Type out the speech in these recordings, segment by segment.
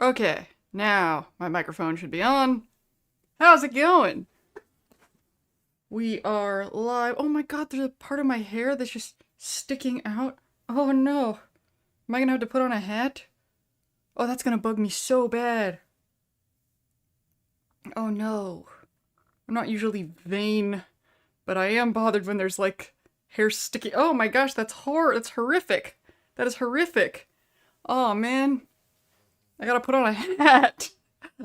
Okay, now my microphone should be on. How's it going? We are live. Oh my god, there's a part of my hair that's just sticking out. Oh no. Am I gonna have to put on a hat? Oh, that's gonna bug me so bad. Oh no. I'm not usually vain, but I am bothered when there's like hair sticking. Oh my gosh, that's horrific. That is horrific. Oh man. I gotta put on a hat.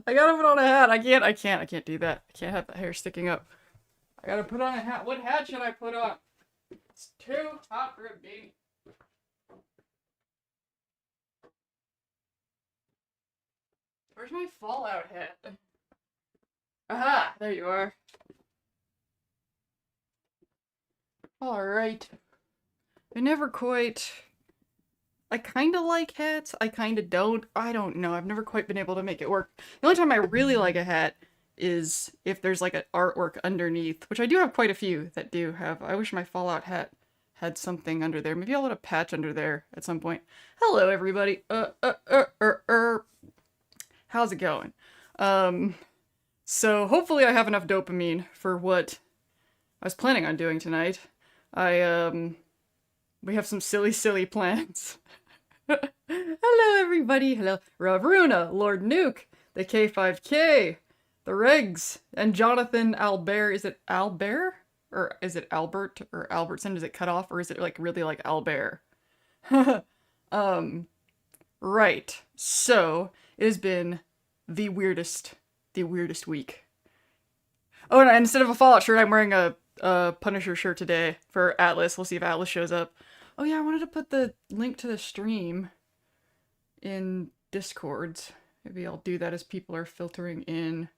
I gotta put on a hat. I can't do that. I can't have the hair sticking up. I gotta put on a hat. What hat should I put on? It's too hot for a beanie. Where's my Fallout hat? Aha! There you are. Alright. I never quite. I kinda like hats. I kinda don't. I don't know. I've never quite been able to make it work. The only time I really like a hat is if there's like an artwork underneath, which I do have quite a few that do have. I wish my Fallout hat had something under there. Maybe I'll let a patch under there at some point. Hello, everybody. How's it going? Um, so hopefully I have enough dopamine for what I was planning on doing tonight. We have some silly plans. Hello, everybody. Hello, Ravruna, Lord Nuke, the K5K, the Regs, and Jonathan Albert. Is it Albert? Or is it Albert or Albertson? Is it cut off or is it like really like Albert? um, right. So, it has been the weirdest week. Oh, and instead of a Fallout shirt, I'm wearing a Punisher shirt today for Atlas. We'll see if Atlas shows up. Oh yeah, I wanted to put the link to the stream in Discords. Maybe I'll do that as people are filtering in.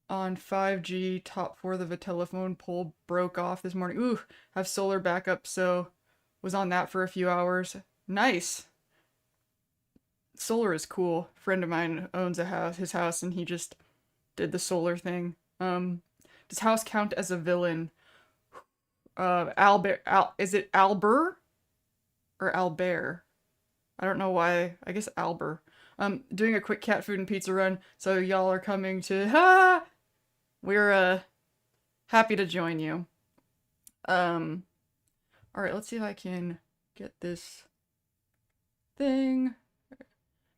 On 5G, top 4 of the telephone pole broke off this morning. Ooh, have solar backup, so was on that for a few hours. Nice. Solar is cool. A friend of mine owns his house, and he just did the solar thing. Does house count as a villain? Is it Albert or Albert? I don't know why. I guess Albert. Doing a quick cat food and pizza run. So y'all are coming to. We're happy to join you. All right. Let's see if I can get this thing.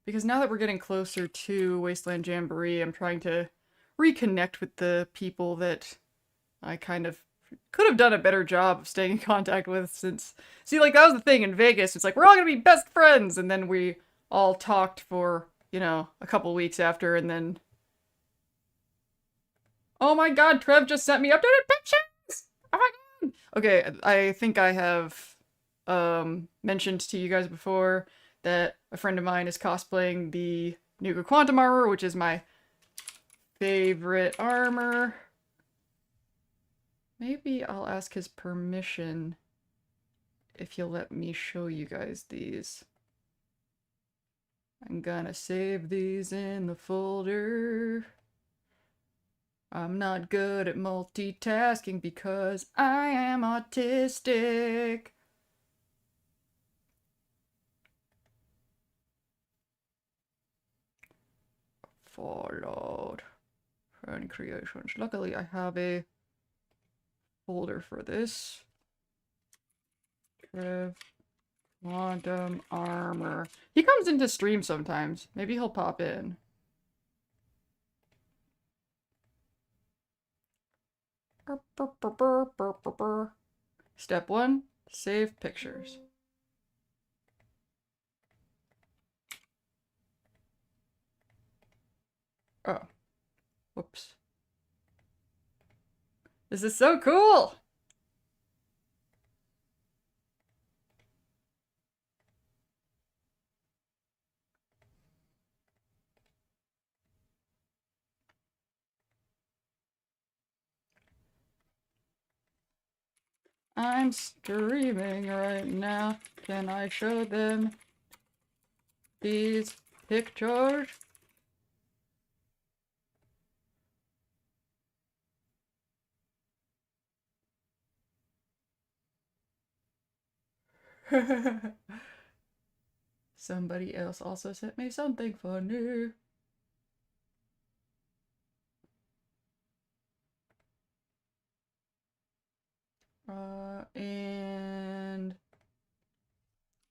Because now that we're getting closer to Wasteland Jamboree, I'm trying to reconnect with the people that I kind of could have done a better job of staying in contact with since... See, like, that was the thing in Vegas. It's like, we're all gonna be best friends! And then we all talked for, a couple weeks after, and then... Oh my god, Trev just sent me updated pictures! Oh my god! Okay, I think I have, mentioned to you guys before that a friend of mine is cosplaying the Nuka Quantum armor, which is my favorite armor. Maybe I'll ask his permission if he'll let me show you guys these. I'm gonna save these in the folder. I'm not good at multitasking because I am autistic. Fallout and creations. Luckily, I have a folder for this. Trev Quantum Armor. He comes into stream sometimes. Maybe he'll pop in. Step 1, save pictures. Oh. Whoops. This is so cool! I'm streaming right now. Can I show them these pictures? Somebody else also sent me something funny. And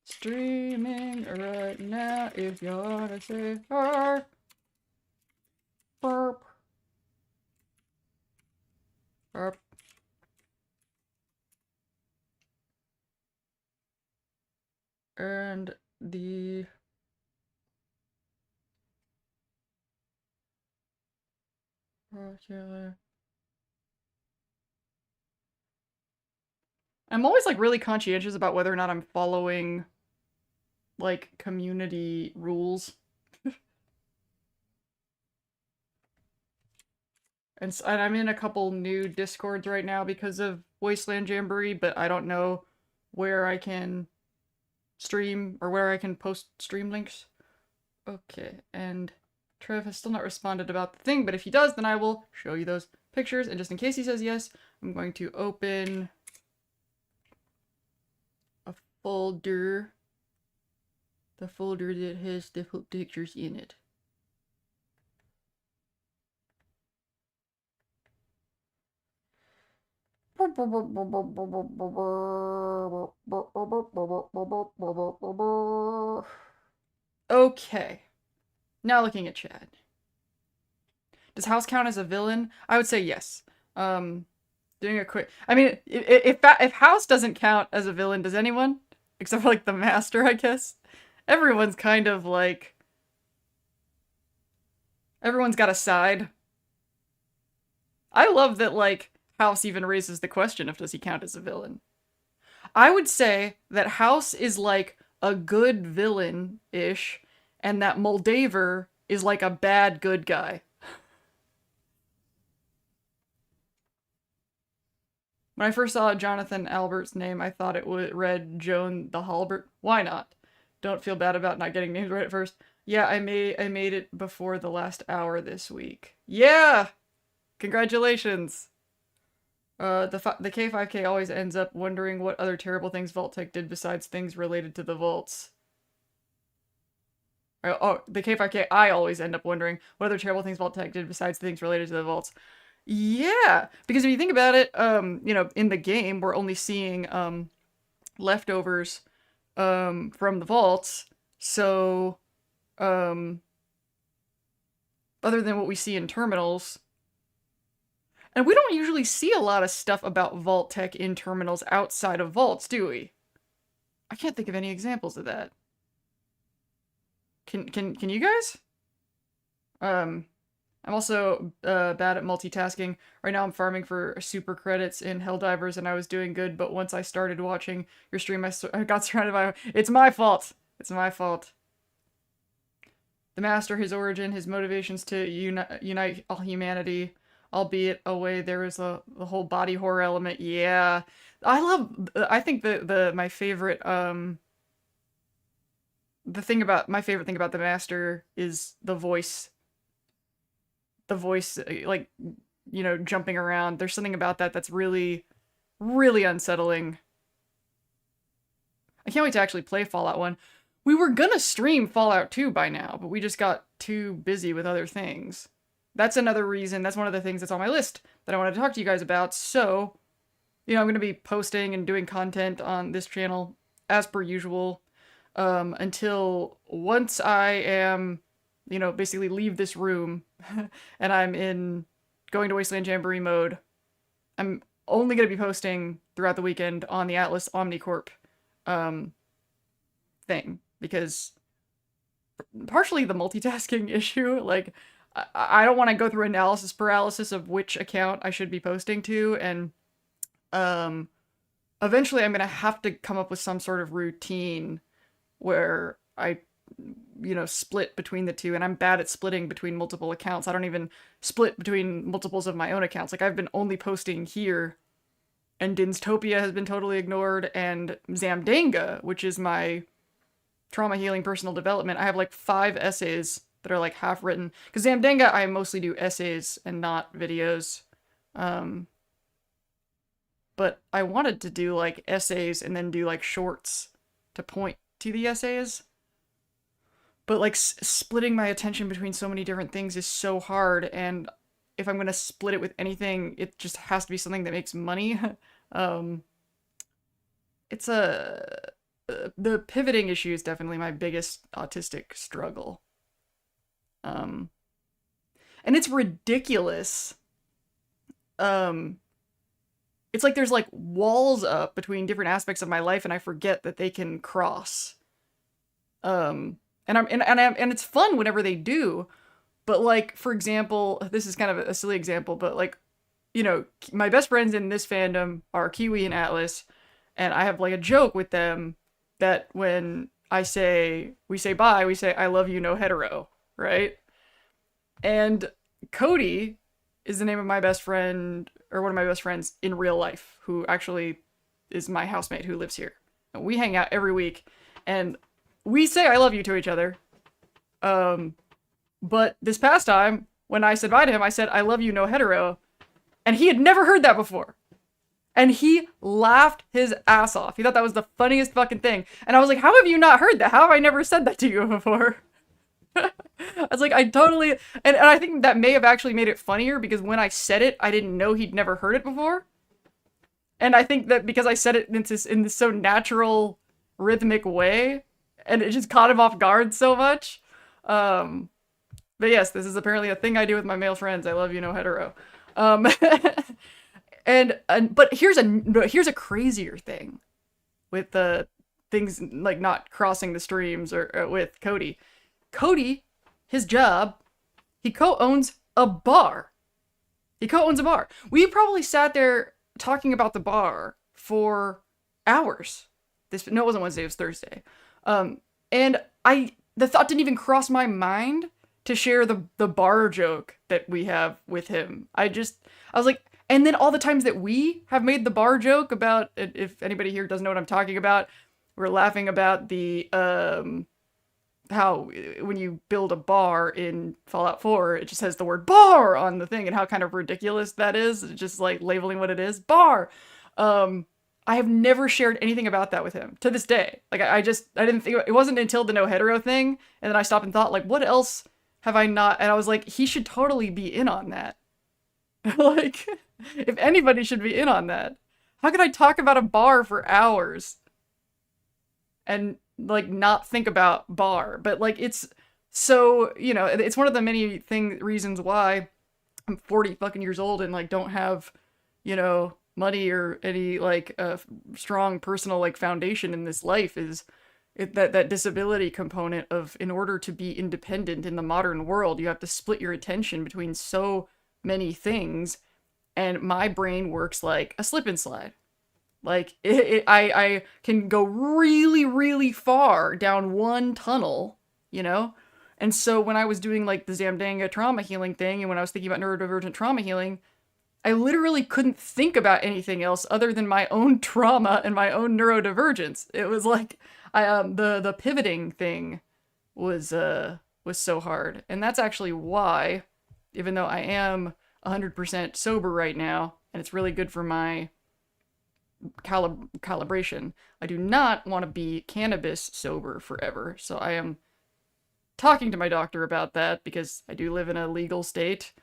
streaming right now if you wanna say hi. Burp. Burp. And the I'm always like really conscientious about whether or not I'm following like community rules. And I'm in a couple new Discords right now because of Wasteland Jamboree, but I don't know where I can stream or where I can post stream links. Okay, and Trev has still not responded about the thing, but if he does, then I will show you those pictures. And just in case he says yes, I'm going to open a folder. The folder that has the pictures in it. Okay. Now looking at Chad. Does House count as a villain? I would say yes. Doing a quick... I mean, if House doesn't count as a villain, does anyone? Except for, like, the Master, I guess. Everyone's kind of, like... Everyone's got a side. I love that, like, House even raises the question of does he count as a villain. I would say that House is, like, a good villain-ish, and that Moldaver is, like, a bad good guy. When I first saw Jonathan Albert's name, I thought it read Joan the Halbert. Why not? Don't feel bad about not getting names right at first. Yeah, I made it before the last hour this week. Yeah! Congratulations! The K5K always ends up wondering what other terrible things Vault-Tec did besides things related to the vaults. Oh, the K5K, I always end up wondering what other terrible things Vault-Tec did besides things related to the vaults. Yeah, because if you think about it, you know, in the game, we're only seeing, leftovers, from the vaults, so, other than what we see in terminals, and we don't usually see a lot of stuff about Vault-Tec in terminals outside of vaults, do we? I can't think of any examples of that. Can you guys? I'm also bad at multitasking. Right now I'm farming for super credits in Helldivers and I was doing good, but once I started watching your stream, I got surrounded by... It's my fault! It's my fault. The Master, his origin, his motivations to unite all humanity, albeit a way there is the whole body horror element. Yeah. I think my favorite, my favorite thing about the Master is the voice. The voice, like, you know, jumping around. There's something about that that's really, really unsettling. I can't wait to actually play Fallout 1. We were gonna stream Fallout 2 by now, but we just got too busy with other things. That's another reason, that's one of the things that's on my list that I wanted to talk to you guys about, so, you know, I'm gonna be posting and doing content on this channel, as per usual, until once I am, you know, basically leave this room, and I'm going to Wasteland Jamboree mode. I'm only gonna be posting throughout the weekend on the Atlas Omnicorp, thing, because partially the multitasking issue, like, I don't want to go through analysis paralysis of which account I should be posting to, and, eventually I'm gonna have to come up with some sort of routine where I, you know, split between the two, and I'm bad at splitting between multiple accounts. I don't even split between multiples of my own accounts. Like, I've been only posting here, and Dinstopia has been totally ignored, and Zamdanga, which is my trauma healing personal development, I have like 5 essays that are like half written. Because Zamdanga, I mostly do essays and not videos. But I wanted to do like essays and then do like shorts to point to the essays. but like splitting my attention between so many different things is so hard, and if I'm gonna split it with anything, it just has to be something that makes money. um, it's a the pivoting issue is definitely my biggest autistic struggle. Um, and it's ridiculous. Um, it's like there's like walls up between different aspects of my life, and I forget that they can cross. And it's fun whenever they do, but like for example, this is kind of a silly example, but like, you know, my best friends in this fandom are Kiwi and Atlas, and I have like a joke with them that when we say bye, we say I love you, no hetero, right? And Cody is the name of my best friend, or one of my best friends in real life, who actually is my housemate who lives here. And we hang out every week, and we say I love you to each other. But this past time, when I said bye to him, I said I love you, no hetero, and he had never heard that before. And he laughed his ass off. He thought that was the funniest fucking thing. And I was like, how have you not heard that? How have I never said that to you before? I was like, I totally... And I think that may have actually made it funnier, because when I said it, I didn't know he'd never heard it before. And I think that because I said it in this so natural, rhythmic way, and it just caught him off guard so much. But yes, this is apparently a thing I do with my male friends. I love you, no hetero. But here's a crazier thing with the things like not crossing the streams or with Cody. Cody, his job, he co-owns a bar. He co-owns a bar. We probably sat there talking about the bar for hours. No, it wasn't Wednesday, it was Thursday. And the thought didn't even cross my mind to share the bar joke that we have with him. I was like, and then all the times that we have made the bar joke about, if anybody here doesn't know what I'm talking about, we're laughing about the, how when you build a bar in Fallout 4, it just has the word bar on the thing, and how kind of ridiculous that is, just like labeling what it is, bar. I have never shared anything about that with him to this day. Like I didn't think, it wasn't until the no hetero thing, and then I stopped and thought, like, what else have I not, and I was like, he should totally be in on that. Like, if anybody should be in on that. How could I talk about a bar for hours and like not think about bar? But like, it's so, you know, it's one of the many reasons why I'm 40 fucking years old and like don't have, you know, money or any like strong personal like foundation in this life, is that disability component of, in order to be independent in the modern world, you have to split your attention between so many things, and my brain works like a slip and slide. Like I can go really, really far down one tunnel, you know? And so when I was doing like the Zamdanga trauma healing thing, and when I was thinking about neurodivergent trauma healing, I literally couldn't think about anything else other than my own trauma and my own neurodivergence. It was like the pivoting thing was so hard. And that's actually why, even though I am 100% sober right now, and it's really good for my calibration, I do not want to be cannabis sober forever. So I am talking to my doctor about that, because I do live in a legal state.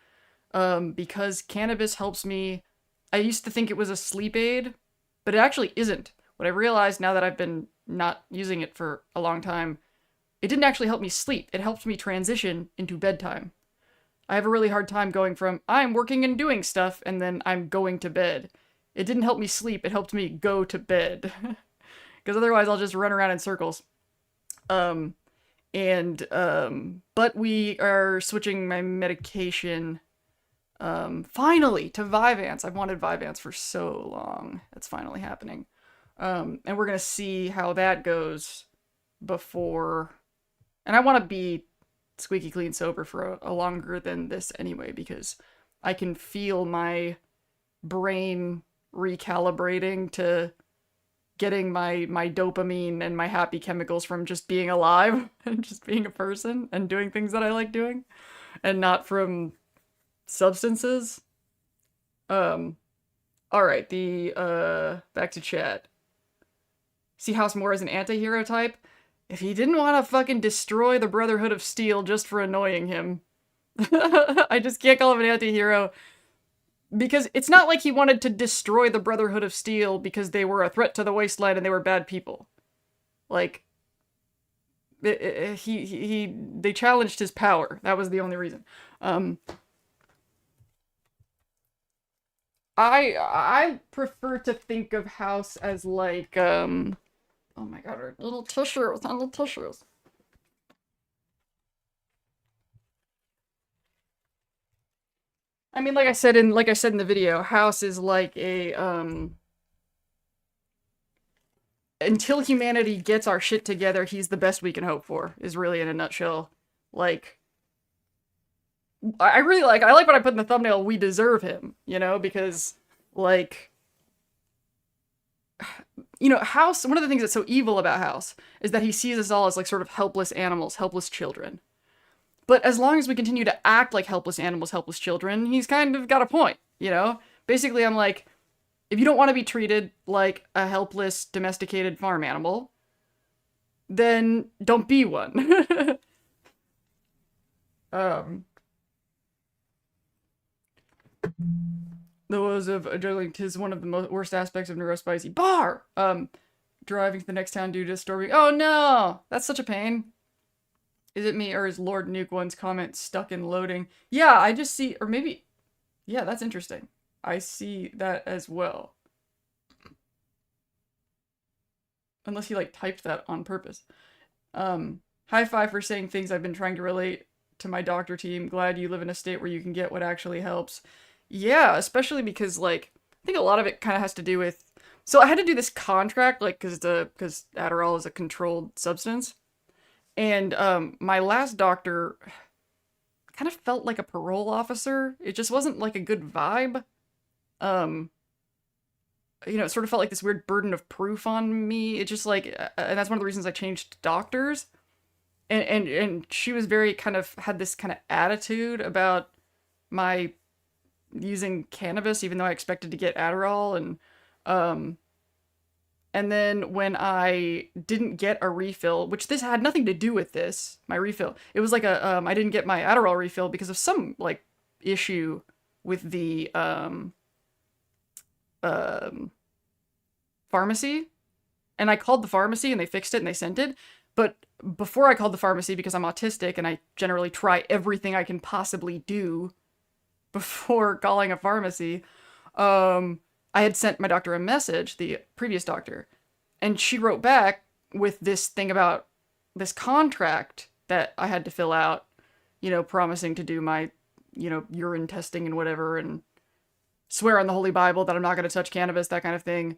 Because cannabis helps me. I used to think it was a sleep aid, but it actually isn't. What I realized now that I've been not using it for a long time, it didn't actually help me sleep. It helped me transition into bedtime. I have a really hard time going from I'm working and doing stuff and then I'm going to bed. It didn't help me sleep. It helped me go to bed. Because otherwise I'll just run around in circles. But we are switching my medication finally to Vyvanse. I've wanted Vyvanse for so long. It's finally happening. And we're gonna see how that goes before, and I want to be squeaky clean sober for a longer than this anyway, because I can feel my brain recalibrating to getting my dopamine and my happy chemicals from just being alive and just being a person and doing things that I like doing, and not from substances. All right, back to chat. See House Moore as an anti-hero type? if he didn't want to fucking destroy the Brotherhood of Steel just for annoying him, I just can't call him an anti-hero. Because it's not like he wanted to destroy the Brotherhood of Steel because they were a threat to the Wasteland and they were bad people. Like, they challenged his power. That was the only reason. I prefer to think of House as like, oh my god, our little tissues, our little tissues. I mean, like I said in the video, House is like a until humanity gets our shit together, he's the best we can hope for. Is really in a nutshell. Like, I like what I put in the thumbnail. We deserve him, you know, because like, you know, House. One of the things that's so evil about House is that he sees us all as like sort of helpless animals, helpless children. But as long as we continue to act like helpless animals, helpless children, he's kind of got a point, you know? Basically, I'm like, if you don't want to be treated like a helpless, domesticated farm animal, then don't be one. um, the woes of adrenaline is one of the worst aspects of neurospicy. Bar! Driving to the next town due to storming. Oh no! That's such a pain. Is it me, or is Lord Nuke one's comment stuck in loading? Yeah, I just see, or maybe, yeah, that's interesting. I see that as well. Unless he, like, typed that on purpose. High five for saying things I've been trying to relate to my doctor team. Glad you live in a state where you can get what actually helps. Yeah, especially because, like, I think a lot of it kind of has to do with, so I had to do this contract, like, because Adderall is a controlled substance. And my last doctor kind of felt like a parole officer. It just wasn't like a good vibe. You know, it sort of felt like this weird burden of proof on me. It just like, and that's one of the reasons I changed doctors. And she was very kind of, had this kind of attitude about my using cannabis, even though I expected to get Adderall. And then when I didn't get a refill, which this had nothing to do with this, my refill, it was like a, I didn't get my Adderall refill because of some, like, issue with the, pharmacy. And I called the pharmacy and they fixed it and they sent it. But before I called the pharmacy, because I'm autistic and I generally try everything I can possibly do before calling a pharmacy, I had sent my doctor a message, the previous doctor, and she wrote back with this thing about this contract that I had to fill out, you know, promising to do my, you know, urine testing and whatever, and swear on the Holy Bible that I'm not going to touch cannabis, that kind of thing.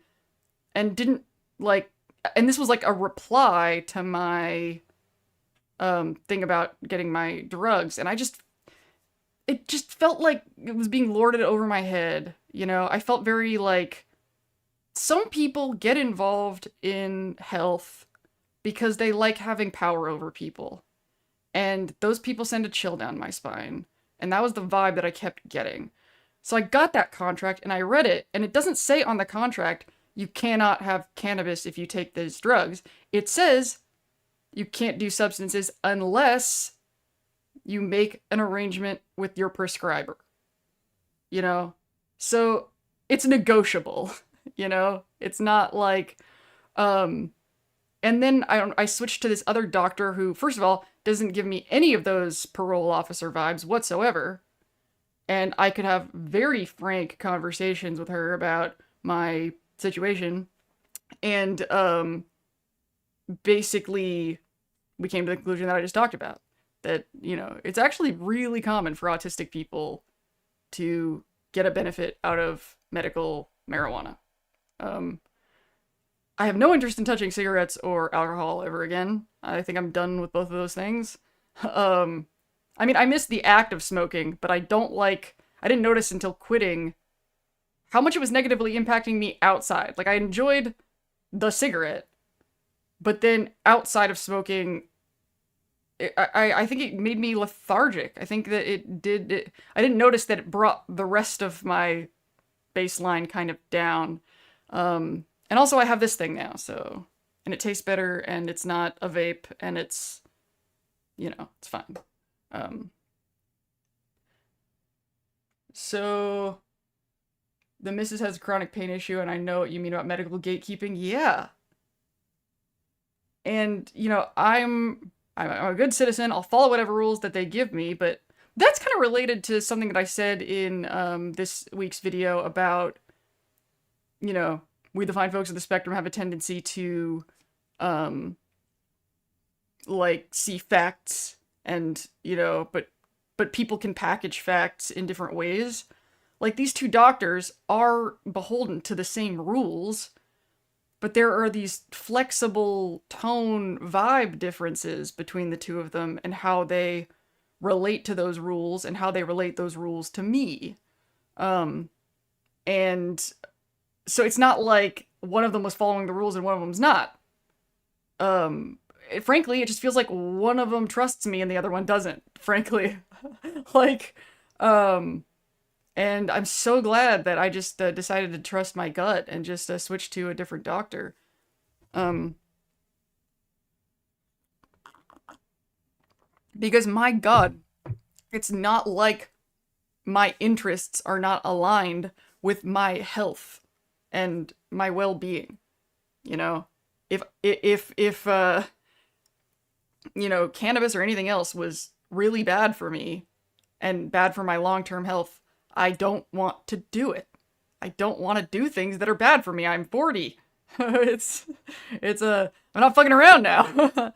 And didn't, like, and this was like a reply to my thing about getting my drugs, and it just felt like it was being lorded over my head. You know, I felt very like, some people get involved in health because they like having power over people. And those people send a chill down my spine. And that was the vibe that I kept getting. So I got that contract and I read it, and it doesn't say on the contract, you cannot have cannabis if you take these drugs. It says you can't do substances unless you make an arrangement with your prescriber. You know? So it's negotiable, you know? It's not like, and then I switched to this other doctor who, first of all, doesn't give me any of those parole officer vibes whatsoever. And I could have very frank conversations with her about my situation. And, basically, we came to the conclusion that I just talked about. That, you know, it's actually really common for autistic people to get a benefit out of medical marijuana. I have no interest in touching cigarettes or alcohol ever again. I think I'm done with both of those things. I mean, I miss the act of smoking, but I didn't notice until quitting how much it was negatively impacting me outside. Like, I enjoyed the cigarette, but then outside of smoking, I think it made me lethargic. I think that I didn't notice that it brought the rest of my baseline kind of down. And also I have this thing now, so and it tastes better, and it's not a vape, and it's, it's fine. Um, so the missus has a chronic pain issue, and I know what you mean about medical gatekeeping. Yeah. And, I'm a good citizen. I'll follow whatever rules that they give me, but that's kind of related to something that I said in this week's video about, we the fine folks of the spectrum have a tendency to, see facts and, but people can package facts in different ways. Like, these two doctors are beholden to the same rules, but there are these flexible tone vibe differences between the two of them and how they relate to those rules and how they relate those rules to me. And so it's not like one of them was following the rules and one of them's not. Frankly, it just feels like one of them trusts me and the other one doesn't, frankly. And I'm so glad that I just decided to trust my gut and just switch to a different doctor. Because my God, it's not like my interests are not aligned with my health and my well-being. If cannabis or anything else was really bad for me and bad for my long-term health, I don't want to do it. I don't want to do things that are bad for me. I'm 40. I'm not fucking around now.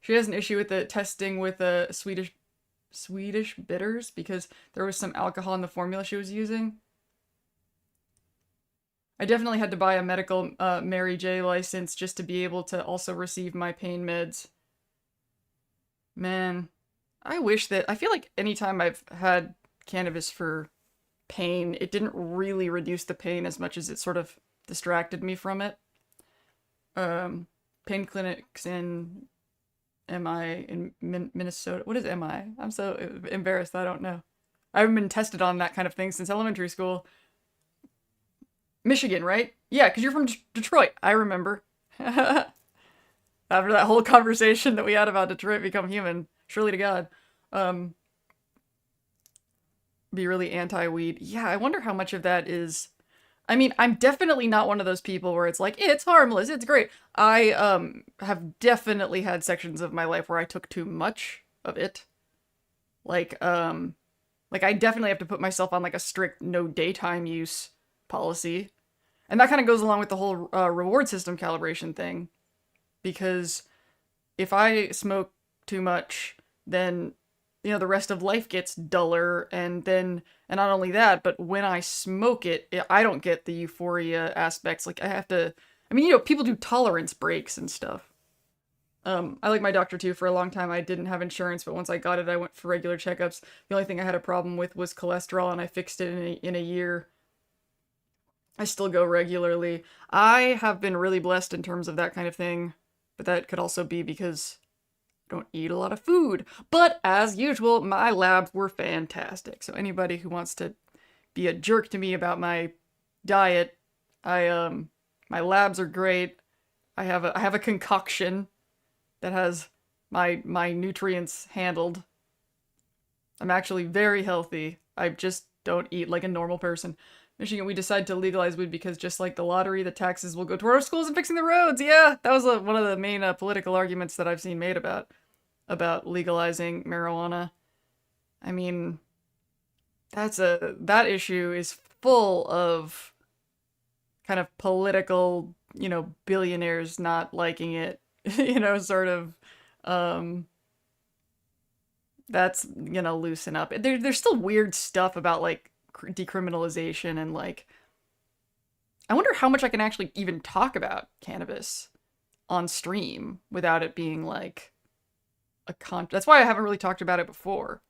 She has an issue with the testing with Swedish bitters because there was some alcohol in the formula she was using. I definitely had to buy a medical Mary J license just to be able to also receive my pain meds. Man, I feel like anytime I've had cannabis for pain, it didn't really reduce the pain as much as it sort of distracted me from it. Pain clinics in Minnesota. What is MI? I'm so embarrassed. I don't know. I haven't been tested on that kind of thing since elementary school. Michigan, right? Yeah, because you're from Detroit. I remember. After that whole conversation that we had about Detroit Become Human. Surely to God. Be really anti-weed. Yeah, I wonder how much of that is... I mean, I'm definitely not one of those people where it's like, it's harmless, it's great. I have definitely had sections of my life where I took too much of it. Like I definitely have to put myself on like a strict no daytime use policy. And that kind of goes along with the whole reward system calibration thing. Because if I smoke too much, then, the rest of life gets duller. And not only that, but when I smoke it, I don't get the euphoria aspects. Like, I have to, people do tolerance breaks and stuff. I like my doctor too. For a long time, I didn't have insurance, but once I got it, I went for regular checkups. The only thing I had a problem with was cholesterol, and I fixed it in a year. I still go regularly. I have been really blessed in terms of that kind of thing, but that could also be because I don't eat a lot of food. But as usual, my labs were fantastic. So anybody who wants to be a jerk to me about my diet, my labs are great. I have a concoction that has my nutrients handled. I'm actually very healthy. I just don't eat like a normal person. Michigan, we decided to legalize weed because just like the lottery, the taxes will go toward our schools and fixing the roads. Yeah, that was one of the main political arguments that I've seen made about legalizing marijuana. I mean, that issue is full of kind of political, billionaires not liking it, sort of, that's gonna loosen up. There's still weird stuff about like decriminalization and like, I wonder how much I can actually even talk about cannabis on stream without it being like that's why I haven't really talked about it before.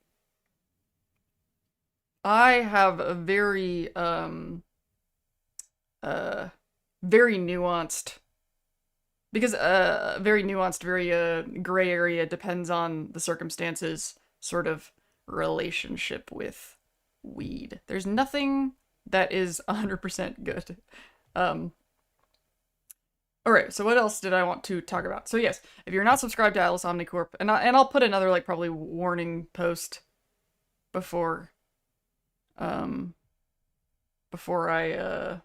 I have a very very nuanced, because very nuanced, very gray area, depends on the circumstances, sort of relationship with weed. There's nothing that is 100% good. All right, so what else did I want to talk about? So yes, if you're not subscribed to Atlas Omnicorp, and I'll put another like probably warning post before um before I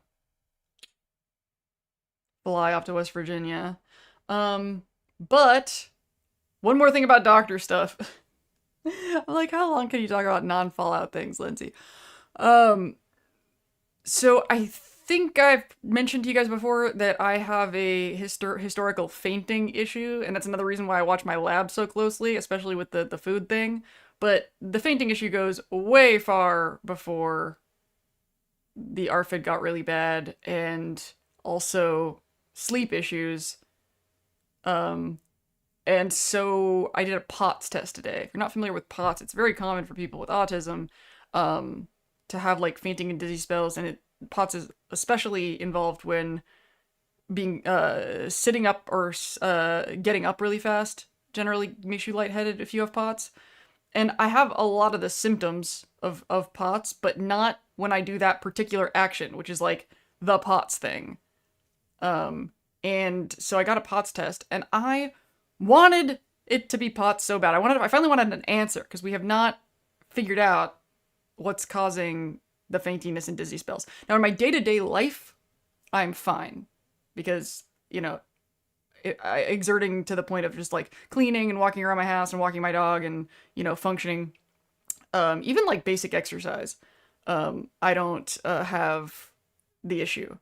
fly off to West Virginia. But one more thing about doctor stuff. I'm like, how long can you talk about non-Fallout things, Lindsay? Um, so I think I've mentioned to you guys before that I have a historical fainting issue, and that's another reason why I watch my lab so closely, especially with the food thing. But the fainting issue goes way far before the ARFID got really bad, and also sleep issues. Um, and so I did a POTS test today. If you're not familiar with POTS, it's very common for people with autism um, to have like fainting and dizzy spells, and POTS is especially involved when being sitting up or getting up really fast. Generally makes you lightheaded if you have POTS. And I have a lot of the symptoms of POTS, but not when I do that particular action, which is like the POTS thing. And so I got a POTS test, and I wanted it to be POTS so bad. I finally wanted an answer, because we have not figured out what's causing the faintiness and dizzy spells. Now, in my day-to-day life, I'm fine, because, you know, exerting to the point of just like cleaning and walking around my house and walking my dog and, you know, functioning, even like basic exercise, I don't have the issue.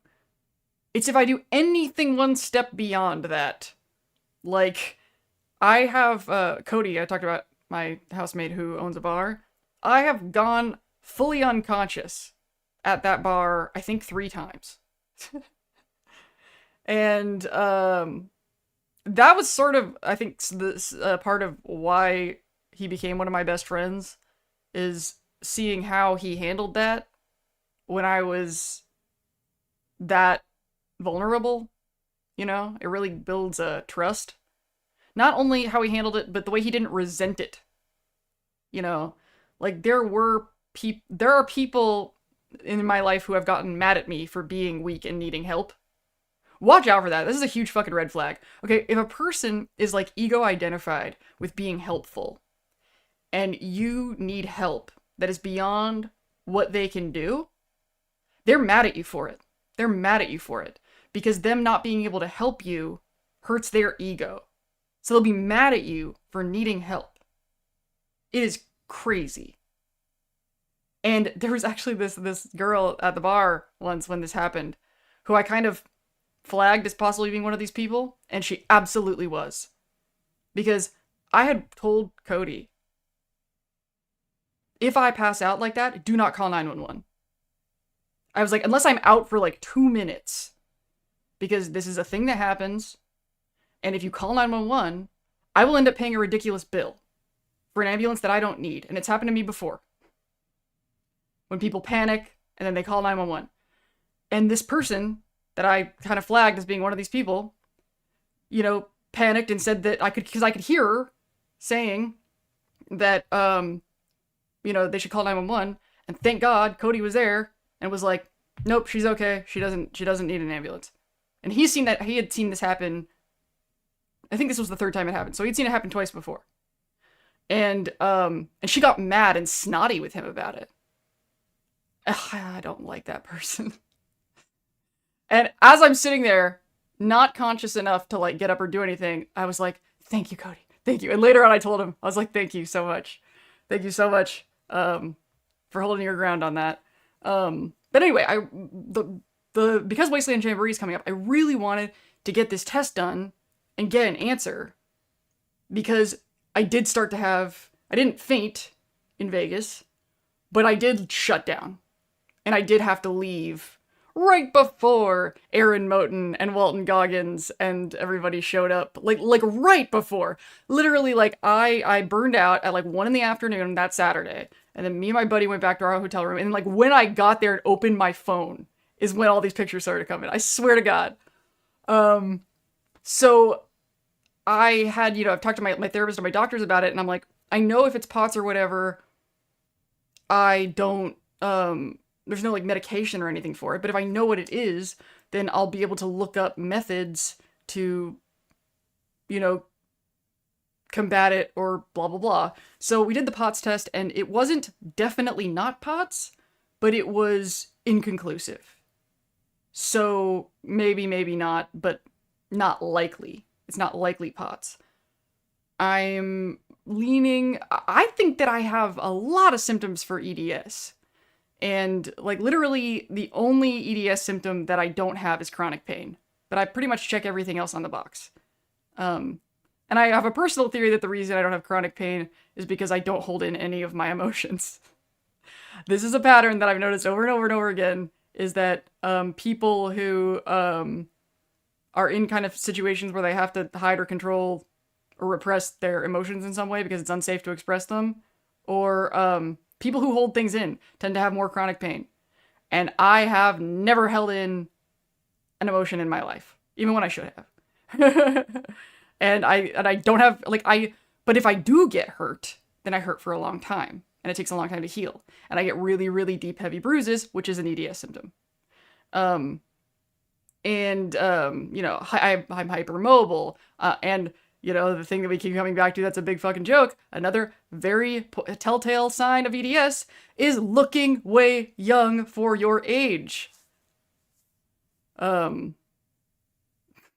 It's if I do anything one step beyond that. Like, I have Cody, I talked about my housemate who owns a bar. I have gone fully unconscious at that bar, I think 3 times. And that was sort of, I think, this part of why he became one of my best friends, is seeing how he handled that when I was that vulnerable. You know, it really builds a trust. Not only how he handled it, but the way he didn't resent it. You know, like there are people in my life who have gotten mad at me for being weak and needing help. Watch out for that. This is a huge fucking red flag. Okay, if a person is like ego identified with being helpful, and you need help that is beyond what they can do, they're mad at you for it. They're mad at you for it. Because them not being able to help you hurts their ego. So they'll be mad at you for needing help. It is crazy. And there was actually this girl at the bar once when this happened, who I kind of flagged as possibly being one of these people, and she absolutely was. Because I had told Cody, if I pass out like that, do not call 911. I was like, unless I'm out for like 2 minutes, because this is a thing that happens, and if you call 911, I will end up paying a ridiculous bill for an ambulance that I don't need, and it's happened to me before. When people panic, and then they call 911. And this person that I kind of flagged as being one of these people, you know, panicked and said that because I could hear her saying that, you know, they should call 911, and thank God Cody was there and was like, nope, she's okay. She doesn't need an ambulance. And he had seen this happen. I think this was the 3rd time it happened. So he'd seen it happen twice before. And she got mad and snotty with him about it. Ugh, I don't like that person. And as I'm sitting there, not conscious enough to like get up or do anything, I was like, thank you, Cody. Thank you. And later on I told him, I was like, thank you so much. Thank you so much for holding your ground on that. But anyway, because Wasteland Jamboree is coming up, I really wanted to get this test done and get an answer, because I didn't faint in Vegas, but I did shut down, and I did have to leave right before Aaron Moten and Walton Goggins and everybody showed up, like right before. Literally, like I burned out at like 1 PM that Saturday, and then me and my buddy went back to our hotel room, and like when I got there and opened my phone is when all these pictures started coming. I swear to God. So I had, you know, I've talked to my therapist and my doctors about it, and I'm like, I know if it's POTS or whatever, I don't, there's no like medication or anything for it, but if I know what it is, then I'll be able to look up methods to, you know, combat it or blah, blah, blah. So we did the POTS test, and it wasn't definitely not POTS, but it was inconclusive. So maybe, maybe not, but not likely. It's not likely POTS. I'm leaning, I think that I have a lot of symptoms for EDS. And like literally the only EDS symptom that I don't have is chronic pain. But I pretty much check everything else on the box. And I have a personal theory that the reason I don't have chronic pain is because I don't hold in any of my emotions. This is a pattern that I've noticed over and over and over again, is that people who are in kind of situations where they have to hide or control or repress their emotions in some way because it's unsafe to express them, or people who hold things in tend to have more chronic pain. And I have never held in an emotion in my life, even when I should have. and I don't have, like, but if I do get hurt, then I hurt for a long time, and it takes a long time to heal. And I get really, really deep, heavy bruises, which is an EDS symptom. You know, I'm hypermobile, and you know, the thing that we keep coming back to that's a big fucking joke, another very telltale sign of EDS is looking way young for your age. And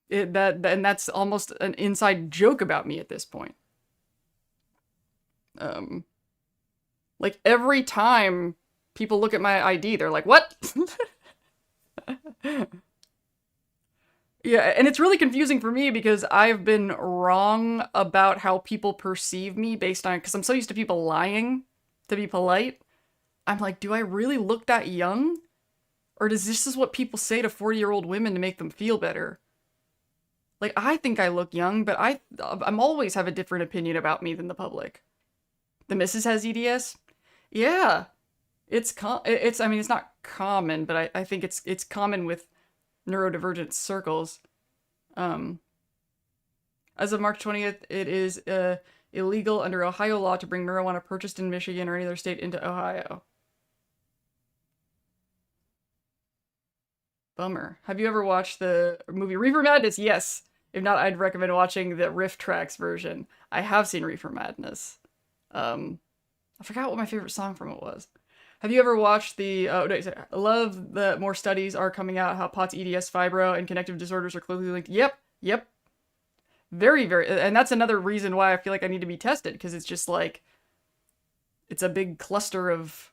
that's almost an inside joke about me at this point. Like every time people look at my ID, they're like, "What?" Yeah, and it's really confusing for me because I've been wrong about how people perceive me based on, because I'm so used to people lying to be polite. I'm like, do I really look that young? Or does this is what people say to 40-year-old women to make them feel better? Like, I think I look young, but I'm always have a different opinion about me than the public. The missus has EDS? Yeah. I mean, it's not common, but I think it's common with neurodivergent circles. As of March 20th, it is illegal under Ohio law to bring marijuana purchased in Michigan or any other state into Ohio. Bummer. Have you ever watched the movie Reefer Madness? Yes. If not, I'd recommend watching the Riff Tracks version. I have seen Reefer Madness. I forgot what my favorite song from it was. Have you ever watched the, I love that more studies are coming out how POTS, EDS, fibro, and connective disorders are closely linked. Yep. Very, very, and that's another reason why I feel like I need to be tested, because it's just like, it's a big cluster of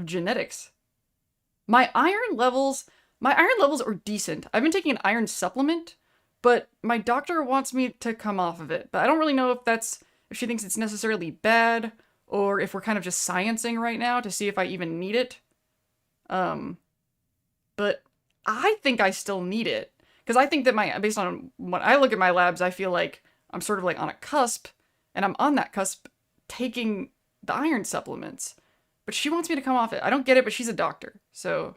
genetics. My iron levels are decent. I've been taking an iron supplement, but my doctor wants me to come off of it. But I don't really know if she thinks it's necessarily bad, or if we're kind of just sciencing right now to see if I even need it. But I think I still need it. Because I think that based on when I look at my labs, I feel like I'm sort of like on a cusp, and I'm on that cusp taking the iron supplements. But she wants me to come off it. I don't get it, but she's a doctor, so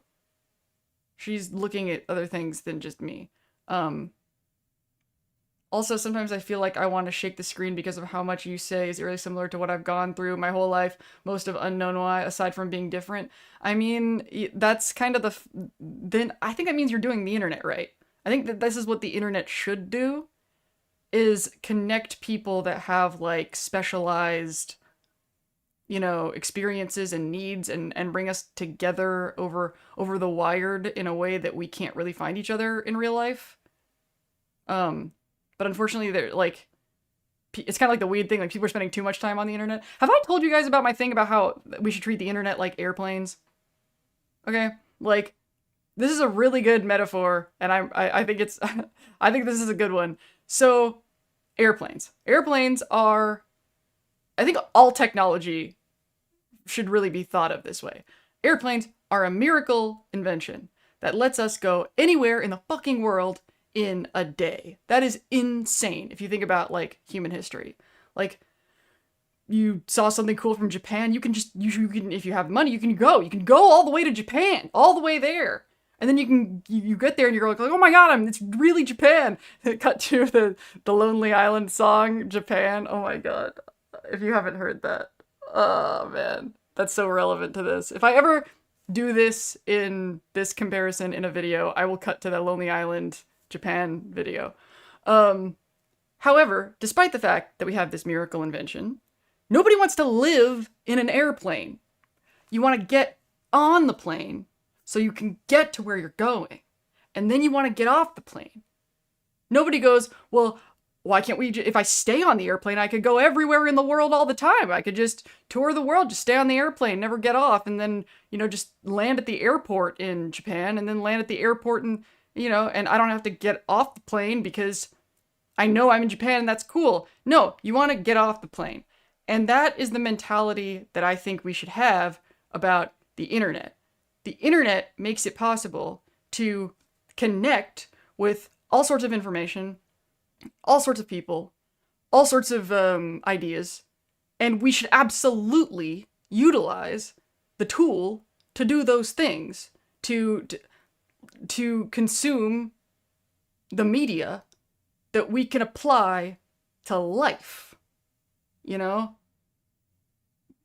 she's looking at other things than just me. Also, sometimes I feel like I want to shake the screen because of how much you say is really similar to what I've gone through my whole life, most of unknown why, aside from being different. I mean, that's kind of then I think that means you're doing the internet right. I think that this is what the internet should do, is connect people that have, like, specialized, you know, experiences and needs, and bring us together over the wired in a way that we can't really find each other in real life. But unfortunately, they're like, it's kind of like the weird thing, like people are spending too much time on the internet. Have I told you guys about my thing about how we should treat the internet like airplanes? Okay, like, this is a really good metaphor, and I think it's, I think this is a good one. So, airplanes. Airplanes are, I think all technology should really be thought of this way. Airplanes are a miracle invention that lets us go anywhere in the fucking world in a day. That is insane if you think about, like, human history. Like, you saw something cool from Japan, you can if you have money, you can go all the way to Japan, all the way there. And then you get there and you're like, oh my god, it's really Japan. Cut to the Lonely Island song, Japan. Oh my god. If you haven't heard that. Oh man. That's so relevant to this. If I ever do this in this comparison in a video, I will cut to the Lonely Island Japan video. Um, However, despite the fact that we have this miracle invention, nobody wants to live in an airplane. You want to get on the plane so you can get to where you're going. And then you want to get off the plane. Nobody goes, well, why can't we, if I stay on the airplane, I could go everywhere in the world all the time. I could just tour the world, just stay on the airplane, never get off, and then, just land at the airport in Japan, and then land at the airport and, and I don't have to get off the plane because I know I'm in Japan and that's cool. No, you want to get off the plane. And that is the mentality that I think we should have about the internet. The internet makes it possible to connect with all sorts of information, all sorts of people, all sorts of ideas, and we should absolutely utilize the tool to do those things, to consume the media that we can apply to life,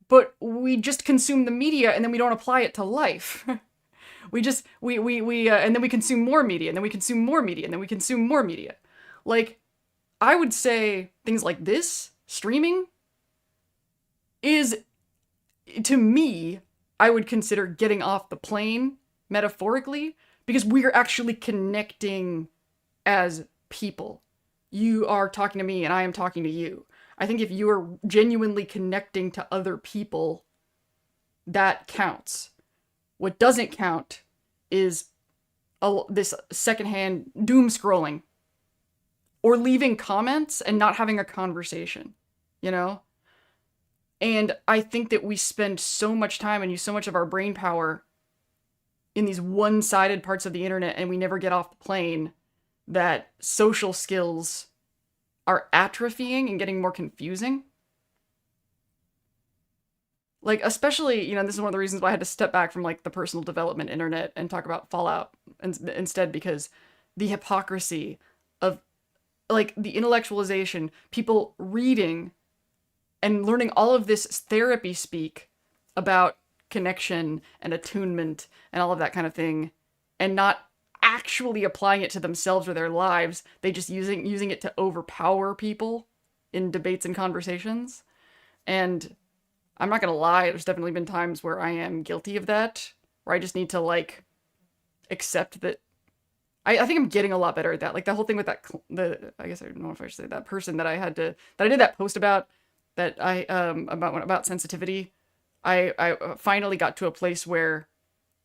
But we just consume the media and then we don't apply it to life. we and then we consume more media, and then we consume more media, and then we consume more media. Like, I would say things like this, streaming, is, to me, I would consider getting off the plane, metaphorically, because we are actually connecting as people. You are talking to me and I am talking to you. I think if you are genuinely connecting to other people, that counts. What doesn't count is this secondhand doom scrolling or leaving comments and not having a conversation, And I think that we spend so much time and use so much of our brain power in these one-sided parts of the internet, and we never get off the plane, that social skills are atrophying and getting more confusing. Like, especially, this is one of the reasons why I had to step back from, the personal development internet and talk about Fallout instead, because the hypocrisy of, the intellectualization, people reading and learning all of this therapy speak about connection and attunement and all of that kind of thing, and not actually applying it to themselves or their lives. They just using it to overpower people in debates and conversations. And I'm not gonna lie, there's definitely been times where I am guilty of that, where I just need to accept that. I think I'm getting a lot better at that. The whole thing with I guess I don't know if I should say that person that I did that post about, that about sensitivity. I finally got to a place where,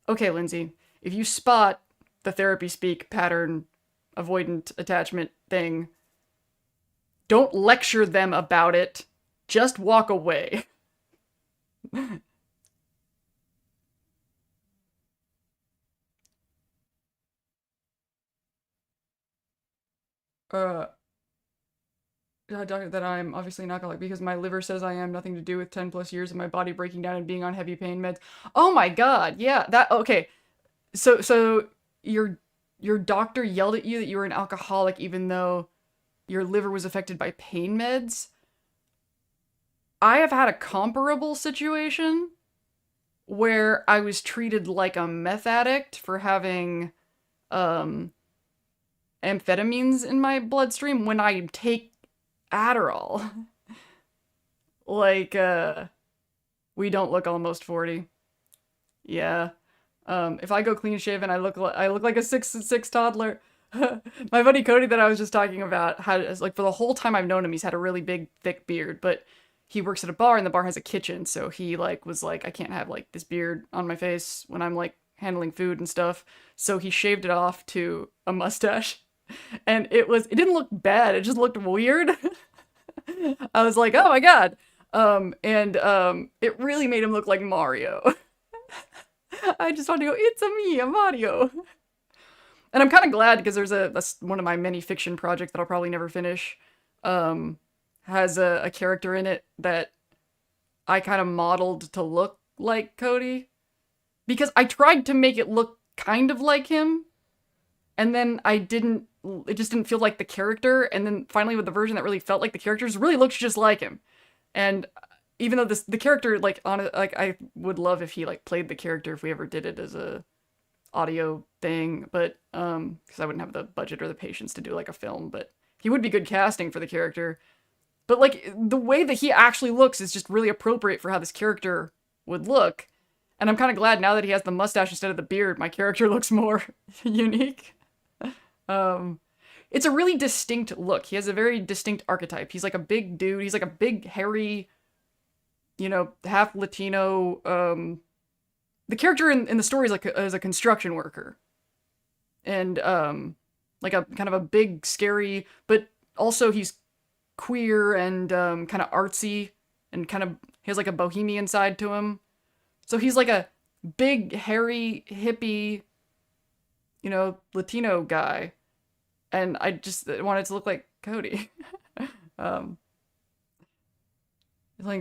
okay, Lindsay, if you spot the therapy speak pattern avoidant attachment thing, don't lecture them about it. Just walk away. uh Doctor, that I'm obviously an alcoholic because my liver says I am, nothing to do with 10 plus years of my body breaking down and being on heavy pain meds. Oh my god, yeah, okay. So your doctor yelled at you that you were an alcoholic even though your liver was affected by pain meds? I have had a comparable situation where I was treated like a meth addict for having amphetamines in my bloodstream when I take Adderall. We don't look almost 40. Yeah. If I go clean shaven, I look like a 6'6" toddler. My buddy Cody that I was just talking about had, for the whole time I've known him, he's had a really big, thick beard, but he works at a bar and the bar has a kitchen, so he was like, I can't have this beard on my face when I'm handling food and stuff. So he shaved it off to a mustache. And it didn't look bad, it just looked weird. I was like, oh my god. It really made him look like Mario. I just want to go, it's a Mario. And I'm kind of glad, because that's one of my many fiction projects that I'll probably never finish. Has a character in it that I kind of modeled to look like Cody. Because I tried to make it look kind of like him, and then it just didn't feel like the character, and then finally with the version that really felt like the characters, really looks just like him. And even though the character, I would love if he played the character if we ever did it as a audio thing, but because I wouldn't have the budget or the patience to do like a film, but he would be good casting for the character. But like the way that he actually looks is just really appropriate for how this character would look. And I'm kind of glad now that he has the mustache instead of the beard, my character looks more unique. It's a really distinct look. He has a very distinct archetype. He's like a big dude. He's like a big, hairy, half Latino. The character in the story is a construction worker. And like a kind of a big, scary, but also he's queer and kind of artsy and kind of he has like a bohemian side to him. So he's like a big, hairy, hippie, Latino guy. And I just wanted to look like Cody. Playing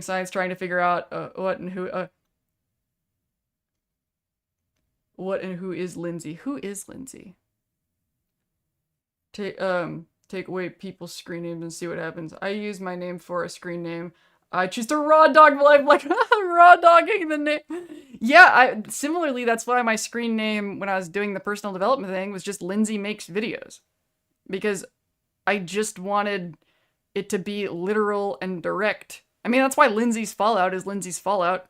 science, trying to figure out what and who is Lindsay. Who is Lindsay? Take away people's screen names and see what happens. I use my name for a screen name. I choose to raw dog while I'm like raw dogging the name. Yeah, similarly, that's why my screen name when I was doing the personal development thing was just Lindsay Makes Videos. Because I just wanted it to be literal and direct. I mean, that's why Lindsay's Fallout is Lindsay's Fallout.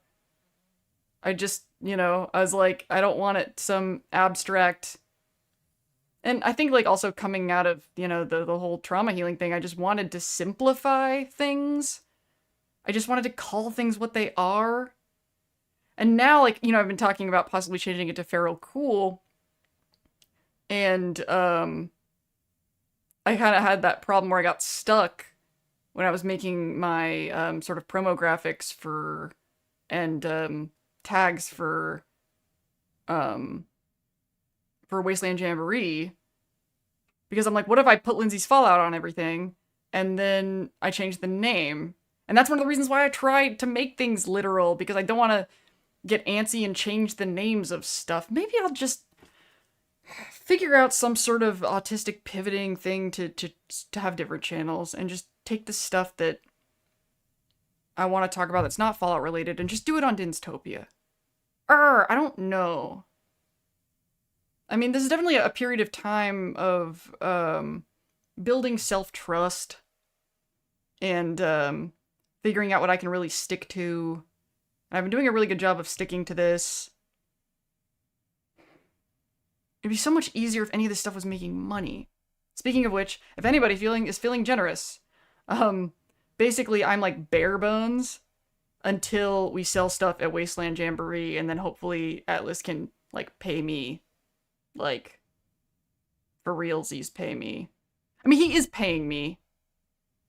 I just, I was like, I don't want it some abstract. And I think like also coming out of, the whole trauma healing thing, I just wanted to simplify things. I just wanted to call things what they are. And now, like, I've been talking about possibly changing it to Feral Cool. And, I kind of had that problem where I got stuck when I was making my sort of promo graphics and tags for Wasteland Jamboree, because I'm like, what if I put Lindsay's Fallout on everything and then I change the name? And that's one of the reasons why I tried to make things literal, because I don't want to get antsy and change the names of stuff. Maybe I'll just figure out some sort of autistic pivoting thing to have different channels and just take the stuff that I want to talk about that's not Fallout related and just do it on Dinstopia. I don't know. I mean, this is definitely a period of time of building self-trust and figuring out what I can really stick to. And I've been doing a really good job of sticking to this. It'd be so much easier if any of this stuff was making money. Speaking of which, if anybody is feeling generous, basically I'm like bare bones until we sell stuff at Wasteland Jamboree, and then hopefully Atlas can like pay me, like for realsies pay me. I mean, he is paying me.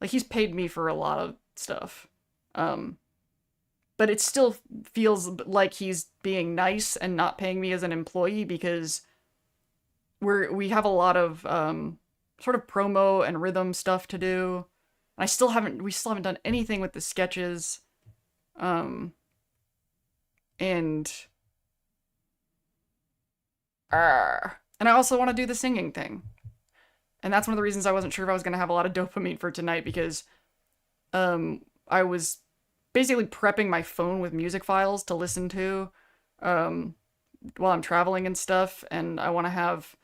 Like he's paid me for a lot of stuff. But it still feels like he's being nice and not paying me as an employee, because we have a lot of sort of promo and rhythm stuff to do. And we still haven't done anything with the sketches. And I also want to do the singing thing. And that's one of the reasons I wasn't sure if I was going to have a lot of dopamine for tonight, because I was basically prepping my phone with music files to listen to while I'm traveling and stuff, and I want to have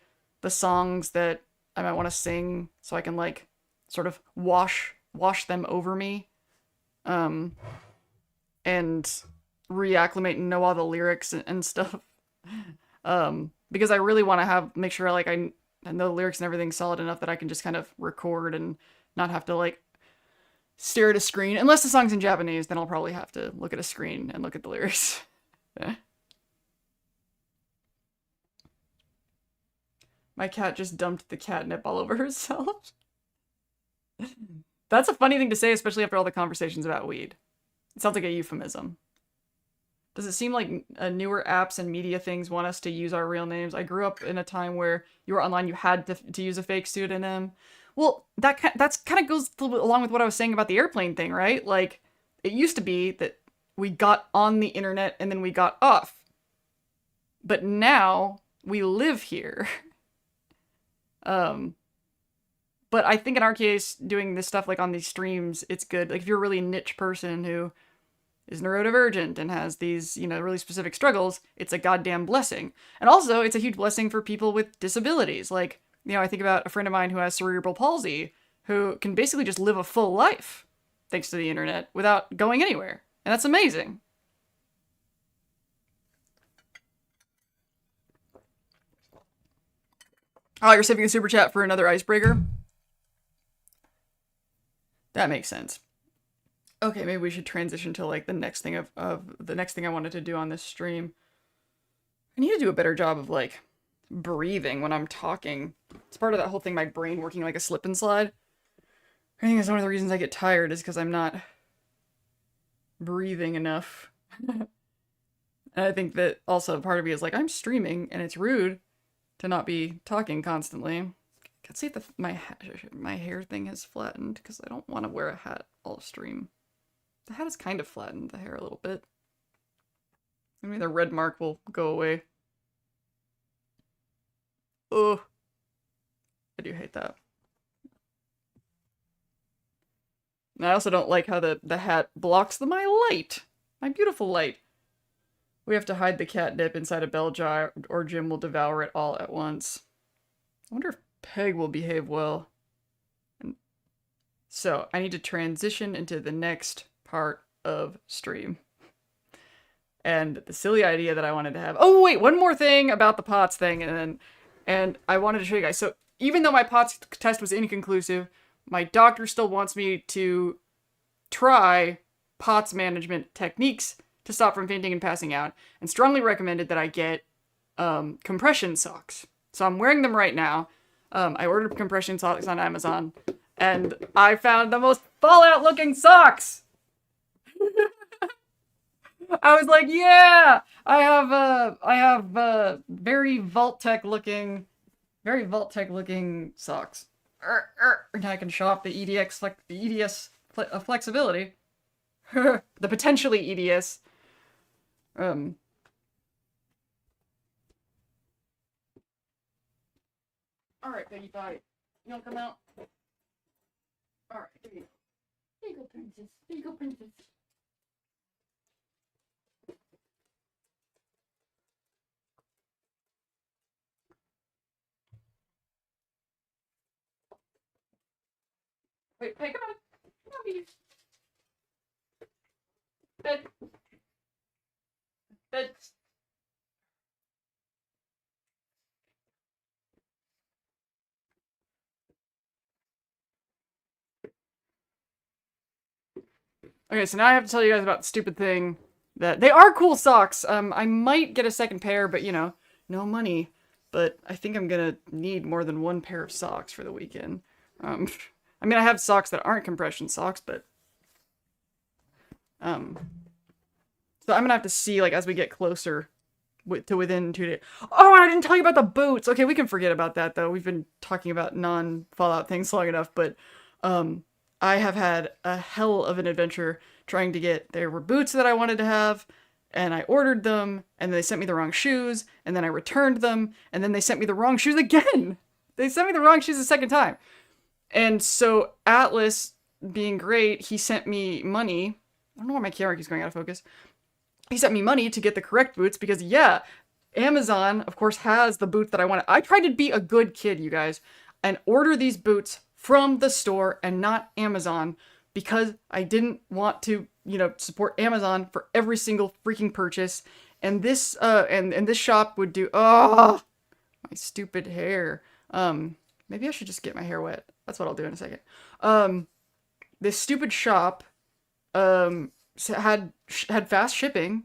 the songs that I might want to sing so I can like sort of wash them over me and reacclimate and know all the lyrics and stuff, because I really want to make sure like I know the lyrics and everything solid enough that I can just kind of record and not have to like stare at a screen. Unless the song's in Japanese, then I'll probably have to look at a screen and look at the lyrics. My cat just dumped the catnip all over herself. That's a funny thing to say, especially after all the conversations about weed. It sounds like a euphemism. Does it seem like newer apps and media things want us to use our real names? I grew up in a time where you were online, you had to use a fake pseudonym. Well, that's kind of goes along with what I was saying about the airplane thing, right? Like, it used to be that we got on the internet and then we got off. But now we live here. But I think in our case, doing this stuff like on these streams, it's good. Like if you're a really niche person who is neurodivergent and has these, really specific struggles, it's a goddamn blessing. And also, it's a huge blessing for people with disabilities. Like, I think about a friend of mine who has cerebral palsy, who can basically just live a full life thanks to the internet without going anywhere. And that's amazing. Oh, you're saving a super chat for another icebreaker? That makes sense. Okay, maybe we should transition to like the next thing of the next thing I wanted to do on this stream. I need to do a better job of like breathing when I'm talking. It's part of that whole thing, my brain working like a slip and slide. I think that's one of the reasons I get tired is because I'm not breathing enough. And I think that also part of me is like, I'm streaming and it's rude to not be talking constantly. Let's see if my hair thing has flattened because I don't want to wear a hat all stream. The hat has kind of flattened the hair a little bit. Maybe the red mark will go away. Oh, I do hate that. And I also don't like how the hat blocks my light. My beautiful light. We have to hide the catnip inside a bell jar or Jim will devour it all at once. I wonder if Peg will behave well. And so, I need to transition into the next part of stream. And the silly idea that I wanted to have... Oh, wait, one more thing about the POTS thing, and I wanted to show you guys. So, even though my POTS test was inconclusive, my doctor still wants me to try POTS management techniques to stop from fainting and passing out, and strongly recommended that I get compression socks. So I'm wearing them right now. I ordered compression socks on Amazon, and I found the most Fallout looking socks! I was like, yeah! I have very Vault-Tec looking socks. And I can show off the EDS flexibility. The potentially EDS. Alright, baby pie. You wanna come out? Alright, here you go. Here you go, princess. Here you go, princess. Wait, come on. Come on, baby. Bed. Bed. Okay, so now I have to tell you guys about the stupid thing that they are cool socks. I might get a second pair, but no money. But I think I'm gonna need more than one pair of socks for the weekend. I mean, I have socks that aren't compression socks, but so I'm gonna have to see, like, as we get closer to within 2 days. Oh, and I didn't tell you about the boots. Okay, we can forget about that, though. We've been talking about non-Fallout things long enough, but I have had a hell of an adventure trying to get... There were boots that I wanted to have, and I ordered them, and they sent me the wrong shoes, and then I returned them, and then they sent me the wrong shoes again! They sent me the wrong shoes a second time! And so, Atlas, being great, he sent me money. I don't know why my camera keeps going out of focus. He sent me money to get the correct boots because, yeah, Amazon, of course, has the boots that I wanted. I tried to be a good kid, you guys, and order these boots from the store and not Amazon because I didn't want to, support Amazon for every single freaking purchase. And this, and this shop would do, my stupid hair. Maybe I should just get my hair wet. That's what I'll do in a second. This stupid shop, had fast shipping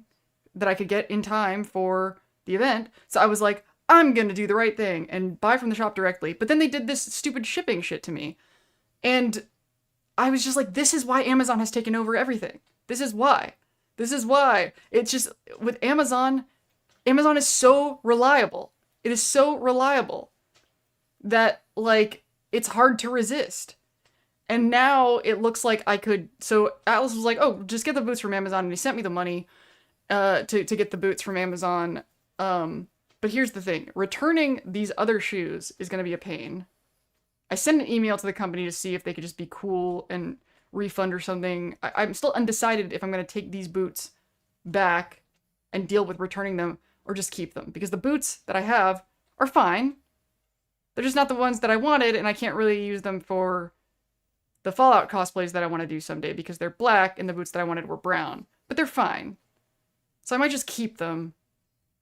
that I could get in time for the event. So I was like, I'm gonna do the right thing and buy from the shop directly. But then they did this stupid shipping shit to me. And I was just like, this is why Amazon has taken over everything. This is why. This is why. It's just, with Amazon is so reliable. It is so reliable that, like, it's hard to resist. And now it looks like I could... So Atlas was like, oh, just get the boots from Amazon. And he sent me the money to get the boots from Amazon. But here's the thing. Returning these other shoes is going to be a pain. I sent an email to the company to see if they could just be cool and refund or something. I'm still undecided if I'm going to take these boots back and deal with returning them or just keep them. Because the boots that I have are fine. They're just not the ones that I wanted, and I can't really use them for the Fallout cosplays that I want to do someday because they're black and the boots that I wanted were brown. But they're fine. So I might just keep them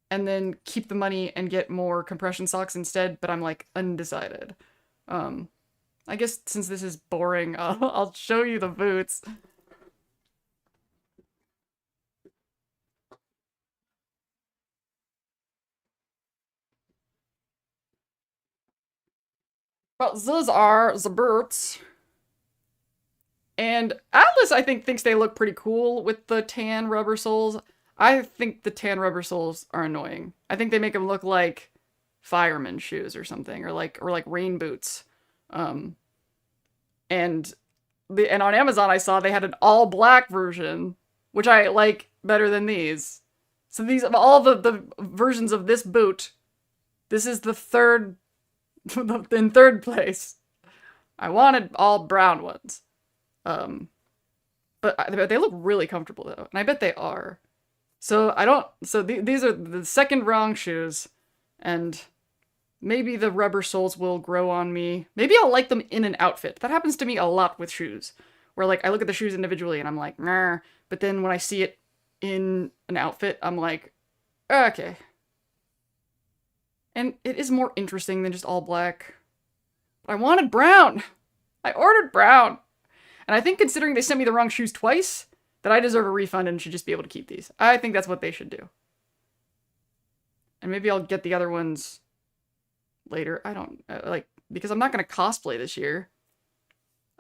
and then keep the money and get more compression socks instead, but I'm like undecided. I guess since this is boring, I'll show you the boots. Well, those are the boots. And Atlas, I think, thinks they look pretty cool with the tan rubber soles. I think the tan rubber soles are annoying. I think they make them look like fireman shoes or something, or like rain boots. And on Amazon I saw they had an all black version, which I like better than these. So these of all the versions of this boot, this is the third in third place. I wanted all brown ones. But they look really comfortable though, and I bet they are. So these are the second wrong shoes, and maybe the rubber soles will grow on me. Maybe I'll like them in an outfit. That happens to me a lot with shoes, where like I look at the shoes individually and I'm like, nah, but then when I see it in an outfit, I'm like, okay. And it is more interesting than just all black. But I wanted brown. I ordered brown. And I think considering they sent me the wrong shoes twice, that I deserve a refund and should just be able to keep these. I think that's what they should do. And maybe I'll get the other ones later. I don't, because I'm not going to cosplay this year.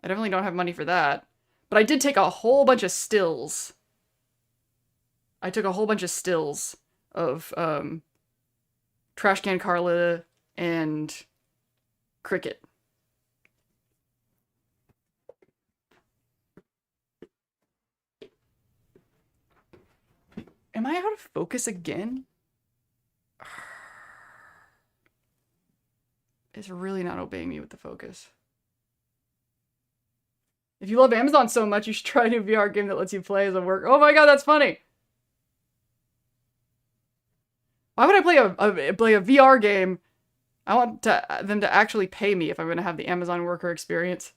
I definitely don't have money for that. But I did take a whole bunch of stills. I took a whole bunch of stills of, Trash Can Carla and Cricket. Am I out of focus again? It's really not obeying me with the focus. If you love Amazon so much, you should try a new VR game that lets you play as a work. Oh my god, that's funny! Why would I play a VR game? I want them to actually pay me if I'm going to have the Amazon worker experience.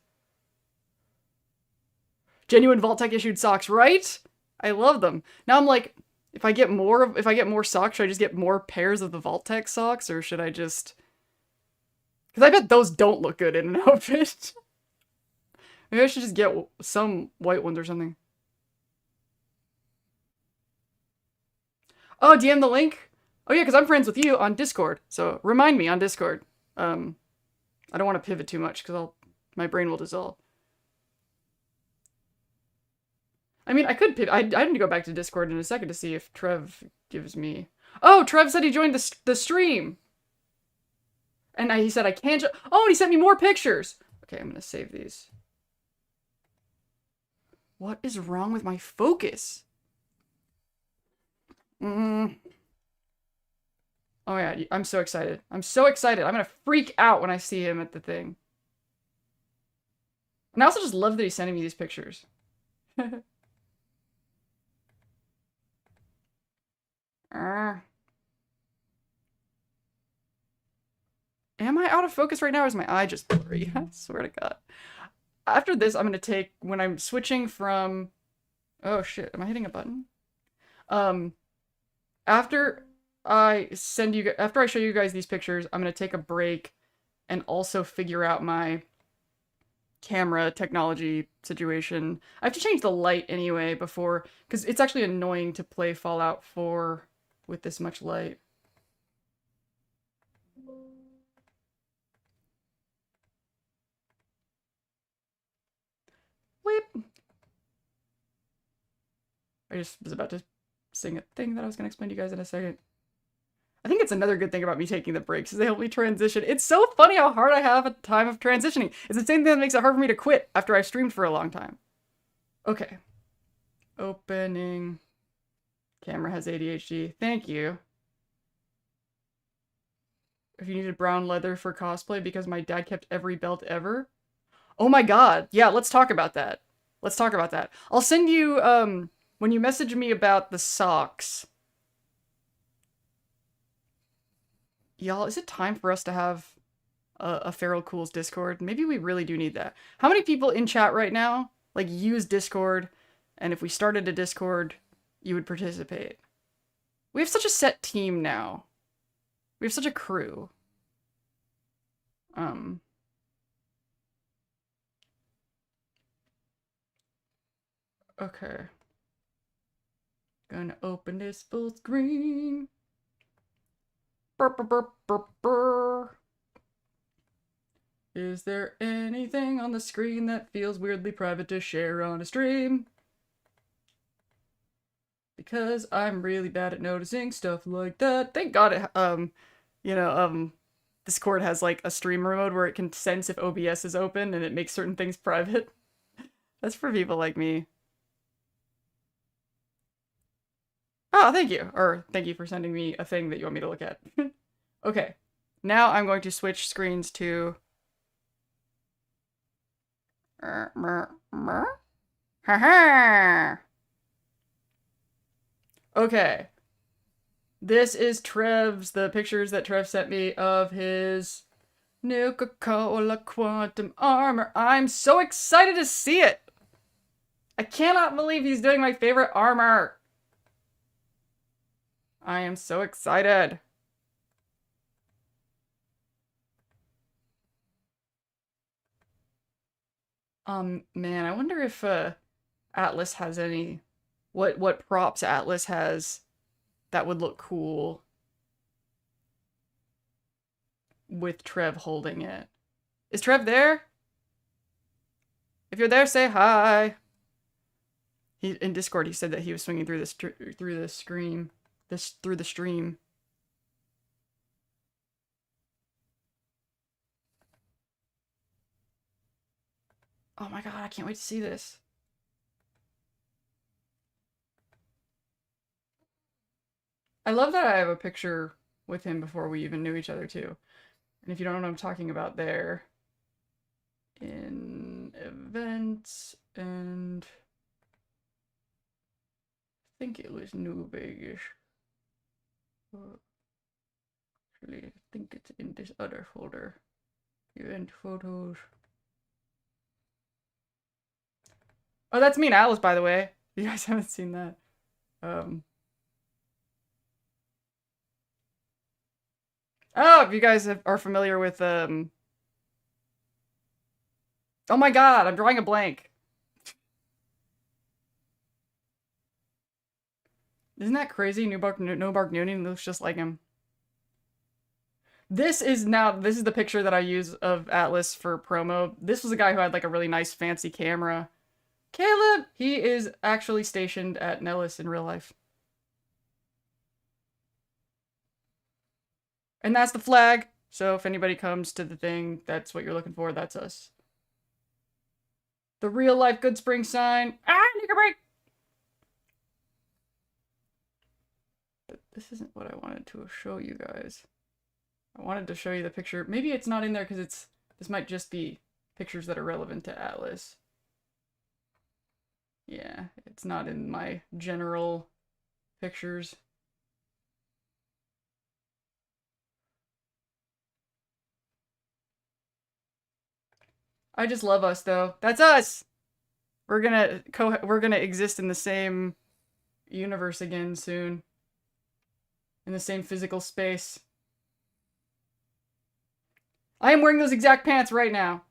Genuine Vault-Tec issued socks, right? I love them. Now I'm like, if I get more socks, should I just get more pairs of the Vault-Tec socks, or should I just? Because I bet those don't look good in an outfit. Maybe I should just get some white ones or something. Oh, DM the link? Oh yeah, because I'm friends with you on Discord, so remind me on Discord. I don't want to pivot too much, because my brain will dissolve. I mean, I could pivot. I need to go back to Discord in a second to see if Trev gives me... Oh, Trev said he joined the stream! And he said I can't... Oh, and he sent me more pictures! Okay, I'm gonna save these. What is wrong with my focus? Oh yeah, I'm so excited. I'm so excited. I'm gonna freak out when I see him at the thing. And I also just love that he's sending me these pictures. Am I out of focus right now, or is my eye just blurry? I swear to God. After this, I'm gonna take, when I'm switching from... Oh shit, am I hitting a button? After I show you guys these pictures, I'm gonna take a break and also figure out my camera technology situation. I have to change the light anyway before, because it's actually annoying to play Fallout 4 with this much light. Weep. I just was about to sing a thing that I was going to explain to you guys in a second. I think it's another good thing about me taking the breaks is they help me transition. It's so funny how hard I have a time of transitioning. It's the same thing that makes it hard for me to quit after I've streamed for a long time. Okay. Opening. Camera has ADHD. Thank you. If you needed brown leather for cosplay because my dad kept every belt ever. Oh my god. Yeah, let's talk about that. Let's talk about that. I'll send you, when you message me about the socks. Y'all, is it time for us to have a Feral Cools Discord? Maybe we really do need that. How many people in chat right now, like, use Discord, and if we started a Discord, you would participate? We have such a set team now. We have such a crew. Okay. Gonna open this full screen. Burr, burr, burr, burr, burr. Is there anything on the screen that feels weirdly private to share on a stream? Because I'm really bad at noticing stuff like that. Thank God it, Discord has like a streamer mode where it can sense if OBS is open and it makes certain things private. That's for people like me. Oh, thank you. Or thank you for sending me a thing that you want me to look at. Okay. Now I'm going to switch screens to... Okay. This is the pictures that Trev sent me of his Nuka-Cola Quantum Armor. I'm so excited to see it! I cannot believe he's doing my favorite armor! I am so excited. Man, I wonder if Atlas has any what props Atlas has that would look cool with Trev holding it. Is Trev there? If you're there, say hi. In Discord he said that he was swinging through the stream. Oh my god, I can't wait to see this. I love that I have a picture with him before we even knew each other too. And if you don't know what I'm talking about there, in events, and I think it was New Vegas. Actually, I think it's in this other folder. Event photos. Oh, that's me and Alice, by the way. You guys haven't seen that. Oh, if you guys are familiar with, oh my god, I'm drawing a blank. Isn't that crazy? No Bark Noonan looks just like him. This is the picture that I use of Atlas for promo. This was a guy who had like a really nice fancy camera. Caleb! He is actually stationed at Nellis in real life. And that's the flag. So if anybody comes to the thing, that's what you're looking for. That's us. The real life Good Spring sign. Ah, take a break! But this isn't what I wanted to show you guys. I wanted to show you the picture. Maybe it's not in there because this might just be pictures that are relevant to Atlas. Yeah, it's not in my general pictures. I just love us though. That's us. We're gonna exist in the same universe again soon. In the same physical space. I am wearing those exact pants right now.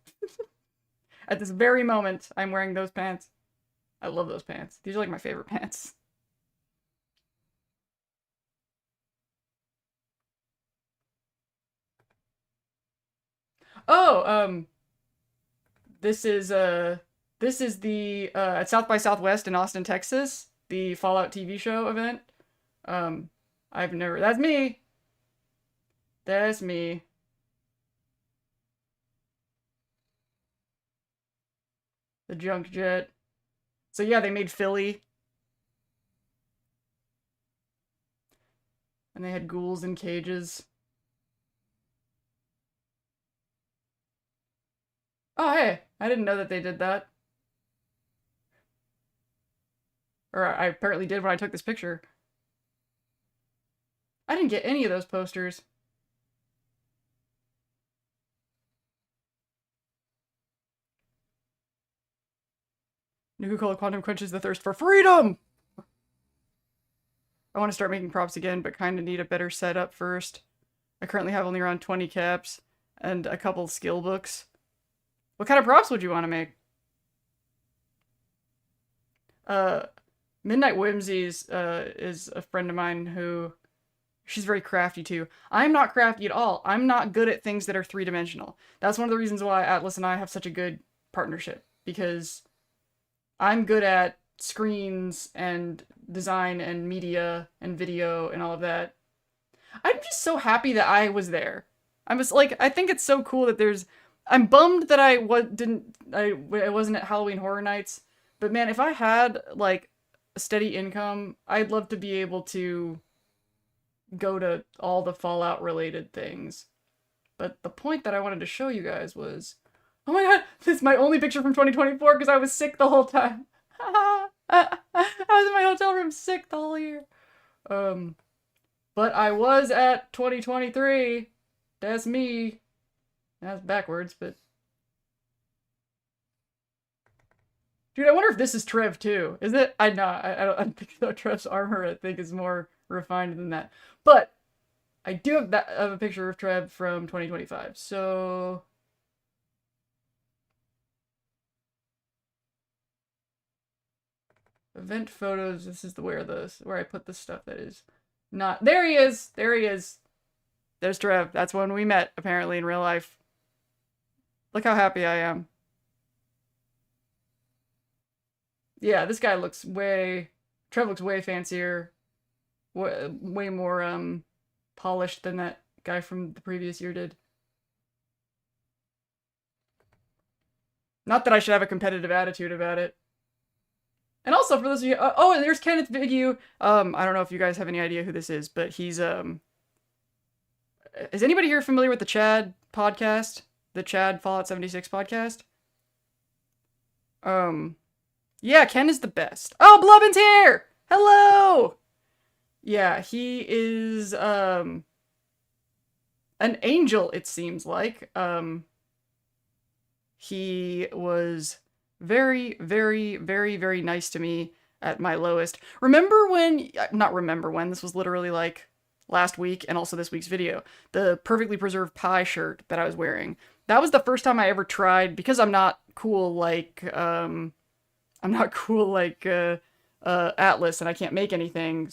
At this very moment, I'm wearing those pants. I love those pants. These are like my favorite pants. Oh, this is the at South by Southwest in Austin, Texas, the Fallout TV show event. That's me. That's me. The junk jet. So yeah, they made Philly. And they had ghouls in cages. Oh, hey, I didn't know that they did that. Or I apparently did when I took this picture. I didn't get any of those posters. Nuka-Cola Quantum quenches the thirst for freedom! I want to start making props again, but kind of need a better setup first. I currently have only around 20 caps and a couple skill books. What kind of props would you want to make? Midnight Whimsies is a friend of mine who... She's very crafty too. I'm not crafty at all. I'm not good at things that are three-dimensional. That's one of the reasons why Atlas and I have such a good partnership. Because I'm good at screens and design and media and video and all of that. I'm just so happy that I was there. I think it's so cool that there's... I'm bummed that I wasn't at Halloween Horror Nights. But man, if I had, like, a steady income, I'd love to be able to go to all the Fallout related things. But the point that I wanted to show you guys was, oh my god, this is my only picture from 2024 because I was sick the whole time. I was in my hotel room sick the whole year. But I was at 2023. That's me. That's backwards, but... Dude, I wonder if this is Trev too. Is it? I don't think so. Trev's armor, I think, is more refined than that. But I do have a picture of Trev from 2025. So event photos. This is where I put the stuff that is not. There he is. There he is. There's Trev. That's when we met, apparently, in real life. Look how happy I am. Yeah, this guy looks Trev looks way fancier, way more, polished than that guy from the previous year did. Not that I should have a competitive attitude about it. And also, for those of you, oh, there's Kenneth Vigue. I don't know if you guys have any idea who this is, but he's, is anybody here familiar with the Chad podcast? The Chad Fallout 76 podcast? Yeah, Ken is the best. Oh, Blubbin's here! Hello! Yeah, he is, an angel, it seems like. He was very, very, very, very nice to me at my lowest. Not remember when, this was literally like last week and also this week's video. The Perfectly Preserved Pie shirt that I was wearing. That was the first time I ever tried, because I'm not cool like, Atlas, and I can't make anything,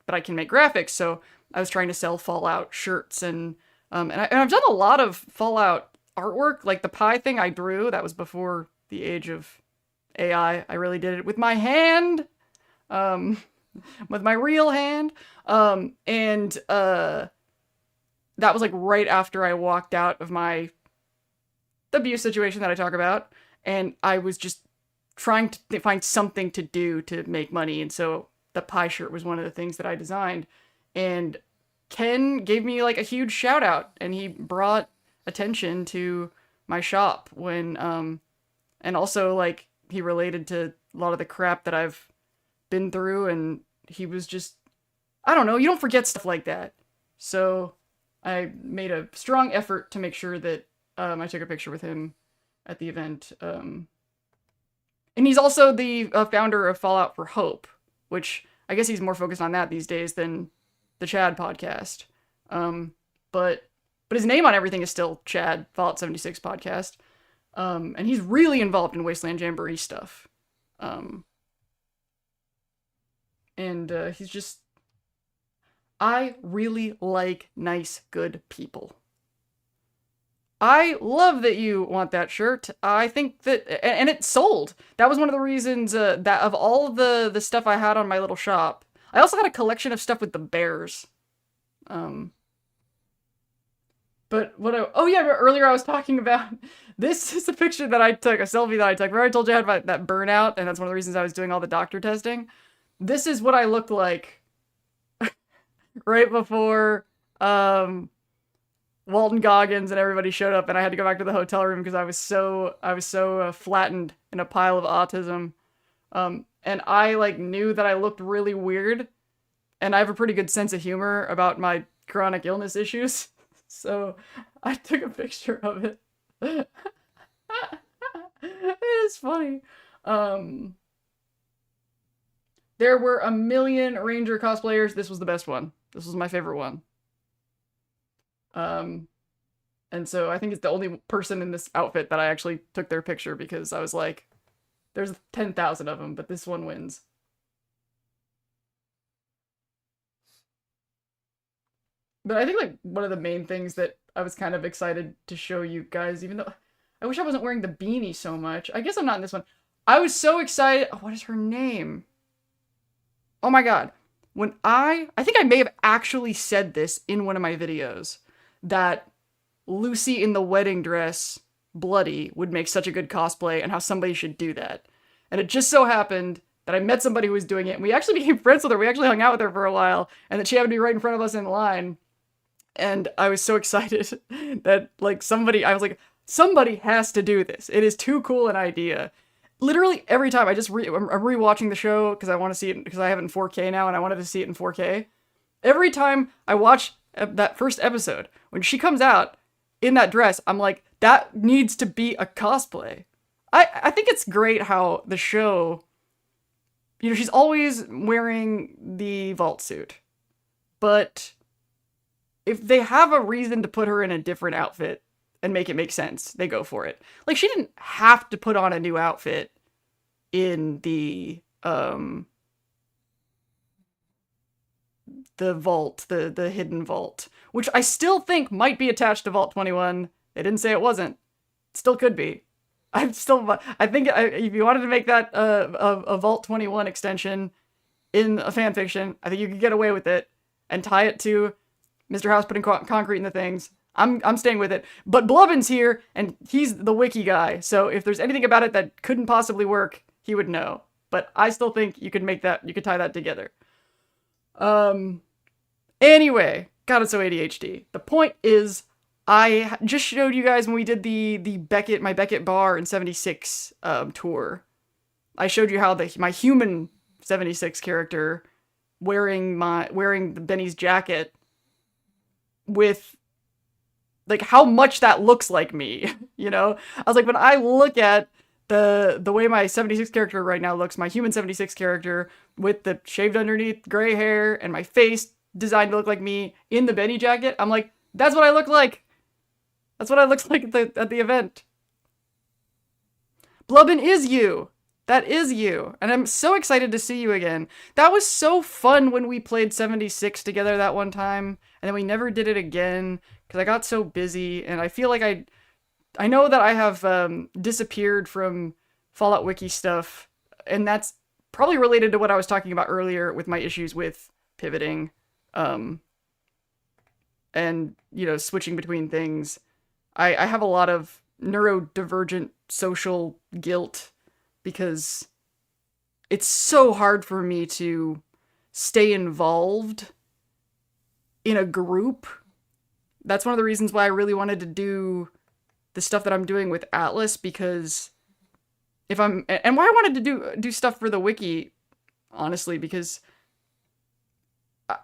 but I can make graphics, so I was trying to sell Fallout shirts, and I've done a lot of Fallout artwork, like the pie thing I drew, that was before the age of AI, I really did it with my hand, with my real hand, and that was like right after I walked out of the abuse situation that I talk about, and I was just trying to find something to do to make money, and so the pie shirt was one of the things that I designed, and Ken gave me like a huge shout out, and he brought attention to my shop when, and also like he related to a lot of the crap that I've been through, and he was just, I don't know, you don't forget stuff like that. So I made a strong effort to make sure that I took a picture with him at the event. And he's also the founder of Fallout for Hope, which I guess he's more focused on that these days than the Chad podcast. But his name on everything is still Chad, Fallout 76 podcast. And he's really involved in Wasteland Jamboree stuff. He's just... I really like nice, good people. I love that you want that shirt. I think that... And it sold. That was one of the reasons that of all the stuff I had on my little shop. I also had a collection of stuff with the bears. But oh yeah, earlier I was talking about... This is a picture that I took, a selfie that I took. Remember I told you I had that burnout, and that's one of the reasons I was doing all the doctor testing? This is what I looked like right before Walton Goggins and everybody showed up, and I had to go back to the hotel room because I was so flattened in a pile of autism. And and I like knew that I looked really weird, and I have a pretty good sense of humor about my chronic illness issues. So I took a picture of it. It is funny. Um, there were a million Ranger cosplayers. This was the best one. This was my favorite one. Um, and so I think it's the only person in this outfit that I actually took their picture because I was like, there's 10,000 of them, but this one wins. But I think like one of the main things that I was kind of excited to show you guys, even though I wish I wasn't wearing the beanie so much. I guess I'm not in this one. I was so excited. Oh, what is her name? Oh my god. When I think I may have actually said this in one of my videos, that Lucy in the wedding dress, bloody, would make such a good cosplay and how somebody should do that. And it just so happened that I met somebody who was doing it, and we actually became friends with her. We actually hung out with her for a while, and that she happened to be right in front of us in line. And I was so excited that, like, I was like, somebody has to do this. It is too cool an idea. Literally every time I'm rewatching the show because I want to see it, because I have it in 4K now and I wanted to see it in 4K. Every time I watch that first episode, when she comes out in that dress, I'm like, that needs to be a cosplay. I think it's great how the show, you know, she's always wearing the vault suit, but if they have a reason to put her in a different outfit and make it make sense, they go for it. Like, she didn't have to put on a new outfit in the vault, the hidden vault, which I still think might be attached to Vault 21. They didn't say it wasn't. It still could be. I think if you wanted to make that a Vault 21 extension in a fanfiction, I think you could get away with it and tie it to Mr. House putting concrete in the things. I'm staying with it. But Blubbin's here, and he's the wiki guy, so if there's anything about it that couldn't possibly work, he would know. But I still think you could tie that together. Anyway, God, it's so ADHD. The point is, I just showed you guys when we did my Beckett bar in 76 tour. I showed you how my human 76 character wearing Benny's jacket with like how much that looks like me, you know? I was like, when I look at the way my 76 character right now looks, my human 76 character with the shaved underneath gray hair and my face designed to look like me in the Benny jacket, I'm like, that's what I look like. That's what I look like at the event. Blubbin is you. That is you. And I'm so excited to see you again. That was so fun when we played 76 together that one time. And then we never did it again because I got so busy. And I feel like I know that I have disappeared from Fallout Wiki stuff. And that's probably related to what I was talking about earlier with my issues with pivoting. And, you know, switching between things. I have a lot of neurodivergent social guilt because it's so hard for me to stay involved in a group. That's one of the reasons why I really wanted to do the stuff that I'm doing with Atlas, because and why I wanted to do stuff for the wiki, honestly, because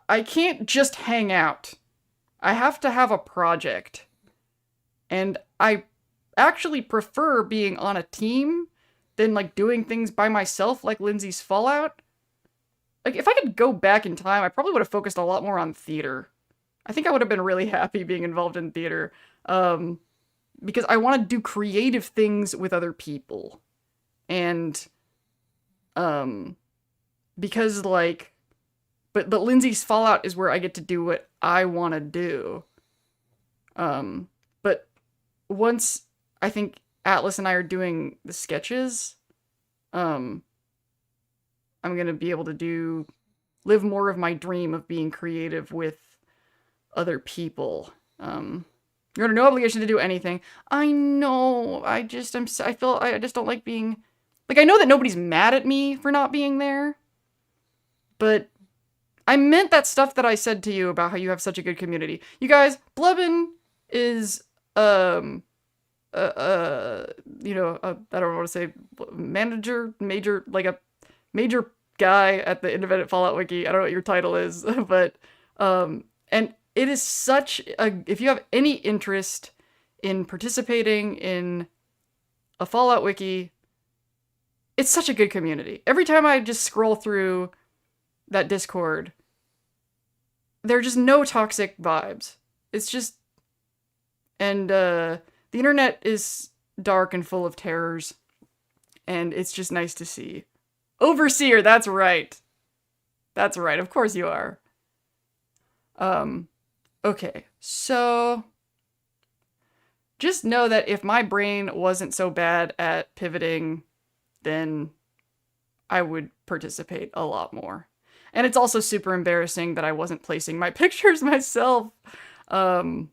I can't just hang out. I have to have a project. And I actually prefer being on a team than, like, doing things by myself, like Lindsay's Fallout. Like, if I could go back in time, I probably would have focused a lot more on theater. I think I would have been really happy being involved in theater. Because I want to do creative things with other people. And, because, like, but Lindsay's Fallout is where I get to do what I want to do. But once I think Atlas and I are doing the sketches, I'm going to be able to live more of my dream of being creative with other people. You're under no obligation to do anything. I know, I just don't like being, like, I know that nobody's mad at me for not being there, but I meant that stuff that I said to you about how you have such a good community. You guys, Blubbin is, you know, I don't know what to say, major, like a major guy at the Independent Fallout Wiki. I don't know what your title is, but and it is such a, if you have any interest in participating in a Fallout Wiki, it's such a good community. Every time I just scroll through that Discord, there are just no toxic vibes. It's just, and the internet is dark and full of terrors, and it's just nice to see. Overseer, that's right. That's right, of course you are. Okay, so just know that if my brain wasn't so bad at pivoting, then I would participate a lot more. And it's also super embarrassing that I wasn't placing my pictures myself. Or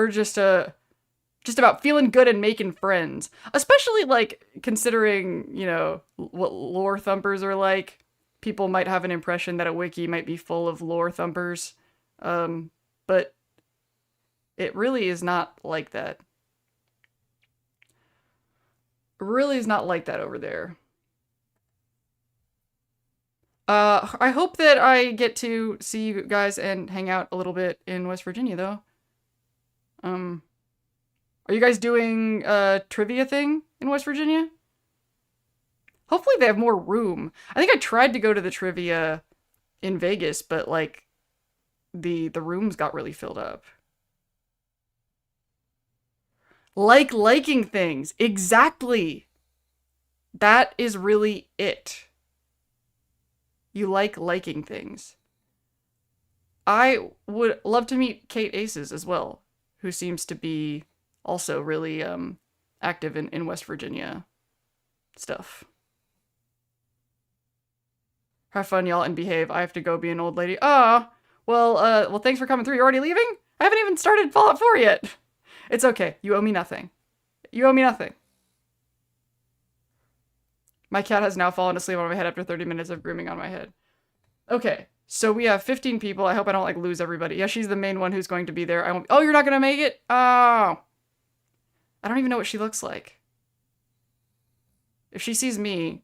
just about feeling good and making friends. Especially, like, considering, you know, what lore thumpers are like. People might have an impression that a wiki might be full of lore thumpers. But it really is not like that. It really is not like that over there. I hope that I get to see you guys and hang out a little bit in West Virginia, though. Are you guys doing a trivia thing in West Virginia? Hopefully they have more room. I think I tried to go to the trivia in Vegas, but, like, the rooms got really filled up. Liking things. Exactly. That is really it. You like liking things. I would love to meet Kate Aces as well, who seems to be also really active in West Virginia stuff. Have fun, y'all, and behave. I have to go be an old lady. Well, thanks for coming through. You're already leaving? I haven't even started Fallout 4 yet. It's okay. You owe me nothing. You owe me nothing. My cat has now fallen asleep on my head after 30 minutes of grooming on my head. Okay, so we have 15 people. I hope I don't, like, lose everybody. Yeah, she's the main one who's going to be there. I won't. Oh, you're not going to make it? Oh. I don't even know what she looks like. If she sees me,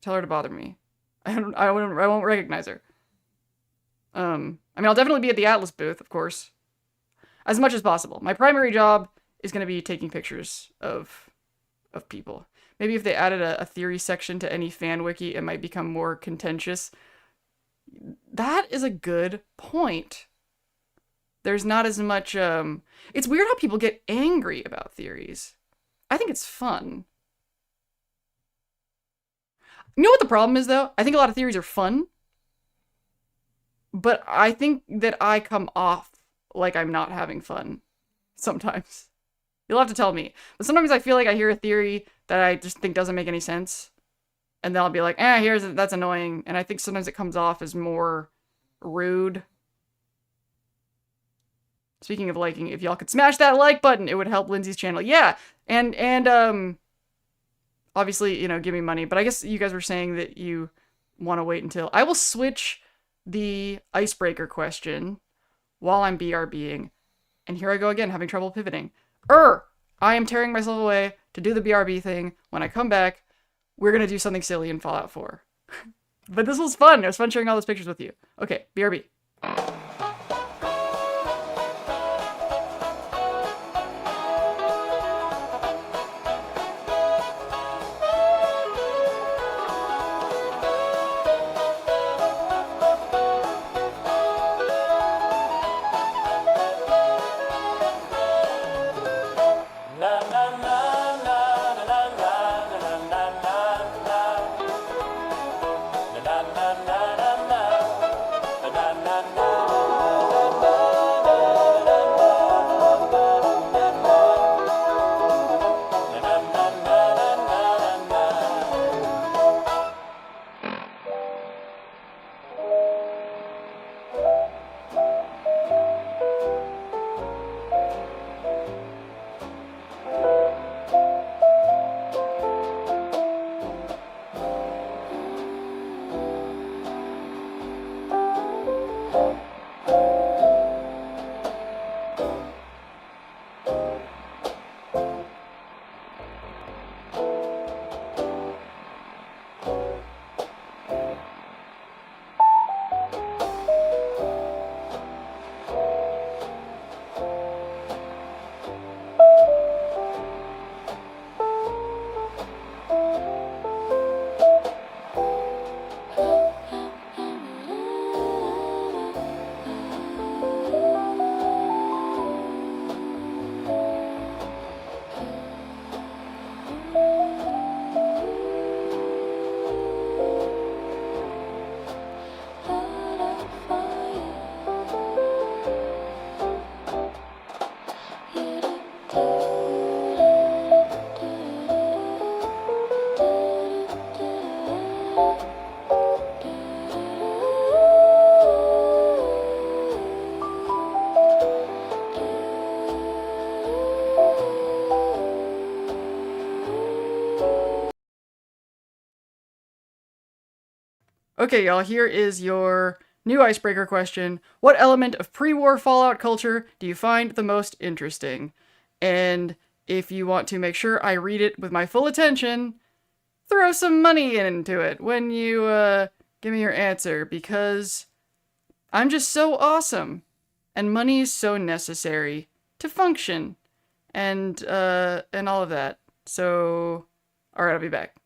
tell her to bother me. I won't recognize her. I mean, I'll definitely be at the Atlas booth, of course. As much as possible. My primary job is going to be taking pictures of people. Maybe if they added a theory section to any fan wiki, it might become more contentious. That is a good point. There's not as much, it's weird how people get angry about theories. I think it's fun. You know what the problem is, though? I think a lot of theories are fun. But I think that I come off like I'm not having fun sometimes. You'll have to tell me. But sometimes I feel like I hear a theory that I just think doesn't make any sense. And then I'll be like, that's annoying. And I think sometimes it comes off as more rude. Speaking of liking, if y'all could smash that like button, it would help Lindsay's channel. Yeah, and obviously, you know, give me money. But I guess you guys were saying that you want to wait until... I will switch the icebreaker question while I'm BRBing. And here I go again, having trouble pivoting. I am tearing myself away to do the BRB thing. When I come back, we're going to do something silly in Fallout 4. But this was fun. It was fun sharing all those pictures with you. Okay, BRB. Na na na Okay, y'all, here is your new icebreaker question. What element of pre-war Fallout culture do you find the most interesting? And if you want to make sure I read it with my full attention, throw some money into it when you give me your answer, because I'm just so awesome, and money is so necessary to function, and all of that. So, all right, I'll be back.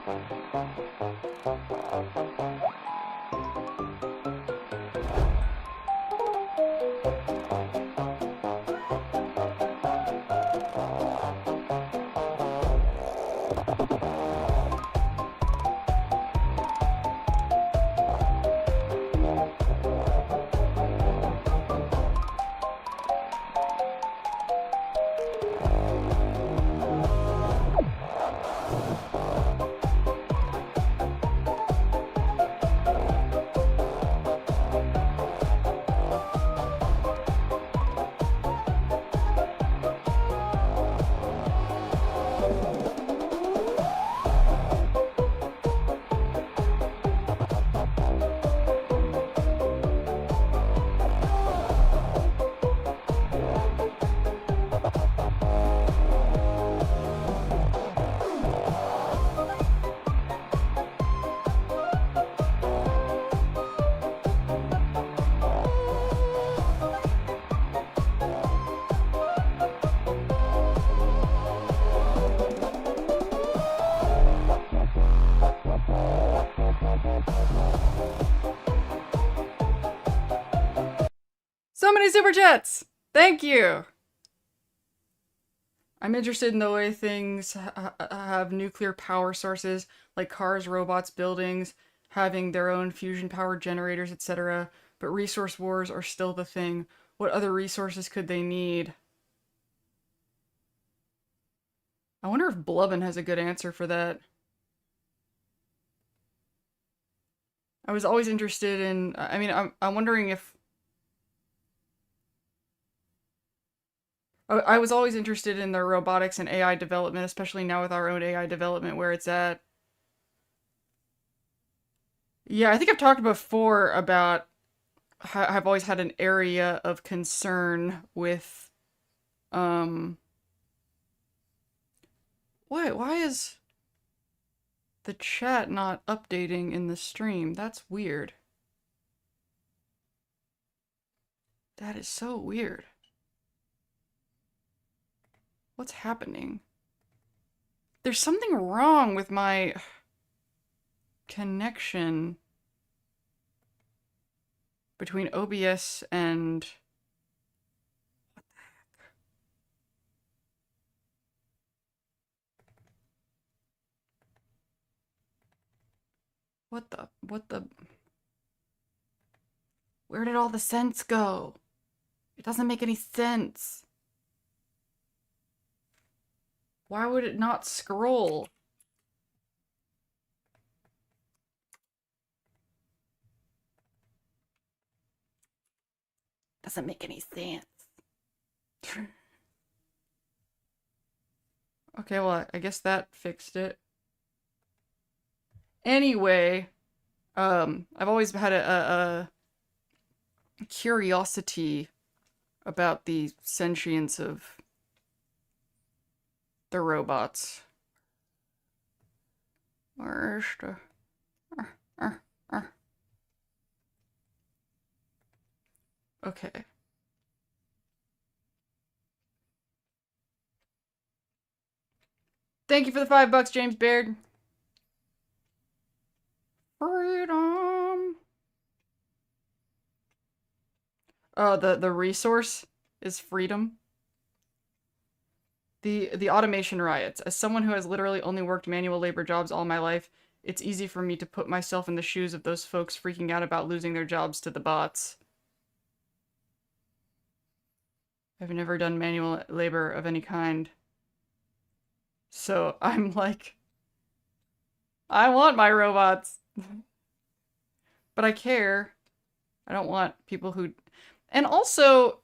So many super chats! Thank you! I'm interested in the way things have nuclear power sources, like cars, robots, buildings, having their own fusion power generators, etc. But resource wars are still the thing. What other resources could they need? I wonder if Blubbin has a good answer for that. I was always interested in, I mean, I'm wondering if, I was always interested in the robotics and AI development, especially now with our own AI development where it's at. Yeah, I think I've talked before about how I've always had an area of concern with, why is the chat not updating in the stream? That's weird. That is so weird. What's happening? There's something wrong with my connection between OBS and... What the... Where did all the sense go? It doesn't make any sense. Why would it not scroll? Doesn't make any sense. Okay, well, I guess that fixed it. Anyway, I've always had a curiosity about the sentience of the robots. Where's the... Okay. Thank you for the $5, James Baird. Freedom. Oh, the resource is freedom. The automation riots. As someone who has literally only worked manual labor jobs all my life, it's easy for me to put myself in the shoes of those folks freaking out about losing their jobs to the bots. I've never done manual labor of any kind. So I'm like, I want my robots. But I care. I don't want people who... And also,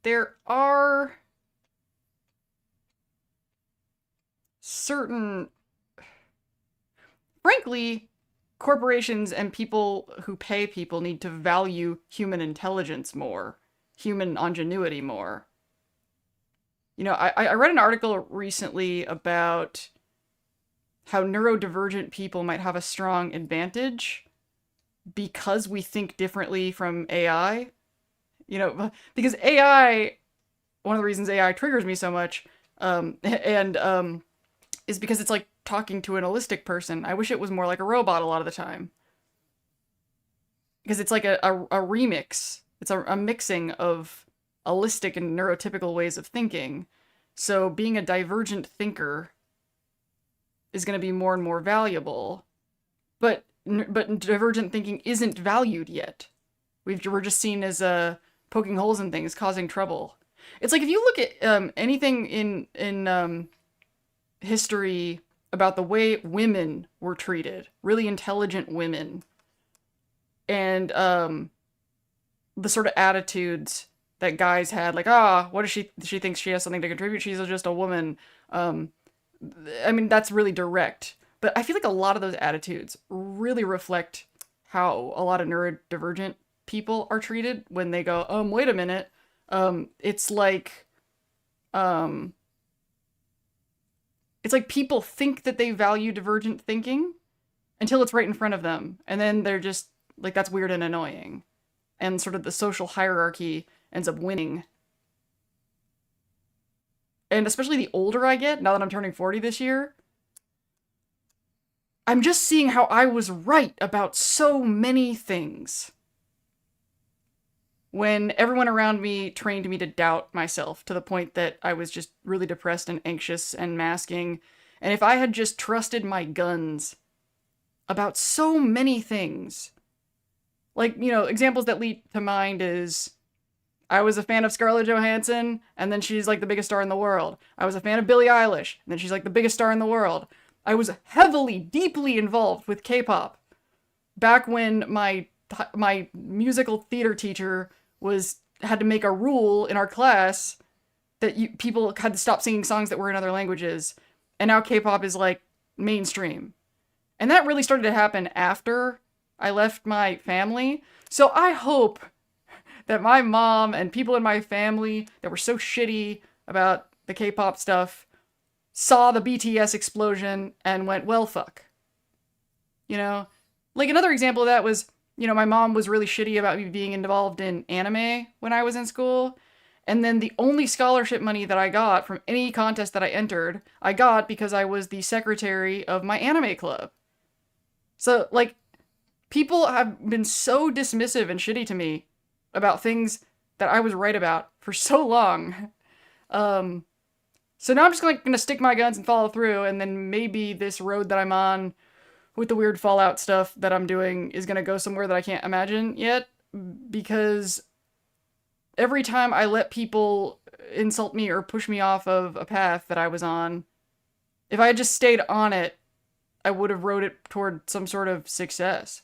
there are certain... Frankly, corporations and people who pay people need to value human intelligence more. Human ingenuity more. You know, I read an article recently about how neurodivergent people might have a strong advantage because we think differently from AI. You know, because AI, one of the reasons AI triggers me so much, is because it's like talking to an holistic person. I wish it was more like a robot a lot of the time. Because it's like a remix. It's a mixing of holistic and neurotypical ways of thinking. So being a divergent thinker is going to be more and more valuable. But divergent thinking isn't valued yet. We're just seen as poking holes in things, causing trouble. It's like if you look at anything in history about the way women were treated, really intelligent women, and the sort of attitudes that guys had, like, what does she thinks she has something to contribute? She's just a woman. I mean, that's really direct. But I feel like a lot of those attitudes really reflect how a lot of neurodivergent people are treated when they go, wait a minute. It's like people think that they value divergent thinking until it's right in front of them. And then they're just like, that's weird and annoying. And sort of the social hierarchy ends up winning. And especially the older I get, now that I'm turning 40 this year, I'm just seeing how I was right about so many things. When everyone around me trained me to doubt myself to the point that I was just really depressed and anxious and masking. And if I had just trusted my guns about so many things, like, examples that leap to mind is I was a fan of Scarlett Johansson, and then she's like the biggest star in the world. I was a fan of Billie Eilish, and then she's like the biggest star in the world. I was heavily, deeply involved with K-pop back when my musical theater teacher had to make a rule in our class that people had to stop singing songs that were in other languages, and now K-pop is like mainstream. And that really started to happen after I left my family. So I hope that my mom and people in my family that were so shitty about the K-pop stuff saw the BTS explosion and went, well, fuck. Like another example of that was, my mom was really shitty about me being involved in anime when I was in school. And then the only scholarship money that I got from any contest that I entered, I got because I was the secretary of my anime club. So, like, people have been so dismissive and shitty to me about things that I was right about for so long. So now I'm just gonna stick my guns and follow through, and then maybe this road that I'm on with the weird Fallout stuff that I'm doing is gonna go somewhere that I can't imagine yet, because every time I let people insult me or push me off of a path that I was on, if I had just stayed on it, I would have rode it toward some sort of success,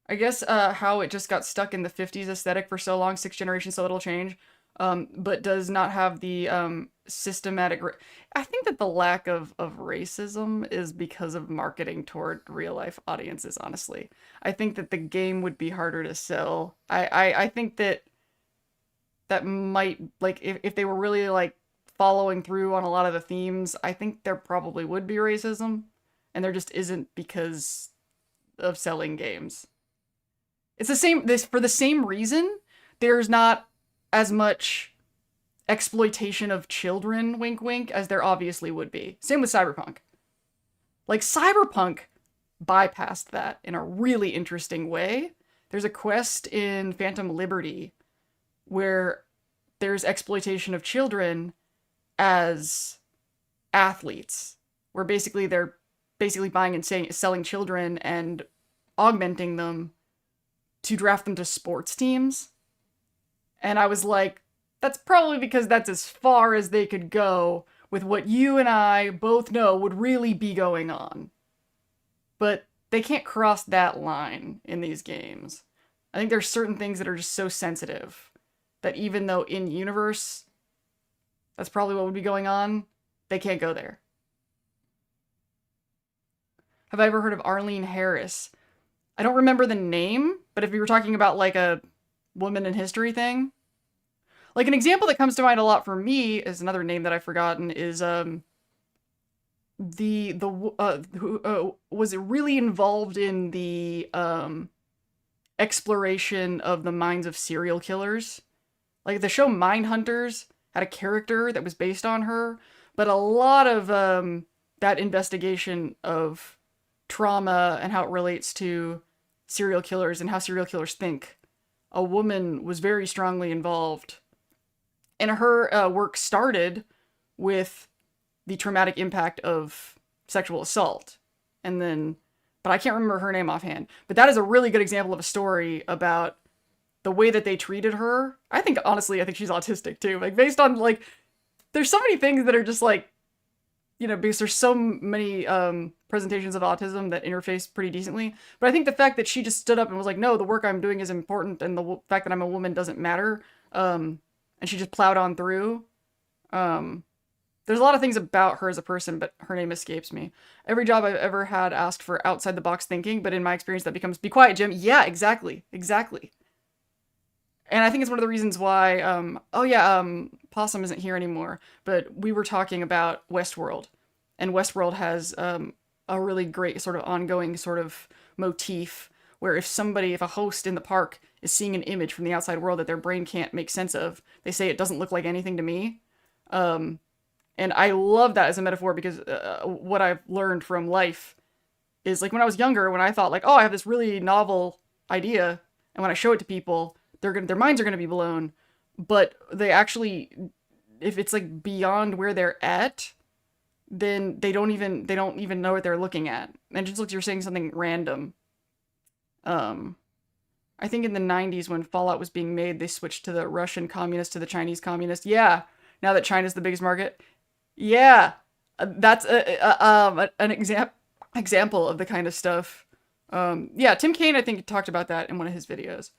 I guess how it just got stuck in the 50s aesthetic for so long, 6th generation, so little change, but does not have the systematic... I think that the lack of racism is because of marketing toward real-life audiences, honestly. I think that the game would be harder to sell. I think that might, like, if they were really, like, following through on a lot of the themes, I think there probably would be racism, and there just isn't because of selling games. It's the same, for the same reason, there's not as much exploitation of children, wink wink, as there obviously would be. Same with Cyberpunk. Like, Cyberpunk bypassed that in a really interesting way. There's a quest in Phantom Liberty where there's exploitation of children as athletes, where basically they're buying and selling children and augmenting them to draft them to sports teams. And I was like, that's probably because that's as far as they could go with what you and I both know would really be going on. But they can't cross that line in these games. I think there's certain things that are just so sensitive that even though in universe that's probably what would be going on, they can't go there. Have I ever heard of Arlene Harris? I don't remember the name, but if you were talking about like a woman in history thing, like an example that comes to mind a lot for me is another name that I've forgotten is who was really involved in the exploration of the minds of serial killers. Like the show Mindhunters had a character that was based on her, but a lot of that investigation of trauma and how it relates to serial killers and how serial killers think, a woman was very strongly involved. And her work started with the traumatic impact of sexual assault. And then, but I can't remember her name offhand. But that is a really good example of a story about the way that they treated her. I think, honestly, I think she's autistic too. Like, based on, like, there's so many things that are just like, you know, because there's so many presentations of autism that interface pretty decently. But I think the fact that she just stood up and was like, no, the work I'm doing is important, and the fact that I'm a woman doesn't matter, and she just plowed on through. There's a lot of things about her as a person, but her name escapes me. Every job I've ever had asked for outside the box thinking, but in my experience that becomes, be quiet, Jim. Yeah, exactly. And I think it's one of the reasons why, Possum isn't here anymore, but we were talking about Westworld. And Westworld has a really great sort of ongoing sort of motif where if a host in the park is seeing an image from the outside world that their brain can't make sense of, they say it doesn't look like anything to me. And I love that as a metaphor because what I've learned from life is, like, when I was younger, when I thought, like, oh, I have this really novel idea, and when I show it to people, their minds are going to be blown, but they actually, if it's like beyond where they're at, then they don't even know what they're looking at. And it just looks, you're saying something random. I think in the 90s when Fallout was being made, they switched to the Russian communist to the Chinese communist. Yeah. Now that China's the biggest market. Yeah. That's an example of the kind of stuff. Yeah, Tim Kaine, I think, talked about that in one of his videos.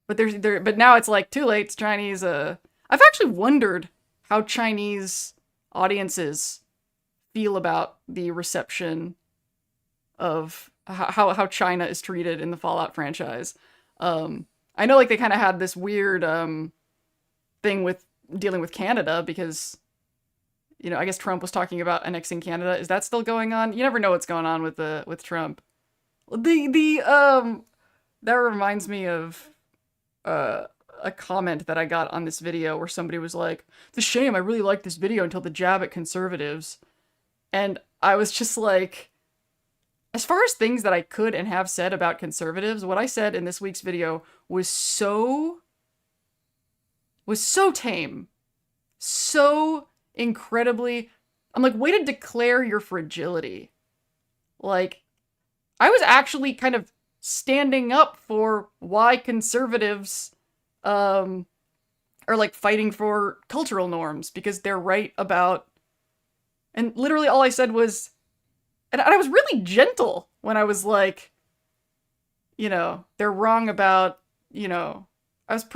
But now it's like too late. It's Chinese. I've actually wondered how Chinese audiences feel about the reception of how China is treated in the Fallout franchise. I know, like, they kind of had this weird thing with dealing with Canada because, you know, I guess Trump was talking about annexing Canada. Is that still going on? You never know what's going on with Trump. That reminds me of a comment that I got on this video where somebody was like, "It's a shame, I really liked this video until the jab at conservatives." And I was just like, as far as things that I could and have said about conservatives, what I said in this week's video was so tame. So incredibly, I'm like, way to declare your fragility. Like, I was actually kind of standing up for why conservatives are, like, fighting for cultural norms because they're right about, and literally all I said was, and I was really gentle when I was like, you know, they're wrong about, you know, I've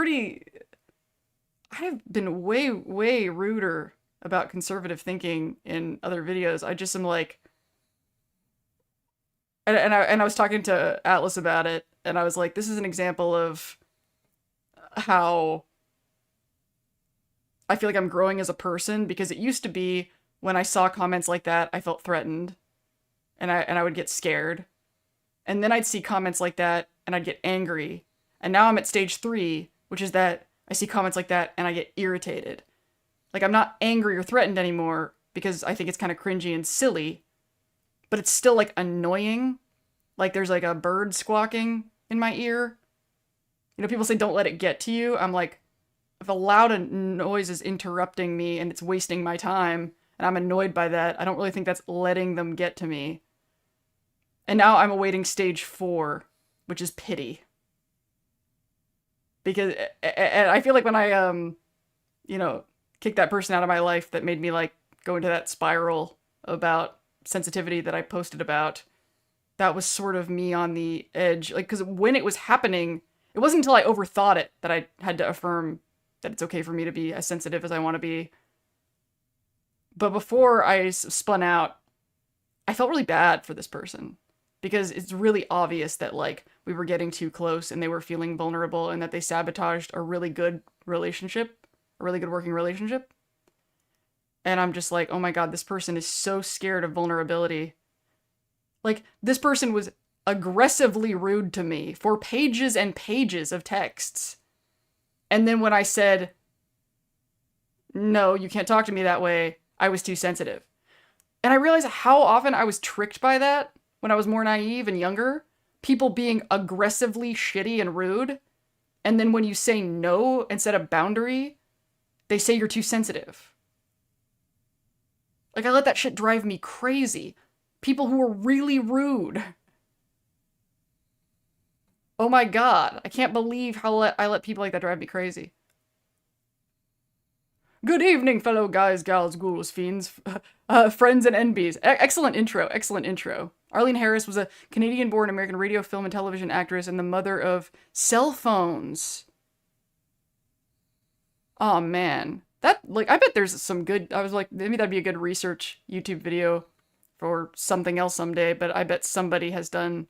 been way, way ruder about conservative thinking in other videos. I just am like, and I was talking to Atlas about it, and I was like, this is an example of how I feel like I'm growing as a person, because it used to be when I saw comments like that, I felt threatened, and I would get scared. And then I'd see comments like that, and I'd get angry. And now I'm at stage 3, which is that I see comments like that, and I get irritated. Like, I'm not angry or threatened anymore, because I think it's kind of cringy and silly, but it's still, like, annoying. Like, there's, like, a bird squawking in my ear. You know, people say don't let it get to you. I'm like, if a loud noise is interrupting me and it's wasting my time, and I'm annoyed by that, I don't really think that's letting them get to me. And now I'm awaiting stage 4, which is pity. Because, and I feel like when I, you know, kicked that person out of my life that made me, like, go into that spiral about sensitivity that I posted about, that was sort of me on the edge. Like, because when it was happening, it wasn't until I overthought it that I had to affirm that it's okay for me to be as sensitive as I want to be. But before I spun out, I felt really bad for this person, because it's really obvious that, like, we were getting too close and they were feeling vulnerable, and that they sabotaged a really good relationship, a really good working relationship. And I'm just like, oh my God, this person is so scared of vulnerability. Like, this person was aggressively rude to me for pages and pages of texts. And then when I said, no, you can't talk to me that way. I was too sensitive. And I realized how often I was tricked by that when I was more naive and younger. People being aggressively shitty and rude. And then when you say no and set a boundary, they say you're too sensitive. Like, I let that shit drive me crazy. People who were really rude. Oh my god. I can't believe how I let people like that drive me crazy. Good evening, fellow guys, gals, ghouls, fiends, friends, and NBs. Excellent intro, excellent intro. Arlene Harris was a Canadian-born American radio, film, and television actress and the mother of cell phones. Oh man. That, like, I bet there's some good, I was like, maybe that'd be a good research YouTube video for something else someday, but I bet somebody has done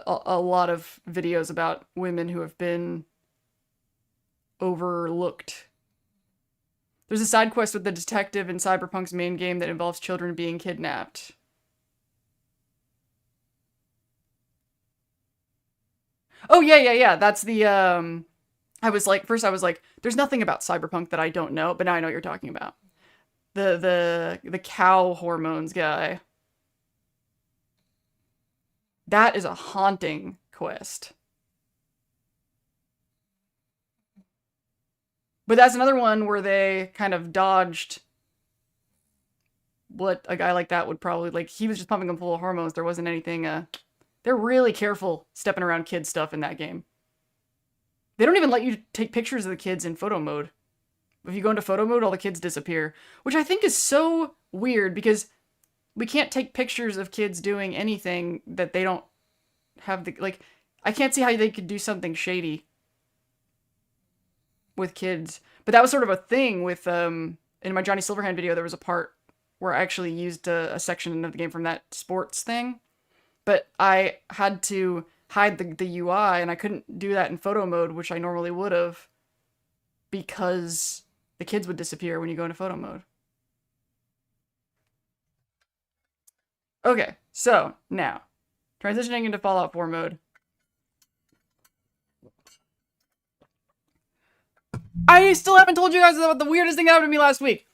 a lot of videos about women who have been overlooked. There's a side quest with the detective in Cyberpunk's main game that involves children being kidnapped. Oh, yeah. That's the, first I was like, there's nothing about Cyberpunk that I don't know, but now I know what you're talking about. The cow hormones guy. That is a haunting quest. But that's another one where they kind of dodged what a guy like that would probably, like, he was just pumping them full of hormones. There wasn't anything, they're really careful stepping around kid stuff in that game. They don't even let you take pictures of the kids in photo mode. If you go into photo mode, all the kids disappear. Which I think is so weird, because we can't take pictures of kids doing anything that they don't have the, like, I can't see how they could do something shady with kids. But that was sort of a thing with, in my Johnny Silverhand video, there was a part where I actually used a section of the game from that sports thing. But I had to hide the UI, and I couldn't do that in photo mode, which I normally would have, because the kids would disappear when you go into photo mode. Okay, so now, transitioning into Fallout 4 mode. I still haven't told you guys about the weirdest thing that happened to me last week.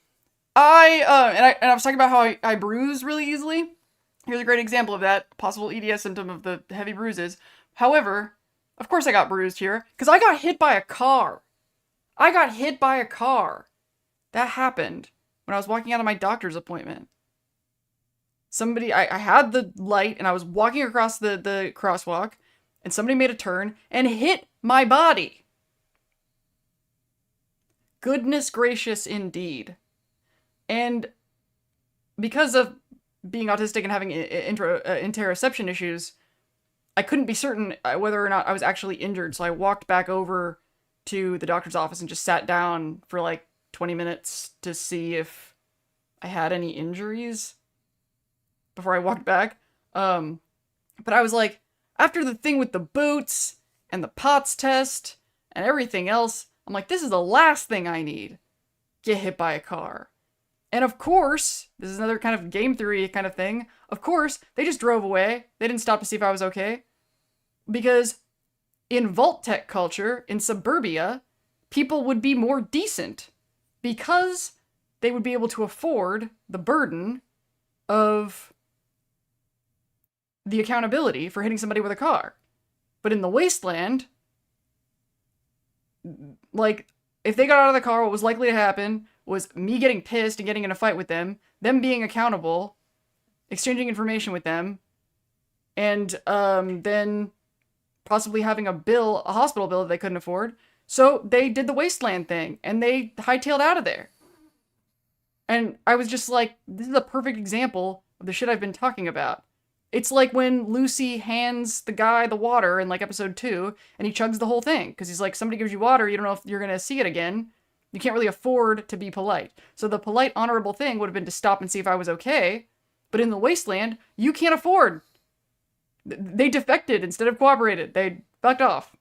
I was talking about how I bruise really easily. Here's a great example of that possible EDS symptom of the heavy bruises. However, of course I got bruised here, because I got hit by a car. I got hit by a car. That happened when I was walking out of my doctor's appointment. I had the light, and I was walking across the crosswalk, and somebody made a turn and hit my body. Goodness gracious indeed. And because of being autistic and having interoception issues, I couldn't be certain whether or not I was actually injured, so I walked back over to the doctor's office and just sat down for like 20 minutes to see if I had any injuries before I walked back. But I was like, after the thing with the boots and the POTS test and everything else, I'm like, this is the last thing I need. Get hit by a car. And of course, this is another kind of game theory kind of thing. Of course, they just drove away. They didn't stop to see if I was okay. Because in Vault Tech culture, in suburbia, people would be more decent. Because they would be able to afford the burden of the accountability for hitting somebody with a car. But in the wasteland, like, if they got out of the car, what was likely to happen was me getting pissed and getting in a fight with them being accountable, exchanging information with them, and then possibly having a hospital bill that they couldn't afford. So they did the wasteland thing, and they hightailed out of there. And I was just like, this is a perfect example of the shit I've been talking about. It's like when Lucy hands the guy the water in like episode 2, and he chugs the whole thing, because he's like, somebody gives you water, you don't know if you're going to see it again. You can't really afford to be polite. So the polite, honorable thing would have been to stop and see if I was okay. But in the wasteland, you can't afford. They defected instead of cooperated. They fucked off.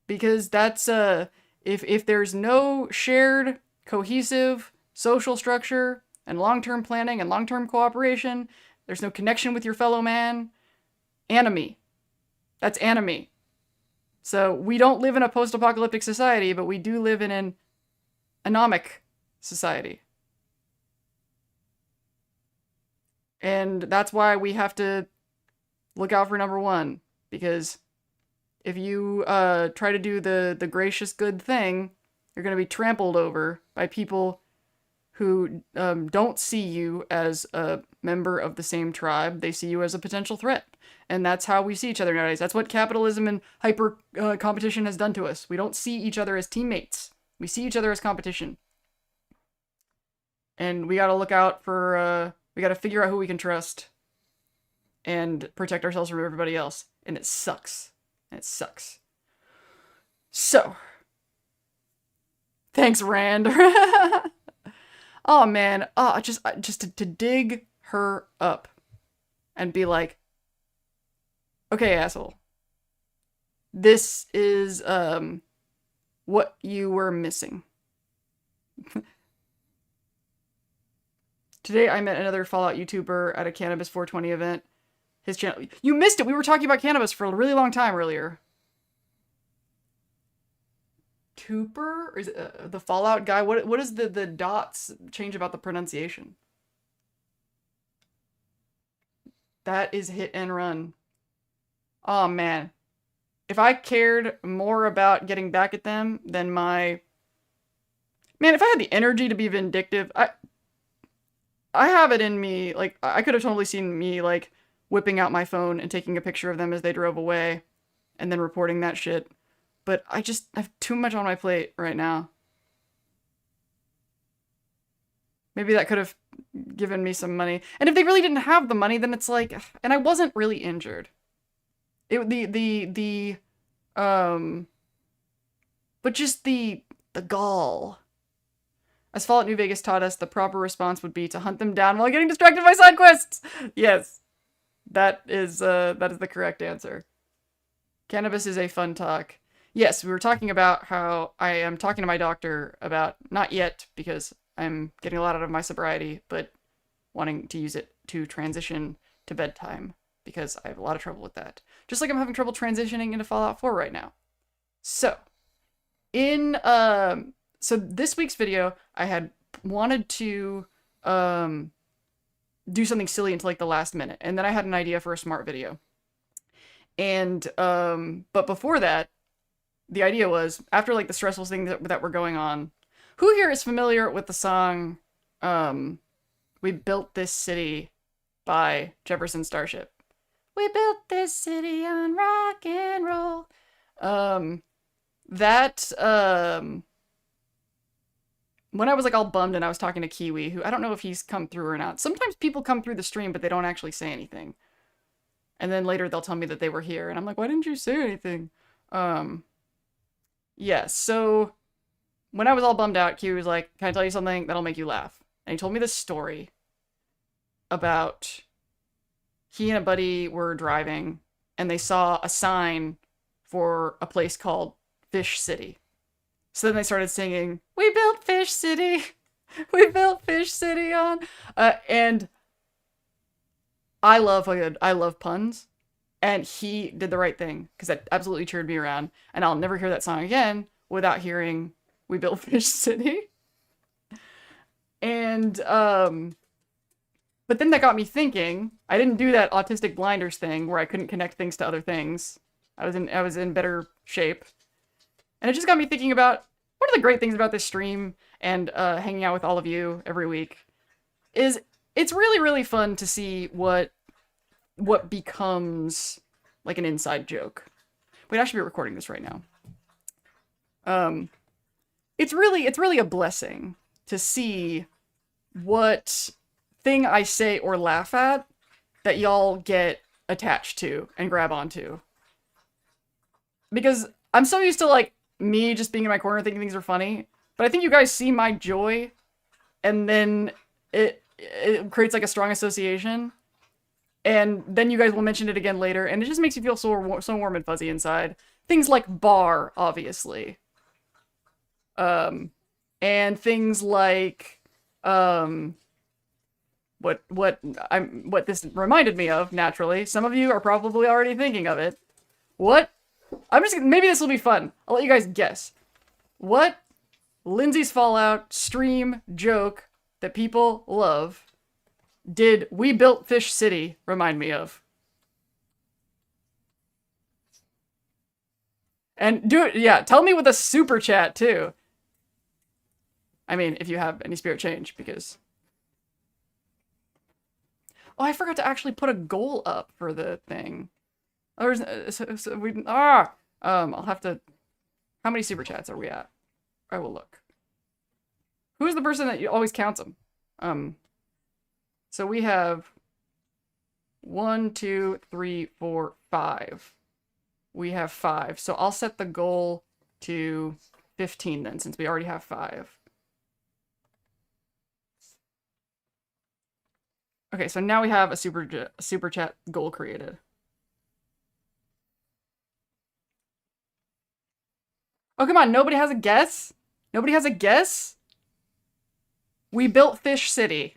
Because that's, if there's no shared, cohesive social structure and long-term planning and long-term cooperation, there's no connection with your fellow man. Enemy. That's enemy. So we don't live in a post-apocalyptic society, but we do live in an anomic society. And that's why we have to look out for number one. Because if you try to do the gracious good thing, you're going to be trampled over by people who don't see you as a member of the same tribe. They see you as a potential threat. And that's how we see each other nowadays. That's what capitalism and hyper competition has done to us. We don't see each other as teammates. We see each other as competition. And we gotta look out for, we gotta figure out who we can trust and protect ourselves from everybody else. And it sucks. It sucks. So, thanks, Rand. Oh man, just to dig her up and be like, okay, asshole, this is what you were missing. Today I met another Fallout YouTuber at a Cannabis 420 event. His channel, you missed it. We were talking about cannabis for a really long time earlier. Tooper? Or is it the Fallout guy? What is the dots change about the pronunciation? That is hit and run. Oh man. If I cared more about getting back at them than my... Man, if I had the energy to be vindictive, I have it in me. Like, I could have totally seen me, like, whipping out my phone and taking a picture of them as they drove away and then reporting that shit. But I have too much on my plate right now. Maybe that could have given me some money. And if they really didn't have the money, then it's like... And I wasn't really injured. But just the gall. As Fallout New Vegas taught us, the proper response would be to hunt them down while getting distracted by side quests! Yes. That is the correct answer. Cannabis is a fun talk. Yes, we were talking about how I am talking to my doctor about, not yet, because I'm getting a lot out of my sobriety, but wanting to use it to transition to bedtime, because I have a lot of trouble with that. Just like I'm having trouble transitioning into Fallout 4 right now. So, so this week's video, I had wanted to do something silly until like the last minute, and then I had an idea for a smart video. And, but before that, the idea was, after like the stressful thing that were going on, who here is familiar with the song, We Built This City by Jefferson Starship? We built this city on rock and roll. When I was like all bummed and I was talking to Kiwi, who I don't know if he's come through or not. Sometimes people come through the stream, but they don't actually say anything. And then later they'll tell me that they were here. And I'm like, why didn't you say anything? Yeah, so when I was all bummed out, Kiwi was like, can I tell you something that'll make you laugh? And he told me this story about he and a buddy were driving and they saw a sign for a place called Fish City. So then they started singing, we built Fish City, we built Fish City on, and I love puns, and he did the right thing, because that absolutely cheered me around, and I'll never hear that song again without hearing we built Fish City. And, but then that got me thinking. I didn't do that autistic blinders thing where I couldn't connect things to other things. I was in better shape. And it just got me thinking about one of the great things about this stream and hanging out with all of you every week is it's really, really fun to see what becomes like an inside joke. Wait, I should be recording this right now. It's really a blessing to see what thing I say or laugh at that y'all get attached to and grab onto. Because I'm so used to like me just being in my corner thinking things are funny, but I think you guys see my joy and then it creates like a strong association, and then you guys will mention it again later, and it just makes you feel so warm and fuzzy inside. Things like bar, obviously. And things like what this reminded me of, naturally. Some of you are probably already thinking of it. What maybe this will be fun. I'll let you guys guess. What Lindsay's Fallout stream joke that people love did We Built Fish City remind me of? And do it, yeah, tell me with a super chat too. I mean, if you have any spirit change, because... Oh, I forgot to actually put a goal up for the thing. I'll have to... How many super chats are we at? I will look. Who's the person that always counts them? So we have 1, 2, 3, 4, 5. We have 5. So I'll set the goal to 15 then, since we already have 5. Okay, so now we have a super chat goal created. Oh, come on, nobody has a guess? Nobody has a guess? We built Fish City.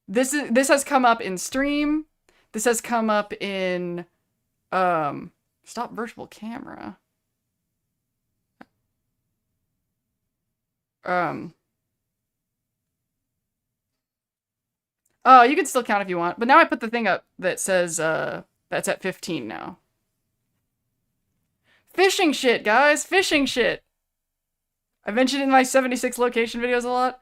This has come up in stream. This has come up in stop virtual camera. Oh, you can still count if you want. But now I put the thing up that says that's at 15 now. Fishing shit, guys! Fishing shit! I mentioned it in my 76 location videos a lot.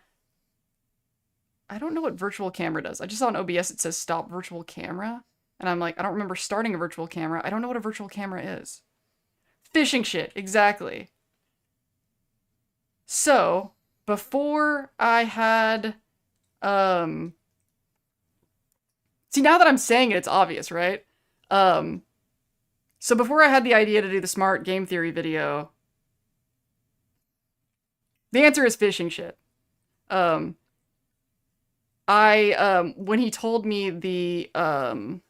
I don't know what virtual camera does. I just saw on OBS it says stop virtual camera. And I'm like, I don't remember starting a virtual camera. I don't know what a virtual camera is. Fishing shit, exactly. So, before I had, see, now that I'm saying it, it's obvious, right? So before I had the idea to do the smart game theory video, the answer is fishing shit. When he told me the, anyway,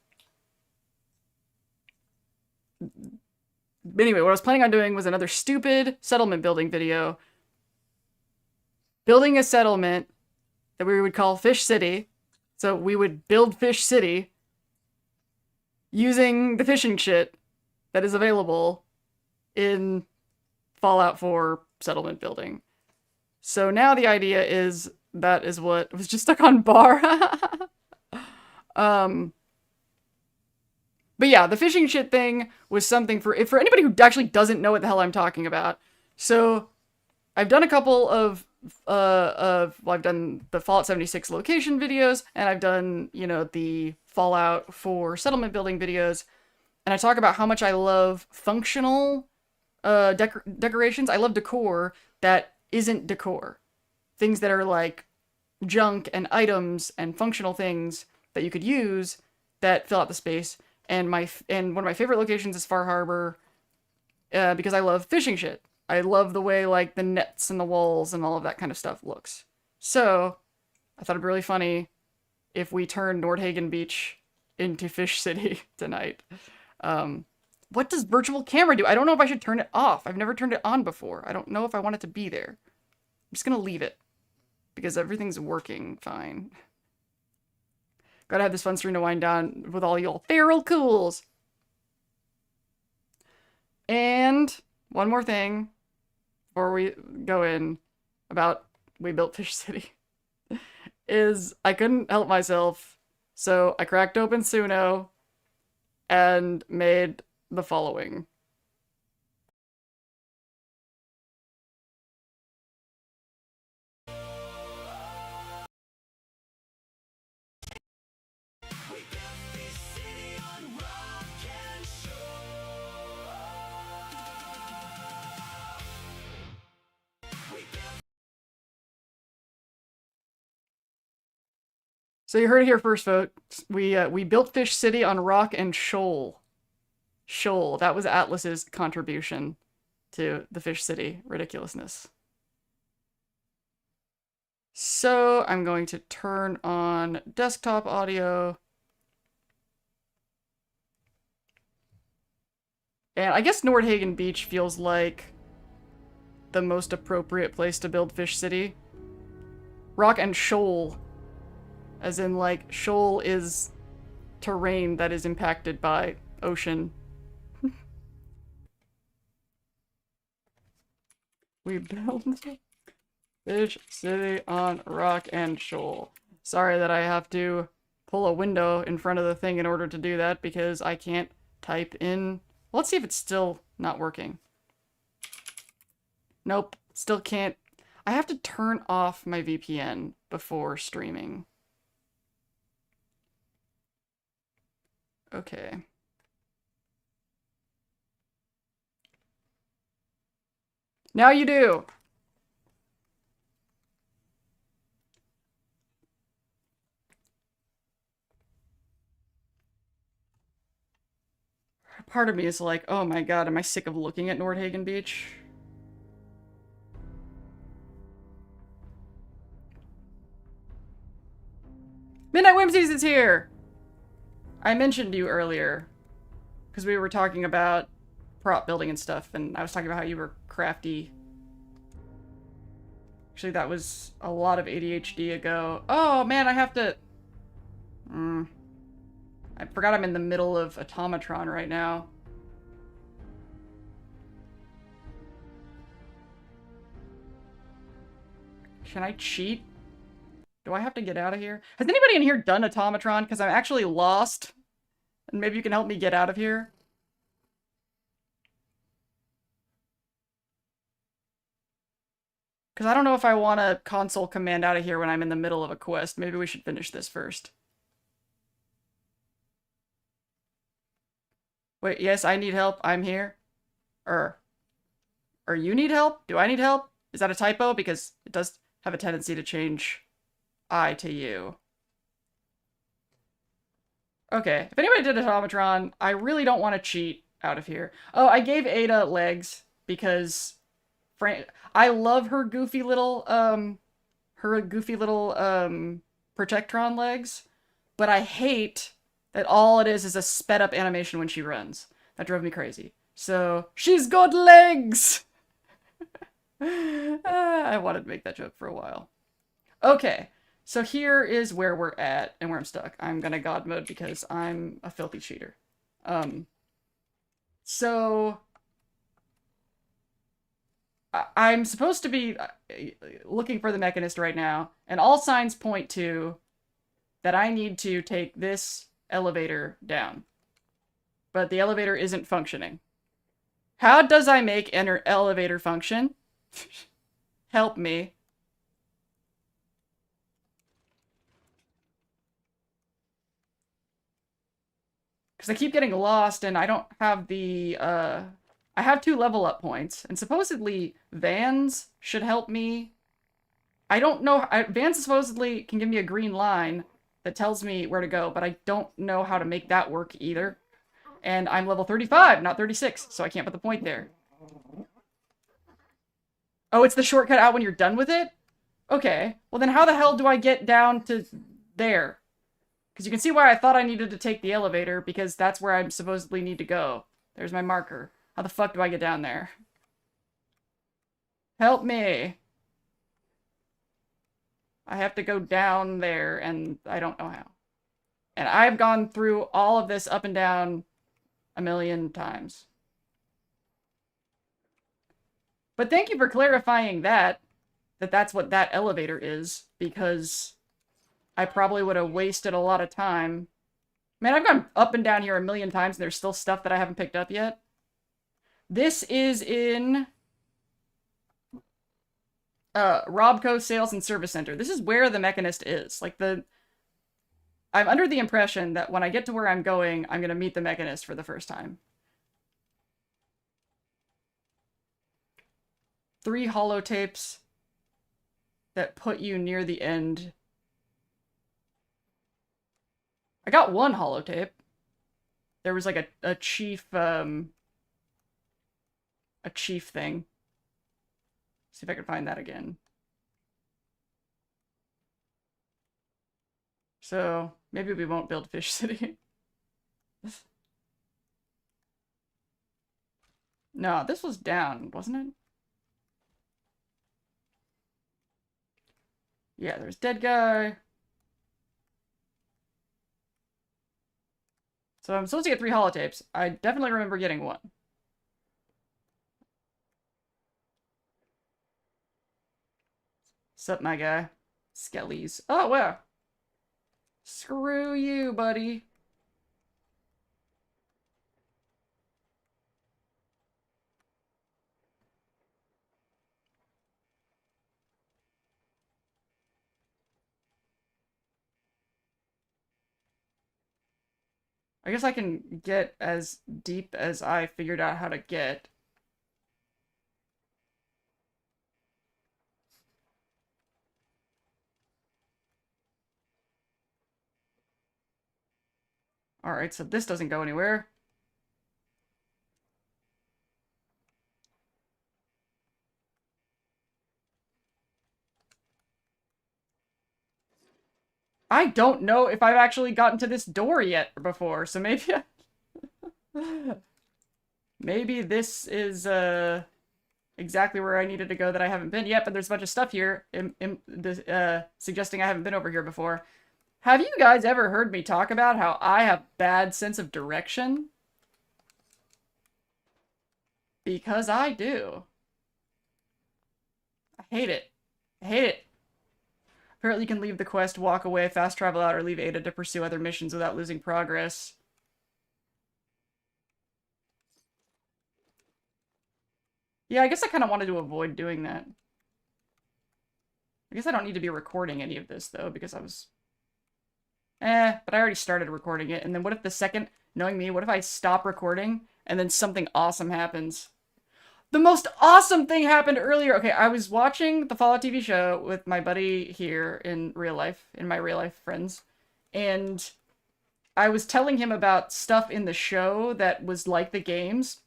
what I was planning on doing was another stupid settlement building video. Building a settlement that we would call Fish City. So we would build Fish City using the fishing shit that is available in Fallout 4 settlement building. So now the idea is that is what was just stuck on bar. But yeah, the fishing shit thing was something for anybody who actually doesn't know what the hell I'm talking about. So I've done a couple of well, I've done the Fallout 76 location videos, and I've done, you know, the Fallout 4 settlement building videos, and I talk about how much I love functional decorations. I love decor that isn't decor. Things that are like junk and items and functional things that you could use that fill out the space. And one of my favorite locations is Far Harbor, because I love fishing shit. I love the way, like, the nets and the walls and all of that kind of stuff looks. So, I thought it'd be really funny if we turned Nordhagen Beach into Fish City tonight. What does virtual camera do? I don't know if I should turn it off. I've never turned it on before. I don't know if I want it to be there. I'm just gonna leave it, because everything's working fine. Gotta have this fun stream to wind down with all y'all feral cools. And one more thing before we go in about We Built Fish City is I couldn't help myself, so I cracked open Suno and made the following. So you heard it here first, folks. We built Fish City on rock and shoal. Shoal. That was Atlas's contribution to the Fish City ridiculousness. So I'm going to turn on desktop audio. And I guess Nordhagen Beach feels like the most appropriate place to build Fish City. Rock and shoal. As in, like, shoal is terrain that is impacted by ocean. We built Fish City on rock and shoal. Sorry that I have to pull a window in front of the thing in order to do that because I can't type in. Let's see if it's still not working. Nope, still can't. I have to turn off my VPN before streaming. Okay. Now you do! Part of me is like, oh my god, am I sick of looking at Nordhagen Beach? Midnight Whimsies is here! I mentioned you earlier, because we were talking about prop building and stuff, and I was talking about how you were crafty. Actually, that was a lot of ADHD ago. Oh man, I have to... I forgot I'm in the middle of Automatron right now. Can I cheat? Do I have to get out of here? Has anybody in here done Automatron? Because I'm actually lost. And maybe you can help me get out of here. Because I don't know if I want to console command out of here when I'm in the middle of a quest. Maybe we should finish this first. Wait, yes, I need help. I'm here. Or you need help? Do I need help? Is that a typo? Because it does have a tendency to change I to you. Okay, if anybody did Automatron, I really don't want to cheat out of here. Oh, I gave Ada legs because I love her goofy little Protectron legs, but I hate that all it is a sped up animation when she runs. That drove me crazy. So, she's got legs! I wanted to make that joke for a while. Okay, so here is where we're at and where I'm stuck. I'm gonna God mode because I'm a filthy cheater. So I'm supposed to be looking for the Mechanist right now, and all signs point to that I need to take this elevator down. But the elevator isn't functioning. How does I make an elevator function? Help me. Because I keep getting lost and I don't have the, I have 2 level up points, and supposedly Vans should help me. I don't know, Vans supposedly can give me a green line that tells me where to go, but I don't know how to make that work either. And I'm level 35, not 36, so I can't put the point there. Oh, it's the shortcut out when you're done with it? Okay, well then how the hell do I get down to there? Because you can see why I thought I needed to take the elevator, because that's where I supposedly need to go. There's my marker. How the fuck do I get down there? Help me! I have to go down there, and I don't know how. And I've gone through all of this up and down a million times. But thank you for clarifying that that's what that elevator is, because I probably would have wasted a lot of time. Man, I've gone up and down here a million times, and there's still stuff that I haven't picked up yet. This is in Robco Sales and Service Center. This is where the Mechanist is. Like, I'm under the impression that when I get to where I'm going, I'm gonna meet the Mechanist for the first time. 3 holotapes that put you near the end. I got 1 holotape. There was like a chief thing. See if I can find that again. So maybe we won't build Fish City. No, this was down, wasn't it? Yeah, there's dead guy. So I'm supposed to get 3 holotapes. I definitely remember getting 1. Sup, my guy? Skellies. Oh, wow. Screw you, buddy. I guess I can get as deep as I figured out how to get. Alright, so this doesn't go anywhere. I don't know if I've actually gotten to this door yet before, so maybe maybe this is exactly where I needed to go that I haven't been yet, but there's a bunch of stuff here suggesting I haven't been over here before. Have you guys ever heard me talk about how I have bad sense of direction? Because I do. I hate it. I hate it. Apparently you can leave the quest, walk away, fast travel out, or leave Ada to pursue other missions without losing progress. Yeah, I guess I kind of wanted to avoid doing that. I guess I don't need to be recording any of this, though, because I was... but I already started recording it, and then what if the second, knowing me, what if I stop recording, and then something awesome happens? The most awesome thing happened earlier! Okay, I was watching the Fallout TV show with my buddy here in real life, in my real life friends, and I was telling him about stuff in the show that was like the games,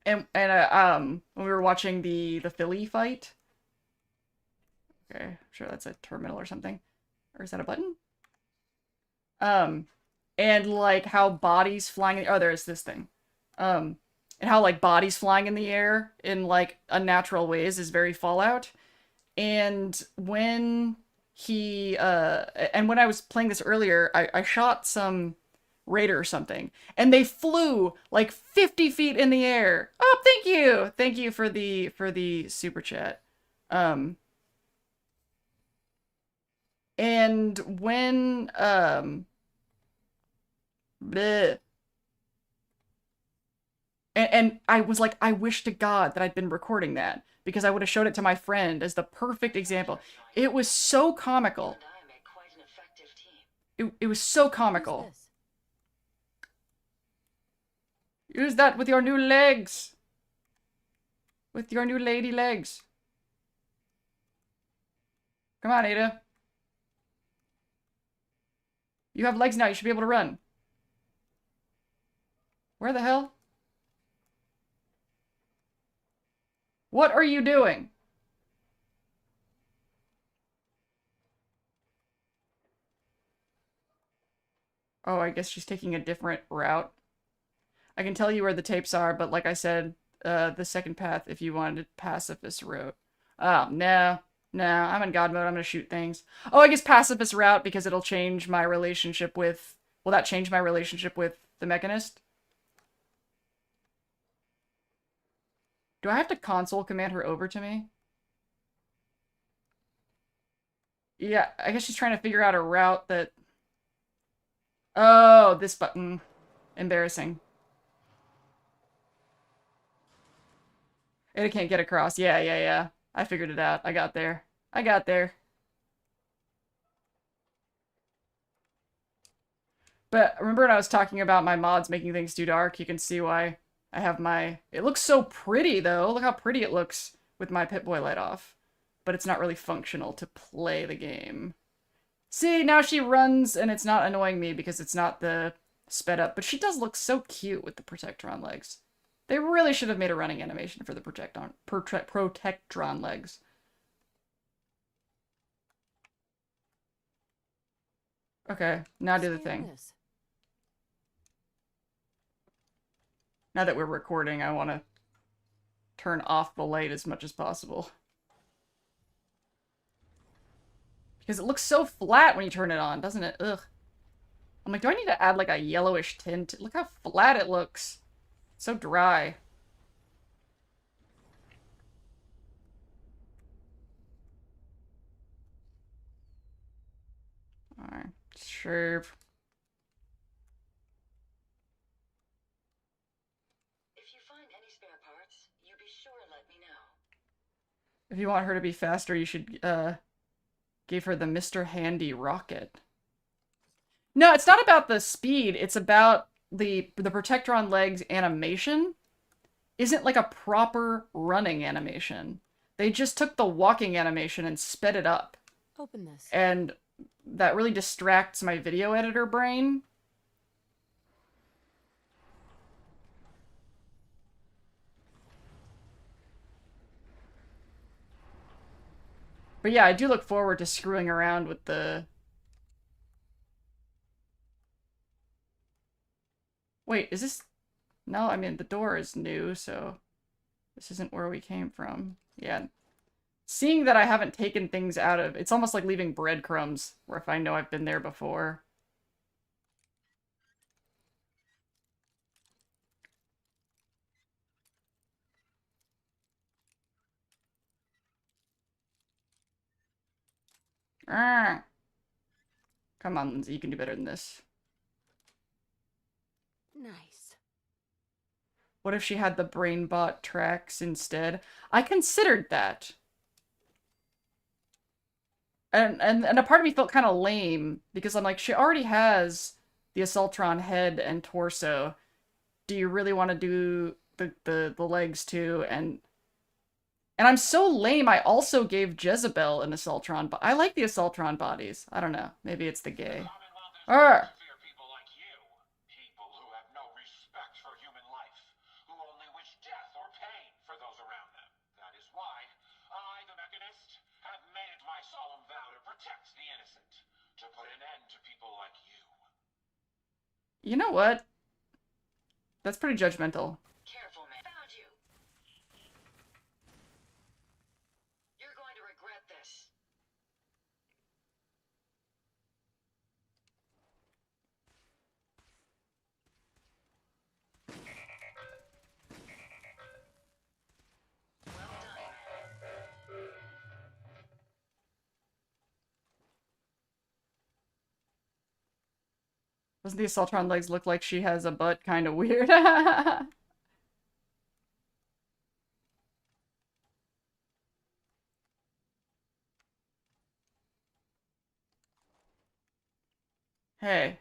and when we were watching the Philly fight. Okay, I'm sure that's a terminal or something. Or is that a button? And like how bodies flying in, oh, there's this thing. And how like bodies flying in the air in like unnatural ways is very Fallout. And when when I was playing this earlier, I shot some raider or something, and they flew like 50 feet in the air. Oh, thank you. Thank you for the super chat. And when bleh. And I was like, I wish to God that I'd been recording that, because I would have showed it to my friend as the perfect example. It was so comical. It was so comical. Use that with your new legs. With your new lady legs. Come on, Ada. You have legs now, you should be able to run. Where the hell? What are you doing? Oh, I guess she's taking a different route. I can tell you where the tapes are, but like I said, the second path if you wanted pacifist route. Oh, no. No, I'm in God mode. I'm gonna shoot things. Oh, I guess pacifist route because it'll change my relationship with... Will that change my relationship with the Mechanist? Do I have to console command her over to me? Yeah, I guess she's trying to figure out a route that... Oh, this button. Embarrassing. It can't get across. Yeah. I figured it out. I got there. I got there. But remember when I was talking about my mods making things too dark? You can see why I have my... It looks so pretty, though. Look how pretty it looks with my Pip-Boy light off. But it's not really functional to play the game. See, now she runs, and it's not annoying me because it's not the sped up. But she does look so cute with the Protectron legs. They really should have made a running animation for the Protectron legs. Okay, now do the thing. Now that we're recording, I want to turn off the light as much as possible. Because it looks so flat when you turn it on, doesn't it? Ugh. I'm like, do I need to add like a yellowish tint? Look how flat it looks. So dry. Alright, sure. If you find any spare parts, you be sure and let me know. If you want her to be faster, you should, give her the Mr. Handy rocket. No, it's not about the speed. It's about the Protectron legs animation isn't like a proper running animation. They just took the walking animation and sped it up. Open this. And that really distracts my video editor brain. But yeah, I do look forward to screwing around with the... Wait, is this... No, I mean, the door is new, so... This isn't where we came from. Yeah. Seeing that I haven't taken things out of... It's almost like leaving breadcrumbs, where if I know I've been there before. Ah. Come on, Lindsay, you can do better than this. Nice. What if she had the BrainBot tracks instead? I considered that. And a part of me felt kind of lame, because I'm like, she already has the Assaultron head and torso. Do you really want to do the legs too? And I'm so lame, I also gave Jezebel an Assaultron, but I like the Assaultron bodies. I don't know. Maybe it's the gay. Arr! You know what? That's pretty judgmental. Careful, man. Found you. You're going to regret this. Well done. Doesn't the Assaultron legs look like she has a butt? Kind of weird. Hey.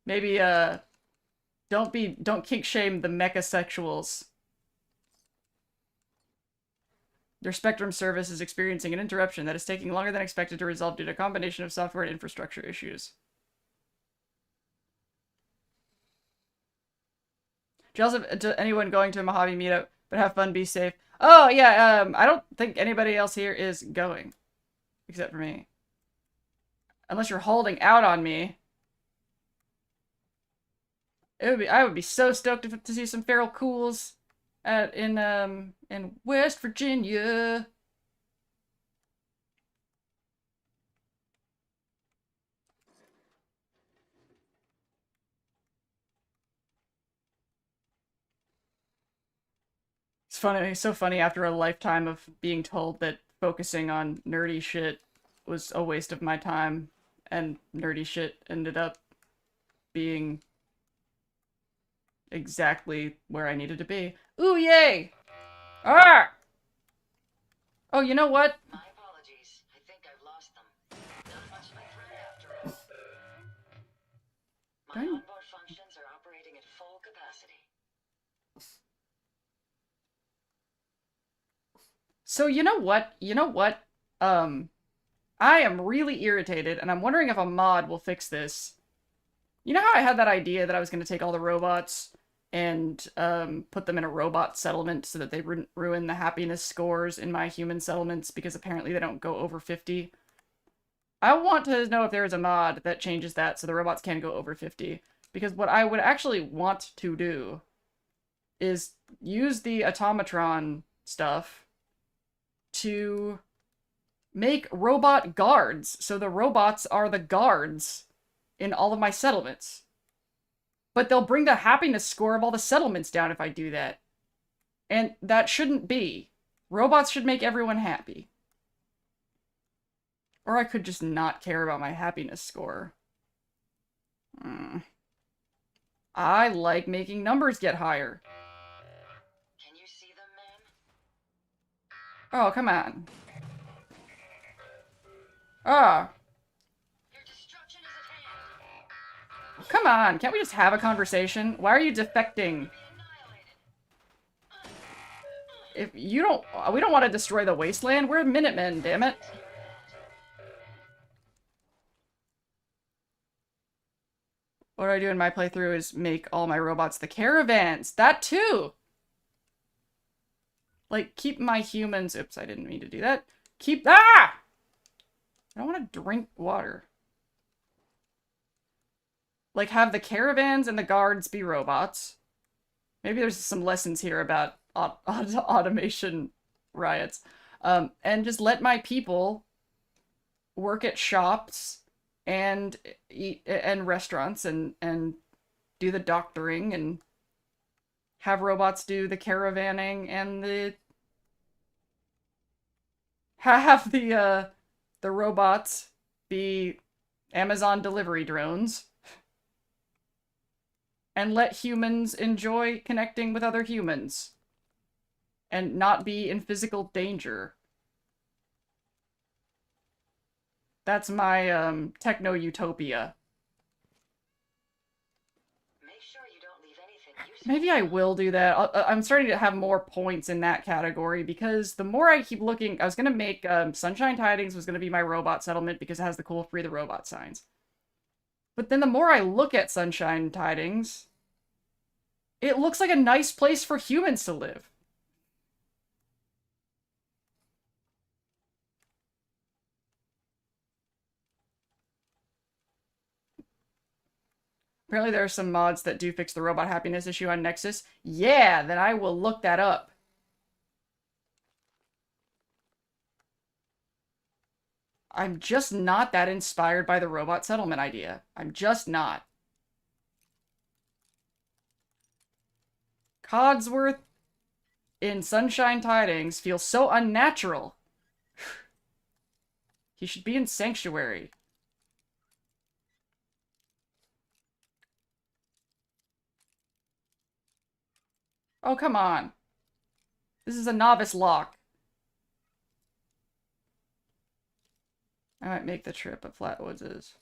Maybe, don't kink shame the mechasexuals. Their Spectrum service is experiencing an interruption that is taking longer than expected to resolve due to a combination of software and infrastructure issues. To anyone going to a Mojave meetup, but have fun, be safe. Oh, yeah, I don't think anybody else here is going. Except for me. Unless you're holding out on me. I would be so stoked to see some feral cools in West Virginia. It's funny, it's so funny after a lifetime of being told that focusing on nerdy shit was a waste of my time, and nerdy shit ended up being exactly where I needed to be. Ooh, yay! Ah! Oh, you know what? My apologies. I think I've lost them. Not much of a threat after all. My onboard functions are operating at full capacity. So you know what? I am really irritated, and I'm wondering if a mod will fix this. You know how I had that idea that I was going to take all the robots and put them in a robot settlement so that they wouldn't ruin the happiness scores in my human settlements because apparently they don't go over 50? I want to know if there is a mod that changes that so the robots can go over 50. Because what I would actually want to do is use the automatron stuff to make robot guards, so the robots are the guards in all of my settlements. But they'll bring the happiness score of all the settlements down if I do that. And that shouldn't be. Robots should make everyone happy. Or I could just not care about my happiness score. I like making numbers get higher. Can you see them, ma'am? Oh, come on. Ah. Your destruction is at hand. Come on, can't we just have a conversation? Why are you defecting? Be annihilated. If you don't, we don't want to destroy the wasteland. We're Minutemen, damn it. What I do in my playthrough is make all my robots the caravans. That too! Like, keep my humans... Oops, I didn't mean to do that. Keep... Ah! I don't want to drink water. Like, have the caravans and the guards be robots. Maybe there's some lessons here about automation riots. And just let my people work at shops and eat and restaurants and do the doctoring and have robots do the caravanning and have the robots be Amazon delivery drones and let humans enjoy connecting with other humans and not be in physical danger. That's my techno-utopia. Make sure you don't leave anything useful. Maybe I will do that. I'm starting to have more points in that category because the more I keep looking... I was going to make Sunshine Tidings was going to be my robot settlement because it has the cool Free the Robot signs. But then the more I look at Sunshine Tidings, it looks like a nice place for humans to live. Apparently there are some mods that do fix the robot happiness issue on Nexus. Yeah, then I will look that up. I'm just not that inspired by the robot settlement idea. I'm just not. Codsworth in Sunshine Tidings feels so unnatural. He should be in Sanctuary. Oh, come on. This is a novice lock. I might make the trip, but Flatwoods is.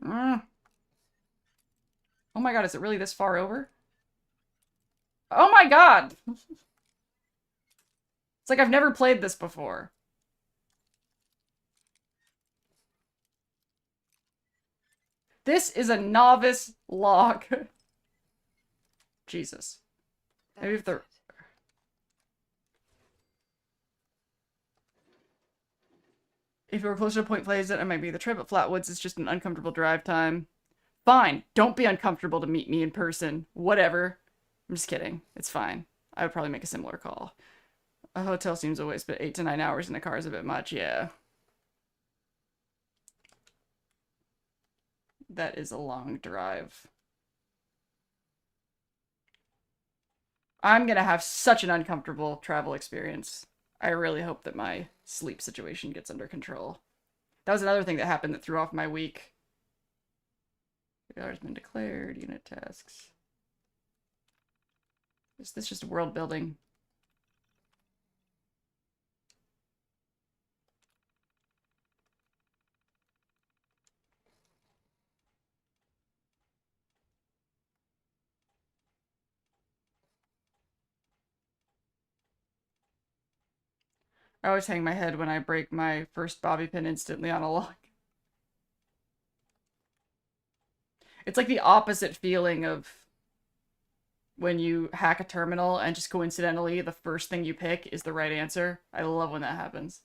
Oh my god, is it really this far over? Oh my god! It's like I've never played this before. This is a novice lock. Jesus. Maybe if the... If you were closer to Point Pleasant, it might be the trip, but Flatwoods is just an uncomfortable drive time. Fine, don't be uncomfortable to meet me in person. Whatever. I'm just kidding. It's fine. I would probably make a similar call. A hotel seems a waste, but 8 to 9 hours in a car is a bit much, yeah. That is a long drive. I'm gonna have such an uncomfortable travel experience. I really hope that my sleep situation gets under control. That was another thing that happened that threw off my week. The has been declared, unit tasks. Is this just world building? I always hang my head when I break my first bobby pin instantly on a lock. It's like the opposite feeling of when you hack a terminal and just coincidentally the first thing you pick is the right answer. I love when that happens.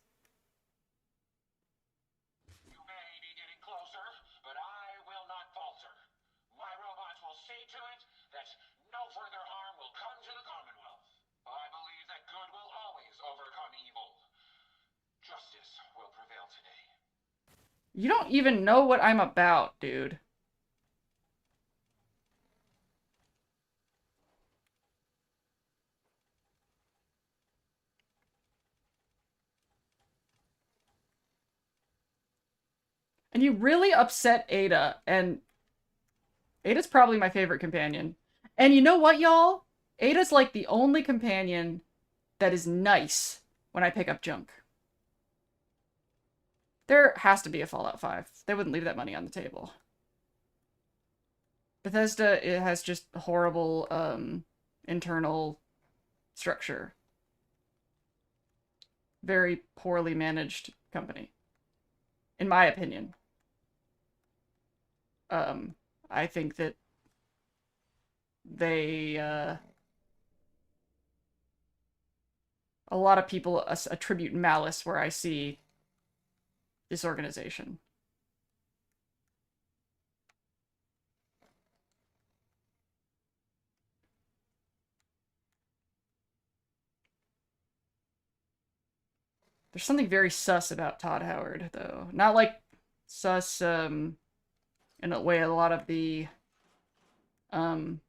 You may be getting closer, but I will not falter. My robots will see to it that no further harm will come to the Commonwealth. I believe that good will always overcome evil. Justice will You don't even know what I'm about, dude. And you really upset Ada, and Ada's probably my favorite companion. And you know what, y'all? Ada's like the only companion that is nice when I pick up junk. There has to be a Fallout 5. They wouldn't leave that money on the table. Bethesda, it has just horrible internal structure. Very poorly managed company, in my opinion. I think that they a lot of people attribute malice where I see disorganization. There's something very sus about Todd Howard, though. Not like sus in a way a lot of the I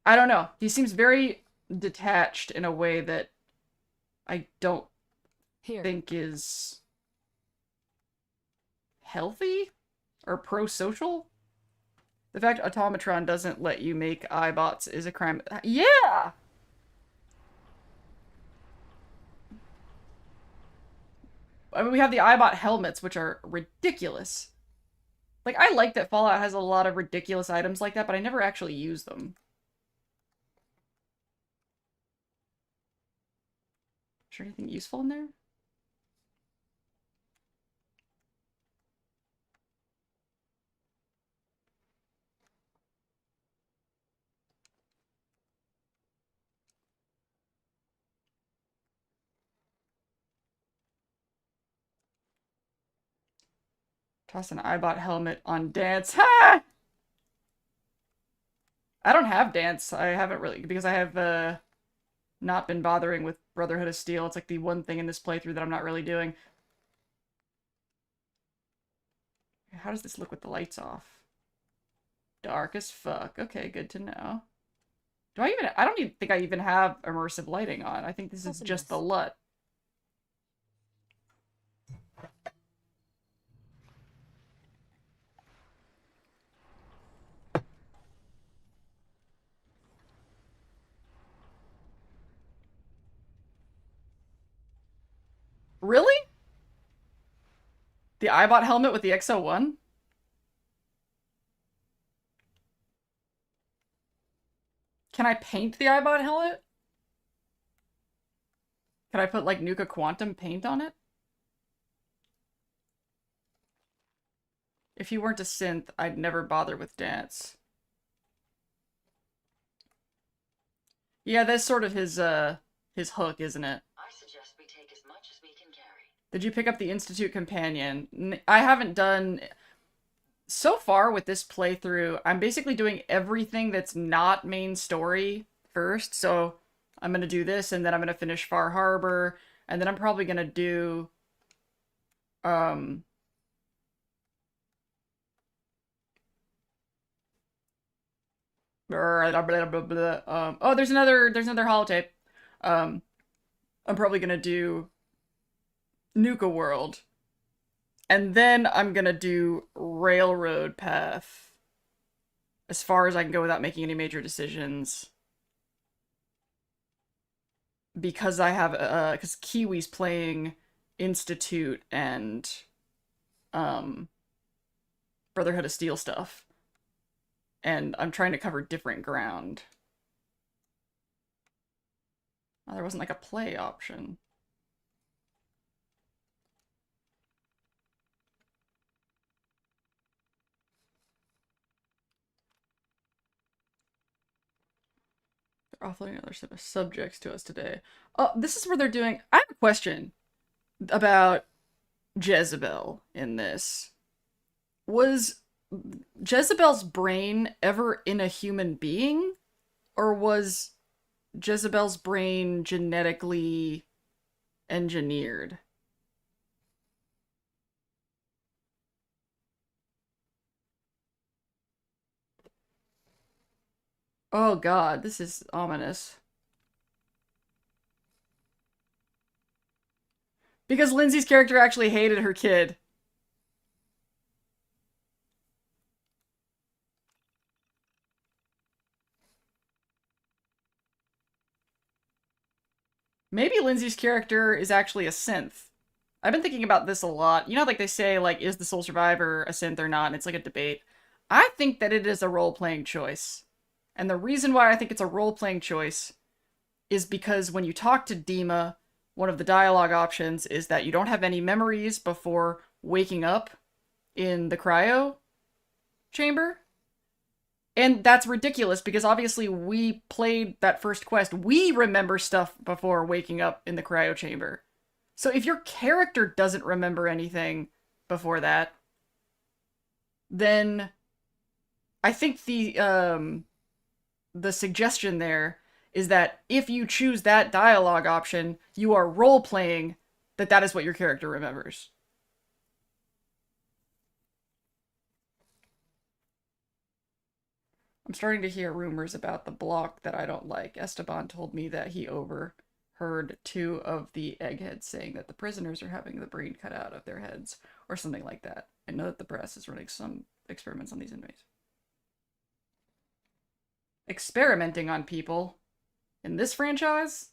don't know. He seems very detached in a way that I don't think is healthy or pro-social. The fact Automatron doesn't let you make iBots is a crime. Yeah! I mean, we have the iBot helmets, which are ridiculous. Like, I like that Fallout has a lot of ridiculous items like that, but I never actually use them. Is there anything useful in there? Toss an iBot helmet on Dance. Ha! I don't have Dance. I haven't really, because I have not been bothering with Brotherhood of Steel. It's like the one thing in this playthrough that I'm not really doing. How does this look with the lights off? Dark as fuck. Okay, good to know. I don't even think I even have immersive lighting on. I think this is just the LUT. Really? The iBot helmet with the XO1? Can I paint the iBot helmet? Can I put like Nuka Quantum paint on it? If you weren't a synth, I'd never bother with Dance. Yeah, that's sort of his hook, isn't it? I suggest we take as much as we can carry. Did you pick up the Institute Companion? I haven't done... So far with this playthrough, I'm basically doing everything that's not main story first. So I'm going to do this, and then I'm going to finish Far Harbor, and then I'm probably going to do... oh, there's another holotape. I'm probably gonna do Nuka World. And then I'm gonna do Railroad Path. As far as I can go without making any major decisions. Because I have because Kiwi's playing Institute and Brotherhood of Steel stuff. And I'm trying to cover different ground. Oh, there wasn't like a play option. They're offloading other subjects to us today. Oh, this is where they're doing... I have a question about Jezebel in this. Was Jezebel's brain ever in a human being? Or was Jezebel's brain genetically engineered? Oh god, this is ominous. Because Lindsay's character actually hated her kid. Maybe Lindsay's character is actually a synth. I've been thinking about this a lot. You know, like they say, like, is the Soul Survivor a synth or not? And it's like a debate. I think that it is a role-playing choice. And the reason why I think it's a role-playing choice is because when you talk to Dima, one of the dialogue options is that you don't have any memories before waking up in the cryo chamber. And that's ridiculous because obviously we played that first quest. We remember stuff before waking up in the cryo chamber. So if your character doesn't remember anything before that, then I think the suggestion there is that if you choose that dialogue option, you are role playing that that is what your character remembers. I'm starting to hear rumors about the block that I don't like. Esteban told me that he overheard two of the eggheads saying that the prisoners are having the brain cut out of their heads, or something like that. I know that the press is running some experiments on these inmates. Experimenting on people? In this franchise?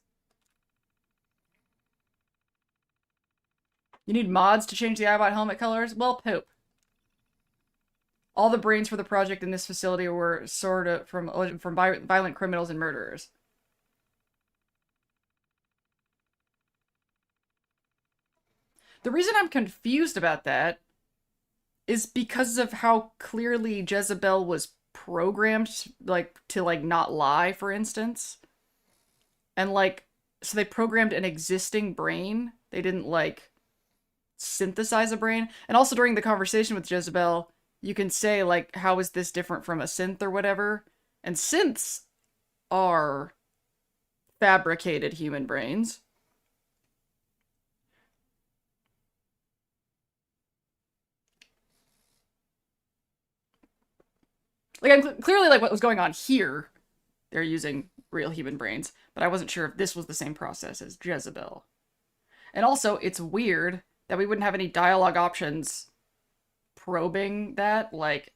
You need mods to change the iBot helmet colors? Well, poop. All the brains for the project in this facility were sort of from violent criminals and murderers. The reason I'm confused about that is because of how clearly Jezebel was programmed, like, to, like, not lie, for instance. And, like, so they programmed an existing brain. They didn't, like, synthesize a brain. And also during the conversation with Jezebel, you can say, like, how is this different from a synth or whatever? And synths are fabricated human brains. Like, I'm clearly, like, what was going on here, they're using real human brains, but I wasn't sure if this was the same process as Jezebel. And also, it's weird that we wouldn't have any dialogue options probing that, like...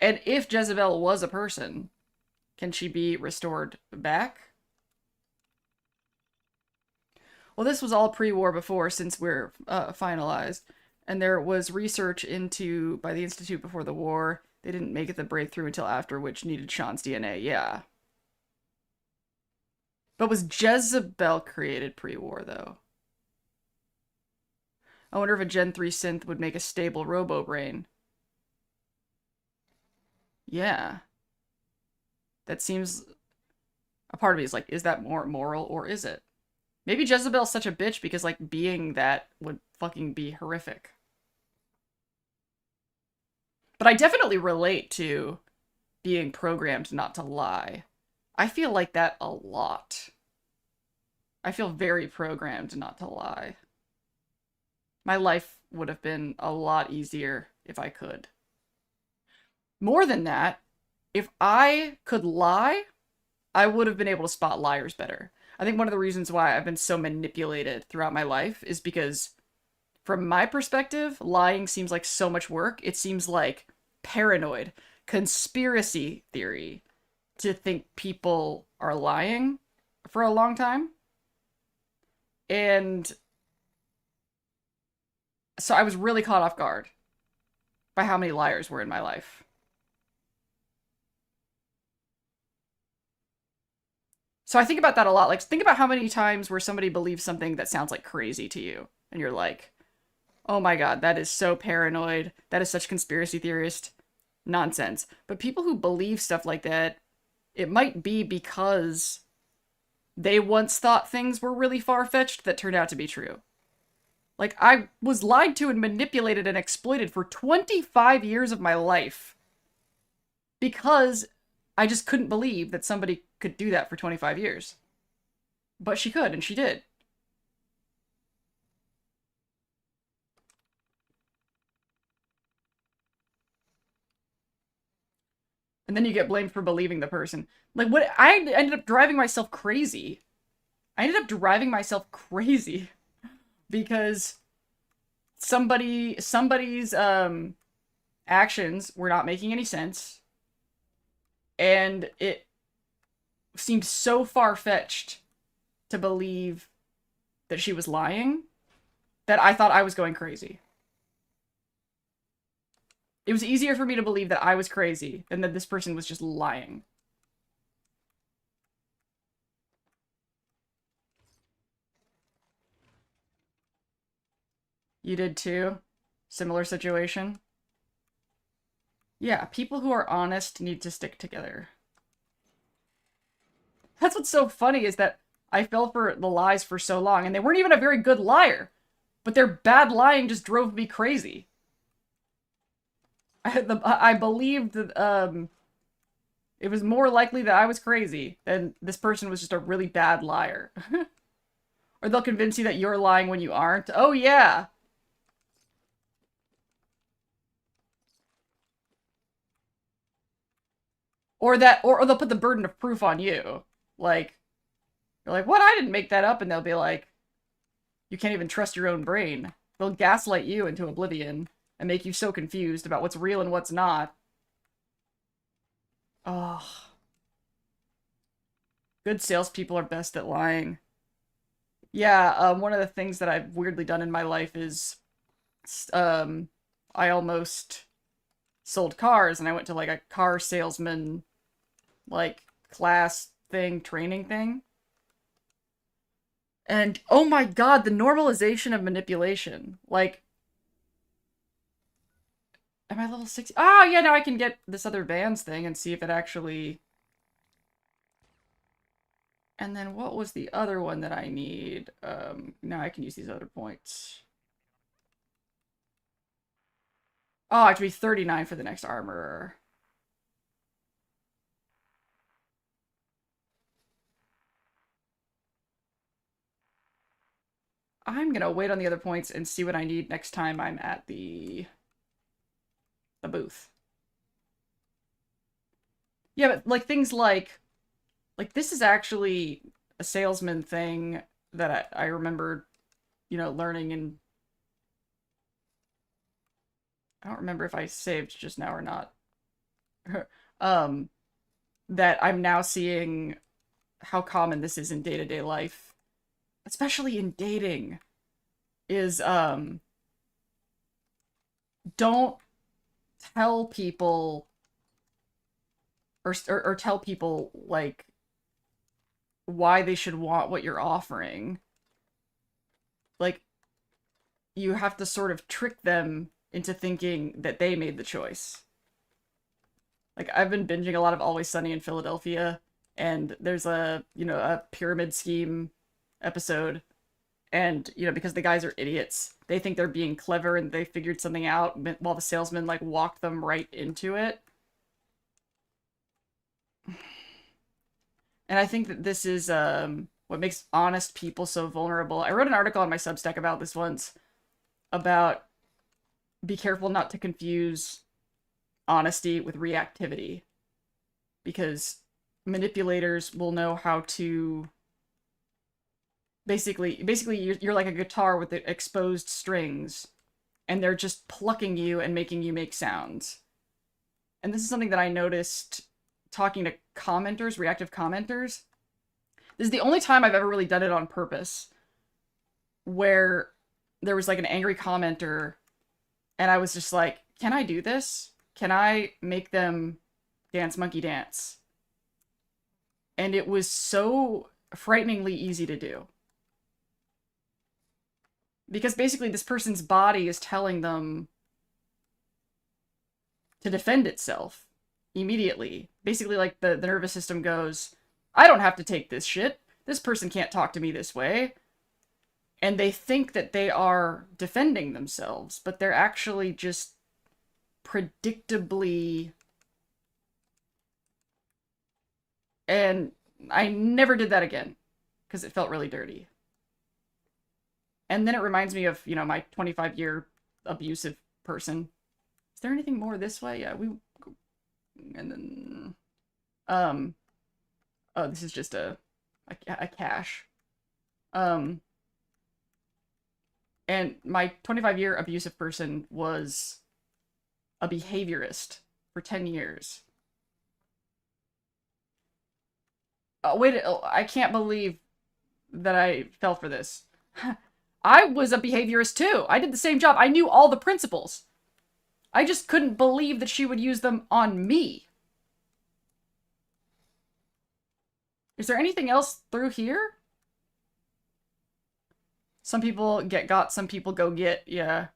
And if Jezebel was a person, can she be restored back? Well, this was all pre-war before, since we're finalized. And there was research into, by the Institute before the war. They didn't make it the breakthrough until after, which needed Sean's DNA, yeah. But was Jezebel created pre-war, though? I wonder if a Gen 3 synth would make a stable robo-brain. Yeah. That seems... A part of me is like, is that more moral, or is it? Maybe Jezebel's such a bitch because, like, being that would fucking be horrific. But I definitely relate to being programmed not to lie. I feel like that a lot. I feel very programmed not to lie. My life would have been a lot easier if I could. More than that, if I could lie, I would have been able to spot liars better. I think one of the reasons why I've been so manipulated throughout my life is because, from my perspective, lying seems like so much work. It seems like paranoid, conspiracy theory to think people are lying for a long time. And so I was really caught off guard by how many liars were in my life. So I think about that a lot. Like, think about how many times where somebody believes something that sounds like crazy to you. And you're like, oh my god, that is so paranoid. That is such conspiracy theorist nonsense. But people who believe stuff like that, it might be because they once thought things were really far-fetched that turned out to be true. Like, I was lied to and manipulated and exploited for 25 years of my life because I just couldn't believe that somebody could do that for 25 years. But she could, and she did. And then you get blamed for believing the person. Like, what? I ended up driving myself crazy. I ended up driving myself crazy because somebody's actions were not making any sense, and it seemed so far-fetched to believe that she was lying that I thought I was going crazy. It was easier for me to believe that I was crazy than that this person was just lying. You did too? Similar situation? Yeah, people who are honest need to stick together. That's what's so funny is that I fell for the lies for so long, and they weren't even a very good liar. But their bad lying just drove me crazy. I believed that it was more likely that I was crazy than this person was just a really bad liar. Or they'll convince you that you're lying when you aren't. Oh yeah. Or they'll put the burden of proof on you. Like, you're like, what? I didn't make that up. And they'll be like, you can't even trust your own brain. They'll gaslight you into oblivion and make you so confused about what's real and what's not. Oh. Good salespeople are best at lying. Yeah, one of the things that I've weirdly done in my life is, I almost sold cars, and I went to, like, a car salesman, like, class thing, training thing. And, oh my god, the normalization of manipulation. Like, am I level 60? Oh, yeah, now I can get this other bands thing and see if it actually... And then what was the other one that I need? Now I can use these other points. Oh, I have to be 39 for the next armorer. I'm gonna wait on the other points and see what I need next time I'm at the booth. Yeah, but like things like this is actually a salesman thing that I remember, you know, learning, and I don't remember if I saved just now or not. That I'm now seeing how common this is in day-to-day life, especially in dating, is don't tell people or tell people like why they should want what you're offering. Like, you have to sort of trick them into thinking that they made the choice. Like, I've been binging a lot of Always Sunny in Philadelphia, and there's a, you know, a pyramid scheme episode, and, you know, because the guys are idiots, they think they're being clever and they figured something out while the salesman, like, walked them right into it. And I think that this is what makes honest people so vulnerable. I wrote an article on my Substack about this once, about be careful not to confuse honesty with reactivity, because manipulators will know how to basically you're like a guitar with the exposed strings, and they're just plucking you and making you make sounds. And this is something that I noticed talking to commenters, reactive commenters. This is the only time I've ever really done it on purpose, where there was like an angry commenter and I was just like, can I do this? Can I make them dance monkey dance? And it was so frighteningly easy to do. Because basically this person's body is telling them to defend itself immediately. Basically, like, the nervous system goes, I don't have to take this shit. This person can't talk to me this way. And they think that they are defending themselves, but they're actually just predictably... And I never did that again, because it felt really dirty. And then it reminds me of, you know, my 25-year abusive person. Is there anything more this way? Yeah, And then, oh, this is just a cache. And my 25-year abusive person was a behaviorist for 10 years. Wait, I can't believe that I fell for this. I was a behaviorist too. I did the same job. I knew all the principles. I just couldn't believe that she would use them on me. Is there anything else through here? Some people get got, some people go get, yeah.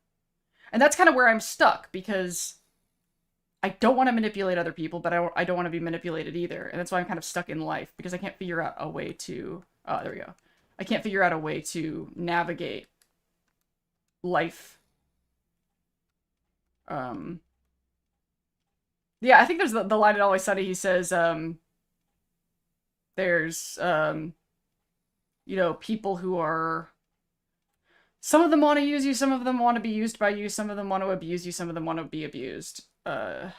And that's kind of where I'm stuck, because I don't want to manipulate other people, but I don't want to be manipulated either. And that's why I'm kind of stuck in life, because I can't figure out a way to... Oh, there we go. I can't figure out a way to navigate life. Yeah, I think there's the line in Always Sunny, he says, there's, you know, people who are... Some of them want to use you, some of them want to be used by you, some of them want to abuse you, some of them want to be abused. I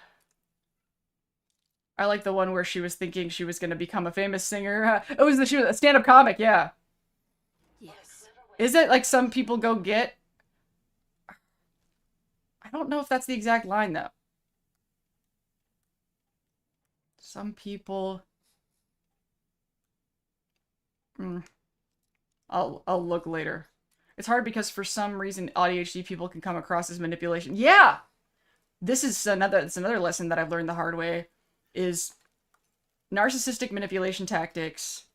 like the one where she was thinking she was going to become a famous singer. She was a stand-up comic, yeah. Yes. Is it like some people go get... I don't know if that's the exact line, though. Some people... I'll look later. It's hard because for some reason ADHD people can come across as manipulation. Yeah! It's another lesson that I've learned the hard way, is narcissistic manipulation tactics.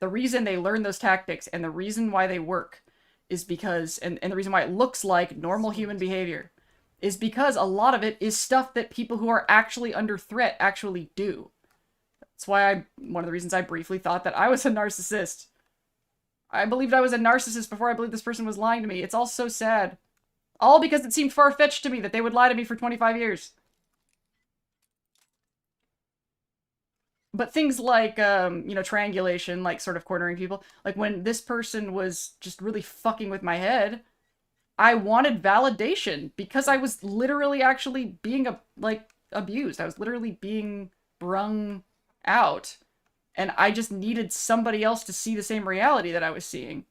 The reason they learn those tactics and the reason why they work is because, and the reason why it looks like normal human behavior, is because a lot of it is stuff that people who are actually under threat actually do. That's why one of the reasons I briefly thought that I was a narcissist. I believed I was a narcissist before I believed this person was lying to me. It's all so sad. All because it seemed far-fetched to me that they would lie to me for 25 years. But things like, you know, triangulation, like sort of cornering people. Like when this person was just really fucking with my head, I wanted validation because I was literally actually being, abused. I was literally being brung out. And I just needed somebody else to see the same reality that I was seeing.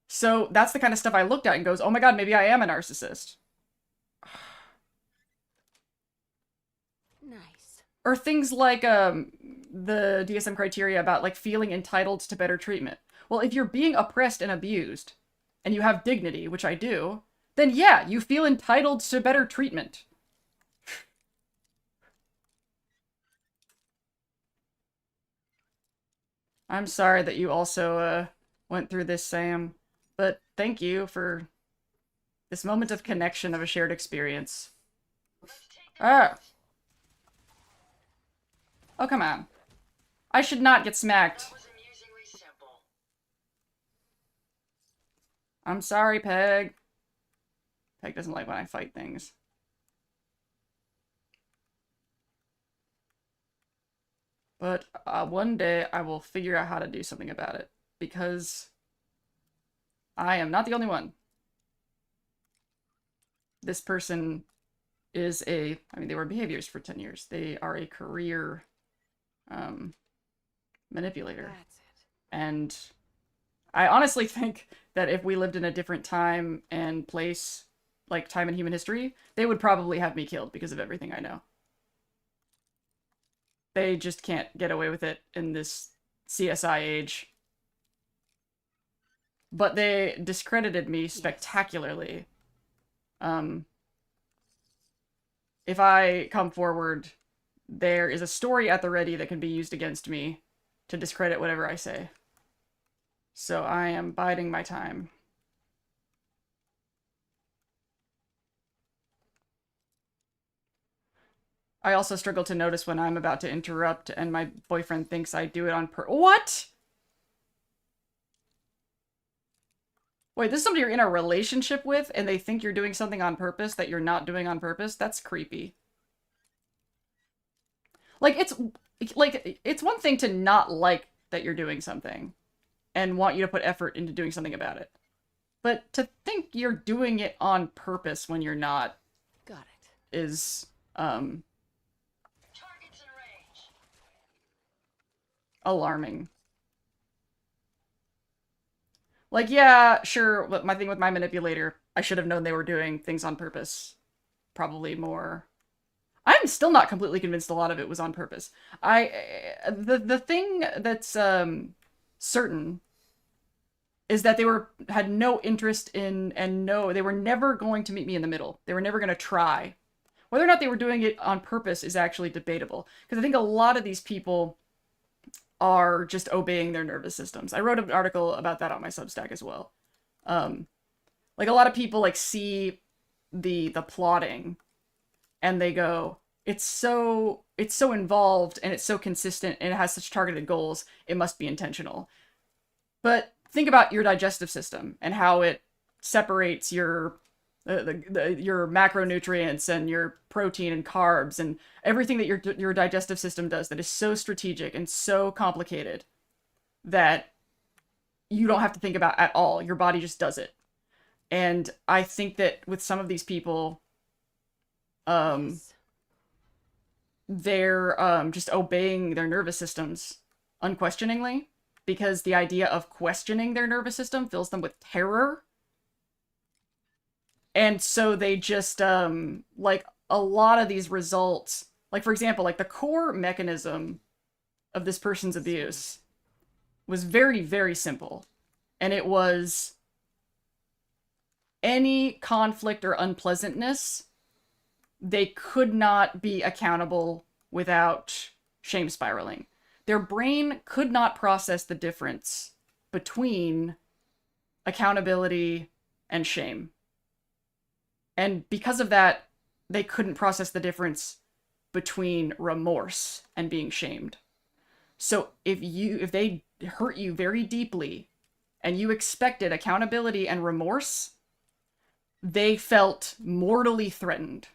So that's the kind of stuff I looked at and goes, oh my god, maybe I am a narcissist. Nice. Or things like the DSM criteria about like feeling entitled to better treatment. Well, if you're being oppressed and abused, and you have dignity, which I do, then yeah, you feel entitled to better treatment. I'm sorry that you also went through this, Sam, but thank you for this moment of connection of a shared experience. Ah. Oh, come on. I should not get smacked. That was amusingly simple. I'm sorry, Peg. Peg doesn't like when I fight things. But one day I will figure out how to do something about it, because I am not the only one. This person is they were behaviors for 10 years. They are a career manipulator. That's it. And I honestly think that if we lived in a different time and place, like time in human history, they would probably have me killed because of everything I know. They just can't get away with it in this CSI age. But they discredited me spectacularly. If I come forward, there is a story at the ready that can be used against me to discredit whatever I say. So I am biding my time. I also struggle to notice when I'm about to interrupt and my boyfriend thinks I do it on What? Wait, this is somebody you're in a relationship with and they think you're doing something on purpose that you're not doing on purpose? That's creepy. It's one thing to not like that you're doing something and want you to put effort into doing something about it. But to think you're doing it on purpose when you're not Got it. is alarming. Like, yeah, sure, but my thing with my manipulator, I should have known they were doing things on purpose. Probably more. I'm still not completely convinced a lot of it was on purpose. The thing that's certain is that had no interest in, and no, they were never going to meet me in the middle. They were never going to try. Whether or not they were doing it on purpose is actually debatable, because I think a lot of these people are just obeying their nervous systems. I wrote an article about that on my Substack as well. Like, a lot of people like see the plotting and they go, it's so involved and it's so consistent and it has such targeted goals, it must be intentional. But think about your digestive system and how it separates your macronutrients and your protein and carbs and everything that your digestive system does that is so strategic and so complicated that you don't have to think about at all. Your body just does it. And I think that with some of these people, they're just obeying their nervous systems unquestioningly, because the idea of questioning their nervous system fills them with terror. And so they just, like, a lot of these results, like, for example, like, the core mechanism of this person's abuse was very, very simple. And it was any conflict or unpleasantness, they could not be accountable without shame spiraling. Their brain could not process the difference between accountability and shame. And because of that, they couldn't process the difference between remorse and being shamed. So if they hurt you very deeply and you expected accountability and remorse, they felt mortally threatened.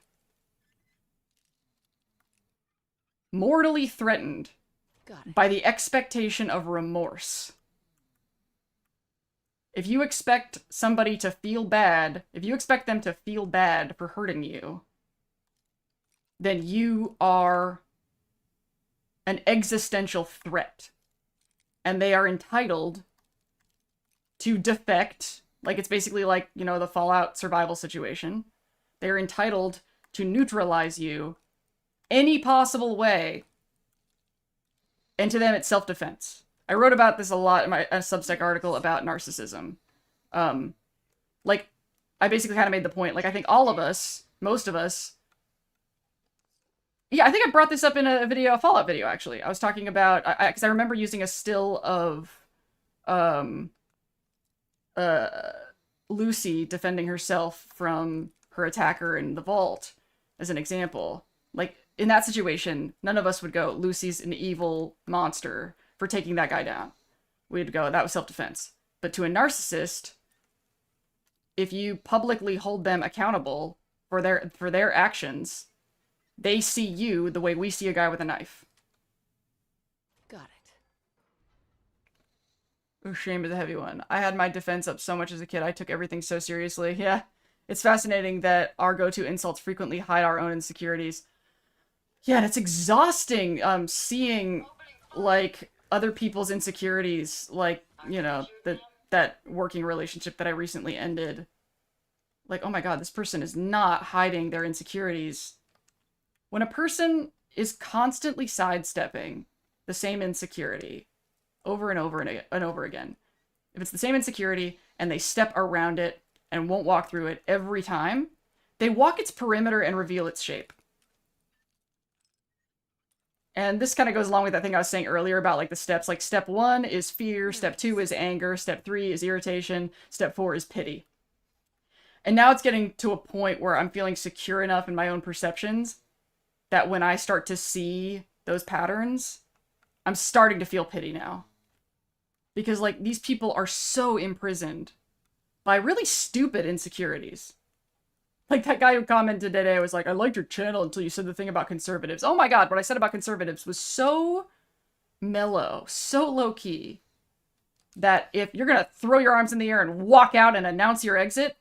Mortally threatened by the expectation of remorse. If you expect somebody to feel bad, if you expect them to feel bad for hurting you, then you are an existential threat. And they are entitled to defect. Like, it's basically like, you know, the Fallout survival situation. They're entitled to neutralize you any possible way. And to them, it's self-defense. I wrote about this a lot in my Substack article about narcissism. Like, I basically kind of made the point, like, I think all of us, most of us, yeah, I think I brought this up in a video, a Fallout video, actually. I was talking about, because I remember using a still of, Lucy defending herself from her attacker in the vault as an example. Like, in that situation, none of us would go, Lucy's an evil monster for taking that guy down. We'd go, that was self-defense. But to a narcissist, if you publicly hold them accountable for their actions, they see you the way we see a guy with a knife. Got it. Oh, shame is a heavy one. I had my defense up so much as a kid. I took everything so seriously. Yeah. It's fascinating that our go-to insults frequently hide our own insecurities. Yeah, and it's exhausting, seeing, like, other people's insecurities, like, you know, that working relationship that I recently ended. Like, oh my god, this person is not hiding their insecurities. When a person is constantly sidestepping the same insecurity over and over and over again, if it's the same insecurity and they step around it and won't walk through it every time, they walk its perimeter and reveal its shape. And this kind of goes along with that thing I was saying earlier about, like, the steps. Like, step 1 is fear, step 2 is anger, step 3 is irritation, step 4 is pity. And now it's getting to a point where I'm feeling secure enough in my own perceptions that when I start to see those patterns, I'm starting to feel pity now. Because, like, these people are so imprisoned by really stupid insecurities. Like, that guy who commented today was like, I liked your channel until you said the thing about conservatives. Oh my god, what I said about conservatives was so mellow, so low-key, that if you're gonna throw your arms in the air and walk out and announce your exit,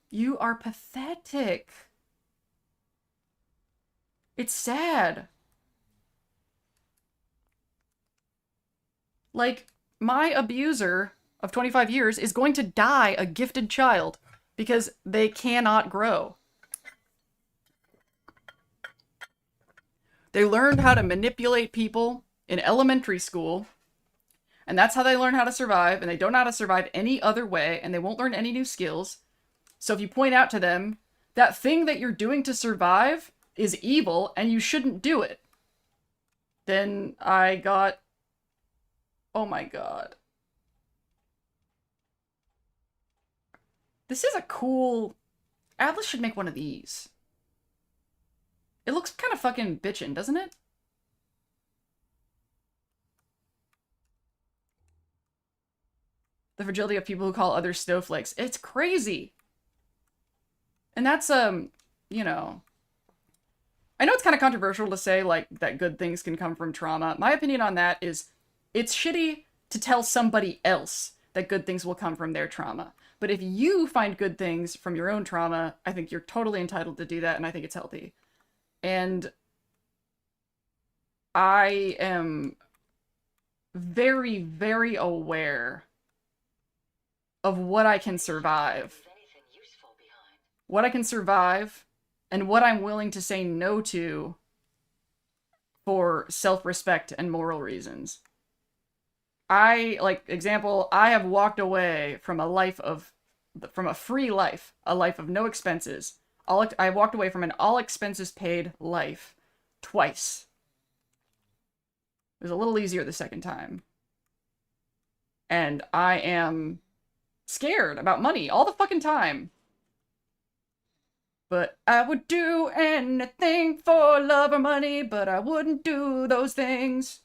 you are pathetic. It's sad. Like, my abuser of 25 years is going to die a gifted child because they cannot grow. They learned how to manipulate people in elementary school, and that's how they learn how to survive, and they don't know how to survive any other way, and they won't learn any new skills. So if you point out to them, that thing that you're doing to survive is evil, and you shouldn't do it, then I got... Oh my god. This is a cool... Atlas should make one of these. It looks kind of fucking bitchin', doesn't it? The fragility of people who call others snowflakes. It's crazy. And that's, you know... I know it's kind of controversial to say, like, that good things can come from trauma. My opinion on that is, it's shitty to tell somebody else that good things will come from their trauma. But if you find good things from your own trauma, I think you're totally entitled to do that, and I think it's healthy. And I am very, very aware of what I can survive. What I can survive, and what I'm willing to say no to for self-respect and moral reasons. Example, I have walked away from from a free life, a life of no expenses. I walked away from an all expenses paid life twice. It was a little easier the second time. And I am scared about money all the fucking time. But I would do anything for love or money, but I wouldn't do those things.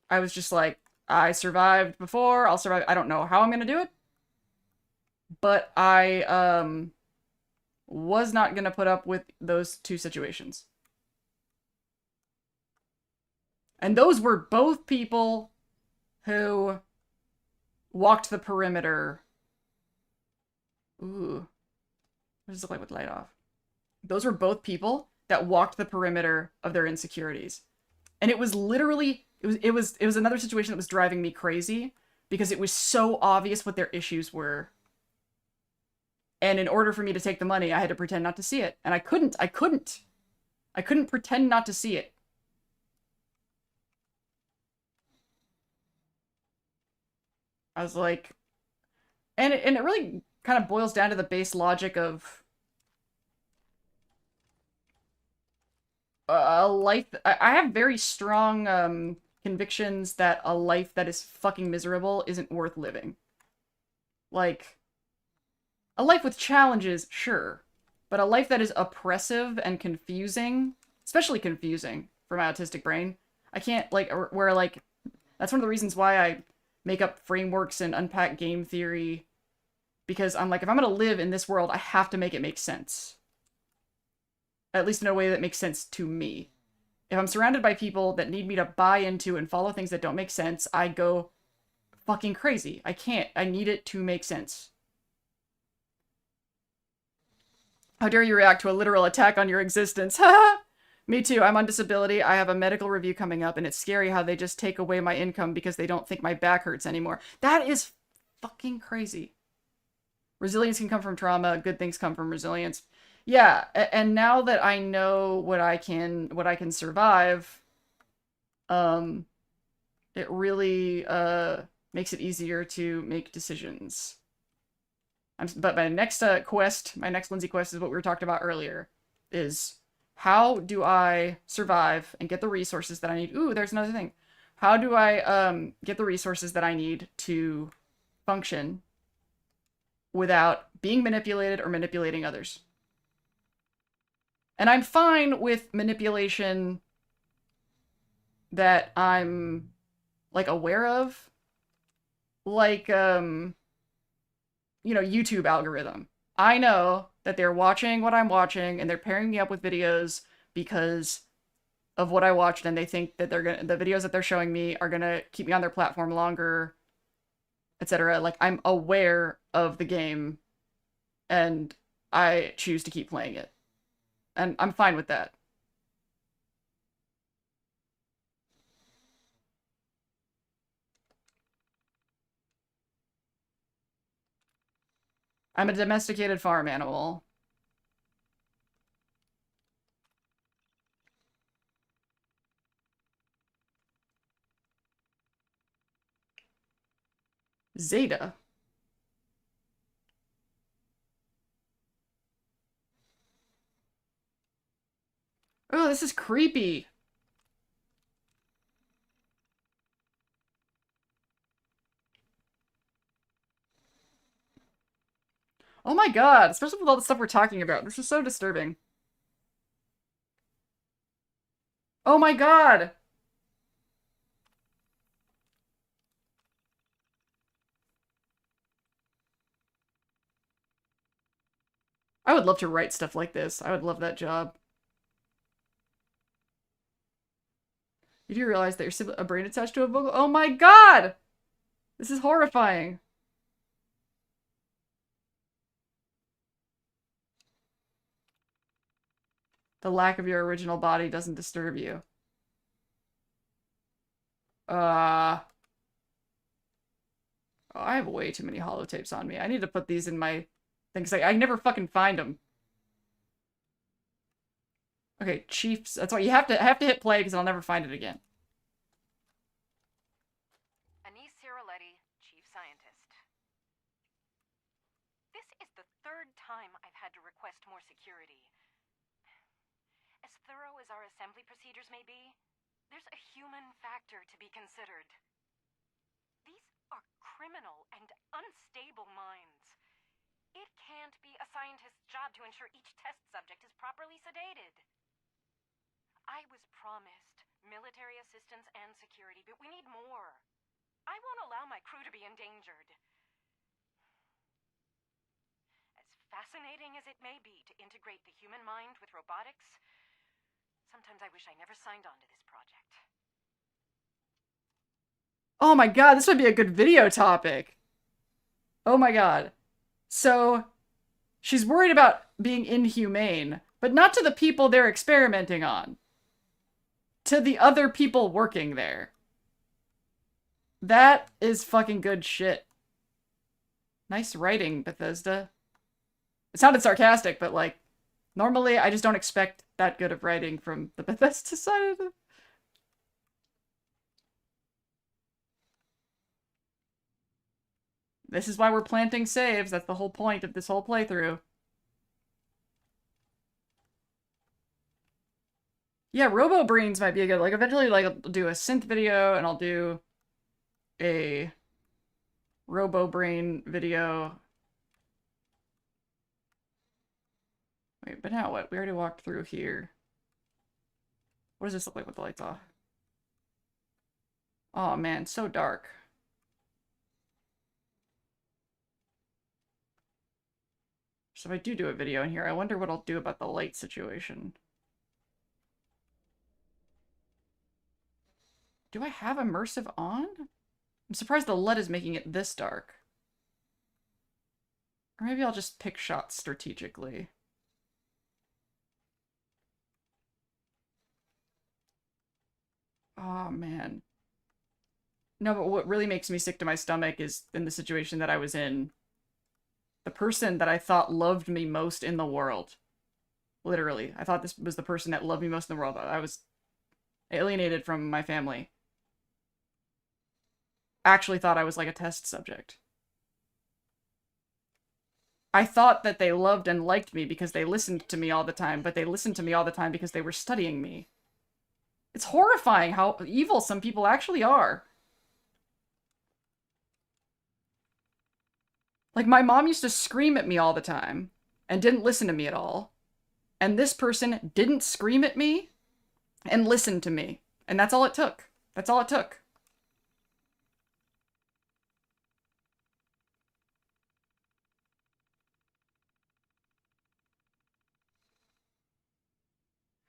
I was just like, I survived before, I'll survive. I don't know how I'm gonna do it. But I, was not gonna put up with those two situations. And those were both people who walked the perimeter. Ooh. What does it look like with light off? Those were both people that walked the perimeter of their insecurities. And it was literally, it was another situation that was driving me crazy because it was so obvious what their issues were. And in order for me to take the money, I had to pretend not to see it. And I couldn't pretend not to see it. I was like, and it really kind of boils down to the base logic of a life. I have very strong convictions that a life that is fucking miserable isn't worth living. Like, a life with challenges, sure, but a life that is oppressive and confusing, especially confusing for my autistic brain, I can't, like, where, like, that's one of the reasons why I make up frameworks and unpack game theory, because I'm like, if I'm gonna live in this world, I have to make it make sense. At least in a way that makes sense to me. If I'm surrounded by people that need me to buy into and follow things that don't make sense, I go fucking crazy. I can't. I need it to make sense. How dare you react to a literal attack on your existence? Ha! Me too. I'm on disability. I have a medical review coming up, and it's scary how they just take away my income because they don't think my back hurts anymore. That is fucking crazy. Resilience can come from trauma. Good things come from resilience. Yeah, and now that I know what I can survive, it really makes it easier to make decisions. But my next Lindsay quest is what we were talking about earlier, is how do I survive and get the resources that I need? Ooh, there's another thing. How do I get the resources that I need to function without being manipulated or manipulating others? And I'm fine with manipulation that I'm, like, aware of. Like, you know, YouTube algorithm. I know that they're watching what I'm watching, and they're pairing me up with videos because of what I watched, and they think that the videos that they're showing me are gonna keep me on their platform longer, etc. Like, I'm aware of the game, and I choose to keep playing it. And I'm fine with that. I'm a domesticated farm animal. Zeta. Oh, this is creepy. Oh my god, especially with all the stuff we're talking about. This is so disturbing. Oh my god! I would love to write stuff like this. I would love that job. You do realize that you're a brain attached to a vocal? Oh my god! This is horrifying. The lack of your original body doesn't disturb you. Oh, I have way too many holotapes on me. I need to put these in my things. I never fucking find them. Okay, Chiefs. That's why you have to hit play because I'll never find it again. Anise Ciroletti, Chief Scientist. This is the third time I've had to request more security. As thorough as our assembly procedures may be, there's a human factor to be considered. These are criminal and unstable minds. It can't be a scientist's job to ensure each test subject is properly sedated. I was promised military assistance and security, but we need more. I won't allow my crew to be endangered. As fascinating as it may be to integrate the human mind with robotics, sometimes I wish I never signed on to this project. Oh my god, this would be a good video topic. Oh my god. So, she's worried about being inhumane, but not to the people they're experimenting on. To the other people working there. That is fucking good shit. Nice writing, Bethesda. It sounded sarcastic, but like, normally I just don't expect that good of writing from the Bethesda side of the... This is why we're planting saves. That's the whole point of this whole playthrough. Yeah, Robo Brains might be a good, like, eventually, like, I'll do a synth video, and I'll do a Robo Brain video. Wait, but now what? We already walked through here. What does this look like with the lights off? Oh man, so dark. So if I do a video in here, I wonder what I'll do about the light situation. Do I have immersive on? I'm surprised the LED is making it this dark. Or maybe I'll just pick shots strategically. Oh, man. No, but what really makes me sick to my stomach is in the situation that I was in. The person that I thought loved me most in the world. Literally. I thought this was the person that loved me most in the world. I was alienated from my family. Actually thought I was like a test subject. I thought that they loved and liked me because they listened to me all the time, but they listened to me all the time because they were studying me. It's horrifying how evil some people actually are. Like, my mom used to scream at me all the time and didn't listen to me at all. And this person didn't scream at me and listened to me. And that's all it took. That's all it took.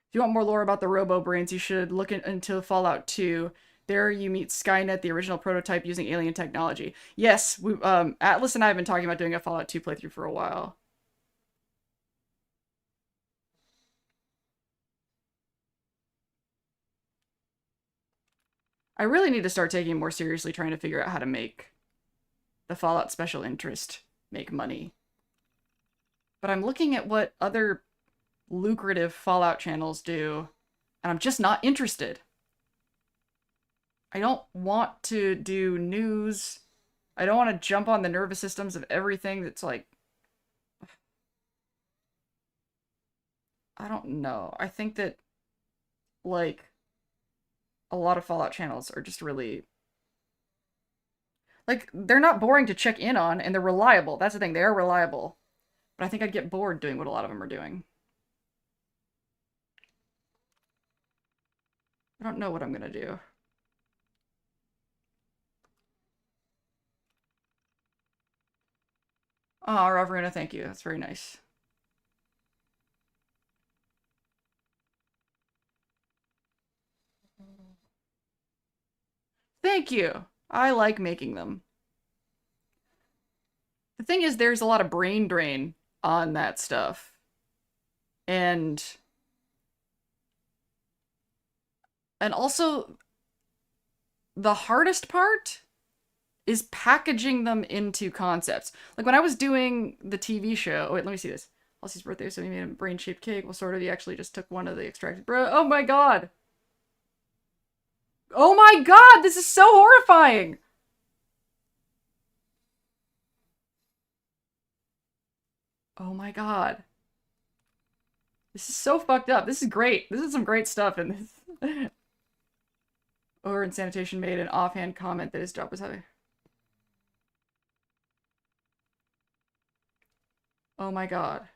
If you want more lore about the Robo-Brains, you should look into Fallout 2. There you meet Skynet, the original prototype using alien technology. Yes, we, Atlas and I have been talking about doing a Fallout 2 playthrough for a while. I really need to start taking more seriously trying to figure out how to make the Fallout special interest make money. But I'm looking at what other lucrative Fallout channels do, and I'm just not interested. I don't want to do news. I don't want to jump on the nervous systems of everything that's like... I don't know. I think that, like, a lot of Fallout channels are just really... Like, they're not boring to check in on, and they're reliable. That's the thing, they are reliable. But I think I'd get bored doing what a lot of them are doing. I don't know what I'm gonna do. Oh, Ravaruna, thank you. That's very nice. Thank you. I like making them. The thing is, there's a lot of brain drain on that stuff. And also, the hardest part is packaging them into concepts. Like when I was doing the TV show, wait, let me see this. Elsie's birthday, so he made a brain-shaped cake. Well, sort of, he actually just took one of the extracted bro. Oh my god! Oh my god, this is so horrifying! Oh my god. This is so fucked up. This is great. This is some great stuff in this. Or in sanitation made an offhand comment that his job was heavy. Oh my god.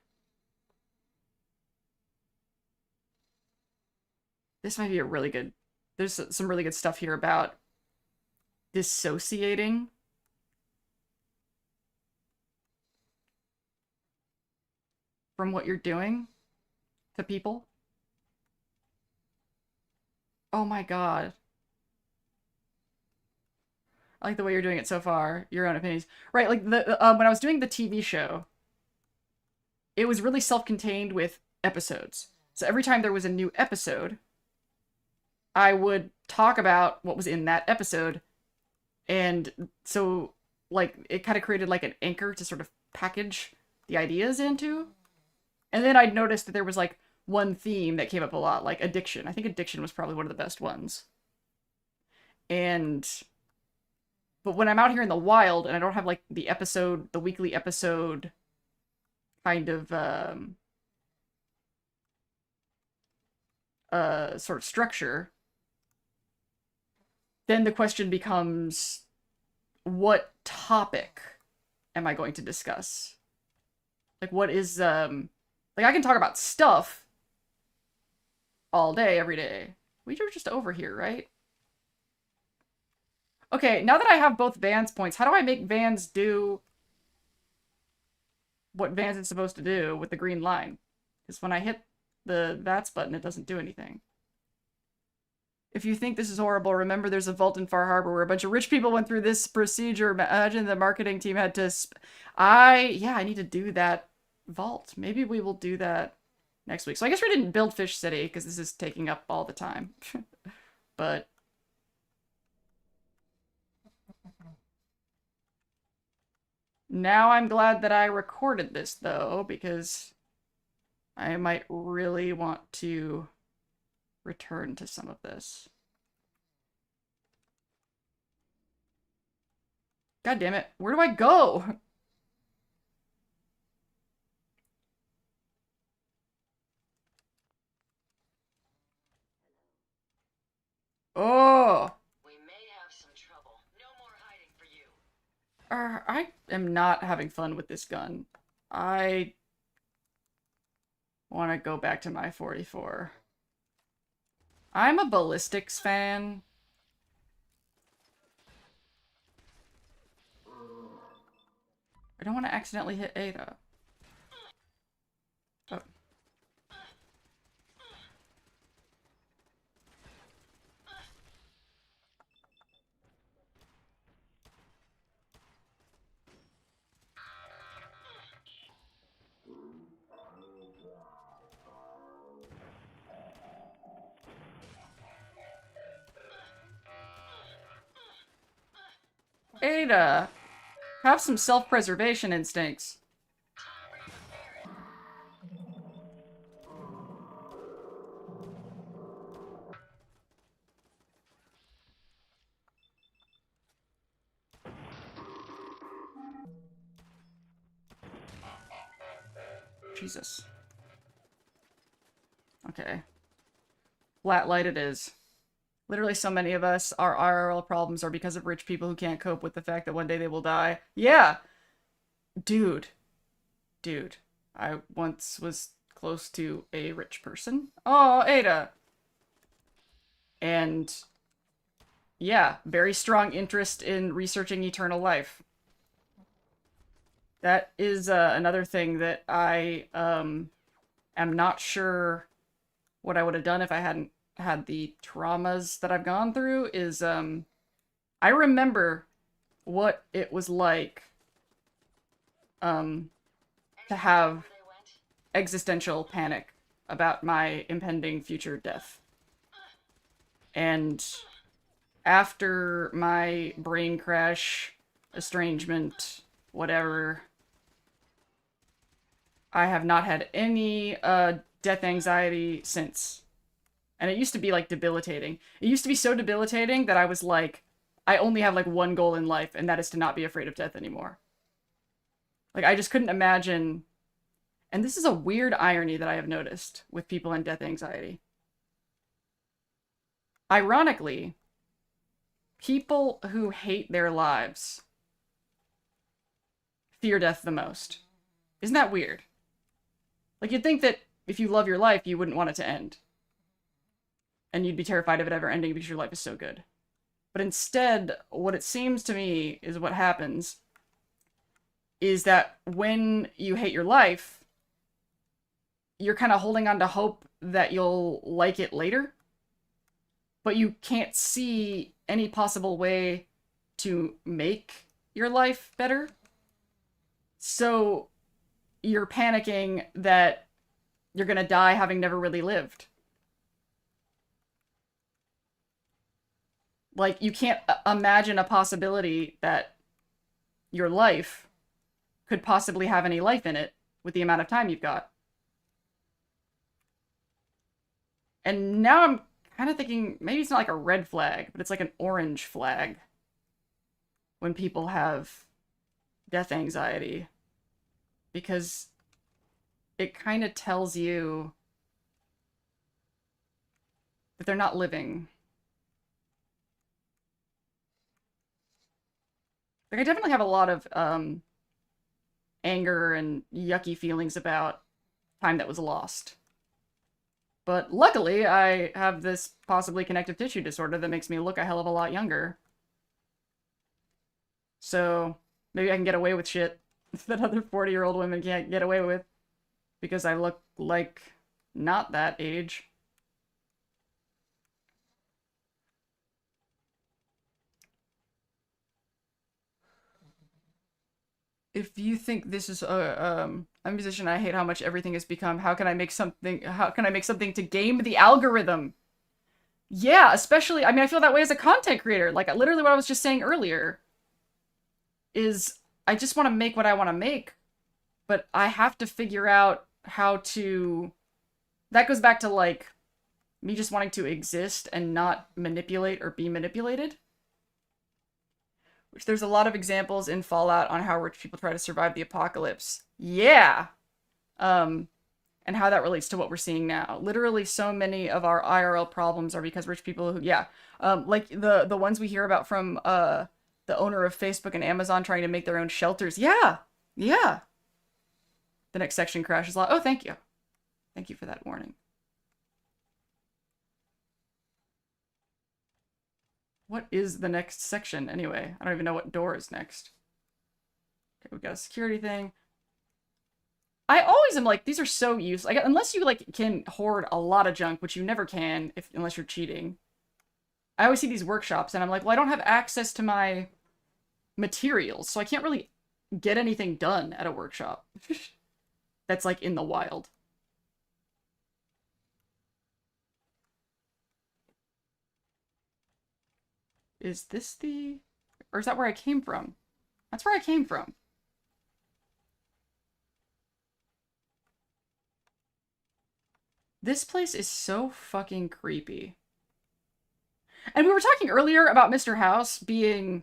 This might be a really good... There's some really good stuff here about dissociating. From what you're doing to people. Oh my god. I like the way you're doing it so far. Your own opinions. Right, like, when I was doing the TV show, it was really self-contained with episodes. So every time there was a new episode, I would talk about what was in that episode. And so, like, it kind of created, like, an anchor to sort of package the ideas into. And then I'd noticed that there was, like, one theme that came up a lot, like addiction. I think addiction was probably one of the best ones. But when I'm out here in the wild and I don't have, like, the weekly episode kind of, sort of structure, then the question becomes, what topic am I going to discuss? Like, what is, like, I can talk about stuff all day, every day. We are just over here, right? Okay, now that I have both Van's points, how do I make Van's do what Van's is supposed to do with the green line? Because when I hit the VATS button, it doesn't do anything. If you think this is horrible, remember there's a vault in Far Harbor where a bunch of rich people went through this procedure. Imagine the marketing team had to... yeah, I need to do that vault. Maybe we will do that next week. So I guess we didn't build Fish City, because this is taking up all the time. But... now I'm glad that I recorded this, though, because I might really want to return to some of this. God damn it. Where do I go? Oh! We may have some trouble. No more hiding for you. I am not having fun with this gun. I want to go back to my 44. I'm a ballistics fan. I don't want to accidentally hit Ada. Oh. Ada, have some self-preservation instincts. Jesus. Okay. Flat light it is. Literally so many of us, our IRL problems are because of rich people who can't cope with the fact that one day they will die. Yeah! Dude. Dude. I once was close to a rich person. Oh, Ada! And yeah, very strong interest in researching eternal life. That is another thing that I am not sure what I would have done if I hadn't had the traumas that I've gone through is I remember what it was like to have existential panic about my impending future death. And after my brain crash, estrangement, whatever, I have not had any death anxiety since. And it used to be, like, debilitating. It used to be so debilitating that I was like, I only have, like, one goal in life, and that is to not be afraid of death anymore. Like, I just couldn't imagine... And this is a weird irony that I have noticed with people in death anxiety. Ironically, people who hate their lives fear death the most. Isn't that weird? Like, you'd think that if you love your life, you wouldn't want it to end. And you'd be terrified of it ever ending because your life is so good. But instead, what it seems to me is what happens is that when you hate your life, you're kind of holding on to hope that you'll like it later. But you can't see any possible way to make your life better. So you're panicking that you're gonna die having never really lived. Like, you can't imagine a possibility that your life could possibly have any life in it with the amount of time you've got. And now I'm kind of thinking, maybe it's not like a red flag, but it's like an orange flag when people have death anxiety. Because it kind of tells you that they're not living. Like, I definitely have a lot of anger and yucky feelings about time that was lost. But luckily, I have this possibly connective tissue disorder that makes me look a hell of a lot younger. So maybe I can get away with shit that other 40-year-old women can't get away with. Because I look like not that age. If you think this is I'm a musician, I hate how much everything has become. How can I make something to game the algorithm? Yeah, especially, I mean, I feel that way as a content creator. Like, literally what I was just saying earlier is I just want to make what I want to make, but I have to figure out how to... That goes back to, like, me just wanting to exist and not manipulate or be manipulated. Which there's a lot of examples in Fallout on how rich people try to survive the apocalypse. Yeah! And how that relates to what we're seeing now. Literally so many of our IRL problems are because rich people who, yeah. Like the ones we hear about from the owner of Facebook and Amazon trying to make their own shelters. Yeah! Yeah! The next section crashes a lot. Oh, thank you. Thank you for that warning. What is the next section, anyway? I don't even know what door is next. Okay, we've got a security thing. I always am like, these are so useless. Like, unless you, like, can hoard a lot of junk, which you never can unless you're cheating. I always see these workshops, and I'm like, well, I don't have access to my materials, so I can't really get anything done at a workshop. That's, like, in the wild. Is this the... Or is that where I came from? That's where I came from. This place is so fucking creepy. And we were talking earlier about Mr. House being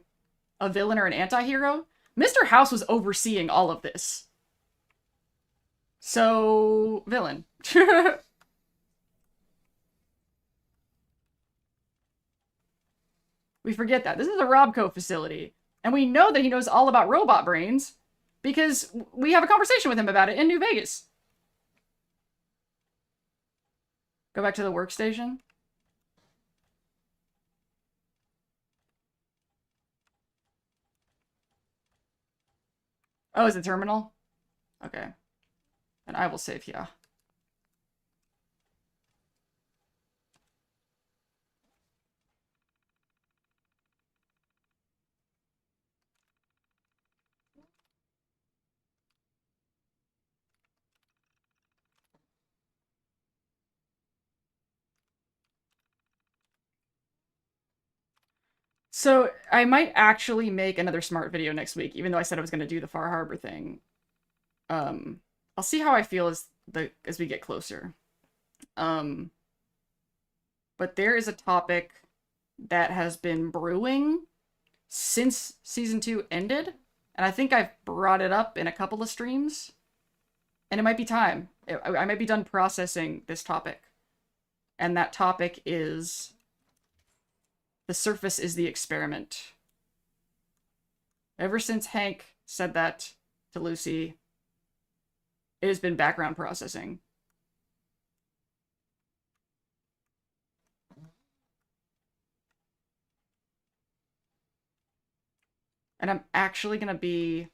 a villain or an anti-hero. Mr. House was overseeing all of this. So, villain. We forget that. This is a Robco facility. And we know that he knows all about robot brains because we have a conversation with him about it in New Vegas. Go back to the workstation. Oh, is it terminal? Okay. And I will save here. So I might actually make another smart video next week, even though I said I was going to do the Far Harbor thing. I'll see how I feel as we get closer. But there is a topic that has been brewing since season 2 ended, and I think I've brought it up in a couple of streams, and it might be time. I might be done processing this topic, and that topic is the surface is the experiment. Ever since Hank said that to Lucy, it has been background processing. And I'm actually gonna be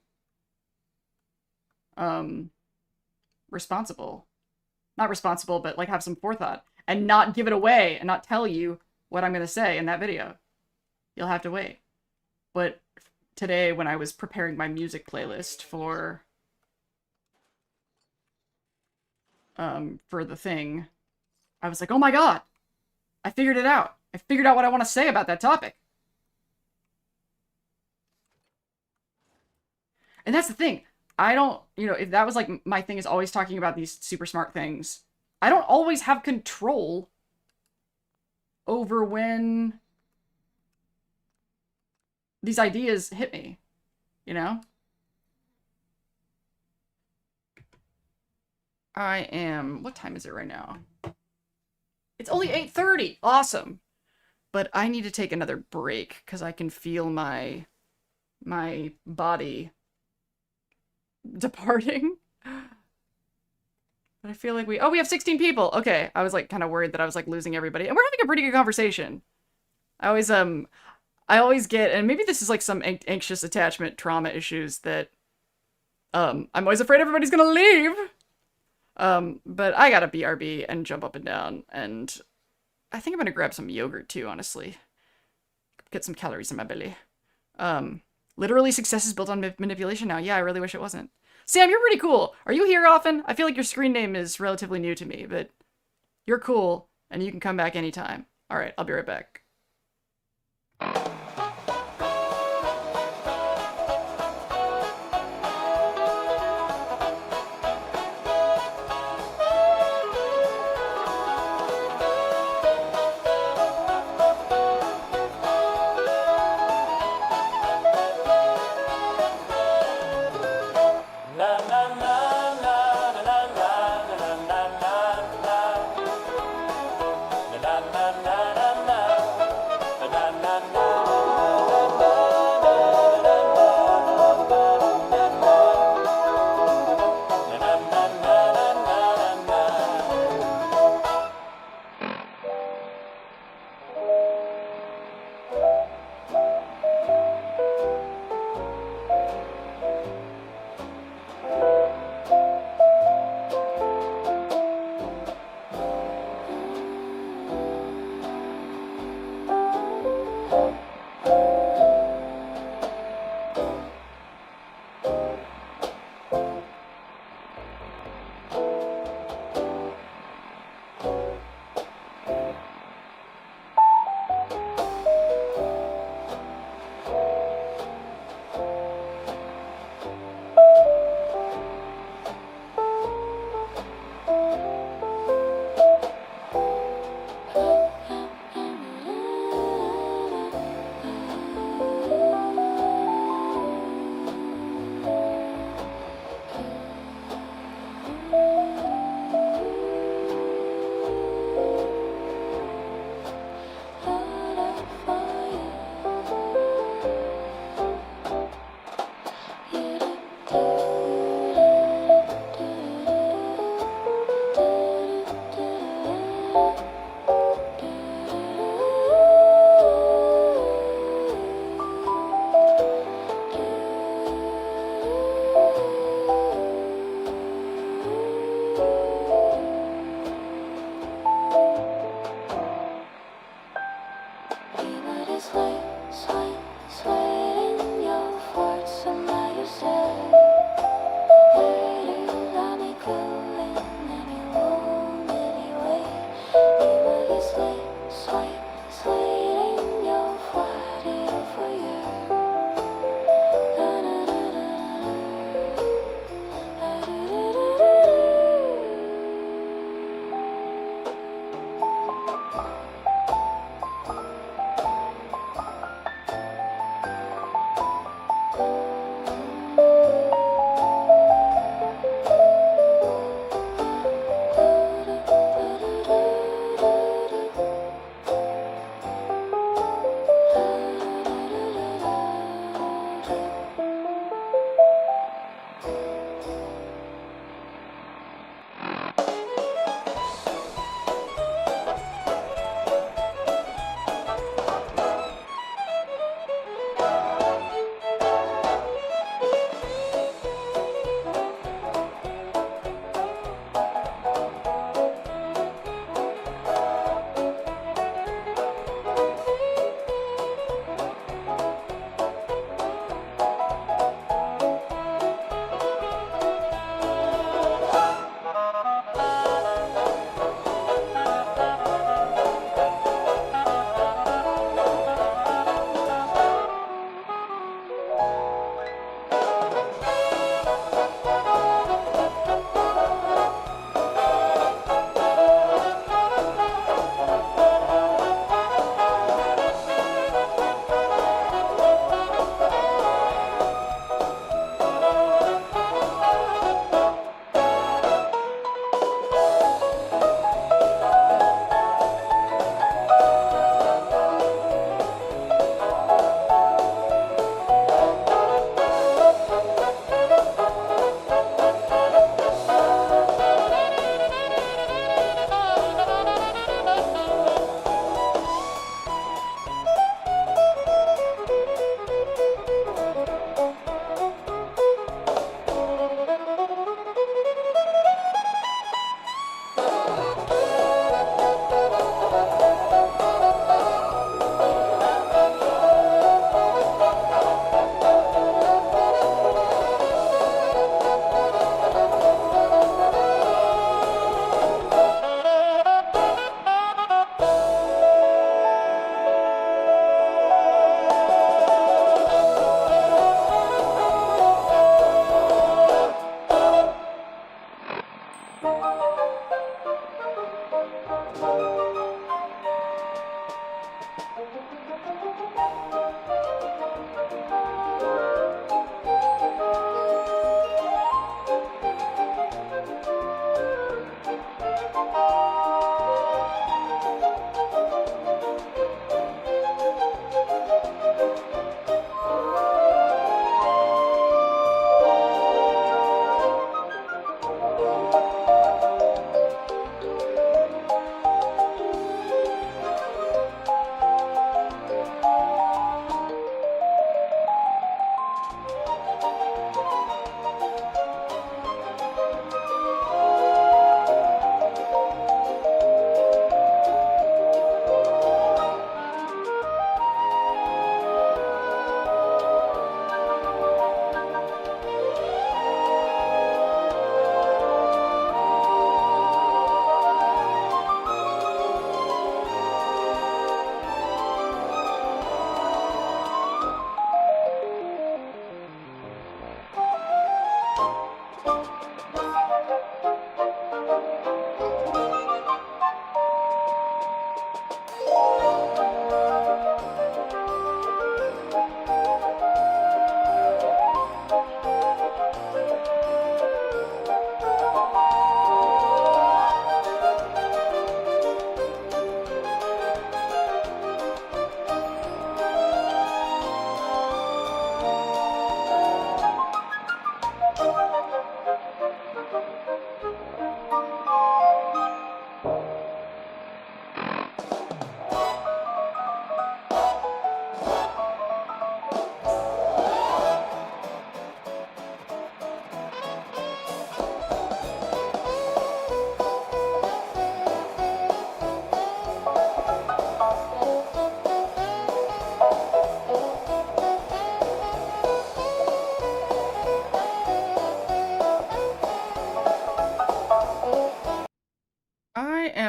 responsible. Not responsible, but like have some forethought and not give it away and not tell you what I'm gonna say in that video. You'll have to wait. But today when I was preparing my music playlist for the thing, I was like, oh my god, I figured it out. I figured out what I want to say about that topic. And that's the thing. I don't, if that was like my thing is always talking about these super smart things, I don't always have control over when these ideas hit me, what time is it right now? It's only 8:30. Awesome. But I need to take another break because I can feel my body departing. But I feel like we have 16 people. Okay, I was like kind of worried that I was like losing everybody. And we're having a pretty good conversation. I always get, and maybe this is like some anxious attachment trauma issues that I'm always afraid everybody's gonna leave. But I gotta BRB and jump up and down, and I think I'm gonna grab some yogurt too, honestly. Get some calories in my belly. Literally success is built on manipulation now. Yeah, I really wish it wasn't. Sam, you're pretty cool. Are you here often? I feel like your screen name is relatively new to me, but you're cool, and you can come back anytime. Alright, I'll be right back. Na na na na na na na na na na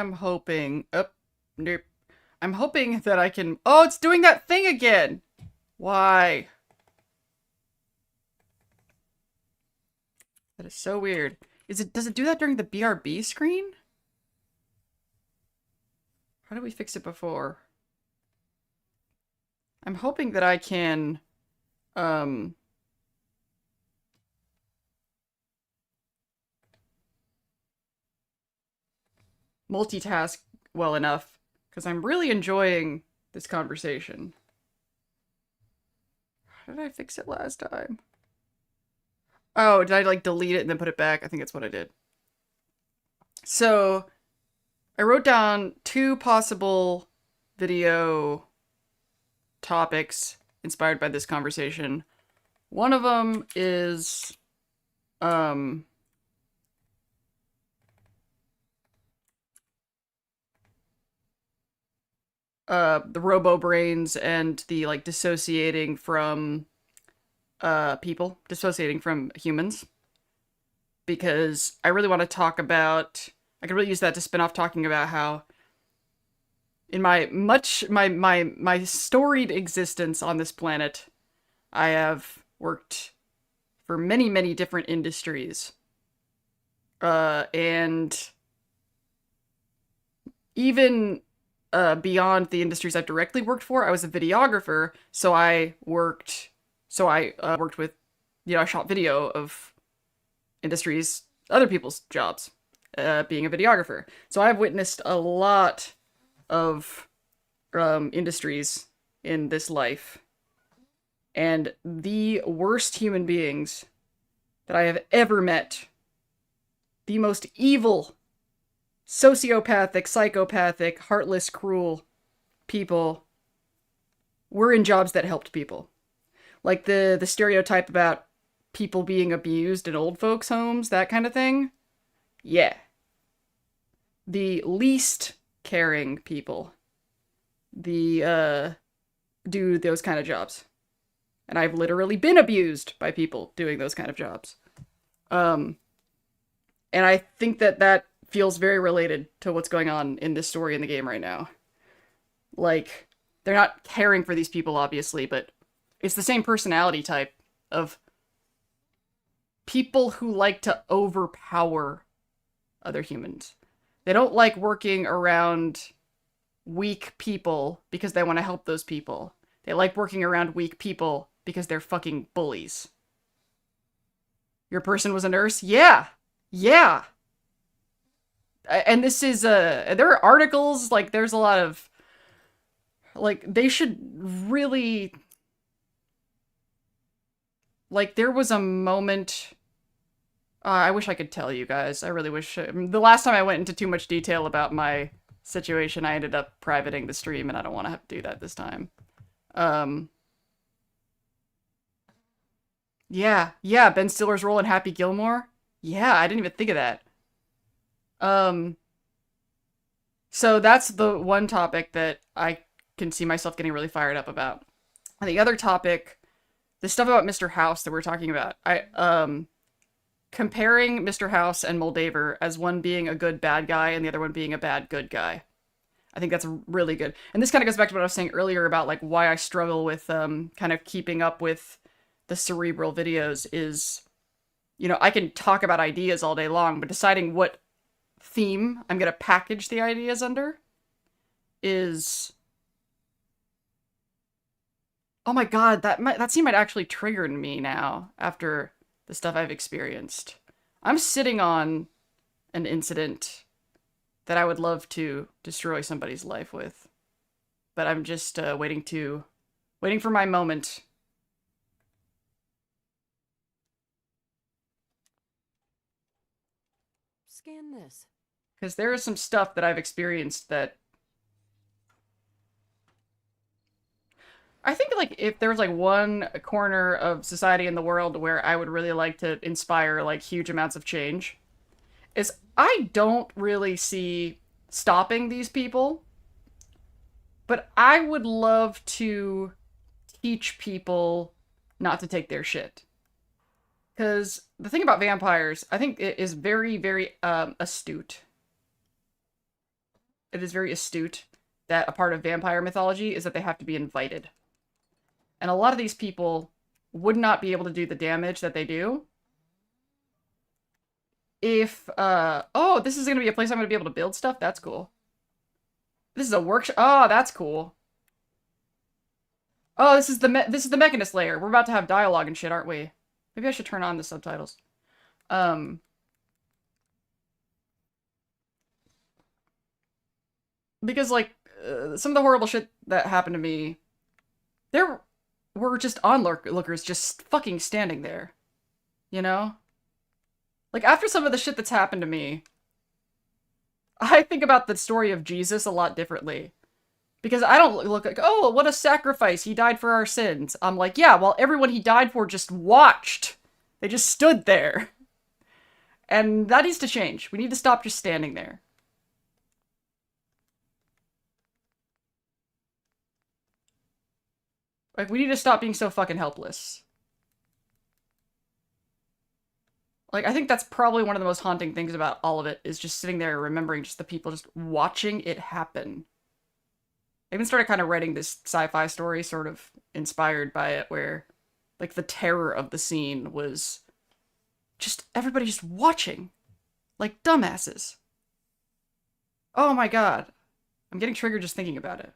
am hoping... Oh, nope. I'm hoping that I can... Oh, it's doing that thing again! Why? That is so weird. Does it do that during the BRB screen? How did we fix it before? I'm hoping that I can, multitask well enough, because I'm really enjoying this conversation. How did I fix it last time? Oh, did I, like, delete it and then put it back? I think that's what I did. So, I wrote down 2 possible video topics inspired by this conversation. One of them is, the robo brains and the, like, dissociating from people, dissociating from humans, because I really want to talk about, I could really use that to spin off talking about how in my storied existence on this planet, I have worked for many, many different industries, and even beyond the industries I've directly worked for, I was a videographer, so I worked with, you know, I shot video of industries, other people's jobs, being a videographer. So I've witnessed a lot of industries in this life. And the worst human beings that I have ever met, the most evil, sociopathic, psychopathic, heartless, cruel people, were in jobs that helped people. Like the stereotype about people being abused in old folks' homes, that kind of thing. Yeah. The least caring people do those kind of jobs. And I've literally been abused by people doing those kind of jobs. And I think that feels very related to what's going on in this story in the game right now. Like, they're not caring for these people, obviously, but it's the same personality type of people who like to overpower other humans. They don't like working around weak people because they want to help those people. They like working around weak people because they're fucking bullies. Your person was a nurse? Yeah! Yeah! And this is, there are articles, like, there's a lot of, like, they should really, like, there was a moment, I wish I could tell you guys, I really wish, the last time I went into too much detail about my situation, I ended up privating the stream, and I don't want to have to do that this time. Yeah, Ben Stiller's role in Happy Gilmore? Yeah, I didn't even think of that. So that's the one topic that I can see myself getting really fired up about. And the other topic, the stuff about Mr. House that we're talking about, comparing Mr. House and Moldaver as one being a good bad guy and the other one being a bad good guy. I think that's really good. And this kind of goes back to what I was saying earlier about, like, why I struggle with, kind of keeping up with the cerebral videos is, you know, I can talk about ideas all day long, but deciding what theme I'm gonna package the ideas under is... Oh my god, that scene might actually trigger in me now, after the stuff I've experienced. I'm sitting on an incident that I would love to destroy somebody's life with. But I'm just waiting for my moment. Scan this. Because there is some stuff that I've experienced that... I think, like, if there was, like, one corner of society in the world where I would really like to inspire, like, huge amounts of change, is I don't really see stopping these people, but I would love to teach people not to take their shit. Because the thing about vampires, I think it is very, very astute. it is very astute that a part of vampire mythology is that they have to be invited. And a lot of these people would not be able to do the damage that they do if, oh, this is going to be a place I'm going to be able to build stuff? That's cool. This is a workshop. Oh, that's cool. Oh, this is the Mechanist layer. We're about to have dialogue and shit, aren't we? Maybe I should turn on the subtitles. Because, like, some of the horrible shit that happened to me, there were just onlookers just fucking standing there. You know? Like, after some of the shit that's happened to me, I think about the story of Jesus a lot differently. Because I don't look like, oh, what a sacrifice, he died for our sins. I'm like, yeah, well, everyone he died for just watched. They just stood there. And that needs to change. We need to stop just standing there. Like, we need to stop being so fucking helpless. Like, I think that's probably one of the most haunting things about all of it, is just sitting there remembering just the people just watching it happen. I even started kind of writing this sci-fi story sort of inspired by it, where, like, the terror of the scene was just everybody just watching. Like dumbasses. Oh my god. I'm getting triggered just thinking about it.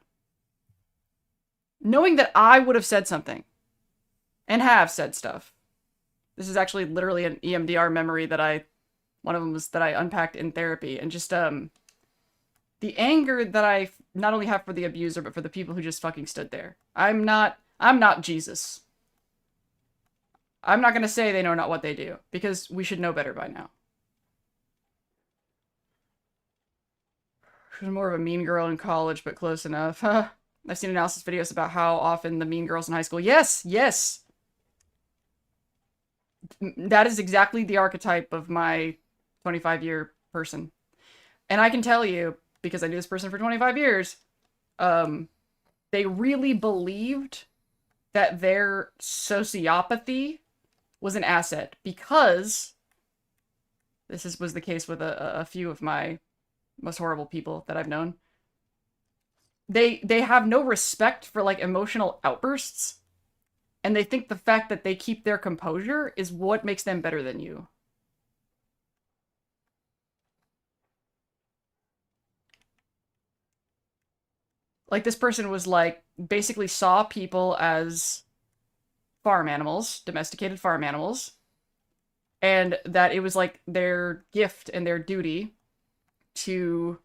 Knowing that I would have said something. And have said stuff. This is actually literally an EMDR memory that one of them was that I unpacked in therapy. And just, the anger that I not only have for the abuser, but for the people who just fucking stood there. I'm not Jesus. I'm not gonna say they know not what they do, because we should know better by now. She was more of a mean girl in college, but close enough. I've seen analysis videos about how often the mean girls in high school. Yes, yes! That is exactly the archetype of my 25-year person. And I can tell you, because I knew this person for 25 years, they really believed that their sociopathy was an asset, because was the case with a few of my most horrible people that I've known. They have no respect for, like, emotional outbursts, and they think the fact that they keep their composure is what makes them better than you. Like, this person was, like, basically saw people as farm animals, domesticated farm animals, and that it was, like, their gift and their duty to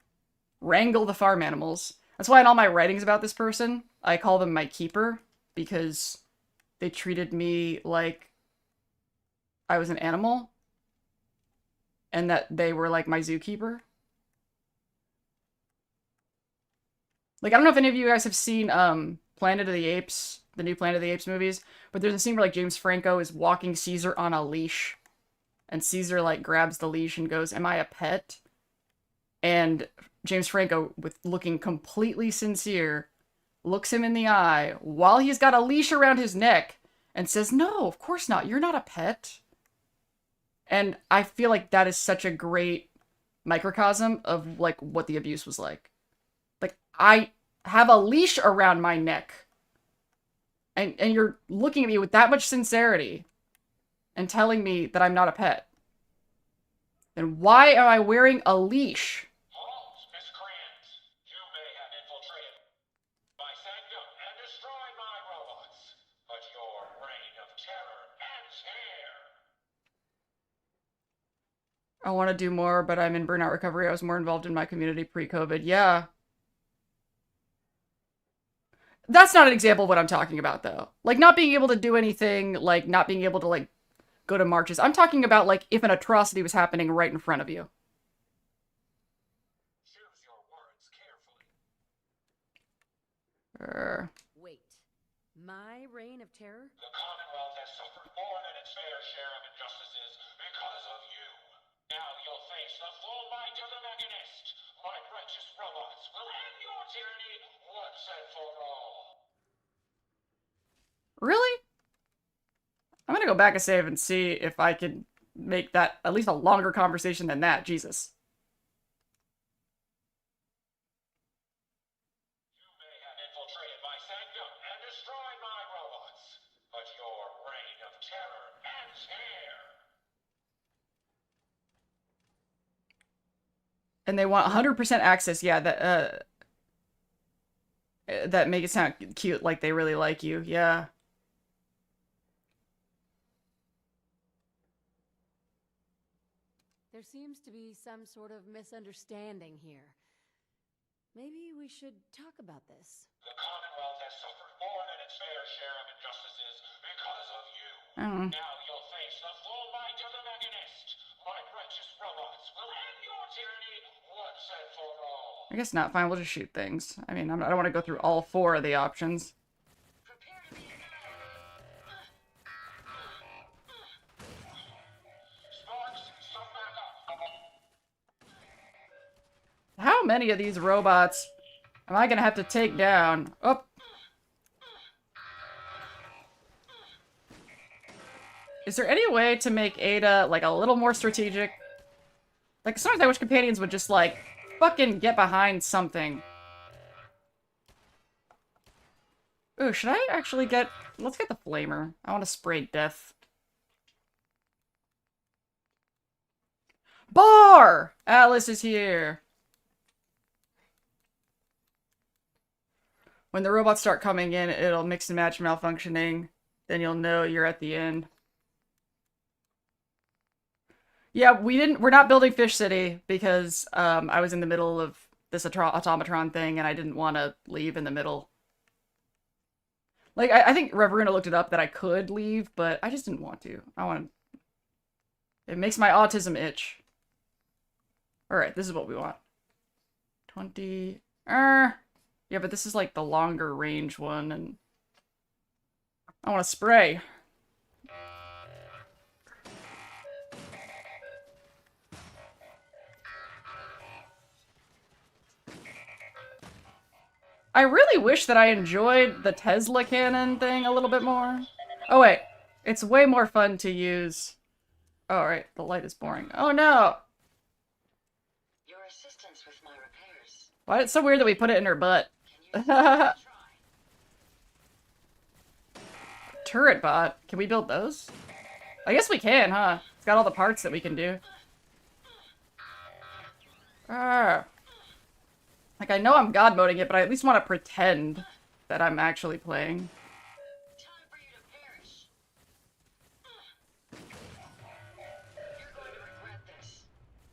wrangle the farm animals. That's why in all my writings about this person, I call them my keeper, because they treated me like I was an animal, and that they were, like, my zookeeper. Like, I don't know if any of you guys have seen, Planet of the Apes, the new Planet of the Apes movies, but there's a scene where, like, James Franco is walking Caesar on a leash, and Caesar, like, grabs the leash and goes, "Am I a pet?" And James Franco, with looking completely sincere, looks him in the eye while he's got a leash around his neck and says, "No, of course not. You're not a pet." And I feel like that is such a great microcosm of, like, what the abuse was like. Like, I have a leash around my neck, and you're looking at me with that much sincerity and telling me that I'm not a pet. Then why am I wearing a leash? Halt, miscreants! You may have infiltrated my sanctum and destroyed my robots, but your reign of terror ends here! I want to do more, but I'm in burnout recovery. I was more involved in my community pre-COVID. Yeah. That's not an example of what I'm talking about, though. Like, not being able to do anything, like, not being able to, like, go to marches. I'm talking about, like, if an atrocity was happening right in front of you. Choose your words carefully. Wait. My reign of terror? The Commonwealth has suffered more than its fair share of injustices because of you. Now you'll face the full might of the Mechanist. My righteous robots will end your tyranny once and for all. Really? I'm gonna go back a save and see if I can make that at least a longer conversation than that. Jesus. And they want 100% access. Yeah, that make it sound cute, like they really like you. Yeah. There seems to be some sort of misunderstanding here. Maybe we should talk about this. The Commonwealth has suffered more than its fair share of injustices because of you. Oh. Now you'll face the full might of the Mechanist. My righteous robots will end your tyranny once and for all. I guess not. Fine, we'll just shoot things. I mean, I don't want to go through all 4 of the options. Prepare to be Sparks, stop back up. How many of these robots am I gonna have to take down? Oh. Is there any way to make Ada, like, a little more strategic? Like, sometimes I wish companions would just, like, fucking get behind something. Ooh, should I actually get... Let's get the flamer. I want to spray death. Bar! Atlas is here. When the robots start coming in, it'll mix and match malfunctioning. Then you'll know you're at the end. Yeah, we're not building Fish City because I was in the middle of this automatron thing and I didn't want to leave in the middle. Like, I think Reveruna looked it up that I could leave, but I just didn't want to. It makes my autism itch. Alright, this is what we want. 20... Yeah, but this is like the longer range one, and I want to spray. I really wish that I enjoyed the Tesla cannon thing a little bit more. Oh wait, it's way more fun to use... Oh, alright, the light is boring. Oh no! your assistance with my repairs. Why it's so weird that we put it in her butt? Can you try? Turret bot. Can we build those? I guess we can, huh? It's got all the parts that we can do. Like, I know I'm god moding it, but I at least want to pretend that I'm actually playing. Time for you to perish. You're going to regret this.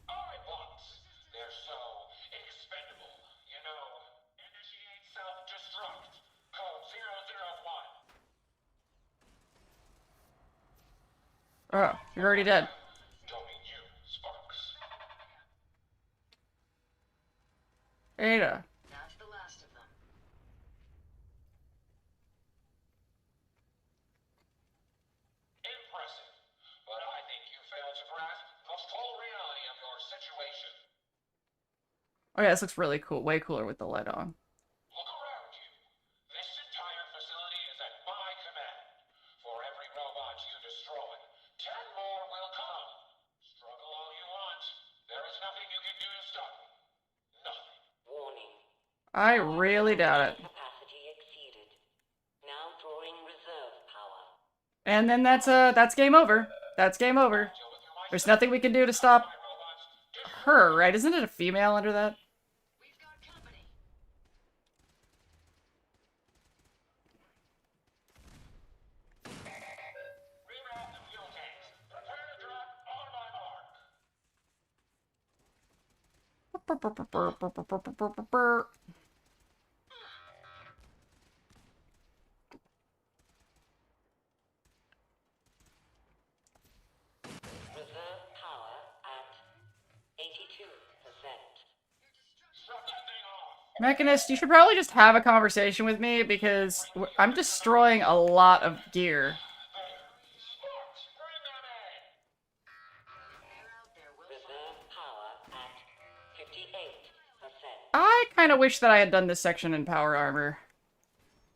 Alright, bots. They're so expendable. You know, initiate self-destruct. Code 001. Oh, you're already dead. Don't mean you, Sparks. Ada. That's the last of them. Impressive. But I think you failed to grasp the full reality of your situation. Oh yeah, this looks really cool. Way cooler with the light on. Look around you. This entire facility is at my command. For every robot you destroy, 10 more will come. Struggle all you want. There is nothing you can do to stop me. Nothing. Warning. I really doubt it. Capacity exceeded. Now drawing reserve power. And then that's game over. That's game over. There's nothing we can do to stop her, right? Isn't it a female under that? We've got company. Reroute the fuel tanks. Prepare to drop on my mark. Reserve power at 82%. Shut that thing off. Mechanist, you should probably just have a conversation with me because I'm destroying a lot of gear. Sparks, bring them in. They're out there, Wilson. Reserve power at 58%. I kind of wish that I had done this section in power armor.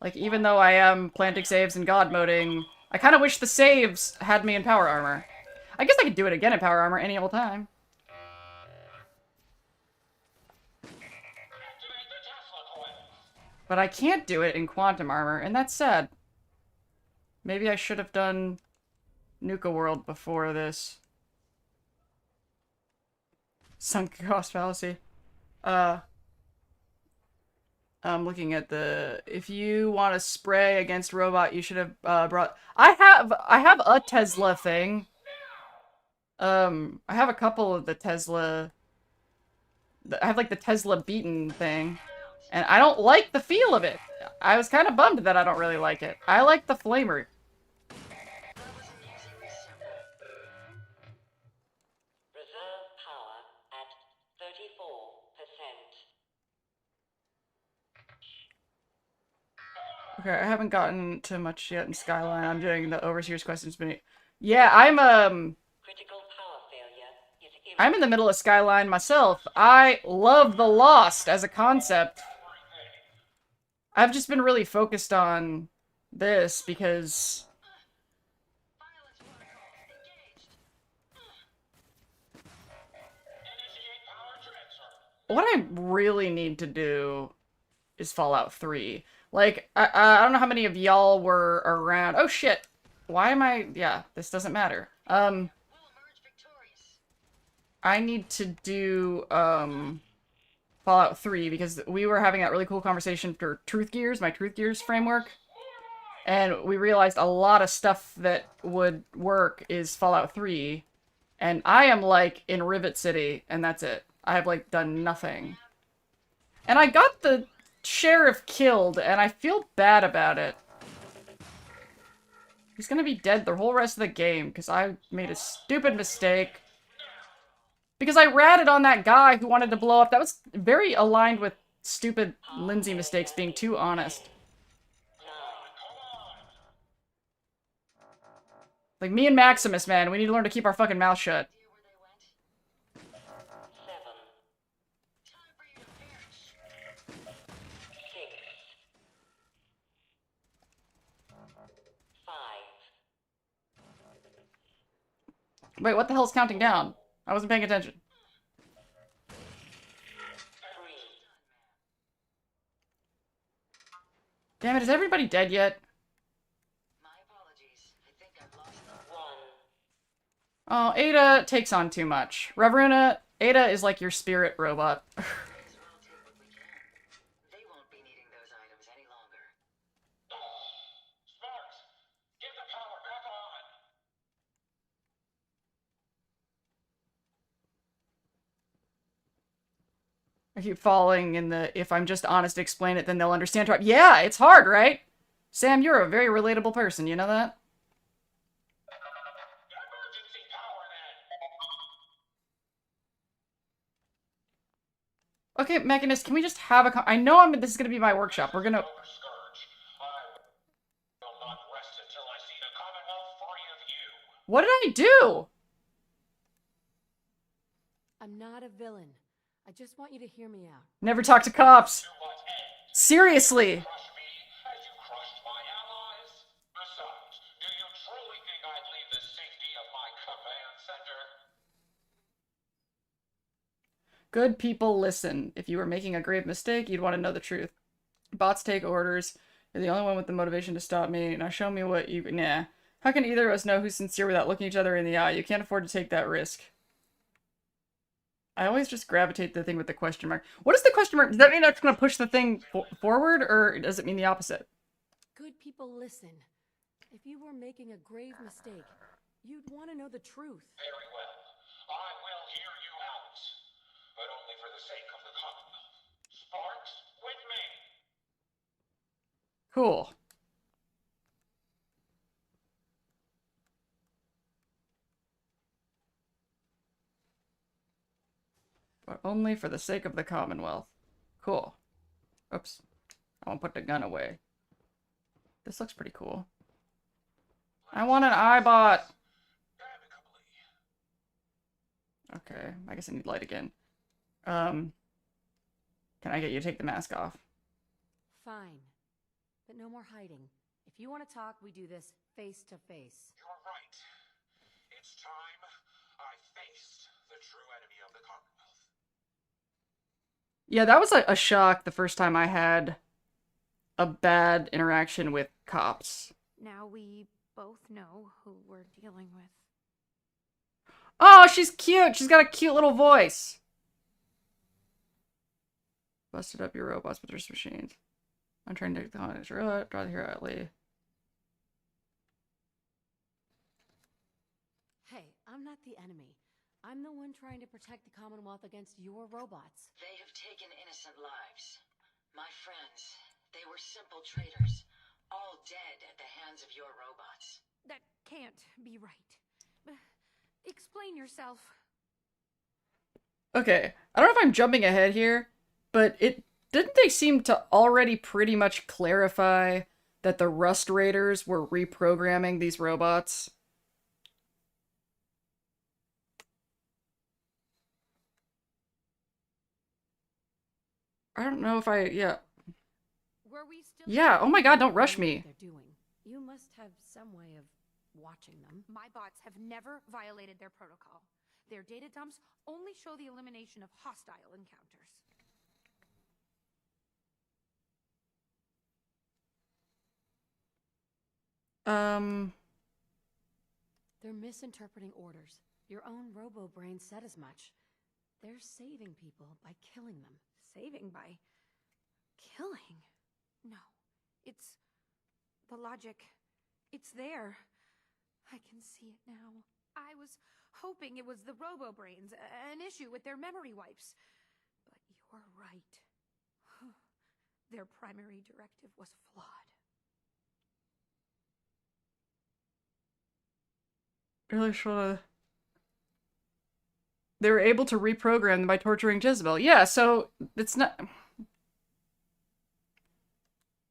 Like, even though I am planting saves and god moding, I kind of wish the saves had me in power armor. I guess I could do it again in power armor any old time. Activate the Tesla coils. But I can't do it in quantum armor, and that's sad. Maybe I should have done Nuka World before this. Sunk cost fallacy. Uh, I'm looking at the. If you want to spray against robot, you should have brought. I have a Tesla thing. I have a couple of the Tesla. I have like the Tesla beaten thing, and I don't like the feel of it. I was kind of bummed that I don't really like it. I like the flamer. I was amusing this simple. Reserve power at 34%. Okay, I haven't gotten to much yet in Skyline. I'm doing the Overseer's questions. Yeah, Critical power failure is I'm in the middle of Skyline myself. I love the Lost as a concept. I've just been really focused on this because Violence protocol engaged. Initiate power transfer. what I really need to do is Fallout 3. Like, I don't know how many of y'all were around. Oh shit. Why am I... Yeah, this doesn't matter. We'll emerge victorious. I need to do, Fallout 3 because we were having that really cool conversation for Truth Gears, my Truth Gears framework. And we realized a lot of stuff that would work is Fallout 3. And I am, like, in Rivet City, and that's it. I have, like, done nothing. And I got the sheriff killed, and I feel bad about it. He's gonna be dead the whole rest of the game, because I made a stupid mistake. Because I ratted on that guy who wanted to blow up. That was very aligned with stupid Lindsay mistakes, being too honest. Like, me and Maximus, man, we need to learn to keep our fucking mouth shut. Dear where they went? 7, Time for you to perish. 6, 5, Wait, what the hell's counting down? I wasn't paying attention. 3, Damn it, is everybody dead yet? My apologies. I think I've lost them. 1. Oh, Ada takes on too much. Reveruna, Ada is like your spirit robot. May as well take what we can. They won't be needing those items any longer. Sparks, get the power back on. I keep falling in the, if I'm just honest to explain it, then they'll understand. Yeah, it's hard, right? Sam, you're a very relatable person, you know that? Emergency power then. Okay, Mechanist, can we just have a I know this is gonna be my workshop. We're gonna... Scourge. I will not rest until I see the Commonwealth free of you. What did I do? I'm not a villain. I just want you to hear me out. Never talk to cops. To what end? Seriously. Crush me as you crushed my allies? Besides, do you truly think I'd leave the safety of my command center? Good people, listen. If you were making a grave mistake, you'd want to know the truth. Bots take orders. You're the only one with the motivation to stop me. Now show me what you... Nah. How can either of us know who's sincere without looking each other in the eye? You can't afford to take that risk. I always just gravitate to the thing with the question mark. What is the question mark? Does that mean that's going to push the thing forward, or does it mean the opposite? Good people, listen. If you were making a grave mistake, you'd want to know the truth. Very well. I will hear you out. But only for the sake of the Commonwealth. Sparks, with me. Cool. But only for the sake of the Commonwealth. Cool. Oops. I won't put the gun away. This looks pretty cool. I want an iBot! Okay, I guess I need light again. Can I get you to take the mask off? Fine. But no more hiding. If you want to talk, we do this face to face. You're right. It's time I faced the true enemy of the Commonwealth. Yeah, that was a shock the first time I had a bad interaction with cops. Now we both know who we're dealing with. Oh, she's cute! She's got a cute little voice! Busted up your robots, but there's machines. I'm trying to take the hostage. Draw the hero out, Lee. Hey, I'm not the enemy. I'm the one trying to protect the Commonwealth against your robots. They have taken innocent lives. My friends, they were simple traders, all dead at the hands of your robots. That can't be right. Explain yourself. Okay, I don't know if I'm jumping ahead here, but didn't they seem to already pretty much clarify that the Rust Raiders were reprogramming these robots? I don't know if yeah. Were we still? Yeah, oh my god, don't rush me. They're doing. You must have some way of watching them. My bots have never violated their protocol. Their data dumps only show the elimination of hostile encounters. They're misinterpreting orders. Your own robo-brain said as much. They're saving people by killing them. Saving by killing? No. It's the logic. It's there. I can see it now. I was hoping it was the robo-brains, an issue with their memory wipes. But you're right. Their primary directive was flawed. Really should. They were able to reprogram them by torturing Jezebel. Yeah, so it's not.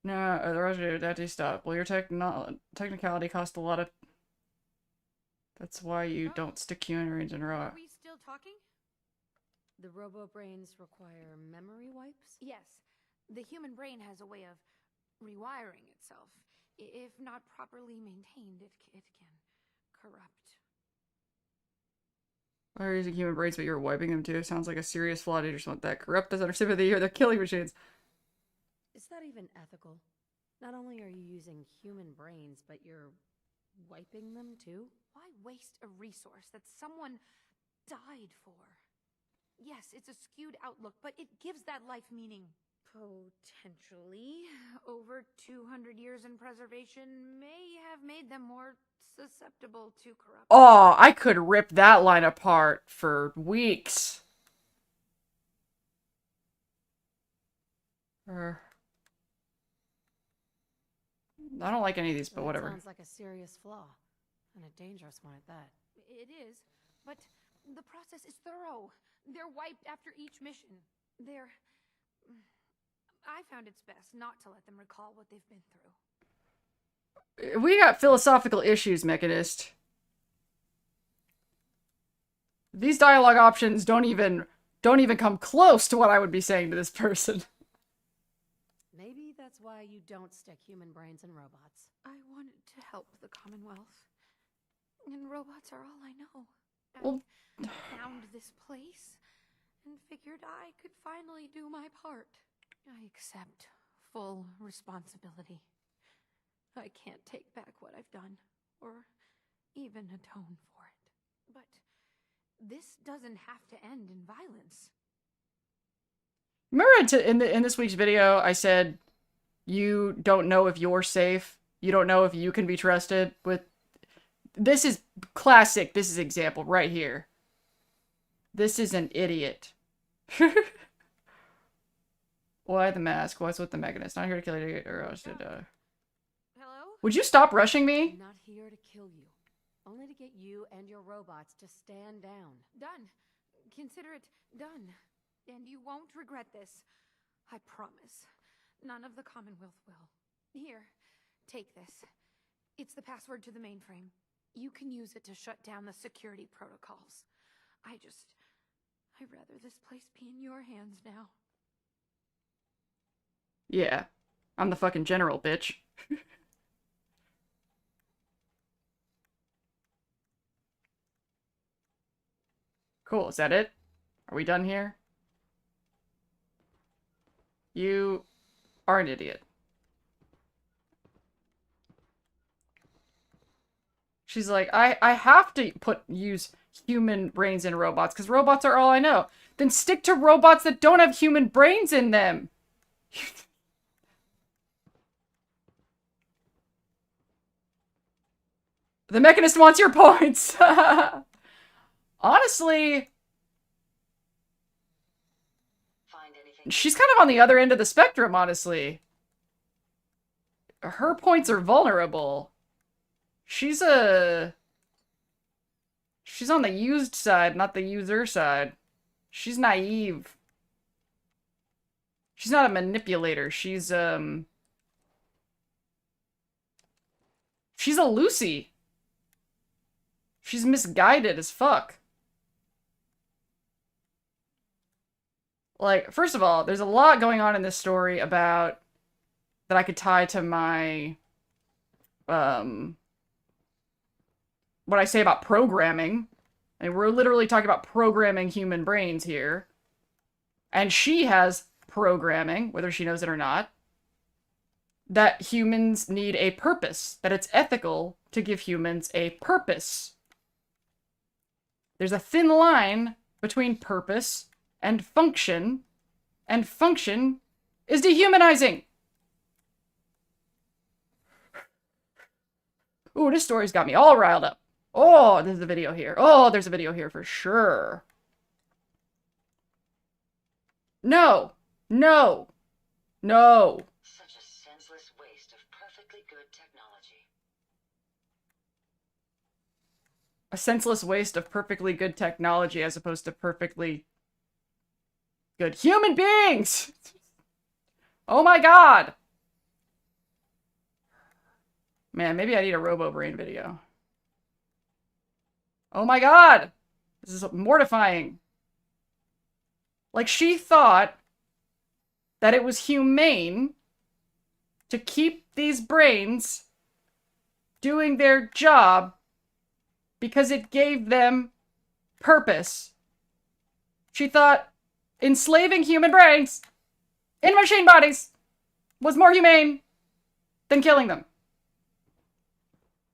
No, Roger, that stop. Well, your technicality cost a lot of. That's why you don't stick human brains in raw. Are we still talking? The robo-brains require memory wipes? Yes. The human brain has a way of rewiring itself. If not properly maintained, it can corrupt. Why are you using human brains but you're wiping them too? Sounds like a serious flaw. They just want that corrupt doesn't have sympathy or they're killing machines. Is that even ethical? Not only are you using human brains, but you're wiping them too? Why waste a resource that someone died for? Yes, it's a skewed outlook, but it gives that life meaning. Potentially. Over 200 years in preservation may have made them more susceptible to corruption. Oh, I could rip that line apart for weeks. I don't like any of these, but whatever. Sounds like a serious flaw. And a dangerous one at that. It is, but the process is thorough. They're wiped after each mission. I found it's best not to let them recall what they've been through. We got philosophical issues, Mechanist. These dialogue options don't even come close to what I would be saying to this person. Maybe that's why you don't stick human brains in robots. I wanted to help the Commonwealth. And robots are all I know. Well, I found this place and figured I could finally do my part. I accept full responsibility. I can't take back what I've done, or even atone for it. But this doesn't have to end in violence. remember in this week's video, I said you don't know if you're safe. You don't know if you can be trusted with. This is classic. This is example right here. This is an idiot. Why the mask? What's with the Mechanist? Not here to kill you or else to die. Hello? Would you stop rushing me? I'm not here to kill you. Only to get you and your robots to stand down. Done. Consider it done. And you won't regret this. I promise. None of the Commonwealth will. Here, take this. It's the password to the mainframe. You can use it to shut down the security protocols. I'd rather this place be in your hands now. Yeah. I'm the fucking general, bitch. Cool, is that it? Are we done here? You are an idiot. She's like, I have to use human brains in robots, because robots are all I know. Then stick to robots that don't have human brains in them. The Mechanist wants your points. Honestly, Find anything? she's kind of on the other end of the spectrum, honestly. Her points are vulnerable. She's on the used side, not the user side. She's naive. She's not a manipulator. She's a Lucy. She's misguided as fuck. Like, first of all, there's a lot going on in this story about that I could tie to my what I say about programming. And we're literally talking about programming human brains here. And she has programming, whether she knows it or not, that humans need a purpose, that it's ethical to give humans a purpose. There's a thin line between purpose and function is dehumanizing. Ooh, this story's got me all riled up. Oh, there's a video here. Oh, there's a video here for sure. No. No. No. Such a senseless waste of perfectly good technology. A senseless waste of perfectly good technology as opposed to perfectly good human beings! Oh my god! Man, maybe I need a RoboBrain video. Oh my god! This is mortifying. Like, she thought that it was humane to keep these brains doing their job because it gave them purpose. She thought enslaving human brains in machine bodies was more humane than killing them.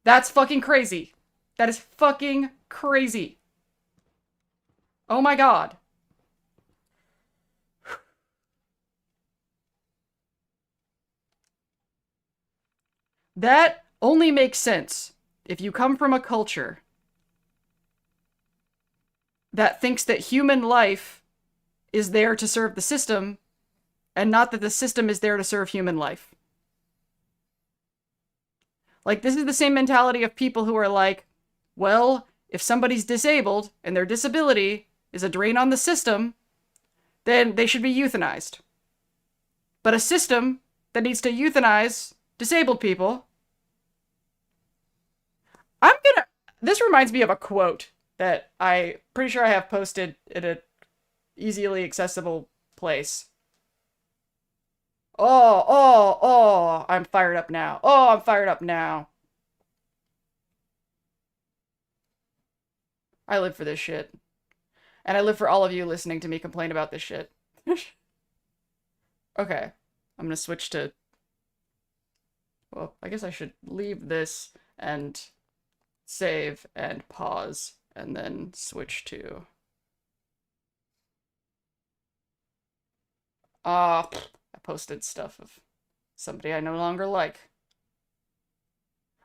That's fucking crazy. That is fucking crazy. Oh my god. That only makes sense if you come from a culture that thinks that human life is there to serve the system and not that the system is there to serve human life. Like, this is the same mentality of people who are like, well, if somebody's disabled and their disability is a drain on the system, then they should be euthanized. But a system that needs to euthanize disabled people... This reminds me of a quote that I'm pretty sure I have posted in an easily accessible place. Oh, I'm fired up now. Oh, I'm fired up now. I live for this shit. And I live for all of you listening to me complain about this shit. Okay. I'm gonna switch to... Well, I guess I should leave this and save and pause and then switch to... I posted stuff of somebody I no longer like.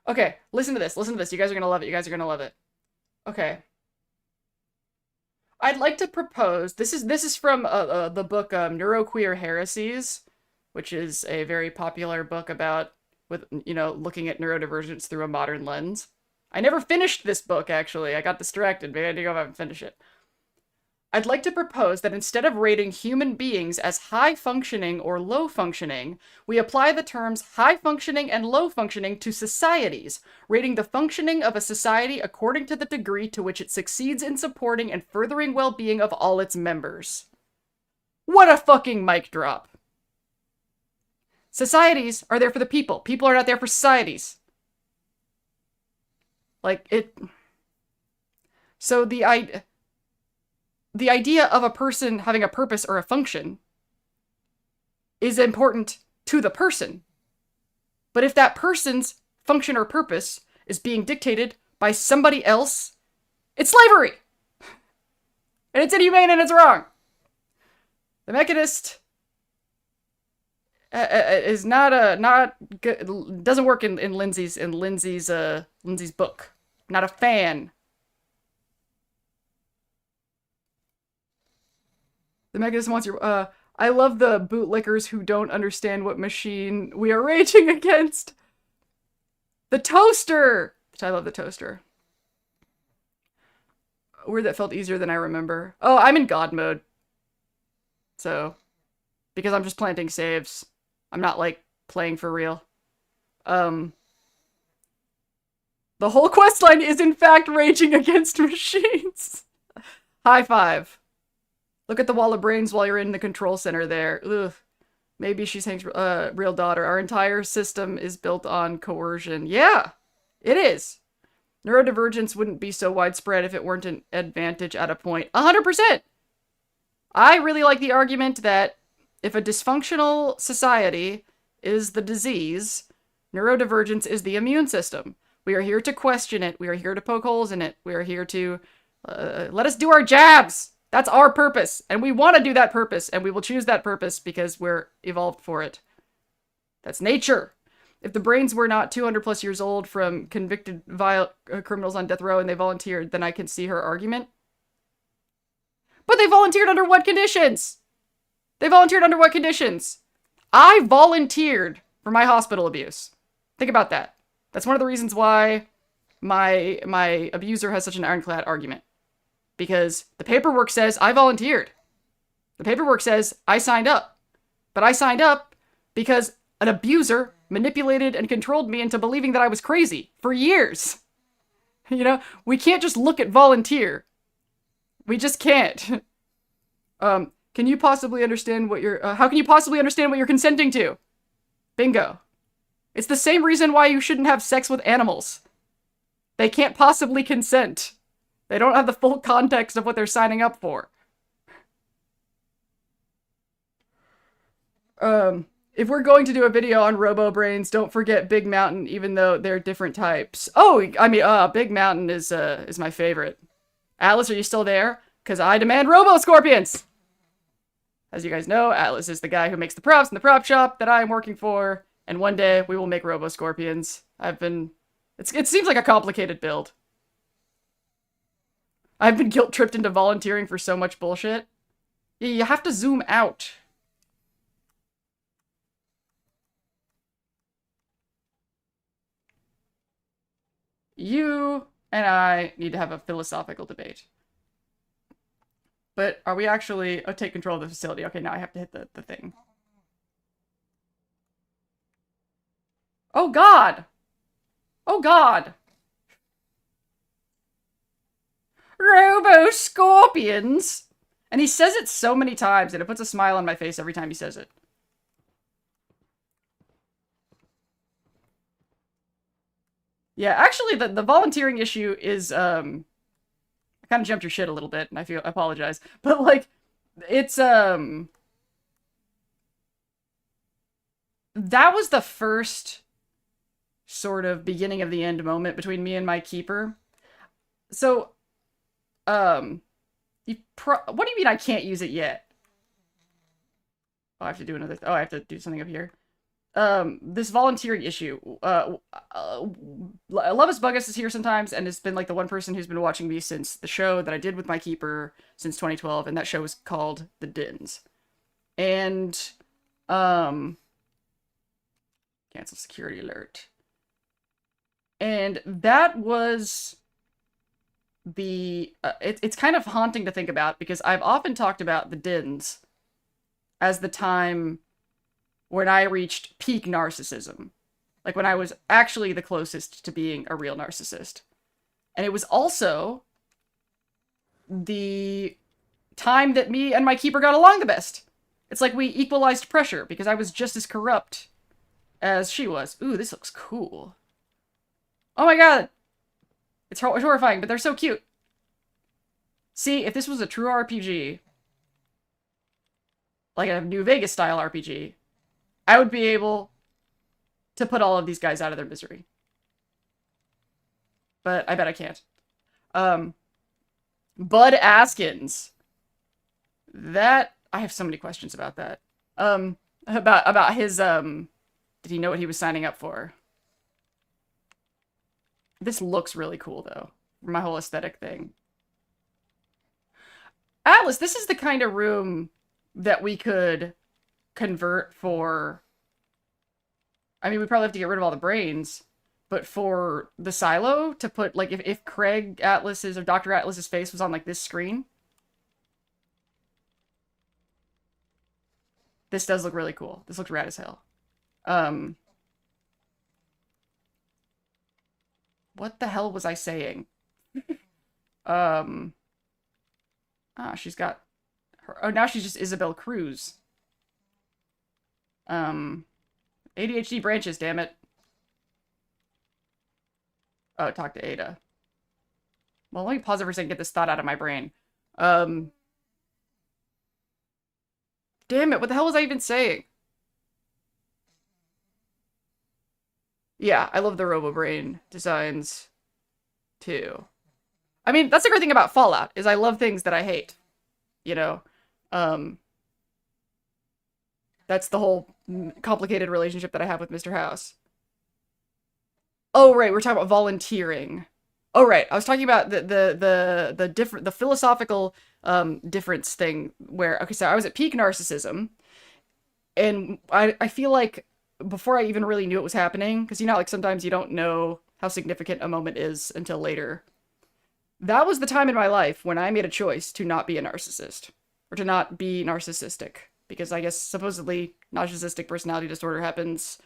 Okay, listen to this. Listen to this. You guys are gonna love it. You guys are gonna love it. Okay. I'd like to propose... This is from the book Neuroqueer Heresies, which is a very popular book about, looking at neurodivergence through a modern lens. I never finished this book, actually. I got distracted. Maybe I need to go back and finish it. I'd like to propose that instead of rating human beings as high-functioning or low-functioning, we apply the terms high-functioning and low-functioning to societies, rating the functioning of a society according to the degree to which it succeeds in supporting and furthering well-being of all its members. What a fucking mic drop. Societies are there for the people. People are not there for societies. Like, it... So the idea of a person having a purpose or a function is important to the person. But if that person's function or purpose is being dictated by somebody else, it's slavery! And it's inhumane and it's wrong! The Mechanist is not good, doesn't work in Lindsay's book. Not a fan. The Mechanist wants your I love the bootlickers who don't understand what machine we are raging against. The toaster! Which I love the toaster. A word that felt easier than I remember. Oh, I'm in God mode. So, because I'm just planting saves. I'm not, like, playing for real. The whole questline is, in fact, raging against machines. High five. Look at the wall of brains while you're in the control center there. Ugh. Maybe she's Hank's real daughter. Our entire system is built on coercion. Yeah, it is. Neurodivergence wouldn't be so widespread if it weren't an advantage at a point. 100%! I really like the argument that if a dysfunctional society is the disease, neurodivergence is the immune system. We are here to question it. We are here to poke holes in it. We are here to let us do our jabs. That's our purpose. And we want to do that purpose. And we will choose that purpose because we're evolved for it. That's nature. If the brains were not 200 plus years old from convicted criminals on death row and they volunteered, then I can see her argument. But they volunteered under what conditions? They volunteered under what conditions? I volunteered for my hospital abuse. Think about that. That's one of the reasons why my abuser has such an ironclad argument. Because the paperwork says I volunteered. The paperwork says I signed up. But I signed up because an abuser manipulated and controlled me into believing that I was crazy for years. You know, we can't just look at volunteer. We just can't. Can you possibly understand what you're... how can you possibly understand what you're consenting to? Bingo. It's the same reason why you shouldn't have sex with animals. They can't possibly consent. They don't have the full context of what they're signing up for. If we're going to do a video on robo-brains, don't forget Big Mountain, even though they're different types. Oh, I mean, Big Mountain is my favorite. Atlas, are you still there? Because I demand robo-scorpions! As you guys know, Atlas is the guy who makes the props in the prop shop that I am working for, and one day we will make robo-scorpions. It seems like a complicated build. I've been guilt-tripped into volunteering for so much bullshit. You have to zoom out. You and I need to have a philosophical debate. But are we actually... Oh, take control of the facility. Okay, now I have to hit the thing. Oh, God! Oh, God! Robo-scorpions! And he says it so many times, and it puts a smile on my face every time he says it. Yeah, actually, the volunteering issue is, I kind of jumped your shit a little bit, and I apologize. But, like, it's, that was the first sort of beginning of the end moment between me and my keeper. So, what do you mean I can't use it yet? Oh, I have to do another, I have to do something up here. This volunteering issue. Lovis Buggus is here sometimes, and has been like the one person who's been watching me since the show that I did with my keeper since 2012, and that show was called The Dins. And, cancel security alert. And that was it's kind of haunting to think about, because I've often talked about The Dins as the time when I reached peak narcissism. Like, when I was actually the closest to being a real narcissist. And it was also the time that me and my keeper got along the best. It's like we equalized pressure, because I was just as corrupt as she was. Ooh, this looks cool. Oh my god! It's horrifying, but they're so cute. See, if this was a true RPG, like a New Vegas style RPG, I would be able to put all of these guys out of their misery. But I bet I can't. Bud Askins. That I have so many questions about that. About his, did he know what he was signing up for? This looks really cool, though. My whole aesthetic thing. Atlas, this is the kind of room that we could convert for... I mean, we probably have to get rid of all the brains, but for the silo, to put, like, if Craig Atlas's or Dr. Atlas's face was on, like, this screen... This does look really cool. This looks rad as hell. What the hell was I saying? She's got her. Oh, now she's just Isabel Cruz. ADHD branches, damn it. Oh, talk to Ada. Well, let me pause it for a second, get this thought out of my brain. Damn it, what the hell was I even saying? Yeah, I love the RoboBrain designs, too. I mean, that's the great thing about Fallout, is I love things that I hate. You know? That's the whole complicated relationship that I have with Mr. House. Oh, right, we're talking about volunteering. Oh, right, I was talking about the philosophical difference thing where, okay, so I was at peak narcissism, and I feel like before I even really knew it was happening, because, you know, like, sometimes you don't know how significant a moment is until later. That was the time in my life when I made a choice to not be a narcissist, or to not be narcissistic, because I guess supposedly narcissistic personality disorder happens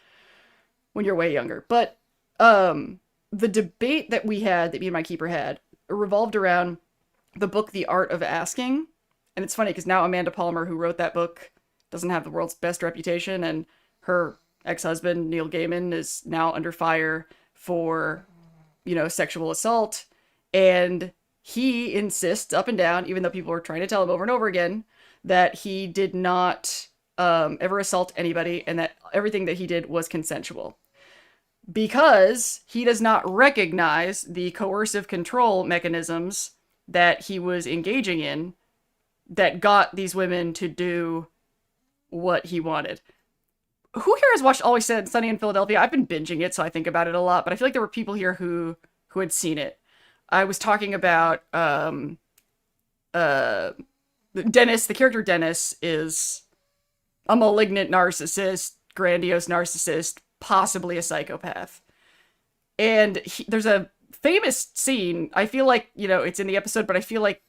when you're way younger. But the debate that we had, that me and my keeper had, revolved around the book The Art of Asking. And it's funny because now Amanda Palmer, who wrote that book, doesn't have the world's best reputation, and her ex-husband, Neil Gaiman, is now under fire for, you know, sexual assault. And he insists up and down, even though people were trying to tell him over and over again, that he did not ever assault anybody, and that everything that he did was consensual. Because he does not recognize the coercive control mechanisms that he was engaging in that got these women to do what he wanted. Who here has watched Always Sunny in Philadelphia? I've been binging it, so I think about it a lot, but I feel like there were people here who had seen it. I was talking about Dennis. The character Dennis is a malignant narcissist, grandiose narcissist, possibly a psychopath. And there's a famous scene, I feel like, you know, it's in the episode, but I feel like,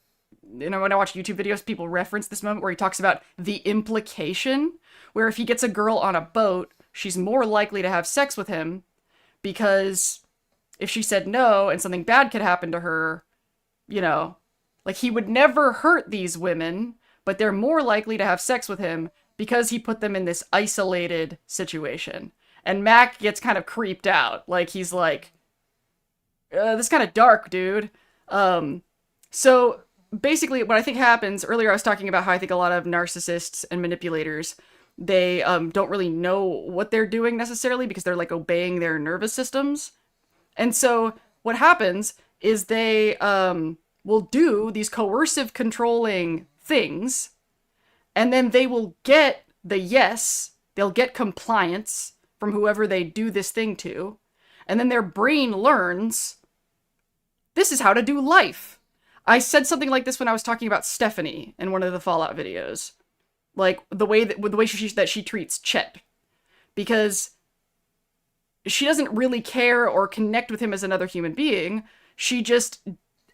you know, when I watch YouTube videos, people reference this moment where he talks about the implication, where if he gets a girl on a boat, she's more likely to have sex with him, because if she said no and something bad could happen to her, you know, like, he would never hurt these women, but they're more likely to have sex with him because he put them in this isolated situation. And Mac gets kind of creeped out. Like, he's like, this is kind of dark, dude. So basically what I think happens, earlier I was talking about how I think a lot of narcissists and manipulators, they don't really know what they're doing necessarily because they're, like, obeying their nervous systems. And so what happens is they will do these coercive controlling things, and then they will get the yes, they'll get compliance from whoever they do this thing to, and then their brain learns, this is how to do life. I said something like this when I was talking about Stephanie in one of the Fallout videos. Like, the way that she treats Chet. Because she doesn't really care or connect with him as another human being. She just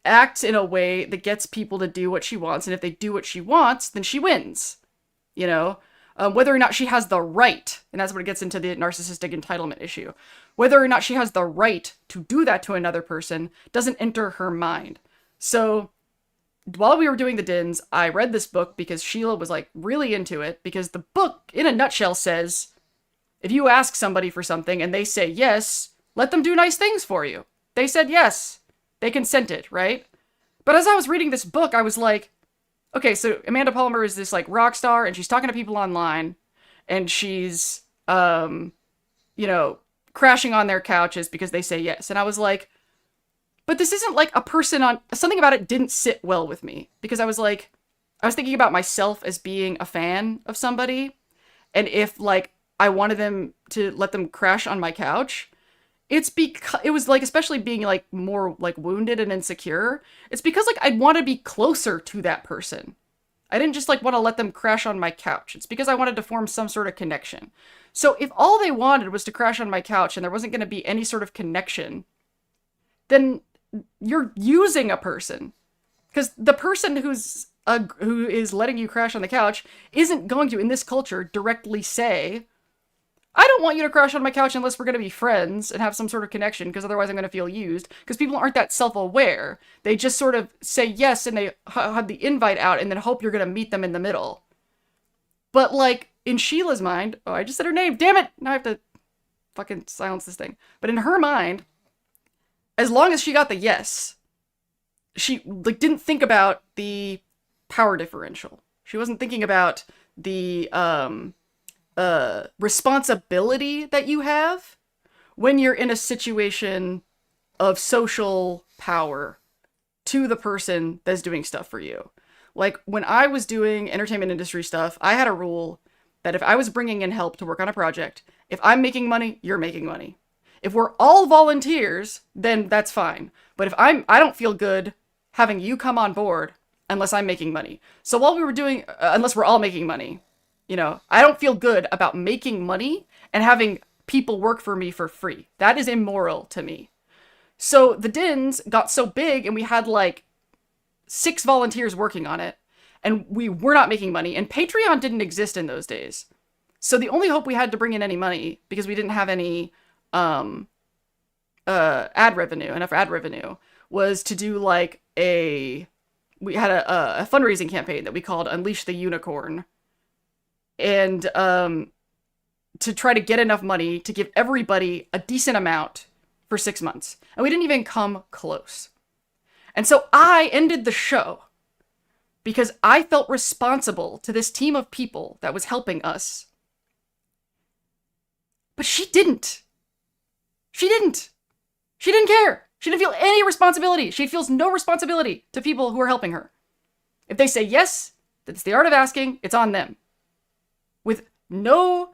acts in a way that gets people to do what she wants, and if they do what she wants, then she wins. You know? Whether or not she has the right, and that's what it gets into the narcissistic entitlement issue, whether or not she has the right to do that to another person doesn't enter her mind. So, while we were doing the dins, I read this book because Sheila was, like, really into it, because the book, in a nutshell, says, if you ask somebody for something and they say yes, let them do nice things for you. They said yes. They consented, right? But as I was reading this book, I was like, okay, so Amanda Palmer is this, like, rock star, and she's talking to people online, and she's, you know, crashing on their couches because they say yes. And I was like, but this isn't like a person on... Something about it didn't sit well with me, because I was like, I was thinking about myself as being a fan of somebody, and if like I wanted them to let them crash on my couch, it's because it was like, especially being like more like wounded and insecure, it's because like I'd want to be closer to that person. I didn't just like want to let them crash on my couch. It's because I wanted to form some sort of connection. So if all they wanted was to crash on my couch and there wasn't going to be any sort of connection, then you're using a person. Because the person who is letting you crash on the couch isn't going to, in this culture, directly say, I don't want you to crash on my couch unless we're going to be friends and have some sort of connection, because otherwise I'm going to feel used. Because people aren't that self-aware. They just sort of say yes and they have the invite out and then hope you're going to meet them in the middle. But like, in Sheila's mind, oh, I just said her name, damn it! Now I have to fucking silence this thing. But in her mind, as long as she got the yes, she like didn't think about the power differential. She wasn't thinking about the responsibility that you have when you're in a situation of social power to the person that's doing stuff for you. Like, when I was doing entertainment industry stuff, I had a rule that if I was bringing in help to work on a project, if I'm making money, you're making money. If we're all volunteers, then that's fine. But if I don't feel good having you come on board unless I'm making money. So while we were doing, unless we're all making money, you know, I don't feel good about making money and having people work for me for free. That is immoral to me. So the Dins got so big and we had like 6 volunteers working on it and we were not making money, and Patreon didn't exist in those days. So the only hope we had to bring in any money, because we didn't have any enough ad revenue, was to do like we had a fundraising campaign that we called Unleash the Unicorn. And to try to get enough money to give everybody a decent amount for 6 months. And we didn't even come close. And so I ended the show because I felt responsible to this team of people that was helping us. But she didn't. She didn't. She didn't care. She didn't feel any responsibility. She feels no responsibility to people who are helping her. If they say yes, that's the art of asking, it's on them. With no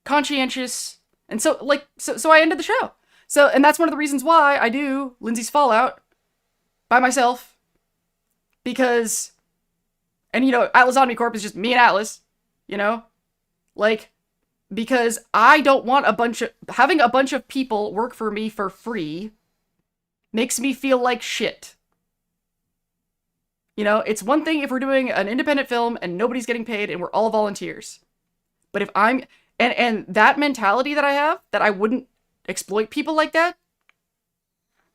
conscientious, and so I ended the show. So, and that's one of the reasons why I do Lindsay's Fallout by myself, because, and you know, Atlas Omnicorp is just me and Atlas, you know, like, because I don't want having a bunch of people work for me for free makes me feel like shit. You know, it's one thing if we're doing an independent film and nobody's getting paid and we're all volunteers. But if I'm, and that mentality that I have, that I wouldn't exploit people like that,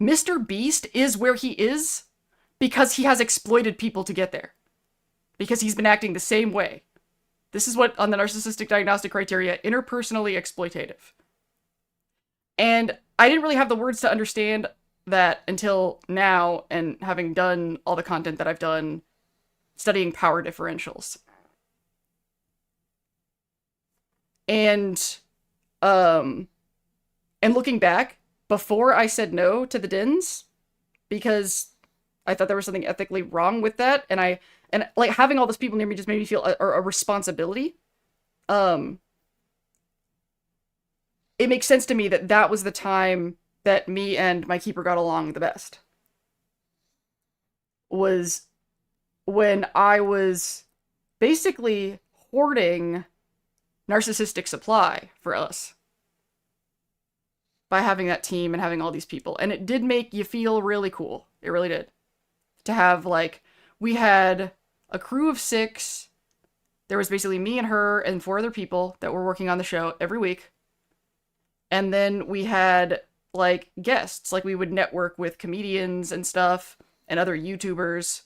Mr. Beast is where he is because he has exploited people to get there. Because he's been acting the same way. This is what, on the narcissistic diagnostic criteria, interpersonally exploitative. And I didn't really have the words to understand that until now, and having done all the content that I've done studying power differentials. And looking back, before I said no to the Dins, because I thought there was something ethically wrong with that, and like having all those people near me just made me feel a responsibility. It makes sense to me that that was the time that me and my keeper got along the best. Was when I was basically hoarding narcissistic supply for us by having that team and having all these people. And it did make you feel really cool. It really did. To have, like, we had a crew of 6. There was basically me and her and 4 other people that were working on the show every week. And then we had, like, guests. Like, we would network with comedians and stuff and other YouTubers.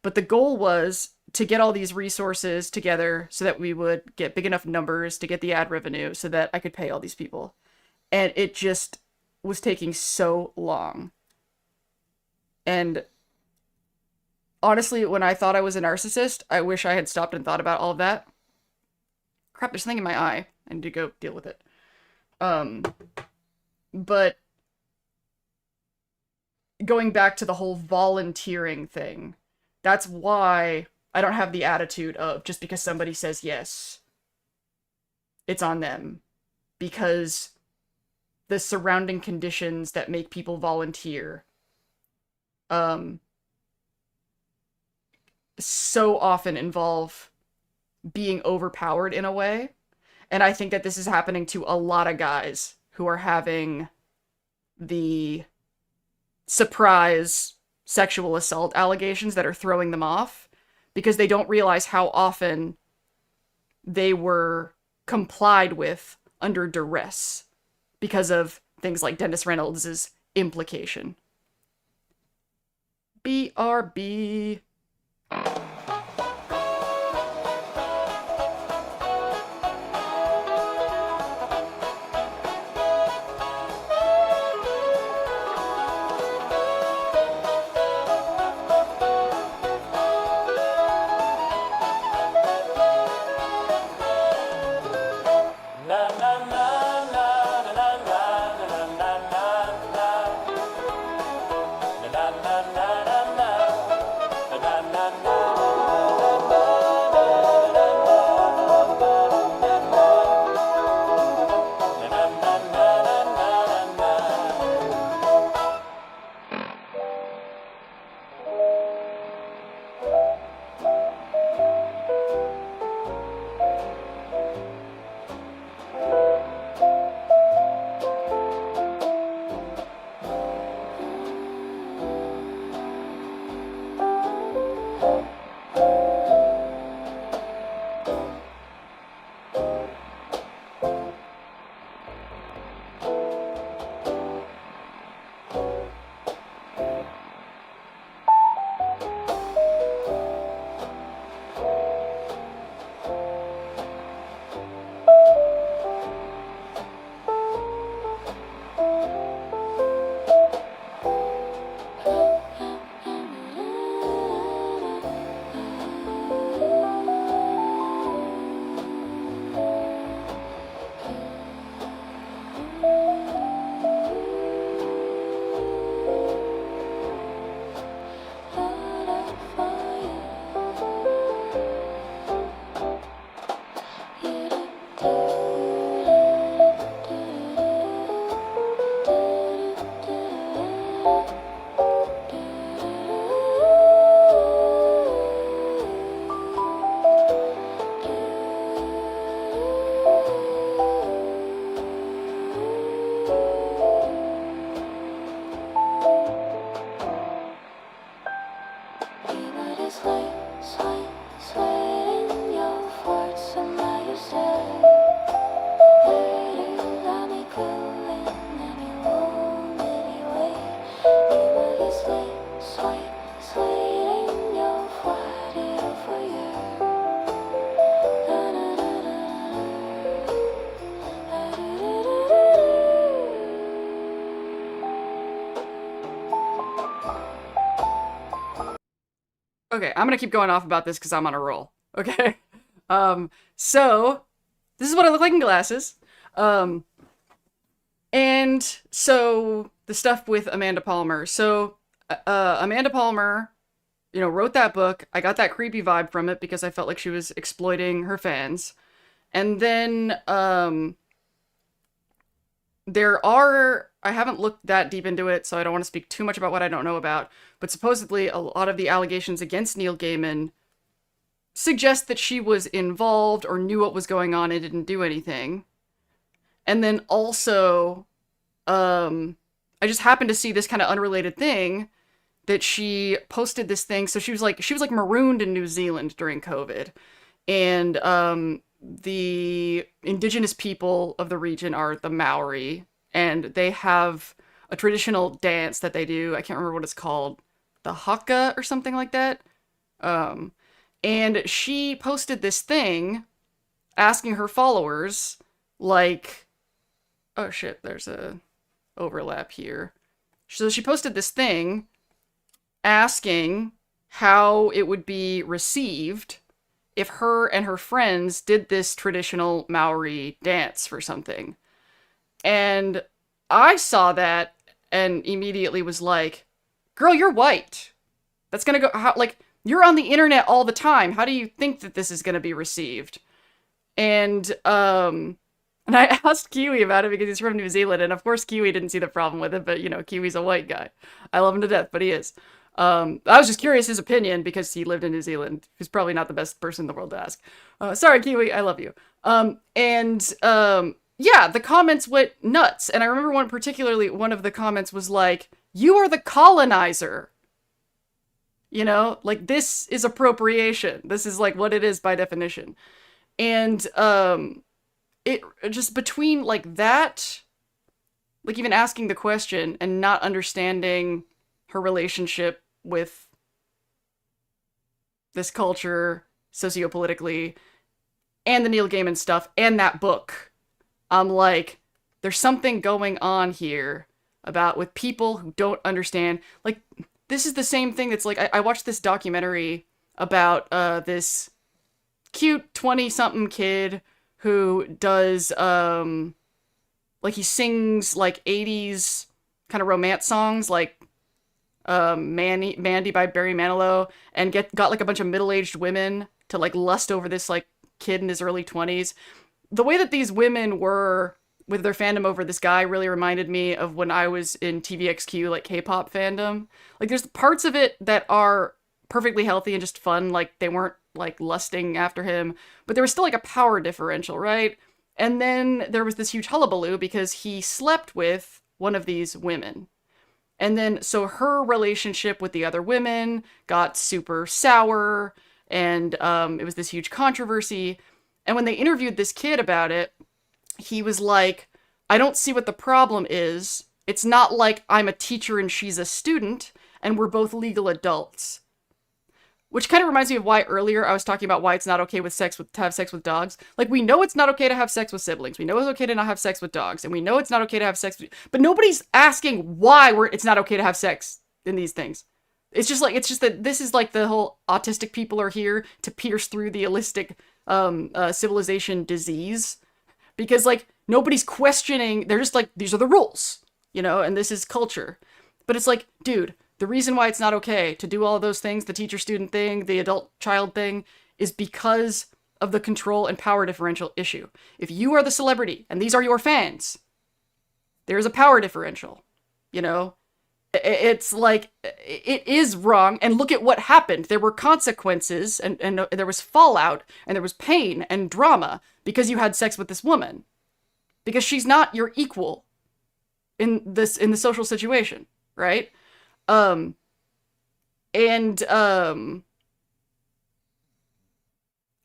But the goal was to get all these resources together so that we would get big enough numbers to get the ad revenue so that I could pay all these people. And it just was taking so long. And honestly, when I thought I was a narcissist, I wish I had stopped and thought about all of that. Crap, there's something in my eye. I need to go deal with it. But going back to the whole volunteering thing, that's why I don't have the attitude of just because somebody says yes, it's on them. Because the surrounding conditions that make people volunteer so often involve being overpowered in a way. And I think that this is happening to a lot of guys who are having the surprise sexual assault allegations that are throwing them off because they don't realize how often they were complied with under duress because of things like Dennis Reynolds' implication. BRB. Okay, I'm gonna keep going off about this because I'm on a roll. Okay? So, this is what I look like in glasses. And so, the stuff with Amanda Palmer. So, Amanda Palmer, wrote that book. I got that creepy vibe from it because I felt like she was exploiting her fans. And then, I haven't looked that deep into it, so I don't want to speak too much about what I don't know about, but supposedly a lot of the allegations against Neil Gaiman suggest that she was involved or knew what was going on and didn't do anything. And then also, I just happened to see this kind of unrelated thing that she posted this thing. So she was like marooned in New Zealand during COVID. And, the indigenous people of the region are the Maori, and they have a traditional dance that they do. I can't remember what it's called. The haka or something like that. And she posted this thing asking her followers, like, oh shit, there's a overlap here. So she posted this thing asking how it would be received if her and her friends did this traditional Maori dance for something. And I saw that and immediately was like, girl, you're white. That's gonna go, you're on the internet all the time. How do you think that this is going to be received? And I asked Kiwi about it because he's from New Zealand, and of course Kiwi didn't see the problem with it, but you know, Kiwi's a white guy. I love him to death, but he is. I was just curious his opinion because he lived in New Zealand. He's probably not the best person in the world to ask. Sorry, Kiwi, I love you. Yeah, the comments went nuts. And I remember one of the comments was like, "You are the colonizer." You know, like, this is appropriation. This is like what it is by definition. And it just between like that, like even asking the question and not understanding her relationship with this culture sociopolitically, and the Neil Gaiman stuff, and that book, I'm like, there's something going on here about with people who don't understand. Like, this is the same thing that's like, I watched this documentary about this cute 20-something kid who does, like, he sings, like, 80s kind of romance songs, like, Mandy by Barry Manilow, and got, like, a bunch of middle-aged women to, like, lust over this, like, kid in his early 20s. The way that these women were with their fandom over this guy really reminded me of when I was in TVXQ, like, K-pop fandom. Like, there's parts of it that are perfectly healthy and just fun, like, they weren't, like, lusting after him, but there was still, like, a power differential, right? And then there was this huge hullabaloo because he slept with one of these women. And then, so her relationship with the other women got super sour, and it was this huge controversy. And when they interviewed this kid about it, he was like, I don't see what the problem is. It's not like I'm a teacher and she's a student, and we're both legal adults. Which kind of reminds me of why earlier I was talking about why it's not okay to have sex with dogs. Like, we know it's not okay to have sex with siblings. We know it's okay to not have sex with dogs. And we know it's not okay to have sex with... But nobody's asking why it's not okay to have sex in these things. It's just that this is like the whole autistic people are here to pierce through the illicit civilization disease. Because, like, nobody's questioning... They're just like, these are the rules, you know, and this is culture. But it's like, dude... The reason why it's not okay to do all of those things, the teacher-student thing, the adult-child thing, is because of the control and power differential issue. If you are the celebrity, and these are your fans, there's a power differential, you know? It's like, it is wrong, and look at what happened. There were consequences, and there was fallout, and there was pain and drama, because you had sex with this woman. Because she's not your equal in the social situation, right? But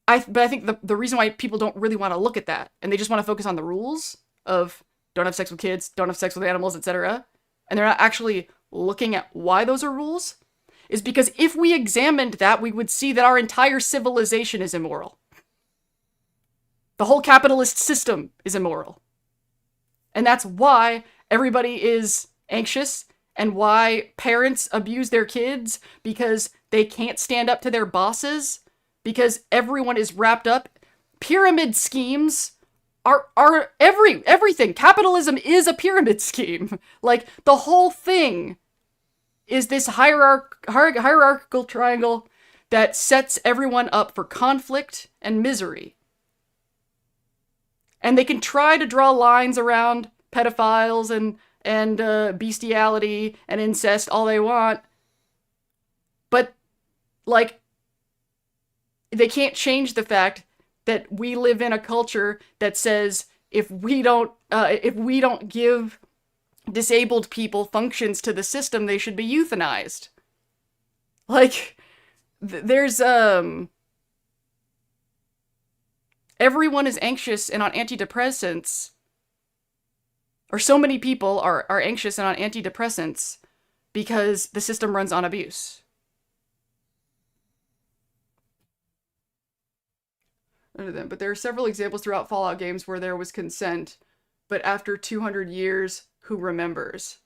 I think the reason why people don't really want to look at that, and they just want to focus on the rules of don't have sex with kids, don't have sex with animals, etc., and they're not actually looking at why those are rules, is because if we examined that, we would see that our entire civilization is immoral. The whole capitalist system is immoral. And that's why everybody is anxious, and why parents abuse their kids, because they can't stand up to their bosses, because everyone is wrapped up. Pyramid schemes are everything. Capitalism is a pyramid scheme. Like, the whole thing is this hierarchical triangle that sets everyone up for conflict and misery. And they can try to draw lines around pedophiles and bestiality and incest all they want, but, like, they can't change the fact that we live in a culture that says if we don't give disabled people functions to the system, they should be euthanized. Like, there's everyone is anxious and on antidepressants. Or so many people are anxious and on antidepressants because the system runs on abuse. But there are several examples throughout Fallout games where there was consent, but after 200 years, who remembers?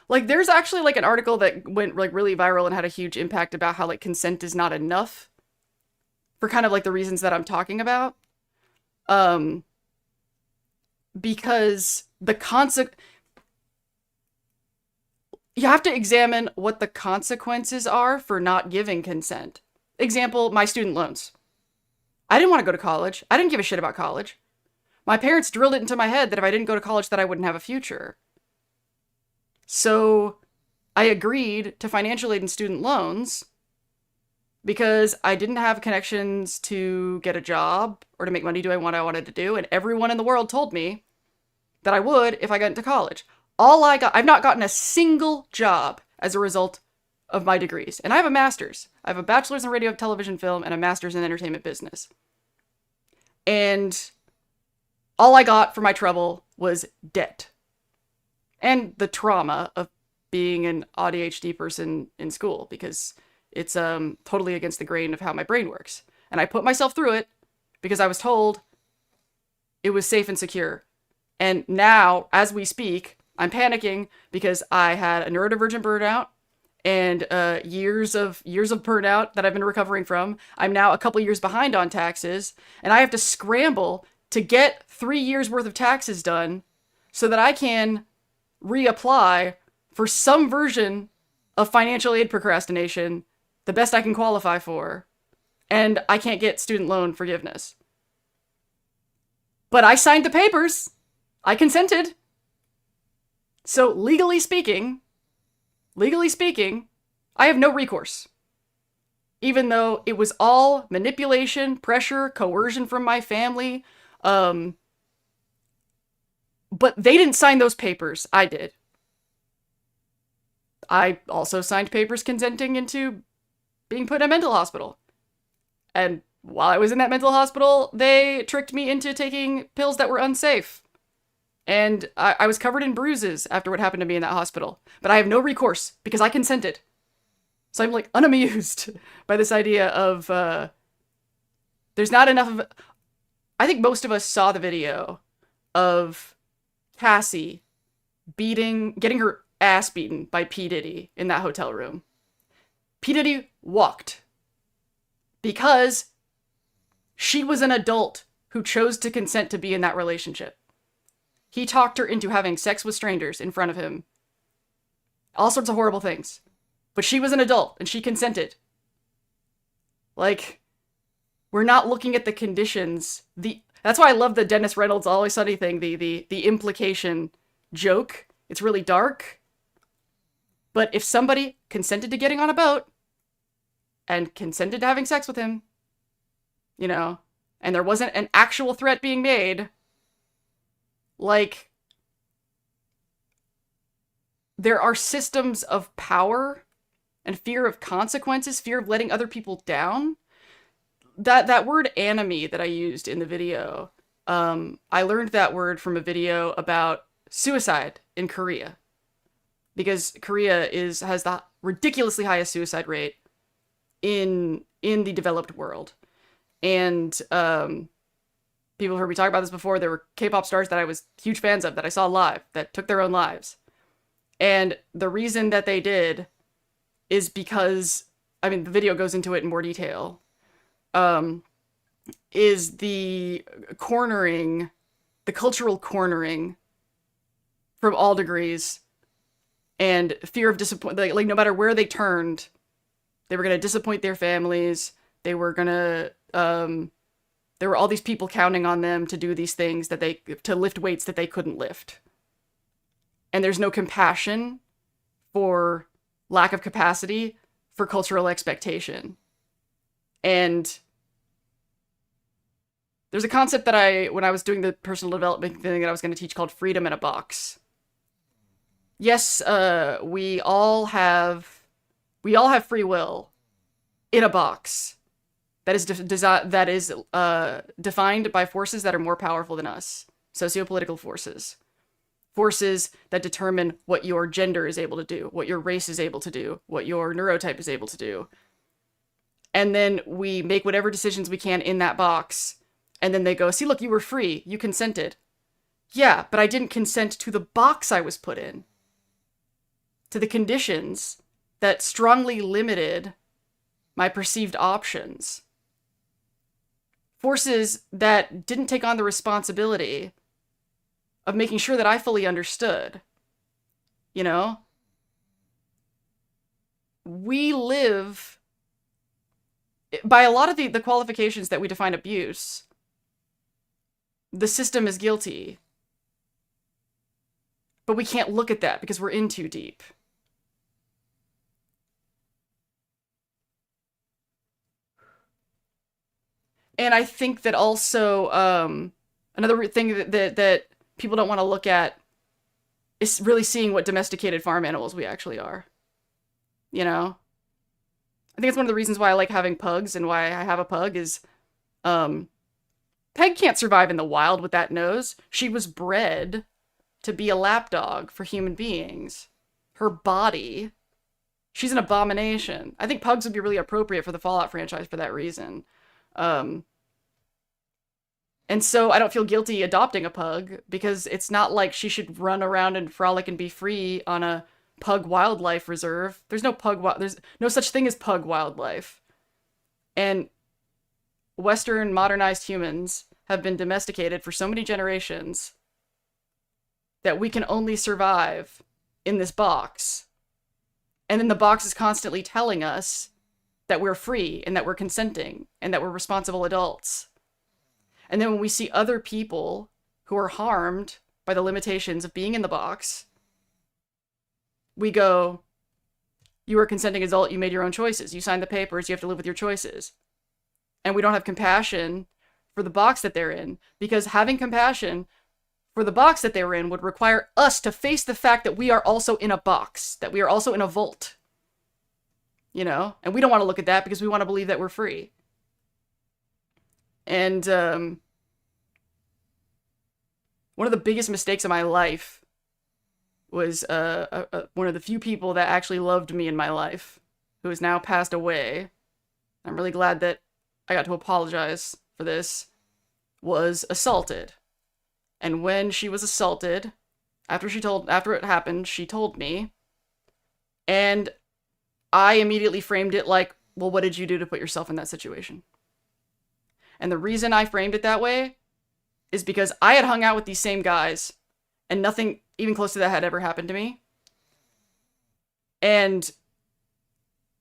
Like, there's actually, like, an article that went, like, really viral and had a huge impact about how, like, consent is not enough for kind of, like, the reasons that I'm talking about. Because you have to examine what the consequences are for not giving consent. Example, my student loans. I didn't want to go to college. I didn't give a shit about college. My parents drilled it into my head that if I didn't go to college that I wouldn't have a future. So I agreed to financial aid and student loans because I didn't have connections to get a job or to make money doing what I wanted to do. And everyone in the world told me that I would if I got into college. I've not gotten a single job as a result of my degrees. And I have a master's. I have a bachelor's in radio, television, film, and a master's in entertainment business. And all I got for my trouble was debt. And the trauma of being an ADHD person in school, because it's totally against the grain of how my brain works. And I put myself through it because I was told it was safe and secure. And now, as we speak, I'm panicking because I had a neurodivergent burnout and years of burnout that I've been recovering from. I'm now a couple years behind on taxes, and I have to scramble to get 3 years worth of taxes done so that I can reapply for some version of financial aid procrastination, the best I can qualify for, and I can't get student loan forgiveness. But I signed the papers. I consented. So legally speaking, I have no recourse. Even though it was all manipulation, pressure, coercion from my family. But they didn't sign those papers. I did. I also signed papers consenting into being put in a mental hospital. And while I was in that mental hospital, they tricked me into taking pills that were unsafe. And I was covered in bruises after what happened to me in that hospital. But I have no recourse because I consented. So I'm like unamused by this idea of there's not enough of... I think most of us saw the video of Cassie getting her ass beaten by P. Diddy in that hotel room. P. Diddy walked because she was an adult who chose to consent to be in that relationship. He talked her into having sex with strangers in front of him. All sorts of horrible things. But she was an adult and she consented. Like, we're not looking at the conditions. That's why I love the Dennis Reynolds Always Sunny thing, the implication joke. It's really dark. But if somebody consented to getting on a boat and consented to having sex with him, and there wasn't an actual threat being made, like, there are systems of power and fear of consequences, fear of letting other people down. That word enemy that I used in the video, I learned that word from a video about suicide in Korea. Because Korea has the ridiculously highest suicide rate in the developed world. And people heard me talk about this before. There were K-pop stars that I was huge fans of, that I saw live, that took their own lives. And the reason that they did is because, the video goes into it in more detail, is the cultural cornering from all degrees, and fear of disappointment. Like no matter where they turned, they were going to disappoint their families. They were going to, there were all these people counting on them to do these things to lift weights that they couldn't lift. And there's no compassion for lack of capacity for cultural expectation. And there's a concept that when I was doing the personal development thing that I was going to teach called freedom in a box. Yes, we all have free will in a box that is defined by forces that are more powerful than us. Sociopolitical forces. Forces that determine what your gender is able to do, what your race is able to do, what your neurotype is able to do. And then we make whatever decisions we can in that box. And then they go, see, look, you were free. You consented. Yeah, but I didn't consent to the box I was put in. To the conditions that strongly limited my perceived options. Forces that didn't take on the responsibility of making sure that I fully understood. we live by a lot of the qualifications that we define abuse. The system is guilty. But we can't look at that because we're in too deep. And I think that also another thing that people don't want to look at is really seeing what domesticated farm animals we actually are. You know? I think it's one of the reasons why I like having pugs and why I have a pug is Peg can't survive in the wild with that nose. She was bred to be a lapdog for human beings. Her body, she's an abomination. I think pugs would be really appropriate for the Fallout franchise for that reason. And so I don't feel guilty adopting a pug because it's not like she should run around and frolic and be free on a pug wildlife reserve. There's no such thing as pug wildlife. And Western modernized humans have been domesticated for so many generations that we can only survive in this box. And then the box is constantly telling us that we're free and that we're consenting and that we're responsible adults. And then when we see other people who are harmed by the limitations of being in the box, we go, you are a consenting adult, you made your own choices. You signed the papers, you have to live with your choices. And we don't have compassion for the box that they're in, because having compassion for the box that they were in would require us to face the fact that we are also in a box, that we are also in a vault. You know? And we don't want to look at that because we want to believe that we're free. And one of the biggest mistakes of my life was one of the few people that actually loved me in my life, who has now passed away. I'm really glad that I got to apologize for this, was assaulted. And when she was assaulted, after it happened, she told me, and I immediately framed it like, well, what did you do to put yourself in that situation? And the reason I framed it that way is because I had hung out with these same guys, and nothing even close to that had ever happened to me. And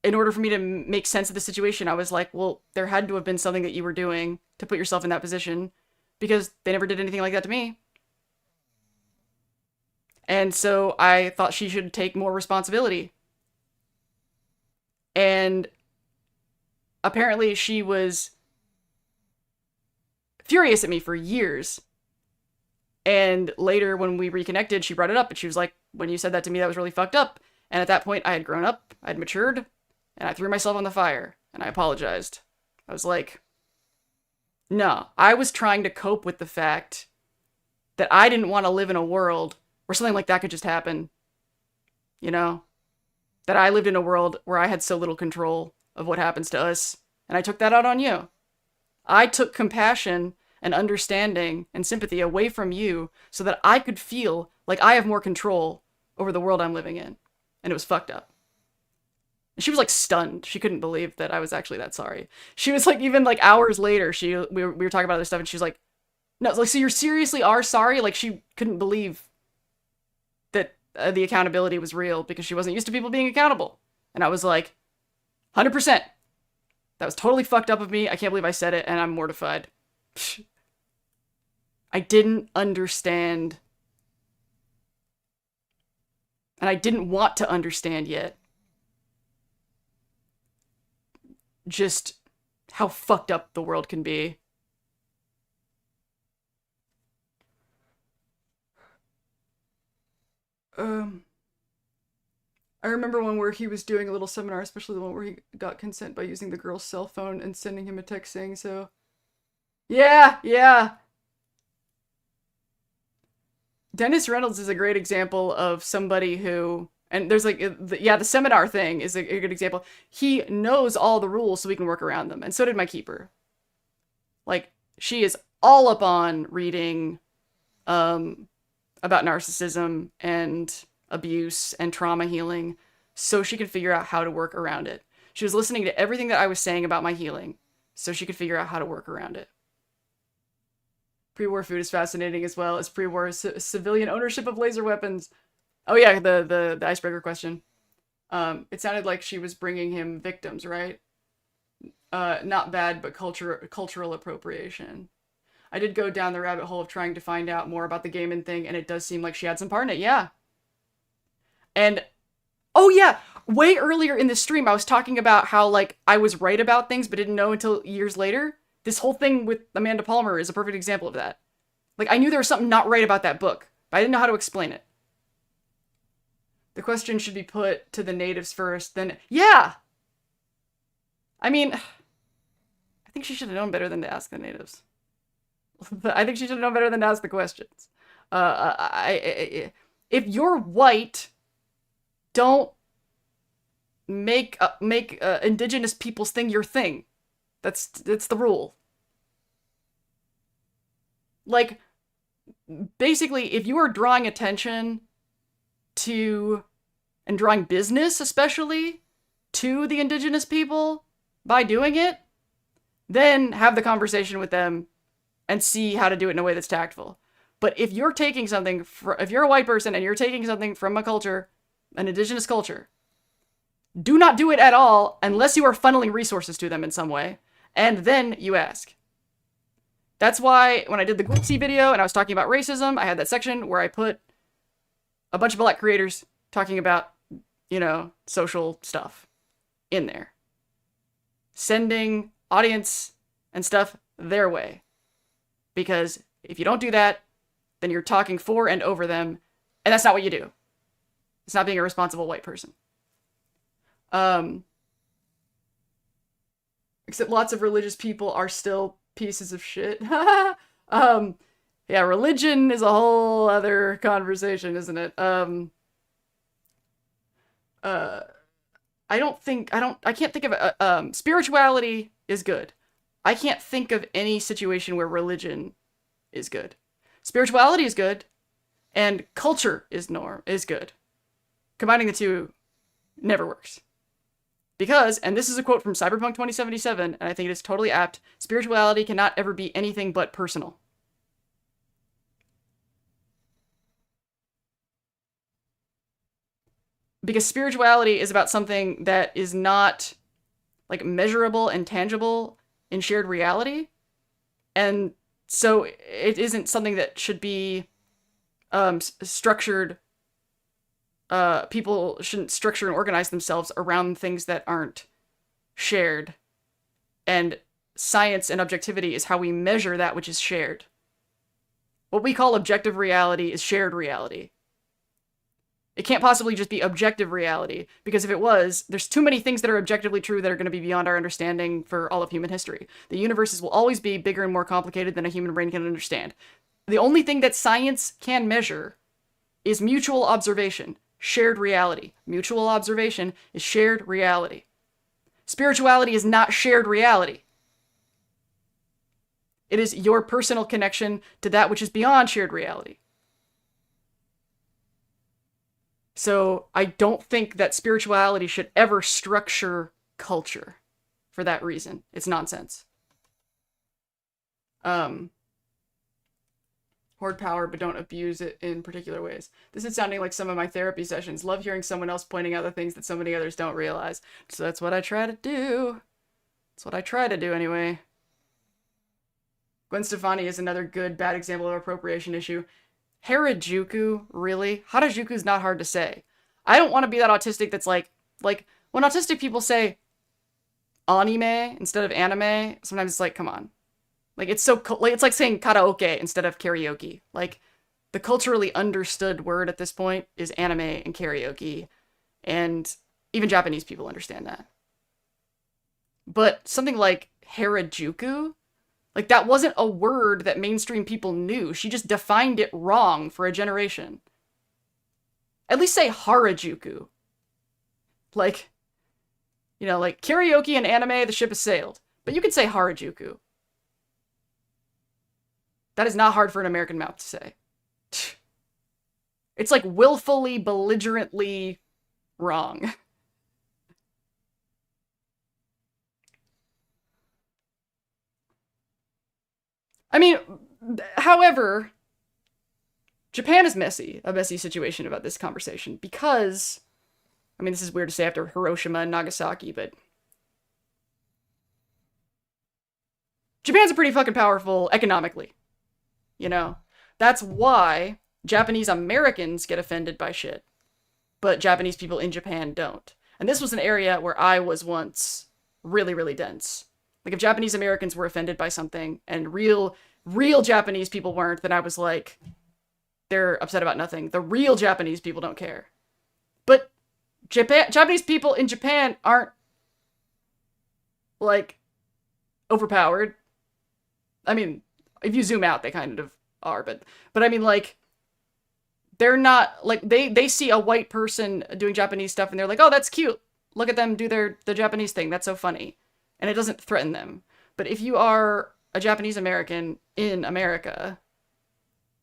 in order for me to make sense of the situation, I was like, well, there had to have been something that you were doing to put yourself in that position, because they never did anything like that to me. And so I thought she should take more responsibility. And apparently she was furious at me for years. And later when we reconnected, she brought it up and she was like, when you said that to me, that was really fucked up. And at that point I had grown up, I had matured, and I threw myself on the fire and I apologized. I was like, no, I was trying to cope with the fact that I didn't want to live in a world where something like that could just happen. You know? That I lived in a world where I had so little control of what happens to us. And I took that out on you. I took compassion and understanding and sympathy away from you so that I could feel like I have more control over the world I'm living in. And it was fucked up. And she was like stunned. She couldn't believe that I was actually that sorry. She was like, even like hours later, we were talking about other stuff and she was like, no, like, so you seriously are sorry? Like, she couldn't believe that the accountability was real because she wasn't used to people being accountable. And I was like, 100%. That was totally fucked up of me. I can't believe I said it, and I'm mortified. I didn't understand. And I didn't want to understand yet. Just how fucked up the world can be. I remember one where he was doing a little seminar, especially the one where he got consent by using the girl's cell phone and sending him a text saying so. Yeah. Dennis Reynolds is a great example of somebody who, and there's like, the seminar thing is a good example. He knows all the rules so we can work around them. And so did my keeper. Like, she is all up on reading about narcissism and abuse and trauma healing so she could figure out how to work around it. She was listening to everything that I was saying about my healing so she could figure out how to work around it. Pre-war food is fascinating as well as pre-war civilian ownership of laser weapons. Oh yeah, the icebreaker question. It sounded like she was bringing him victims, right? Not bad, but cultural appropriation. I did go down the rabbit hole of trying to find out more about the gaming thing, and it does seem like she had some part in it, yeah. And, oh yeah, way earlier in the stream, I was talking about how, like, I was right about things, but didn't know until years later. This whole thing with Amanda Palmer is a perfect example of that. Like, I knew there was something not right about that book, but I didn't know how to explain it. The question should be put to the natives first, then, yeah! I mean, I think she should have known better than to ask the natives. I think she should have known better than to ask the questions. If you're white, don't make indigenous people's thing your thing. That's the rule. Like, basically, if you are drawing attention to, and drawing business especially, to the indigenous people by doing it, then have the conversation with them and see how to do it in a way that's tactful. But if you're taking something, if you're a white person and you're taking something from a culture, an indigenous culture, do not do it at all unless you are funneling resources to them in some way, and then you ask. That's why when I did the Ghoul video and I was talking about racism, I had that section where I put a bunch of black creators talking about, you know, social stuff in there. Sending audience and stuff their way. Because if you don't do that, then you're talking for and over them, and that's not what you do. It's not being a responsible white person. Except lots of religious people are still pieces of shit. Yeah, religion is a whole other conversation, isn't it? I can't think of spirituality is good. I can't think of any situation where religion is good. Spirituality is good, and culture is good. Combining the two never works. Because, and this is a quote from Cyberpunk 2077, and I think it is totally apt, spirituality cannot ever be anything but personal. Because spirituality is about something that is not, like, measurable and tangible in shared reality. And so it isn't something that should be structured. People shouldn't structure and organize themselves around things that aren't shared. And science and objectivity is how we measure that which is shared. What we call objective reality is shared reality. It can't possibly just be objective reality, because if it was, there's too many things that are objectively true that are going to be beyond our understanding for all of human history. The universes will always be bigger and more complicated than a human brain can understand. The only thing that science can measure is mutual observation, shared reality. Mutual observation is shared reality. Spirituality is not shared reality. It is your personal connection to that which is beyond shared reality. So I don't think that spirituality should ever structure culture for that reason. It's nonsense. Hoard power, but don't abuse it in particular ways. This is sounding like some of my therapy sessions. Love hearing someone else pointing out the things that so many others don't realize. So that's what I try to do. That's what I try to do anyway. Gwen Stefani is another good, bad example of appropriation issue. Harajuku, really? Harajuku's not hard to say. I don't want to be that autistic that's like when autistic people say anime instead of anime, sometimes it's like, come on. Like, it's so, like, it's like saying karaoke instead of karaoke. Like, the culturally understood word at this point is anime and karaoke, and even Japanese people understand that. But something like Harajuku, like, that wasn't a word that mainstream people knew. She just defined it wrong for a generation. At least say Harajuku. Like, you know, like, karaoke and anime, the ship has sailed. But you could say Harajuku. That is not hard for an American mouth to say. It's like willfully, belligerently wrong. I mean, however, Japan is messy, a messy situation about this conversation, because I mean, this is weird to say after Hiroshima and Nagasaki, but Japan's pretty fucking powerful economically. You know? That's why Japanese Americans get offended by shit, but Japanese people in Japan don't. And this was an area where I was once really, really dense. Like, if Japanese Americans were offended by something and real Japanese people weren't, then I was like, they're upset about nothing. The real Japanese people don't care. But Japanese people in Japan aren't, like, overpowered. I mean, if you zoom out, they kind of are, but I mean, like, they're not, like, they see a white person doing Japanese stuff and they're like, oh, that's cute. Look at them do the Japanese thing. That's so funny. And it doesn't threaten them. But if you are a Japanese American in America,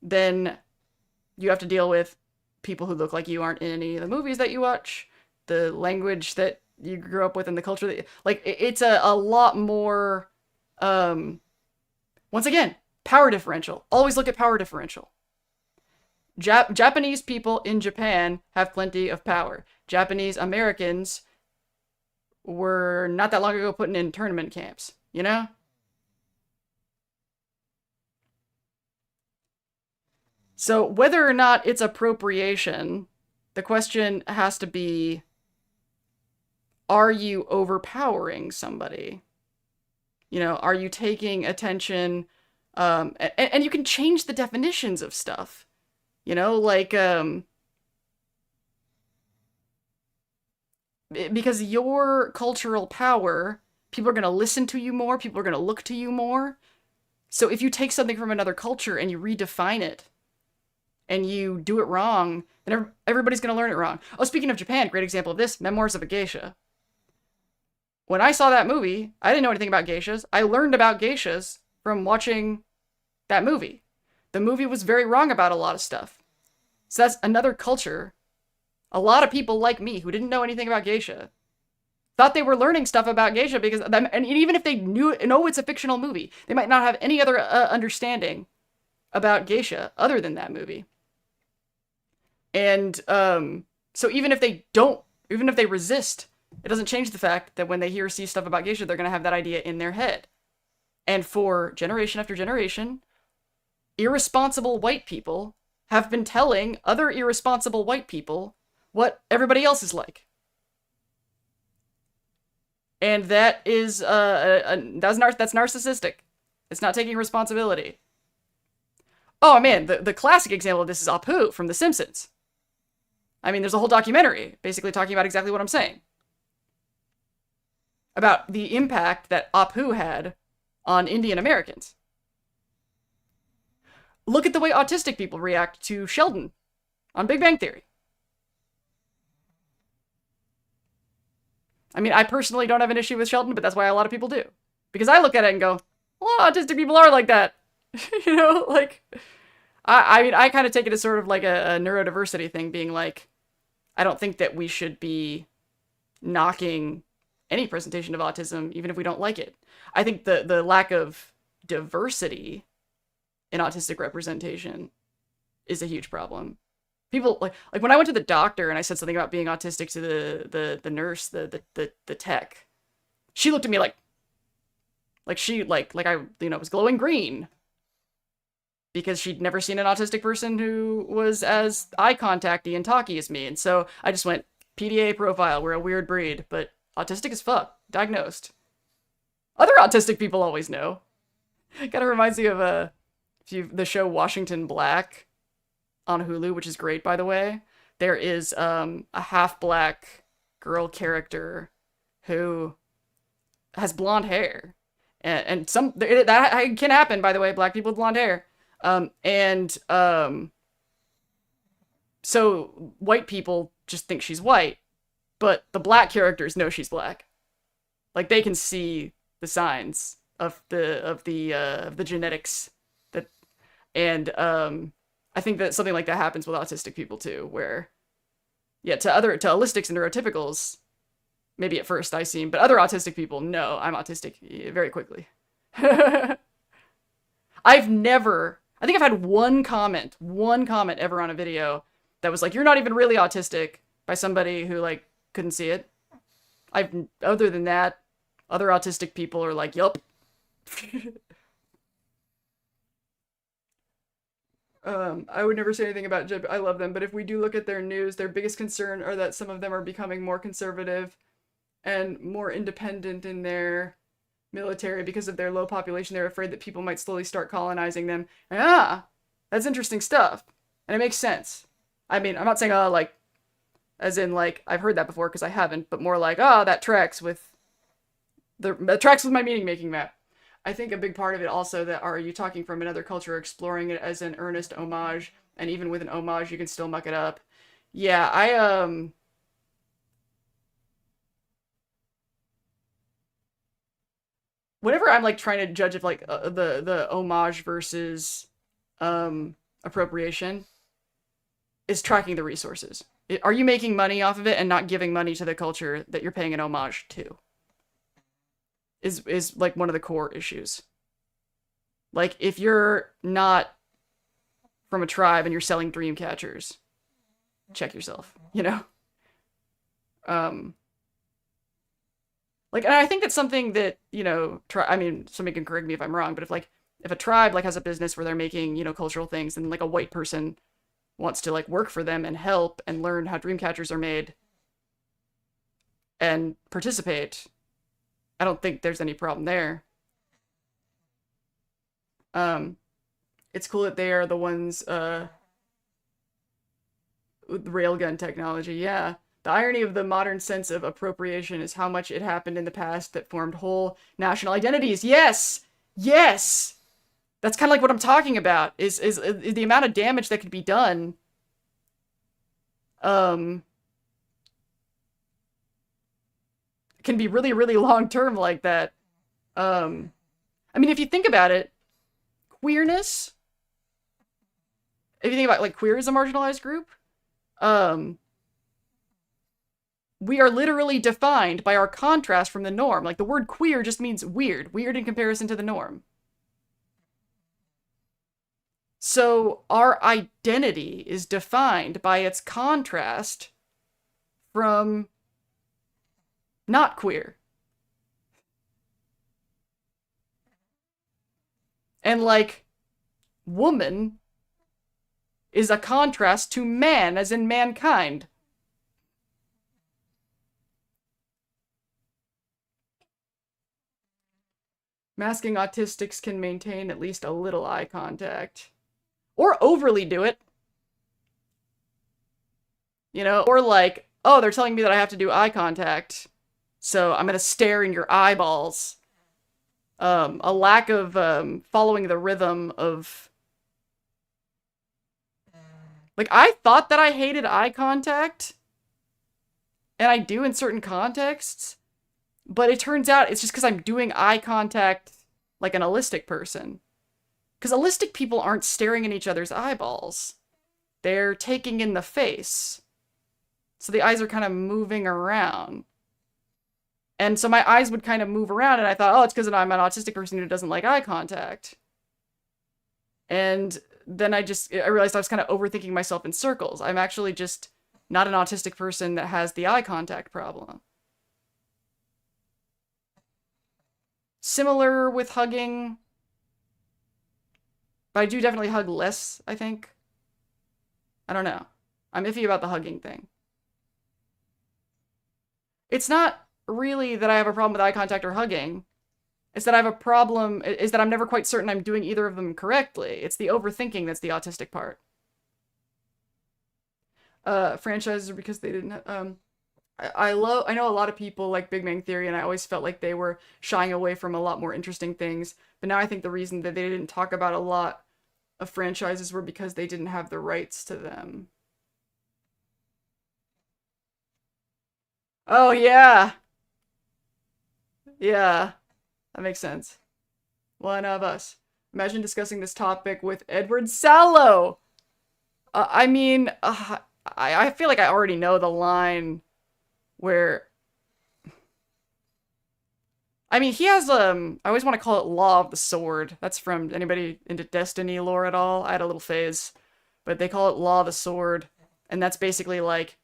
then you have to deal with people who look like you aren't in any of the movies that you watch, the language that you grew up with, and the culture that, like, it's a lot more, once again, power differential. Always look at power differential. Japanese people in Japan have plenty of power. Japanese Americans were not that long ago put in internment camps, you know? So whether or not it's appropriation, the question has to be, are you overpowering somebody? You know, are you taking attention? And you can change the definitions of stuff. You know, like, because your cultural power, people are going to listen to you more, people are going to look to you more. So if you take something from another culture and you redefine it, and you do it wrong, then everybody's going to learn it wrong. Oh, speaking of Japan, great example of this, Memoirs of a Geisha. When I saw that movie, I didn't know anything about geishas. I learned about geishas from watching that movie. The movie was very wrong about a lot of stuff. So that's another culture. A lot of people like me who didn't know anything about geisha thought they were learning stuff about geisha because, and even if they know it's a fictional movie, they might not have any other understanding about geisha other than that movie. And so even if they resist, it doesn't change the fact that when they hear or see stuff about geisha, they're going to have that idea in their head. And for generation after generation, irresponsible white people have been telling other irresponsible white people what everybody else is like. And that is, that's narcissistic. It's not taking responsibility. Oh man, the classic example of this is Apu from The Simpsons. I mean, there's a whole documentary basically talking about exactly what I'm saying. About the impact that Apu had on Indian Americans. Look at the way autistic people react to Sheldon on Big Bang Theory. I mean, I personally don't have an issue with Sheldon, but that's why a lot of people do. Because I look at it and go, well, autistic people are like that. You know, like, I mean, I kind of take it as sort of like a neurodiversity thing, being like, I don't think that we should be knocking any presentation of autism, even if we don't like it. I think the lack of diversity in autistic representation is a huge problem. People, like when I went to the doctor and I said something about being autistic to the nurse, the tech, she looked at me like I, you know, was glowing green. Because she'd never seen an autistic person who was as eye contacty and talky as me. And so I just went, PDA profile, we're a weird breed, but autistic as fuck, diagnosed. Other autistic people always know. Kind of reminds me of the show Washington Black on Hulu, which is great, by the way. There is a half-black girl character who has blonde hair. And that can happen, by the way, black people with blonde hair. So white people just think she's white, but the black characters know she's black. Like, they can see the signs of the genetics that, and I think that something like that happens with autistic people too, where, yeah, to holistics and neurotypicals, maybe at first I seem, but other autistic people, no, I'm autistic very quickly. I think I've had one comment ever on a video that was like, you're not even really autistic, by somebody who, like, couldn't see it. Other than that, other autistic people are like, yup. I would never say anything about Jib. I love them, but if we do look at their news, their biggest concern are that some of them are becoming more conservative and more independent in their military because of their low population. They're afraid that people might slowly start colonizing them. That's interesting stuff, and it makes sense. I mean, I'm not saying like, as in like I've heard that before because I haven't, but more like that tracks with my meaning making map. I think a big part of it also that are you talking from another culture, exploring it as an earnest homage, and even with an homage, you can still muck it up. Yeah, whenever I'm like trying to judge if like the homage versus appropriation is tracking the resources. Are you making money off of it and not giving money to the culture that you're paying an homage to? Is like one of the core issues. Like, if you're not from a tribe and you're selling dream catchers, check yourself, you know? Like, and I think that's something that, you know, I mean, somebody can correct me if I'm wrong, but if a tribe, like, has a business where they're making, you know, cultural things, and, like, a white person wants to, like, work for them and help and learn how dream catchers are made and participate, I don't think there's any problem there. It's cool that they are the ones, with railgun technology, yeah. The irony of the modern sense of appropriation is how much it happened in the past that formed whole national identities. Yes! Yes! That's kind of like what I'm talking about, is the amount of damage that could be done. Can be really, really long-term like that. I mean, if you think about it, queerness, if you think about, like, queer as a marginalized group, we are literally defined by our contrast from the norm. Like, the word queer just means weird. Weird in comparison to the norm. So, our identity is defined by its contrast from not queer. And, like, woman is a contrast to man, as in mankind. Masking autistics can maintain at least a little eye contact. Or overly do it. You know, or like, oh, they're telling me that I have to do eye contact, so I'm gonna stare in your eyeballs. A lack of following the rhythm of... Like, I thought that I hated eye contact, and I do in certain contexts, but it turns out it's just because I'm doing eye contact like an allistic person. Because allistic people aren't staring in each other's eyeballs. They're taking in the face. So the eyes are kind of moving around. And so my eyes would kind of move around, and I thought, oh, it's because I'm an autistic person who doesn't like eye contact. And then I realized I was kind of overthinking myself in circles. I'm actually just not an autistic person that has the eye contact problem. Similar with hugging, but I do definitely hug less, I think. I don't know. I'm iffy about the hugging thing. It's not really that I have a problem with eye contact or hugging. It's that I have a problem, is that I'm never quite certain I'm doing either of them correctly. It's the overthinking that's the autistic part. Franchises are because they didn't, I know a lot of people like Big Bang Theory, and I always felt like they were shying away from a lot more interesting things. But now I think the reason that they didn't talk about a lot of franchises were because they didn't have the rights to them. Oh, yeah. Yeah. That makes sense. One of us. Imagine discussing this topic with Edward Sallow! I mean, I feel like I already know the line where... I mean, he has, I always want to call it Law of the Sword. That's from anybody into Destiny lore at all? I had a little phase. But they call it Law of the Sword. And that's basically like,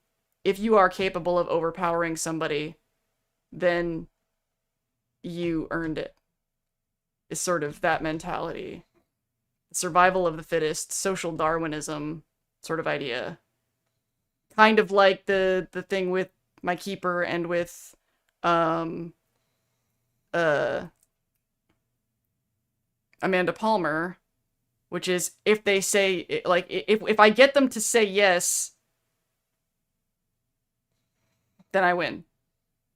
if you are capable of overpowering somebody, then you earned it. It's sort of that mentality. Survival of the fittest, social Darwinism sort of idea. Kind of like the thing with my keeper and with Amanda Palmer, which is if they say, like, if I get them to say yes, then I win.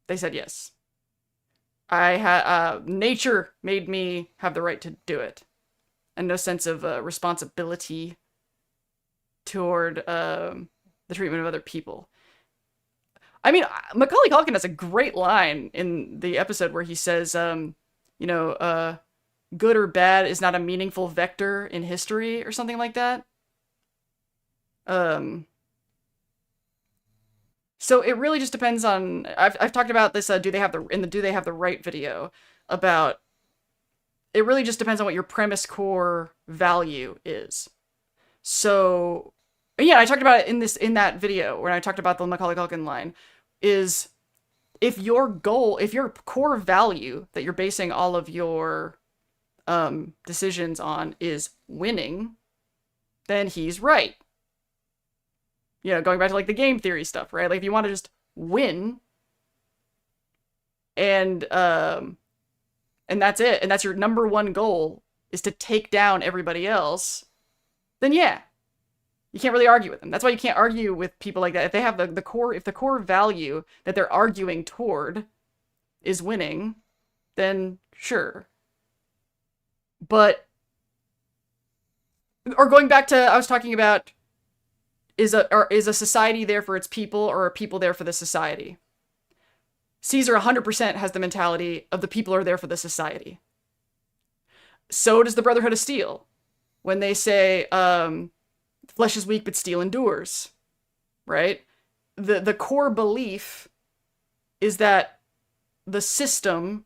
They said yes. Nature made me have the right to do it. And no sense of responsibility toward the treatment of other people. I mean, Macaulay Culkin has a great line in the episode where he says, good or bad is not a meaningful vector in history, or something like that. So it really just depends on. I've talked about this. Do they have the right video about? It really just depends on what your premise core value is. So, yeah, I talked about it in that video when I talked about the Macaulay Culkin line, is if your core value that you're basing all of your decisions on is winning, then he's right. Going back to like the game theory stuff, right? Like if you want to just win and that's it, and that's your number one goal is to take down everybody else, then yeah, you can't really argue with them. That's why you can't argue with people like that. If they have the core value that they're arguing toward is winning, then sure. But, or going back to, I was talking about, is a society there for its people, or are people there for the society? Caesar 100% has the mentality of the people are there for the society. So does the Brotherhood of Steel. When they say, flesh is weak, but steel endures. Right? The core belief is that the system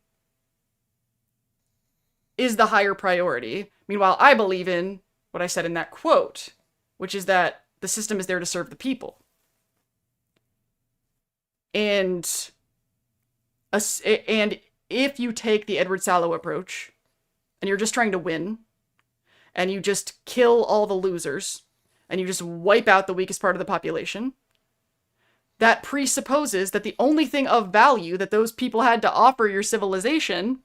is the higher priority. Meanwhile, I believe in what I said in that quote, which is that the system is there to serve the people. And if you take the Edward Sallow approach, and you're just trying to win, and you just kill all the losers, and you just wipe out the weakest part of the population, that presupposes that the only thing of value that those people had to offer your civilization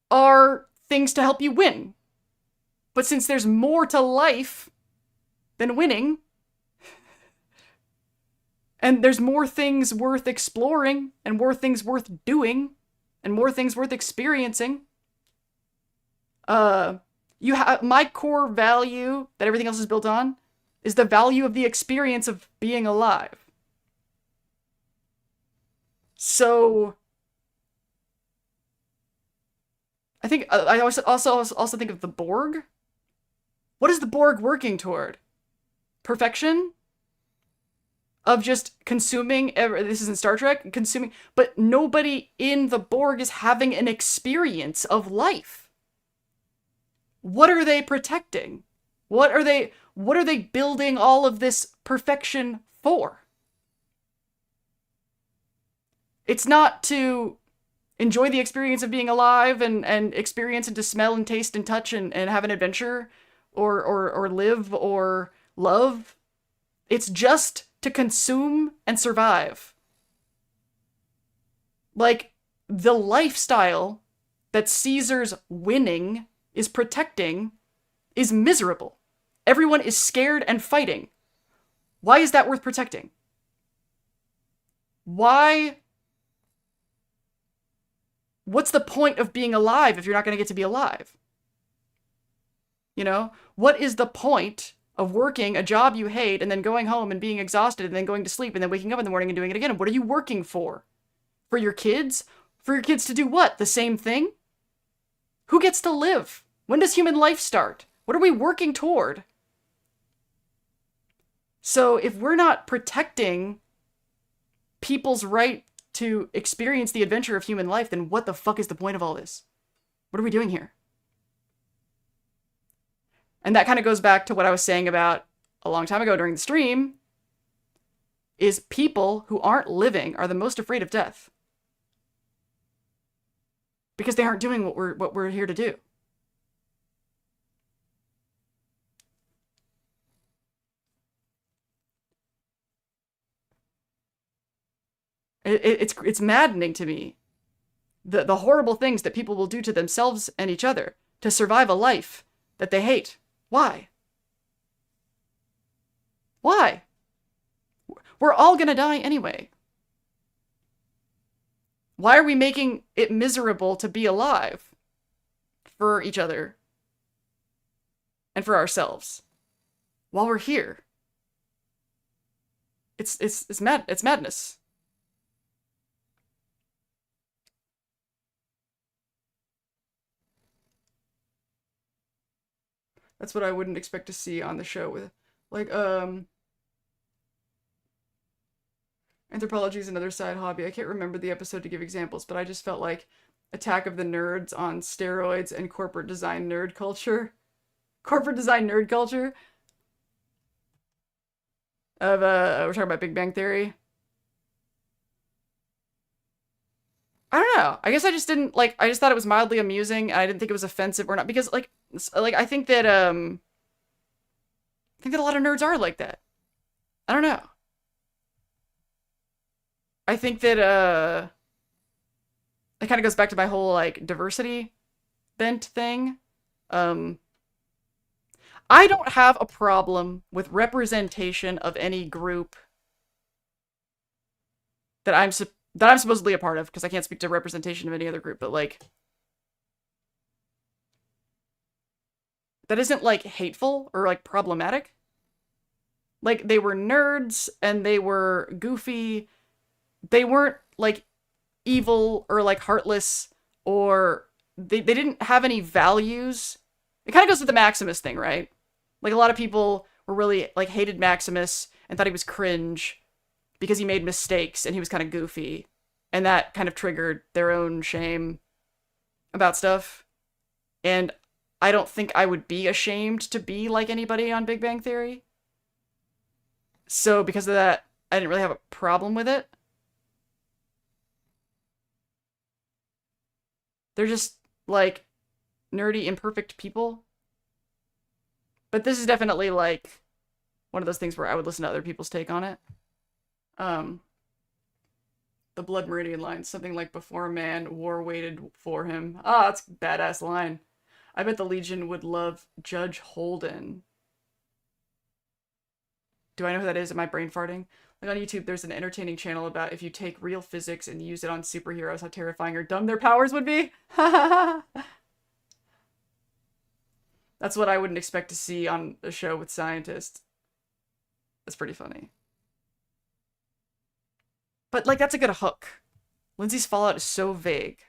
are things to help you win. But since there's more to life than winning, and there's more things worth exploring, and more things worth doing, and more things worth experiencing, you have my core value that everything else is built on is the value of the experience of being alive. So I think I also think of the Borg. What is the Borg working toward? Perfection? Of just consuming, this is in Star Trek, consuming, but nobody in the Borg is having an experience of life. What are they protecting? What are they building all of this perfection for? It's not to enjoy the experience of being alive and experience and to smell and taste and touch and have an adventure or live or love. It's just to consume and survive. Like, the lifestyle that Caesar's winning is protecting is miserable. Everyone is scared and fighting. Why is that worth protecting? Why? What's the point of being alive if you're not going to get to be alive? What is the point of working a job you hate and then going home and being exhausted and then going to sleep and then waking up in the morning and doing it again? What are you working for? For your kids? For your kids to do what? The same thing? Who gets to live? When does human life start? What are we working toward? So if we're not protecting people's right to experience the adventure of human life, then what the fuck is the point of all this? What are we doing here? And that kind of goes back to what I was saying about a long time ago during the stream, is people who aren't living are the most afraid of death. Because they aren't doing what we're here to do. It's maddening to me. The horrible things that people will do to themselves and each other to survive a life that they hate. Why? Why? We're all gonna die anyway. Why are we making it miserable to be alive for each other and for ourselves while we're here? It's madness. That's what I wouldn't expect to see on the show with, like, anthropology is another side hobby. I can't remember the episode to give examples, but I just felt like Attack of the Nerds on steroids and corporate design nerd culture. Corporate design nerd culture. We're talking about Big Bang Theory. I don't know. I guess I just didn't, like, I just thought it was mildly amusing. I didn't think it was offensive or not, because, like, I think that a lot of nerds are like that. I don't know. I think that, it kind of goes back to my whole, like, diversity bent thing. I don't have a problem with representation of any group that I'm supposedly a part of, because I can't speak to representation of any other group, but, like, that isn't, like, hateful or, like, problematic. Like, they were nerds, and they were goofy. They weren't, like, evil or, like, heartless, or they didn't have any values. It kind of goes with the Maximus thing, right? Like, a lot of people were really, like, hated Maximus and thought he was cringe because he made mistakes and he was kind of goofy. And that kind of triggered their own shame about stuff. And I don't think I would be ashamed to be like anybody on Big Bang Theory. So because of that, I didn't really have a problem with it. They're just, like, nerdy, imperfect people. But this is definitely, like, one of those things where I would listen to other people's take on it. The Blood Meridian line, something like, before a man, war waited for him. Ah, that's a badass line. I bet the Legion would love Judge Holden. Do I know who that is? Am I brain farting? Like, on YouTube, there's an entertaining channel about if you take real physics and use it on superheroes, how terrifying or dumb their powers would be. That's what I wouldn't expect to see on a show with scientists. That's pretty funny. But, like, that's a good hook. Lindsay's Fallout is so vague.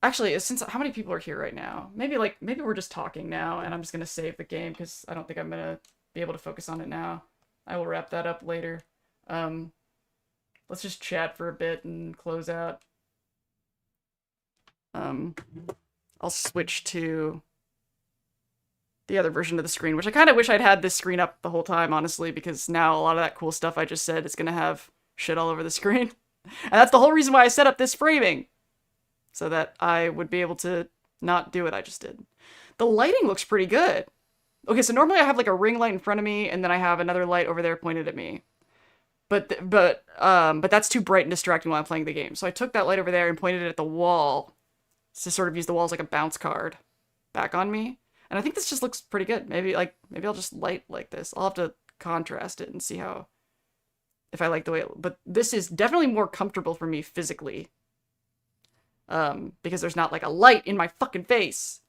Actually, since how many people are here right now? Maybe we're just talking now, and I'm just gonna save the game because I don't think I'm gonna be able to focus on it now. I will wrap that up later. Let's just chat for a bit and close out. I'll switch to the other version of the screen, which I kind of wish I'd had this screen up the whole time, honestly, because now a lot of that cool stuff I just said is gonna have shit all over the screen. And that's the whole reason why I set up this framing. So that I would be able to not do what I just did. The lighting looks pretty good. Okay, so normally I have like a ring light in front of me, and then I have another light over there pointed at me. But that's too bright and distracting while I'm playing the game. So I took that light over there and pointed it at the wall to sort of use the wall as like a bounce card back on me. And I think this just looks pretty good. Maybe I'll just light like this. I'll have to contrast it and see if I like the way it, but this is definitely more comfortable for me physically. Because there's not like a light in my fucking face.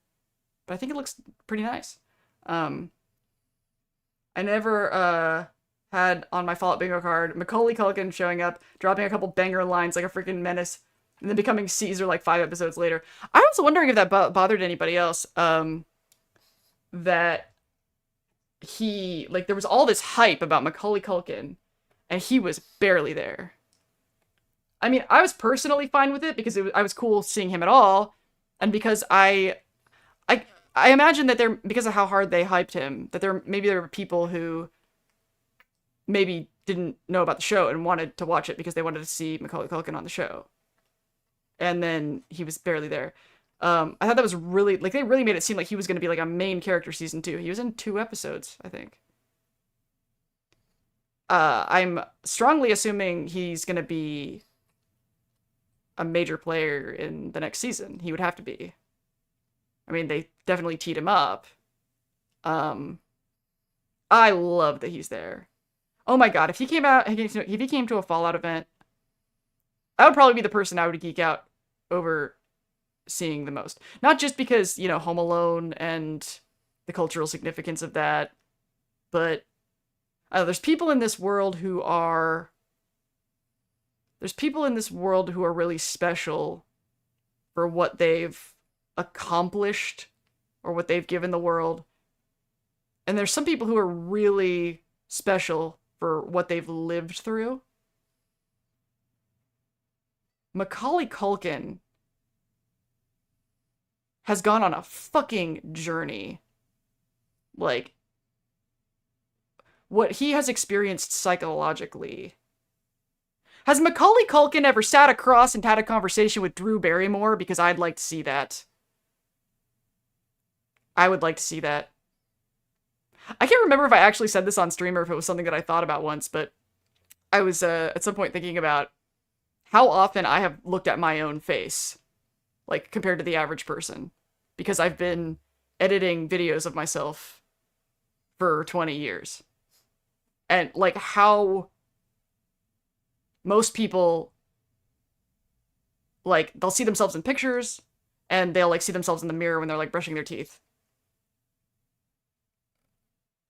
But I think it looks pretty nice. I never, had on my Fallout bingo card Macaulay Culkin showing up, dropping a couple banger lines like a freaking menace, and then becoming Caesar like 5 episodes later. I was wondering if that bothered anybody else, that he, like, there was all this hype about Macaulay Culkin, and he was barely there. I mean, I was personally fine with it because I was cool seeing him at all, and because I imagine that because of how hard they hyped him, that there were people who maybe didn't know about the show and wanted to watch it because they wanted to see Macaulay Culkin on the show. And then he was barely there. I thought that was really, like, they really made it seem like he was going to be like a main character season 2. He was in 2 episodes, I think. I'm strongly assuming he's going to be a major player in the next season. He would have to be. I mean, they definitely teed him up. I love that he's there. Oh my god, if he came to a Fallout event, I would probably be the person I would geek out over seeing the most. Not just because, you know, Home Alone and the cultural significance of that, but there's people in this world who are really special for what they've accomplished or what they've given the world. And there's some people who are really special for what they've lived through. Macaulay Culkin has gone on a fucking journey. Like, what he has experienced psychologically. Has Macaulay Culkin ever sat across and had a conversation with Drew Barrymore? Because I'd like to see that. I would like to see that. I can't remember if I actually said this on stream or if it was something that I thought about once, but I was at some point thinking about how often I have looked at my own face, like, compared to the average person, because I've been editing videos of myself for 20 years. And, like, how most people, like, they'll see themselves in pictures, and they'll, like, see themselves in the mirror when they're, like, brushing their teeth.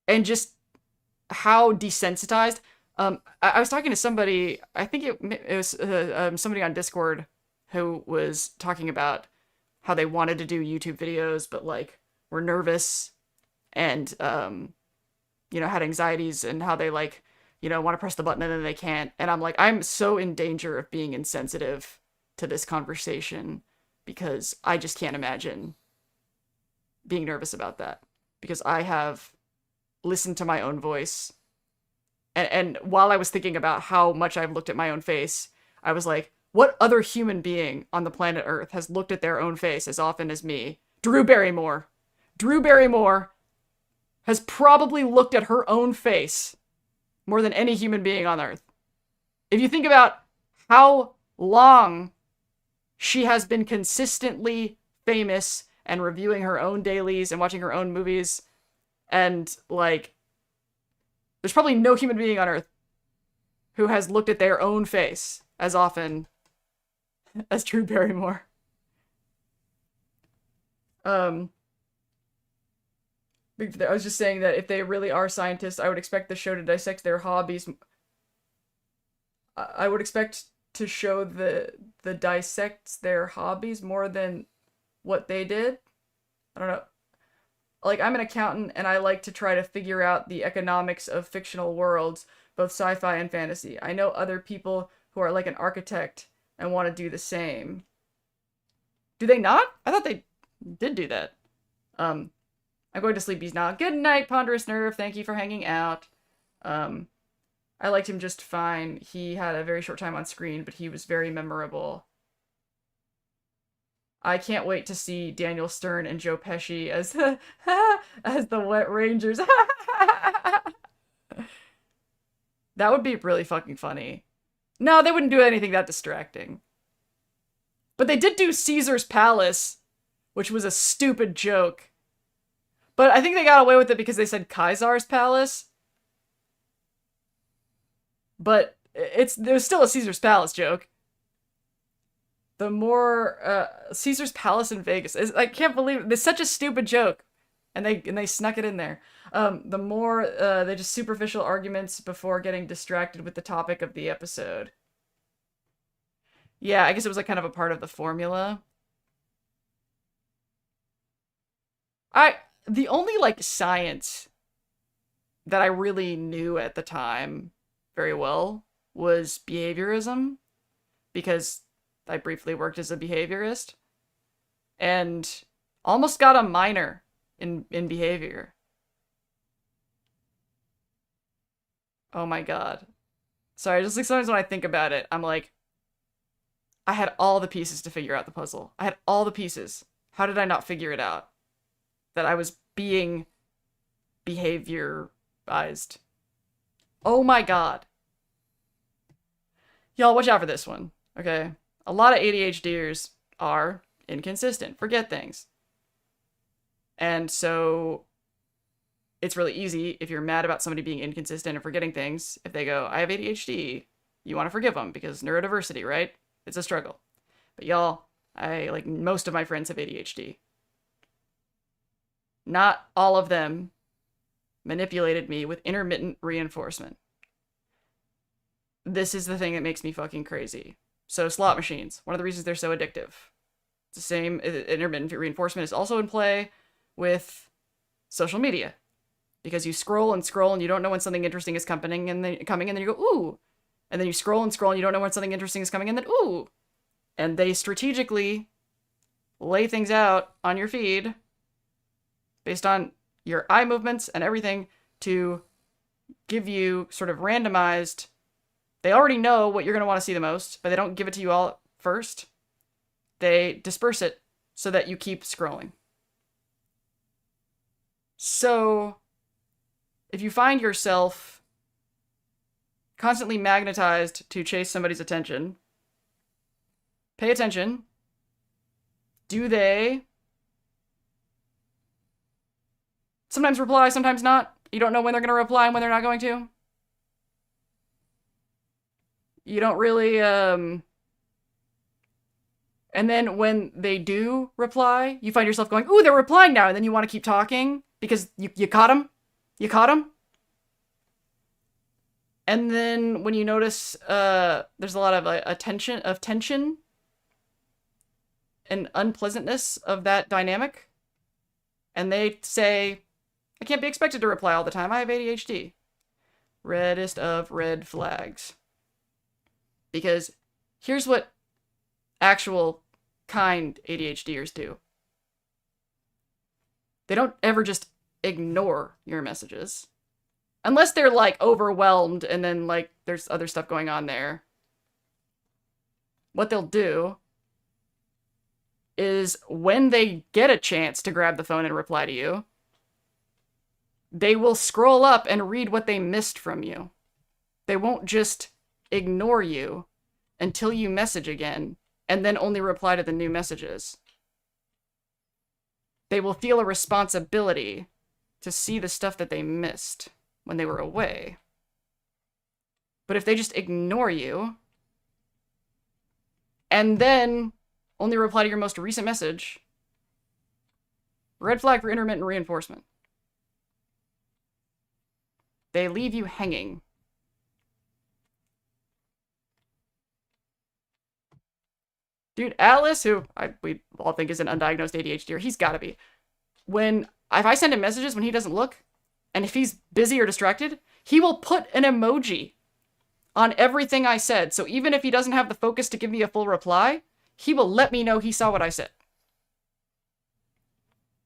And just how desensitized. I was talking to somebody, I think it was somebody on Discord who was talking about how they wanted to do YouTube videos, but, like, were nervous and, you know, had anxieties, and how they, like, you know, want to press the button and then they can't. And I'm like, I'm so in danger of being insensitive to this conversation because I just can't imagine being nervous about that. Because I have listened to my own voice. And while I was thinking about how much I've looked at my own face, I was like, what other human being on the planet Earth has looked at their own face as often as me? Drew Barrymore. Drew Barrymore has probably looked at her own face more than any human being on Earth. If you think about how long she has been consistently famous and reviewing her own dailies and watching her own movies, and, like, there's probably no human being on Earth who has looked at their own face as often as Drew Barrymore. I was just saying that if they really are scientists, I would expect the show to dissect their hobbies. I would expect to show the dissects their hobbies more than what they did. I don't know. Like, I'm an accountant, and I like to try to figure out the economics of fictional worlds, both sci-fi and fantasy. I know other people who are like an architect and want to do the same. Do they not? I thought they did do that. I'm going to sleepies now. Good night, Ponderous Nerve. Thank you for hanging out. I liked him just fine. He had a very short time on screen, but he was very memorable. I can't wait to see Daniel Stern and Joe Pesci as the Wet Rangers. That would be really fucking funny. No, they wouldn't do anything that distracting. But they did do Caesar's Palace, which was a stupid joke. But I think they got away with it because they said Caesar's Palace. But it was still a Caesar's Palace joke. The more Caesar's Palace in Vegas, I can't believe it. It's such a stupid joke, and they snuck it in there. The more they just superficial arguments before getting distracted with the topic of the episode. Yeah, I guess it was like kind of a part of the formula. The only, like, science that I really knew at the time very well was behaviorism, because I briefly worked as a behaviorist and almost got a minor in behavior. Oh my god. Sorry, just like sometimes when I think about it, I'm like, I had all the pieces to figure out the puzzle. I had all the pieces. How did I not figure it out? That I was being behaviorized. Oh my god. Y'all, watch out for this one, okay? A lot of ADHDers are inconsistent, forget things. And so it's really easy if you're mad about somebody being inconsistent and forgetting things. If they go, I have ADHD, you want to forgive them because neurodiversity, right? It's a struggle. But y'all, like most of my friends have ADHD. Not all of them manipulated me with intermittent reinforcement. This is the thing that makes me fucking crazy. So slot machines, one of the reasons they're so addictive. It's the same, intermittent reinforcement is also in play with social media. Because you scroll and scroll and you don't know when something interesting is coming and then you go, ooh. And then you scroll and scroll and you don't know when something interesting is coming and then, ooh. And they strategically lay things out on your feed based on your eye movements and everything to give you sort of randomized. They already know what you're going to want to see the most, but they don't give it to you all first. They disperse it so that you keep scrolling. So if you find yourself constantly magnetized to chase somebody's attention, pay attention. Do they sometimes reply, sometimes not? You don't know when they're going to reply and when they're not going to? You don't really, and then when they do reply, you find yourself going, ooh, they're replying now, and then you want to keep talking because you caught them. You caught them. And then when you notice there's a lot of tension and unpleasantness of that dynamic, and they say, I can't be expected to reply all the time. I have ADHD. Reddest of red flags. Because here's what actual kind ADHDers do. They don't ever just ignore your messages. Unless they're like overwhelmed and then like there's other stuff going on there. What they'll do is when they get a chance to grab the phone and reply to you, they will scroll up and read what they missed from you. They won't just ignore you until you message again and then only reply to the new messages. They will feel a responsibility to see the stuff that they missed when they were away. But if they just ignore you and then only reply to your most recent message, red flag for intermittent reinforcement. They leave you hanging. Dude, Atlas, who we all think is an undiagnosed ADHD, he's gotta be. If I send him messages when he doesn't look, and if he's busy or distracted, he will put an emoji on everything I said. So even if he doesn't have the focus to give me a full reply, he will let me know he saw what I said.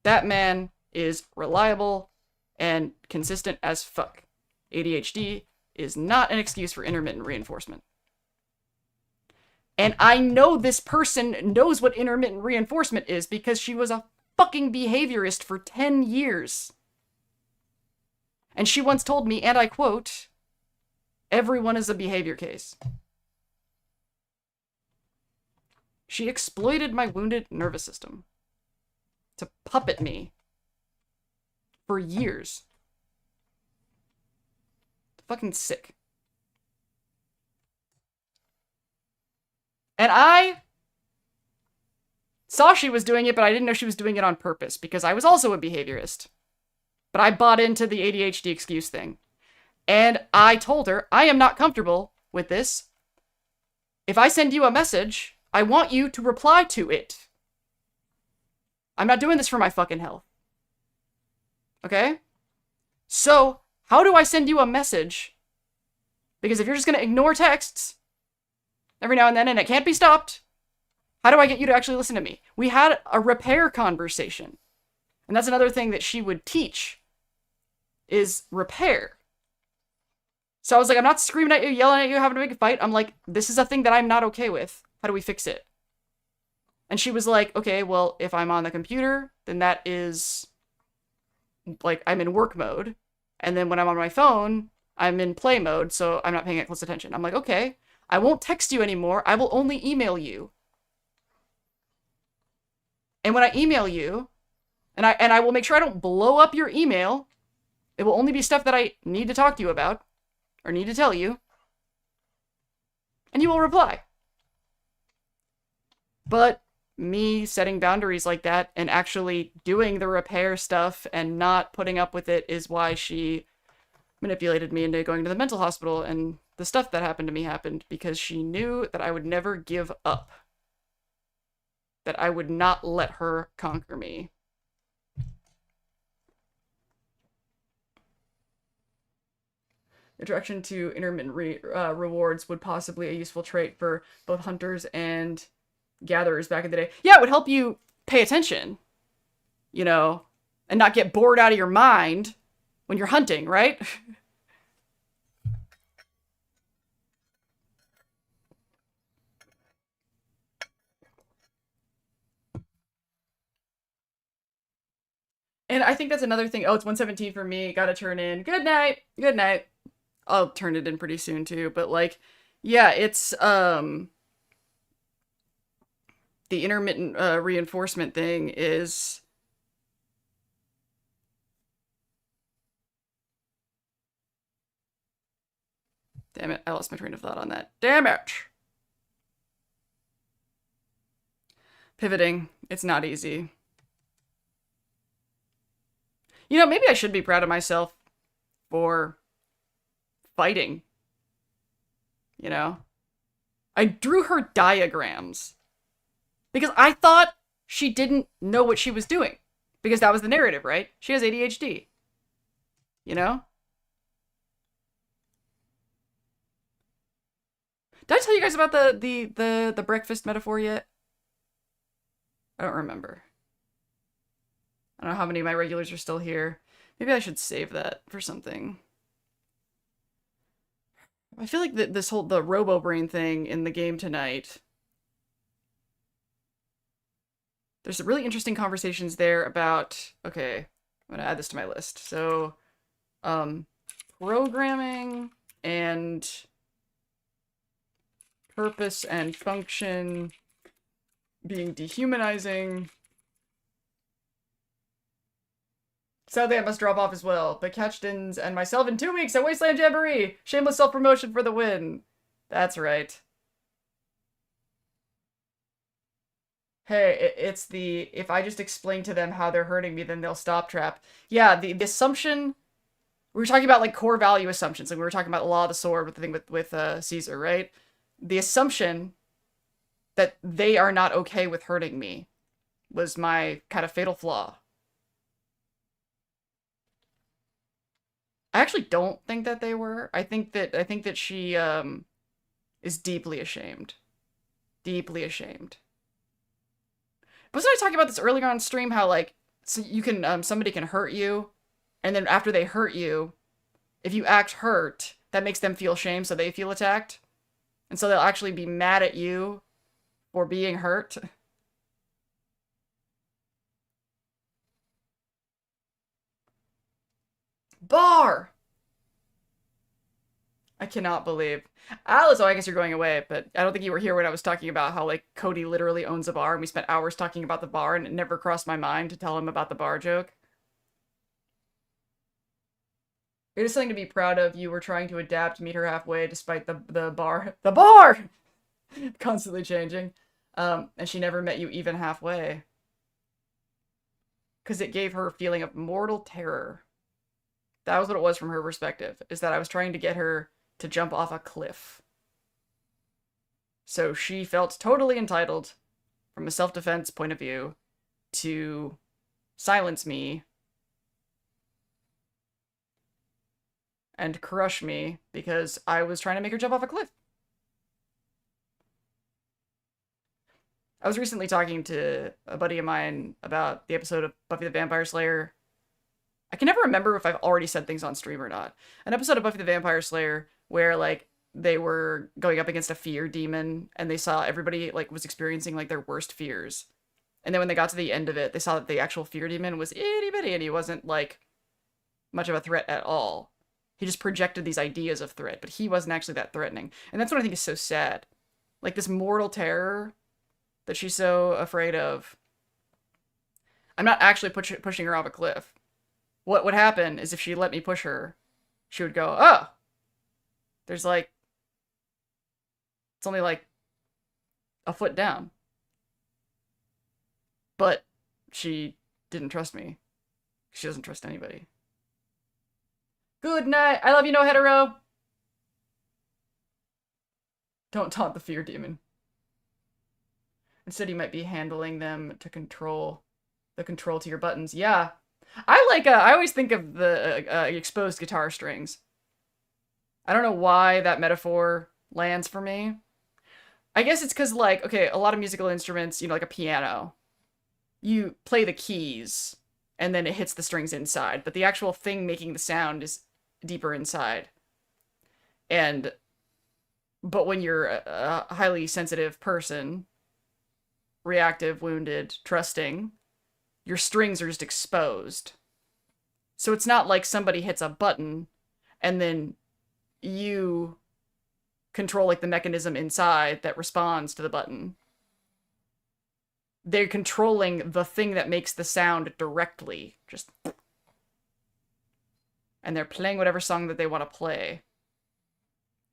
That man is reliable and consistent as fuck. ADHD is not an excuse for intermittent reinforcement. And I know this person knows what intermittent reinforcement is because she was a fucking behaviorist for 10 years. And she once told me, and I quote, everyone is a behavior case. She exploited my wounded nervous system to puppet me for years. Fucking sick. And I saw she was doing it, but I didn't know she was doing it on purpose because I was also a behaviorist. But I bought into the ADHD excuse thing. And I told her, I am not comfortable with this. If I send you a message, I want you to reply to it. I'm not doing this for my fucking health. Okay? So, how do I send you a message? Because if you're just going to ignore texts every now and then and it can't be stopped, how do I get you to actually listen to me? We had a repair conversation. And that's another thing that she would teach is repair. So I was like, I'm not screaming at you, yelling at you, having a big fight. I'm like, this is a thing that I'm not okay with. How do we fix it? And she was like, okay, well, if I'm on the computer, then that is, like, I'm in work mode. And then when I'm on my phone, I'm in play mode, so I'm not paying close attention. I'm like, okay, I won't text you anymore. I will only email you. And when I email you, and I will make sure I don't blow up your email, it will only be stuff that I need to talk to you about, or need to tell you, and you will reply. But me setting boundaries like that and actually doing the repair stuff and not putting up with it is why she manipulated me into going to the mental hospital, and the stuff that happened to me happened because she knew that I would never give up. That I would not let her conquer me. Attraction to intermittent rewards would possibly a useful trait for both hunters and gatherers back in the day. Yeah, it would help you pay attention, you know, and not get bored out of your mind when you're hunting, right? And I think that's another thing. Oh, it's 1:17 for me. Gotta turn in. Good night. Good night. I'll turn it in pretty soon too. But like, yeah, it's the intermittent reinforcement thing is damn it, I lost my train of thought on that. Damn it. Pivoting. It's not easy. You know, maybe I should be proud of myself for fighting. You know? I drew her diagrams. Because I thought she didn't know what she was doing. Because that was the narrative, right? She has ADHD. You know? Did I tell you guys about the breakfast metaphor yet? I don't remember. I don't know how many of my regulars are still here. Maybe I should save that for something. I feel like the robo brain thing in the game tonight. There's some really interesting conversations there about, okay, I'm gonna add this to my list. So, programming and purpose and function being dehumanizing. Sadly, I must drop off as well, but catch Dins and myself in 2 weeks at Wasteland Jamboree! Shameless self-promotion for the win. That's right. Hey, it's the, if I just explain to them how they're hurting me, then they'll stop trap. Yeah, the assumption, we were talking about, like, core value assumptions, like we were talking about the Law of the Sword with the thing with Caesar, right? The assumption that they are not okay with hurting me was my kind of fatal flaw. I actually don't think that they were. I think that she is deeply ashamed. Deeply ashamed. Wasn't I talking about this earlier on stream, how like so you can somebody can hurt you, and then after they hurt you, if you act hurt, that makes them feel shame, so they feel attacked. And so they'll actually be mad at you for being hurt. Bar! I cannot believe. Alice, oh, I guess you're going away, but I don't think you were here when I was talking about how, like, Cody literally owns a bar, and we spent hours talking about the bar, and it never crossed my mind to tell him about the bar joke. It is something to be proud of. You were trying to adapt, meet her halfway, despite the bar. The bar! Constantly changing. And she never met you even halfway. Because it gave her a feeling of mortal terror. That was what it was from her perspective, is that I was trying to get her to jump off a cliff. So she felt totally entitled, from a self-defense point of view, to silence me and crush me because I was trying to make her jump off a cliff. I was recently talking to a buddy of mine about the episode of Buffy the Vampire Slayer. I can never remember if I've already said things on stream or not. An episode of Buffy the Vampire Slayer where like they were going up against a fear demon and they saw everybody like was experiencing like their worst fears. And then when they got to the end of it, they saw that the actual fear demon was itty bitty and he wasn't like much of a threat at all. He just projected these ideas of threat, but he wasn't actually that threatening. And that's what I think is so sad. Like this mortal terror that she's so afraid of. I'm not actually pushing her off a cliff. What would happen is if she let me push her, she would go, oh, there's like, it's only like a foot down. But she didn't trust me. She doesn't trust anybody. Good night. I love you, no hetero. Don't taunt the fear demon. Instead, you might be handling them to control the control to your buttons. Yeah. I always think of the exposed guitar strings. I don't know why that metaphor lands for me. I guess it's because, like, okay, a lot of musical instruments, you know, like a piano, you play the keys, and then it hits the strings inside, but the actual thing making the sound is deeper inside. But when you're a highly sensitive person, reactive, wounded, trusting, your strings are just exposed. So it's not like somebody hits a button, and then you control, like, the mechanism inside that responds to the button. They're controlling the thing that makes the sound directly. Just... And they're playing whatever song that they want to play.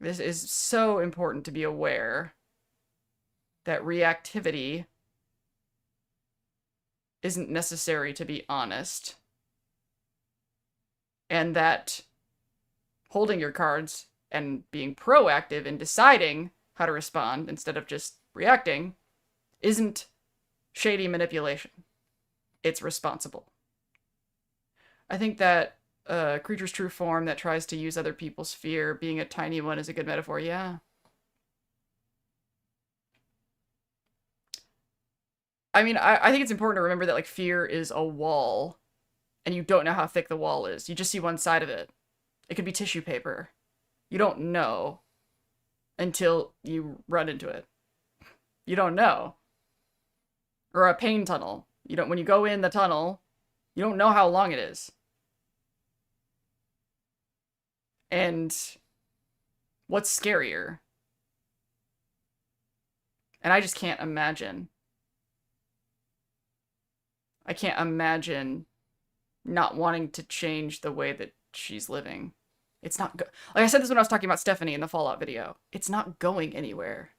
This is so important to be aware that reactivity isn't necessary to be honest. And that holding your cards and being proactive in deciding how to respond instead of just reacting isn't shady manipulation. It's responsible. I think that creature's true form that tries to use other people's fear, being a tiny one, is a good metaphor. Yeah. I mean, I think it's important to remember that, like, fear is a wall, and you don't know how thick the wall is. You just see one side of it. It could be tissue paper. You don't know until you run into it. You don't know. Or a pain tunnel. You don't, when you go in the tunnel, you don't know how long it is. And what's scarier? And I just can't imagine. I can't imagine not wanting to change the way that she's living. It's not like I said this when I was talking about Stephanie in the Fallout video. It's not going anywhere.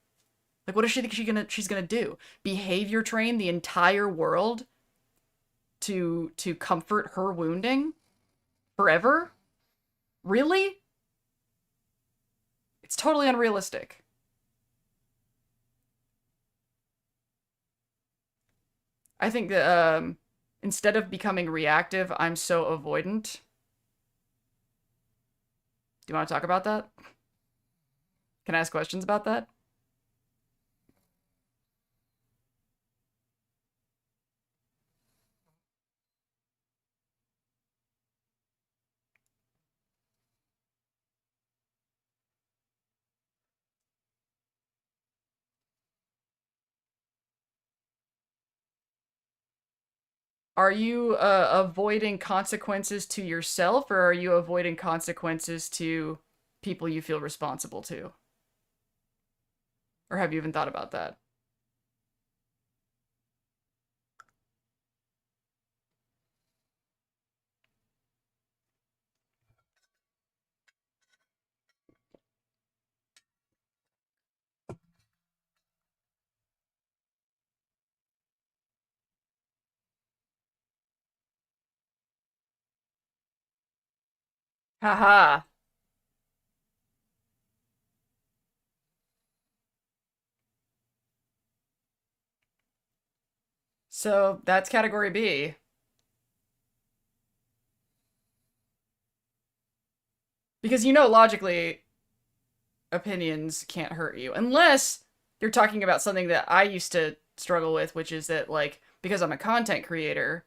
Like, what does she think she's gonna do? Behavior train the entire world to comfort her wounding? Forever? Really? It's totally unrealistic. I think that instead of becoming reactive, I'm so avoidant. Do you want to talk about that? Can I ask questions about that? Are you avoiding consequences to yourself, or are you avoiding consequences to people you feel responsible to? Or have you even thought about that? Haha. So that's category B. Because you know logically opinions can't hurt you. Unless you're talking about something that I used to struggle with, which is that, like, because I'm a content creator,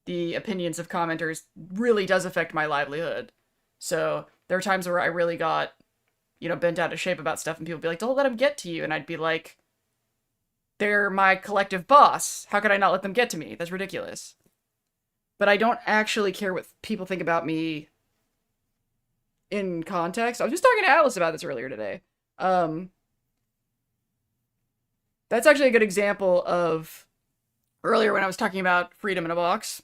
the opinions of commenters really does affect my livelihood. So there are times where I really got bent out of shape about stuff, and people would be like, don't let them get to you. And I'd be like, they're my collective boss. How could I not let them get to me? That's ridiculous. But I don't actually care what people think about me in context. I was just talking to Alice about this earlier today. That's actually a good example of earlier when I was talking about freedom in a box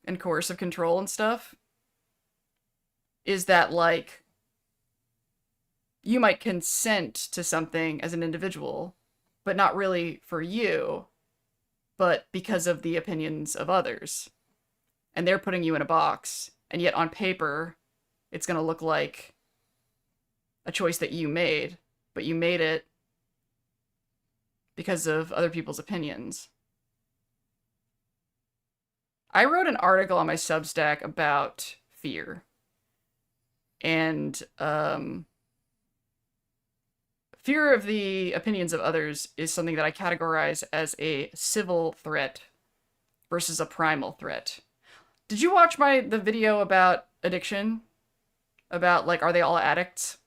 and coercive control and stuff. Is that, like, you might consent to something as an individual, but not really for you, but because of the opinions of others. And they're putting you in a box, and yet on paper, it's going to look like a choice that you made, but you made it because of other people's opinions. I wrote an article on my Substack about fear. And fear of the opinions of others is something that I categorize as a civil threat versus a primal threat. Did you watch the video about addiction? About, like, are they all addicts?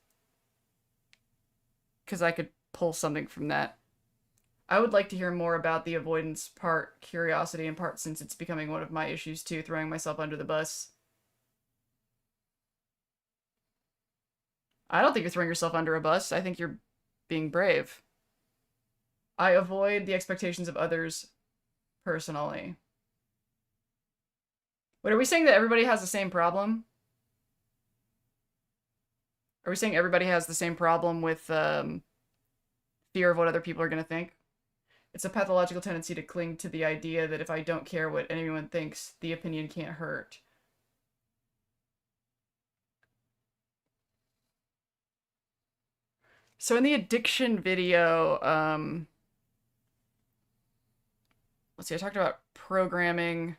Because I could pull something from that. I would like to hear more about the avoidance part, curiosity in part, since it's becoming one of my issues too, throwing myself under the bus. I don't think you're throwing yourself under a bus. I think you're being brave. I avoid the expectations of others personally. Wait, are we saying that everybody has the same problem? Are we saying everybody has the same problem with fear of what other people are going to think? It's a pathological tendency to cling to the idea that if I don't care what anyone thinks, the opinion can't hurt. So in the addiction video, let's see, I talked about programming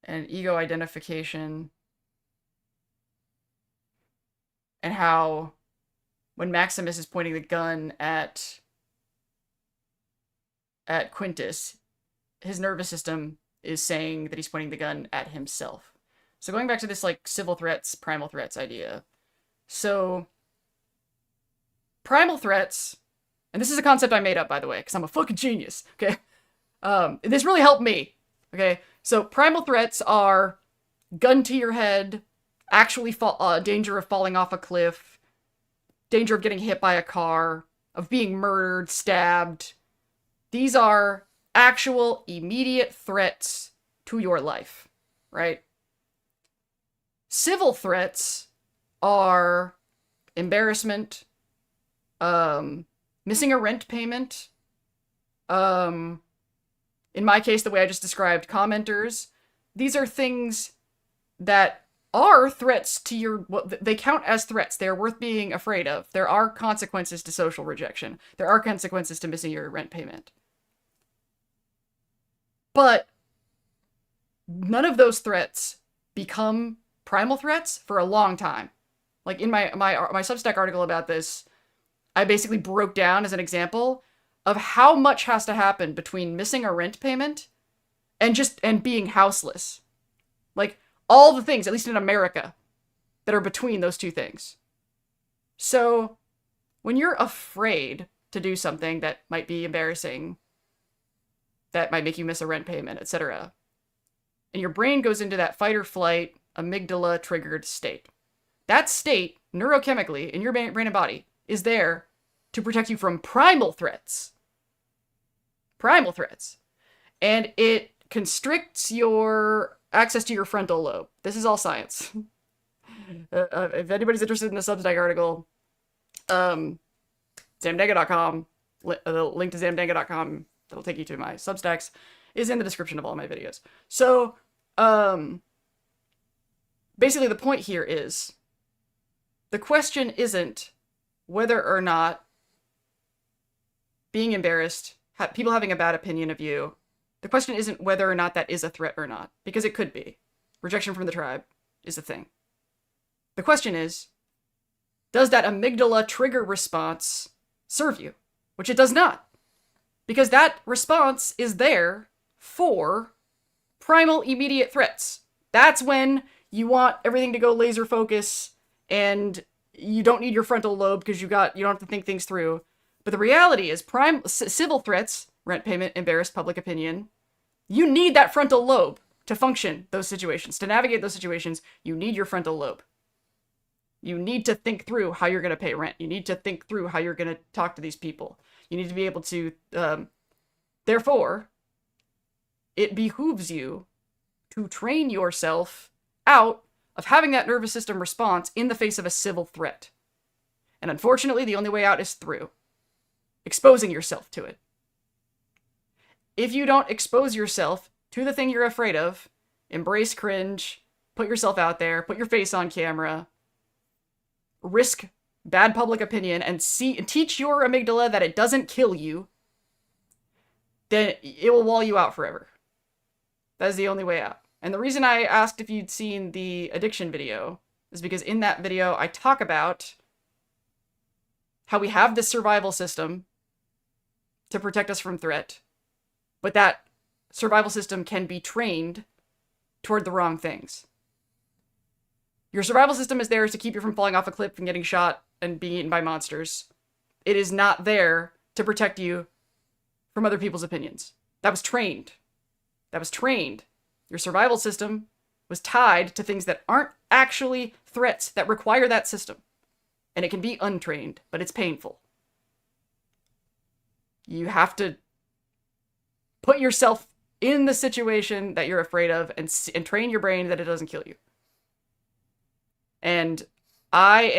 and ego identification, and how when Maximus is pointing the gun at Quintus, his nervous system is saying that he's pointing the gun at himself. So going back to this, like, civil threats, primal threats idea. So primal threats, and this is a concept I made up, by the way, because I'm a fucking genius, okay? This really helped me, okay? So primal threats are gun to your head, actually danger of falling off a cliff, danger of getting hit by a car, of being murdered, stabbed. These are actual immediate threats to your life, right? Civil threats are embarrassment, missing a rent payment, in my case, the way I just described, commenters. These are things that are threats to your, they count as threats. They're worth being afraid of. There are consequences to social rejection. There are consequences to missing your rent payment. But none of those threats become primal threats for a long time. Like in my Substack article about this, I basically broke down as an example of how much has to happen between missing a rent payment and being houseless. Like, all the things, at least in America, that are between those two things. So, when you're afraid to do something that might be embarrassing, that might make you miss a rent payment, etc., and your brain goes into that fight or flight, amygdala triggered state. That state, neurochemically, in your brain and body, is there to protect you from primal threats. Primal threats. And it constricts your access to your frontal lobe. This is all science. If anybody's interested in the Substack article, zamdanga.com, the link to zamdanga.com that'll take you to my Substacks is in the description of all my videos. So, basically the point here is, the question isn't whether or not being embarrassed, people having a bad opinion of you, the question isn't whether or not that is a threat or not, because it could be. Rejection from the tribe is a thing. The question is, does that amygdala trigger response serve you? Which it does not. Because that response is there for primal immediate threats. That's when you want everything to go laser focus and you don't need your frontal lobe because you don't have to think things through. But the reality is civil threats, rent payment, embarrassed public opinion, you need that frontal lobe to function those situations. To navigate those situations, you need your frontal lobe. You need to think through how you're going to pay rent. You need to think through how you're going to talk to these people. You need to be able to, therefore, it behooves you to train yourself out of having that nervous system response in the face of a civil threat. And unfortunately, the only way out is through exposing yourself to it. If you don't expose yourself to the thing you're afraid of, embrace cringe, put yourself out there, put your face on camera, risk bad public opinion, and teach your amygdala that it doesn't kill you, then it will wall you out forever. That is the only way out. And the reason I asked if you'd seen the addiction video is because in that video I talk about how we have this survival system to protect us from threat, but that survival system can be trained toward the wrong things. Your survival system is there to keep you from falling off a cliff and getting shot and being eaten by monsters. It is not there to protect you from other people's opinions. That was trained. That was trained. Your survival system was tied to things that aren't actually threats that require that system. And it can be untrained, but it's painful. You have to put yourself in the situation that you're afraid of and train your brain that it doesn't kill you. And I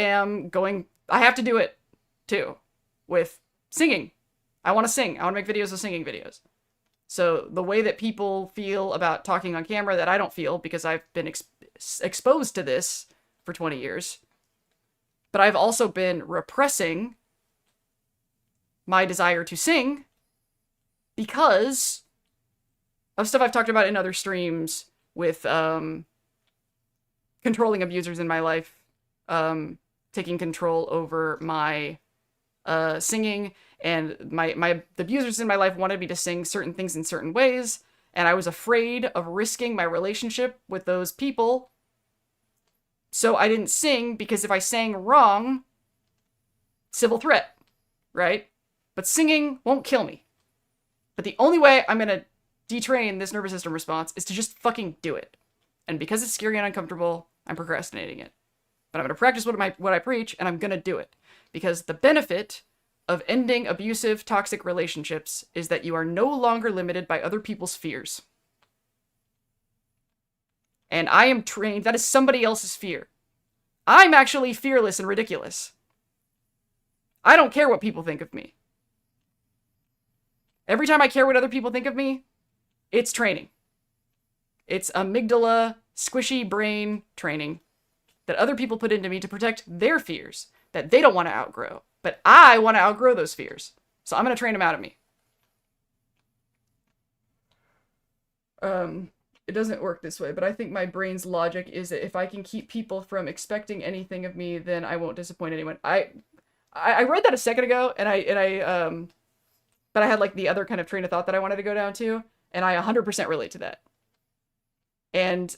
have to do it too with singing. I want to sing. I want to make videos of singing videos. So the way that people feel about talking on camera that I don't feel because I've been exposed to this for 20 years. But I've also been repressing my desire to sing because of stuff I've talked about in other streams with controlling abusers in my life, taking control over my singing, and the abusers in my life wanted me to sing certain things in certain ways, and I was afraid of risking my relationship with those people, so I didn't sing, because if I sang wrong, civil threat, right? But singing won't kill me. But the only way I'm gonna detrain this nervous system response is to just fucking do it. And because it's scary and uncomfortable, I'm procrastinating it. But I'm gonna practice what I preach, and I'm gonna do it. Because the benefit of ending abusive, toxic relationships is that you are no longer limited by other people's fears. And I am trained, that is somebody else's fear. I'm actually fearless and ridiculous. I don't care what people think of me. Every time I care what other people think of me, it's training. It's amygdala, squishy brain training that other people put into me to protect their fears that they don't want to outgrow. But I want to outgrow those fears. So I'm going to train them out of me. It doesn't work this way, but I think my brain's logic is that if I can keep people from expecting anything of me, then I won't disappoint anyone. I read that a second ago, but I had like the other kind of train of thought that I wanted to go down to, and I 100% relate to that. And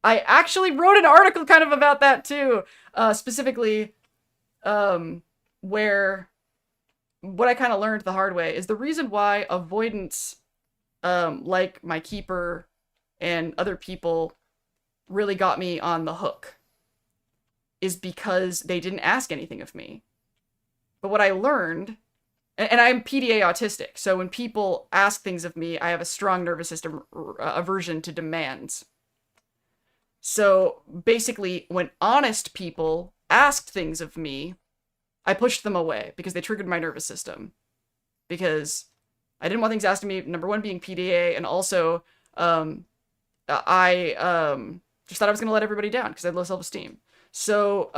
I actually wrote an article kind of about that too, specifically, where what I kind of learned the hard way is the reason why avoidance, like my keeper and other people, really got me on the hook is because they didn't ask anything of me. But what I learned, and I'm PDA autistic, so when people ask things of me, I have a strong nervous system aversion to demands. So basically, when honest people asked things of me, I pushed them away because they triggered my nervous system. Because I didn't want things asked of me, number one, being PDA, and also, I just thought I was going to let everybody down because I had low self-esteem. So,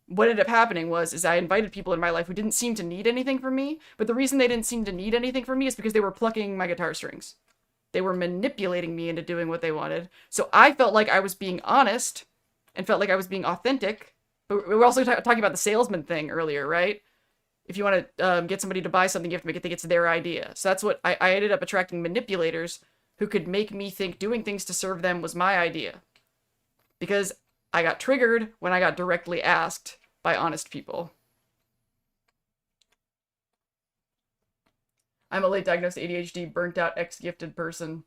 what ended up happening is I invited people in my life who didn't seem to need anything from me, but the reason they didn't seem to need anything from me is because they were plucking my guitar strings. They were manipulating me into doing what they wanted. So I felt like I was being honest and felt like I was being authentic. But we were also talking about the salesman thing earlier, right? If you want to get somebody to buy something, you have to make it think it's their idea. So that's what I ended up attracting manipulators who could make me think doing things to serve them was my idea. Because I got triggered when I got directly asked by honest people. I'm a late diagnosed ADHD, burnt out, ex-gifted person.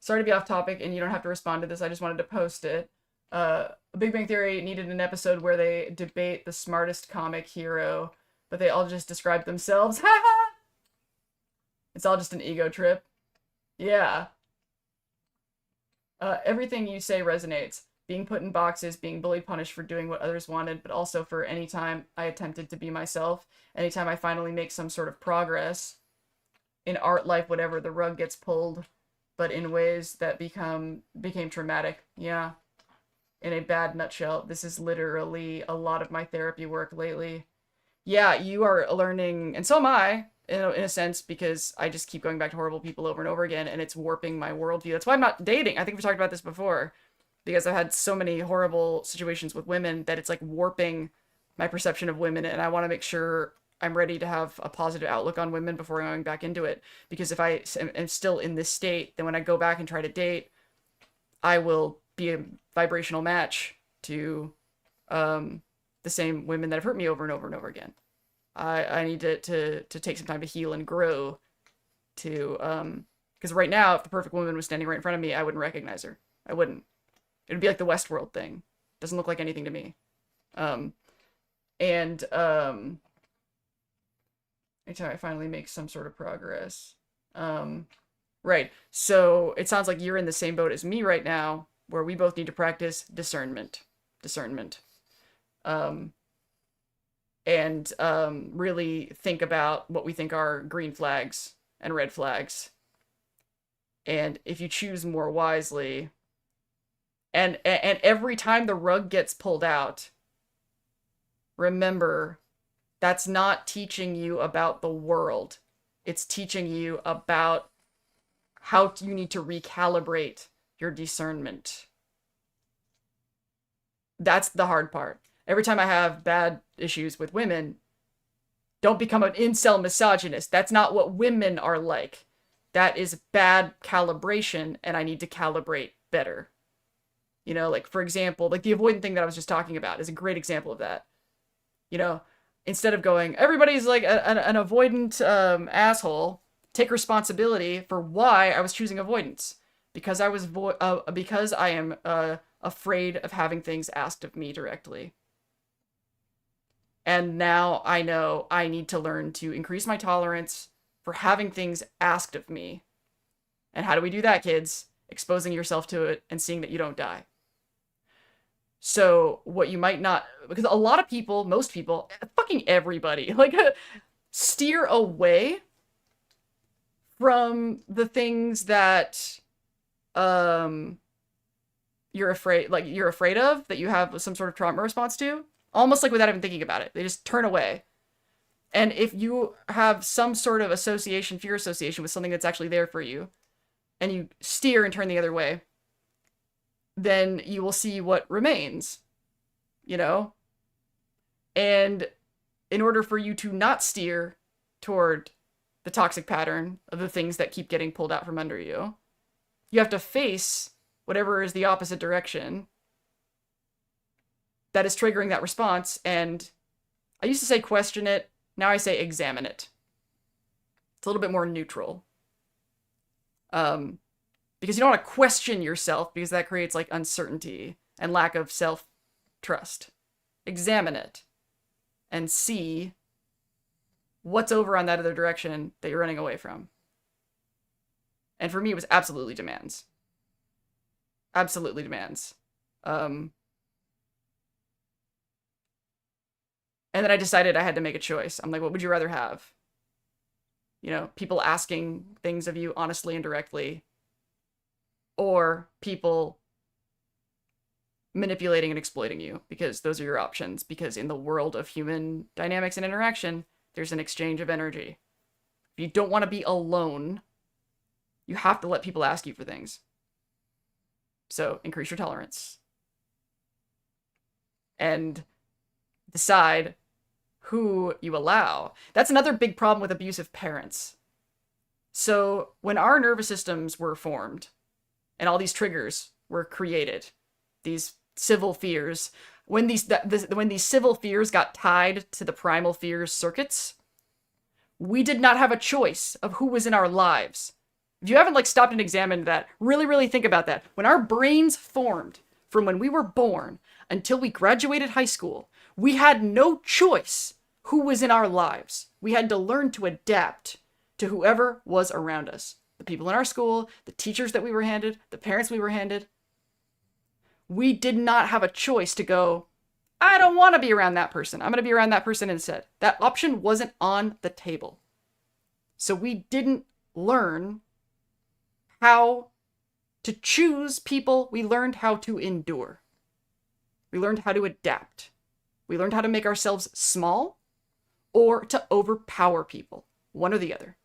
Sorry to be off topic, and you don't have to respond to this. I just wanted to post it. Big Bang Theory needed an episode where they debate the smartest comic hero, but they all just describe themselves. It's all just an ego trip. Yeah. Everything you say resonates. Being put in boxes, being bullied, punished for doing what others wanted, but also for any time I attempted to be myself. Anytime I finally make some sort of progress in art, life, whatever, the rug gets pulled, but in ways that became traumatic. Yeah. In a bad nutshell, this is literally a lot of my therapy work lately. Yeah, you are learning, and so am I, in a sense, because I just keep going back to horrible people over and over again, and it's warping my worldview. That's why I'm not dating. I think we talked about this before, because I've had so many horrible situations with women that it's like warping my perception of women, and I want to make sure I'm ready to have a positive outlook on women before going back into it. Because if I am still in this state, then when I go back and try to date, I will be a vibrational match to the same women that have hurt me over and over and over again. I need to take some time to heal and grow to, because right now, if the perfect woman was standing right in front of me, I wouldn't recognize her. I wouldn't. It would be like the Westworld thing. Doesn't look like anything to me. Anytime I finally make some sort of progress. Right. So it sounds like you're in the same boat as me right now, where we both need to practice discernment. And really think about what we think are green flags and red flags. And if you choose more wisely, and every time the rug gets pulled out, remember, that's not teaching you about the world. It's teaching you about how you need to recalibrate your discernment. That's the hard part. Every time I have bad issues with women, don't become an incel misogynist. That's not what women are like. That is bad calibration, and I need to calibrate better. You know, like, for example, like the avoidant thing that I was just talking about is a great example of that. You know, instead of going, everybody's like an avoidant asshole, take responsibility for why I was choosing avoidance. Because I am afraid of having things asked of me directly. And now I know I need to learn to increase my tolerance for having things asked of me. And how do we do that, kids? Exposing yourself to it and seeing that you don't die. So what you might not, because a lot of people, most people, fucking everybody, like, steer away from the things that you're afraid of, that you have some sort of trauma response to, almost like without even thinking about it. They just turn away. And if you have some sort of fear association with something that's actually there for you, and you steer and turn the other way, then you will see what remains, you know? And in order for you to not steer toward the toxic pattern of the things that keep getting pulled out from under you, you have to face whatever is the opposite direction that is triggering that response. And I used to say question it. Now I say examine it. It's a little bit more neutral. Because you don't want to question yourself, because that creates like uncertainty and lack of self-trust. Examine it and see what's over on that other direction that you're running away from. And for me, it was absolutely demands. Absolutely demands. And then I decided I had to make a choice. I'm like, what would you rather have? You know, people asking things of you honestly and directly, or people manipulating and exploiting you, because those are your options. Because in the world of human dynamics and interaction, there's an exchange of energy. If you don't want to be alone, you have to let people ask you for things. So increase your tolerance. And decide who you allow. That's another big problem with abusive parents. So when our nervous systems were formed and all these triggers were created, these civil fears, when these civil fears got tied to the primal fears circuits, we did not have a choice of who was in our lives. If you haven't like stopped and examined that, really, really think about that. When our brains formed from when we were born until we graduated high school, we had no choice who was in our lives. We had to learn to adapt to whoever was around us. The people in our school, the teachers that we were handed, the parents we were handed. We did not have a choice to go, I don't want to be around that person. I'm going to be around that person instead. That option wasn't on the table. So we didn't learn how to choose people. We learned how to endure. We learned how to adapt. We learned how to make ourselves small or to overpower people. One or the other.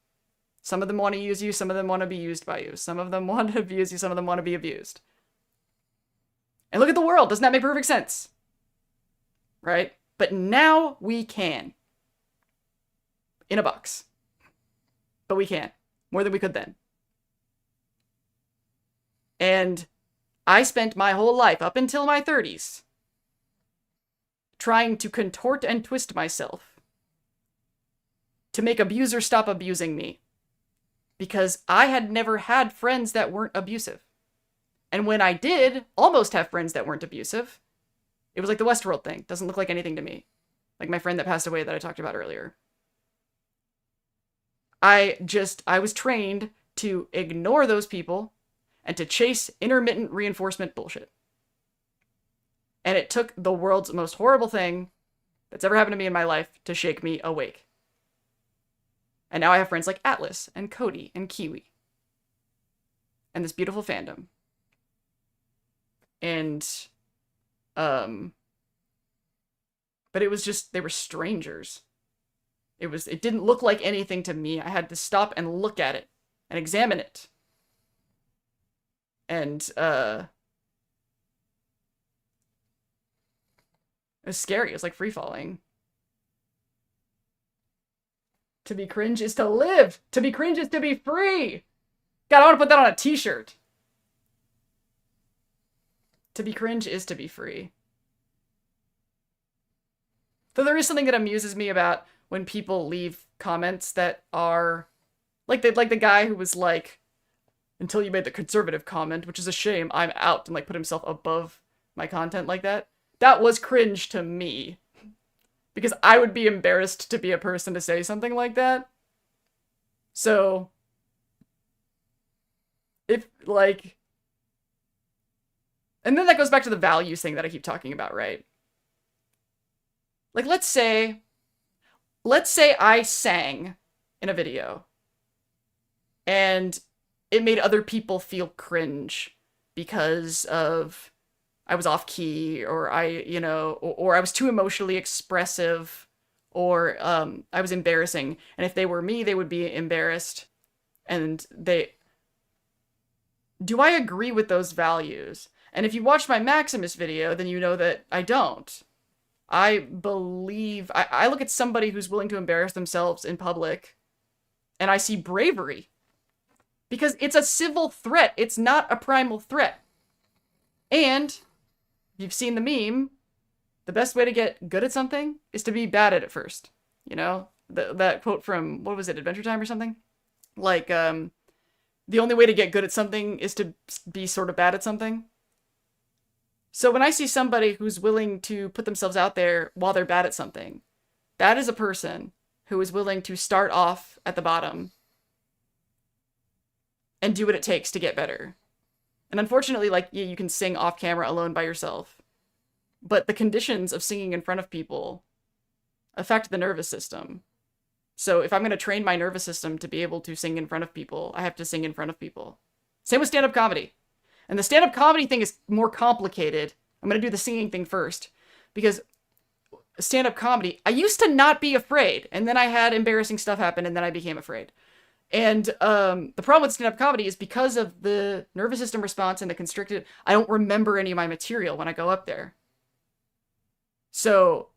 Some of them want to use you. Some of them want to be used by you. Some of them want to abuse you. Some of them want to be abused. And look at the world. Doesn't that make perfect sense? Right? But now we can. In a box. But we can. More than we could then. And I spent my whole life, up until my 30s, trying to contort and twist myself to make abusers stop abusing me. Because I had never had friends that weren't abusive. And when I did almost have friends that weren't abusive, it was like the Westworld thing. Doesn't look like anything to me. Like my friend that passed away that I talked about earlier. I was trained to ignore those people and to chase intermittent reinforcement bullshit. And it took the world's most horrible thing that's ever happened to me in my life to shake me awake. And now I have friends like Atlas and Cody and Kiwi. And this beautiful fandom. And, but it was just, they were strangers. It didn't look like anything to me. I had to stop and look at it and examine it. And, it was scary. It was like free falling. To be cringe is to live. To be cringe is to be free. God, I want to put that on a t-shirt. To be cringe is to be free. Though there is something that amuses me about when people leave comments that are like the guy who was like, until you made the conservative comment, which is a shame, I'm out, and like put himself above my content like that. That was cringe to me. Because I would be embarrassed to be a person to say something like that. So, if, like... And then that goes back to the values thing that I keep talking about, right? Like, let's say I sang in a video. And it made other people feel cringe because of... I was off key, or or I was too emotionally expressive, or I was embarrassing. And if they were me, they would be embarrassed. And do I agree with those values? And if you watched my Maximus video, then you know that I don't. I believe, I look at somebody who's willing to embarrass themselves in public, and I see bravery. Because it's a civil threat. It's not a primal threat. And... you've seen the meme, the best way to get good at something is to be bad at it first. You know? That quote from, what was it, Adventure Time or something? Like, the only way to get good at something is to be sort of bad at something. So when I see somebody who's willing to put themselves out there while they're bad at something, that is a person who is willing to start off at the bottom and do what it takes to get better. And unfortunately, like, yeah, you can sing off camera alone by yourself. But the conditions of singing in front of people affect the nervous system. So if I'm going to train my nervous system to be able to sing in front of people, I have to sing in front of people. Same with stand-up comedy. And the stand-up comedy thing is more complicated. I'm going to do the singing thing first. Because stand-up comedy, I used to not be afraid. And then I had embarrassing stuff happen, and then I became afraid. And the problem with stand-up comedy is because of the nervous system response and the constricted, I don't remember any of my material when I go up there. So,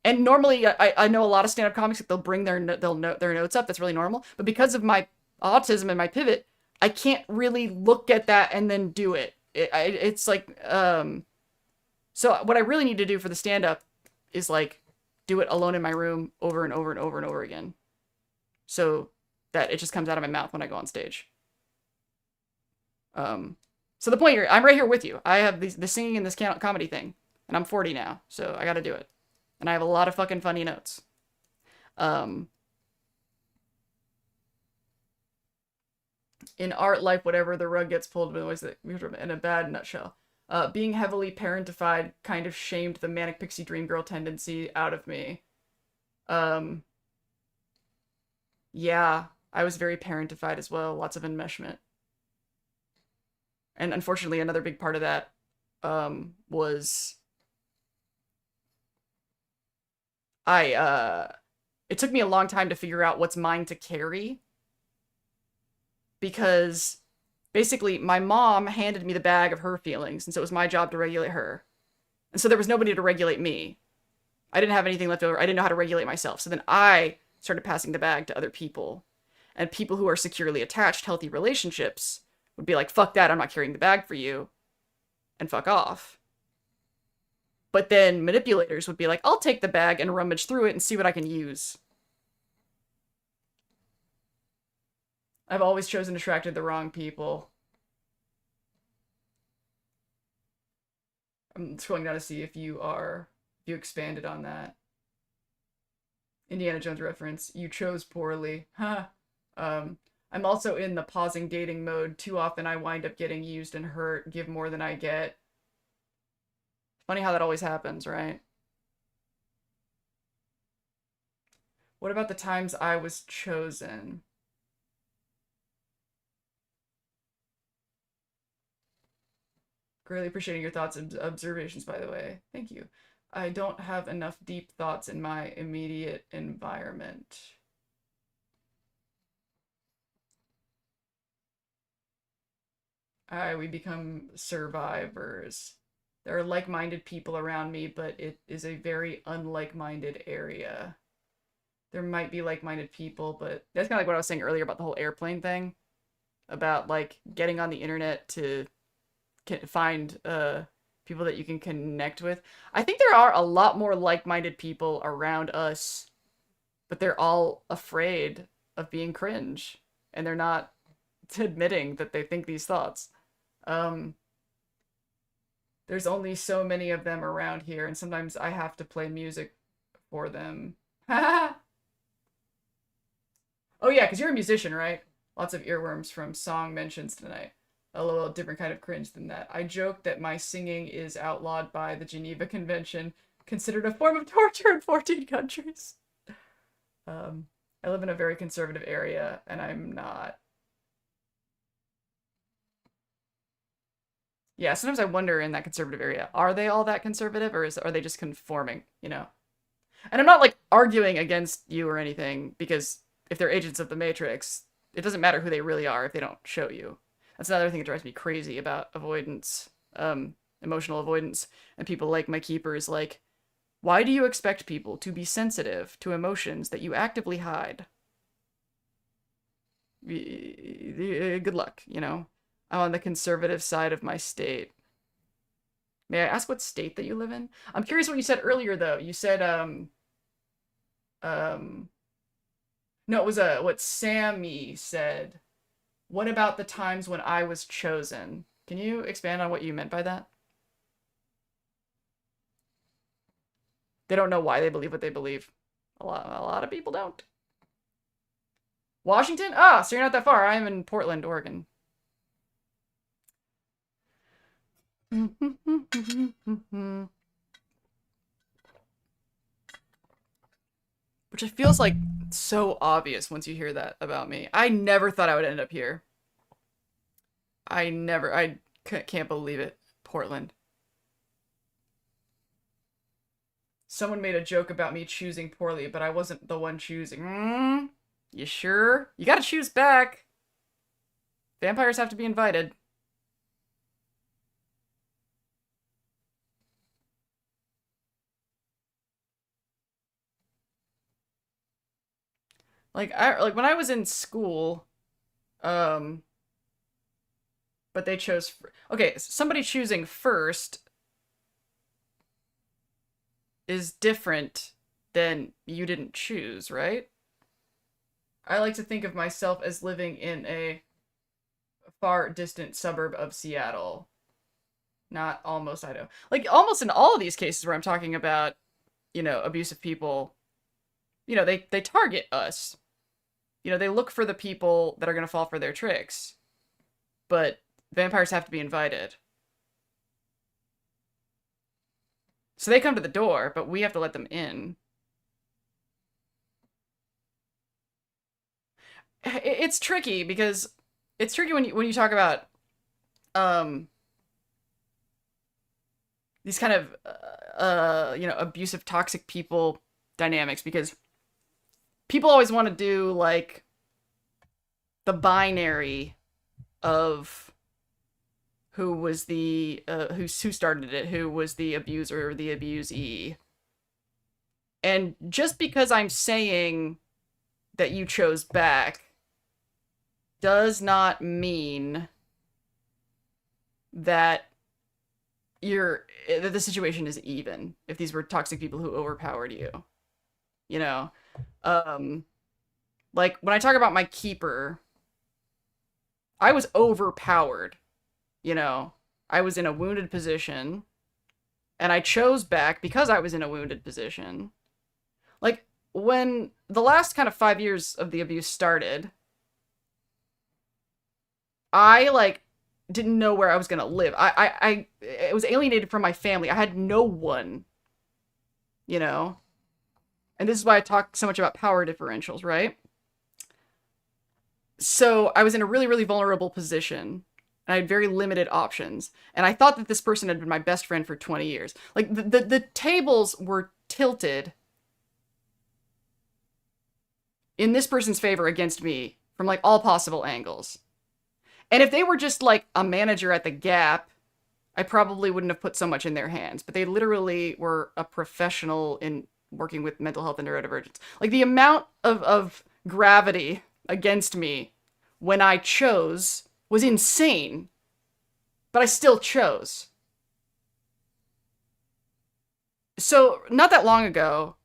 and normally I know a lot of stand-up comics that they'll bring their notes up. That's really normal. But because of my autism and my pivot, I can't really look at that and then do it. It's like, So what I really need to do for the stand-up is, like, do it alone in my room over and over and over and over again. So that it just comes out of my mouth when I go on stage. So the point here, I'm right here with you. I have the singing and this comedy thing, and I'm 40 now, so I gotta do it. And I have a lot of fucking funny notes. In art, life, whatever, the rug gets pulled in a bad nutshell. Being heavily parentified kind of shamed the manic pixie dream girl tendency out of me. Yeah, I was very parentified as well. Lots of enmeshment. And unfortunately, another big part of that was it took me a long time to figure out what's mine to carry. Because basically my mom handed me the bag of her feelings, and so it was my job to regulate her. And so there was nobody to regulate me. I didn't have anything left over. I didn't know how to regulate myself. So then I started passing the bag to other people. And people who are securely attached, healthy relationships would be like, fuck that, I'm not carrying the bag for you. And fuck off. But then manipulators would be like, I'll take the bag and rummage through it and see what I can use. I've always chosen to attract the wrong people. I'm scrolling down to see if you expanded on that. Indiana Jones reference. You chose poorly. Huh. I'm also in the pausing dating mode. Too often I wind up getting used and hurt, give more than I get. Funny how that always happens, right? What about the times I was chosen? Greatly appreciating your thoughts and observations, by the way. Thank you. I don't have enough deep thoughts in my immediate environment. We become survivors. There are like-minded people around me, but it is a very unlike-minded area. There might be like-minded people, but that's kind of like what I was saying earlier about the whole airplane thing. About, like, getting on the internet to find people that you can connect with. I think there are a lot more like-minded people around us, but they're all afraid of being cringe, and they're not admitting that they think these thoughts. There's only so many of them around here, and sometimes I have to play music for them. Oh yeah, because you're a musician, right? Lots of earworms from song mentions tonight. A little different kind of cringe than that. I joke that my singing is outlawed by the Geneva Convention, considered a form of torture in 14 countries. I live in a very conservative area, and I'm not. Yeah, sometimes I wonder in that conservative area, are they all that conservative, or are they just conforming, you know? And I'm not, like, arguing against you or anything, because if they're agents of the Matrix, it doesn't matter who they really are if they don't show you. That's another thing that drives me crazy about avoidance, emotional avoidance, and people like my keepers, like, why do you expect people to be sensitive to emotions that you actively hide? Good luck, you know? I'm on the conservative side of my state. May I ask what state that you live in? I'm curious what you said earlier, though. You said, no, it was, what Sammy said. What about the times when I was chosen? Can you expand on what you meant by that? They don't know why they believe what they believe. A lot of people don't. Washington? Ah, so you're not that far. I'm in Portland, Oregon. Which it feels like so obvious once you hear that about me. I never thought I would end up here. I can't believe it. Portland. Someone made a joke about me choosing poorly, but I wasn't the one choosing. You sure? You gotta choose back. Vampires have to be invited. Like when I was in school, but they chose okay, somebody choosing first is different than you didn't choose, right? I like to think of myself as living in a far distant suburb of Seattle. Not almost Idaho. Like, almost in all of these cases where I'm talking about, abusive people, they target us. They look for the people that are going to fall for their tricks. But vampires have to be invited. So they come to the door, but we have to let them in. It's tricky because it's tricky when you talk about these kind of abusive, toxic people dynamics, because people always want to do like the binary of who was the who started it, who was the abuser or the abusee. And just because I'm saying that you chose back does not mean that that the situation is even if these were toxic people who overpowered you. Like when I talk about my keeper, I was overpowered. I was in a wounded position, and I chose back because I was in a wounded position. Like, when the last kind of 5 years of the abuse started, I, didn't know where I was gonna live. I was alienated from my family. I had no one, And this is why I talk so much about power differentials, right? So I was in a really, really vulnerable position. And I had very limited options. And I thought that this person had been my best friend for 20 years. Like, the tables were tilted in this person's favor against me from, all possible angles. And if they were just, a manager at the Gap, I probably wouldn't have put so much in their hands. But they literally were a professional in working with mental health and neurodivergence. Like, the amount of gravity against me when I chose was insane, but I still chose. So, not that long ago,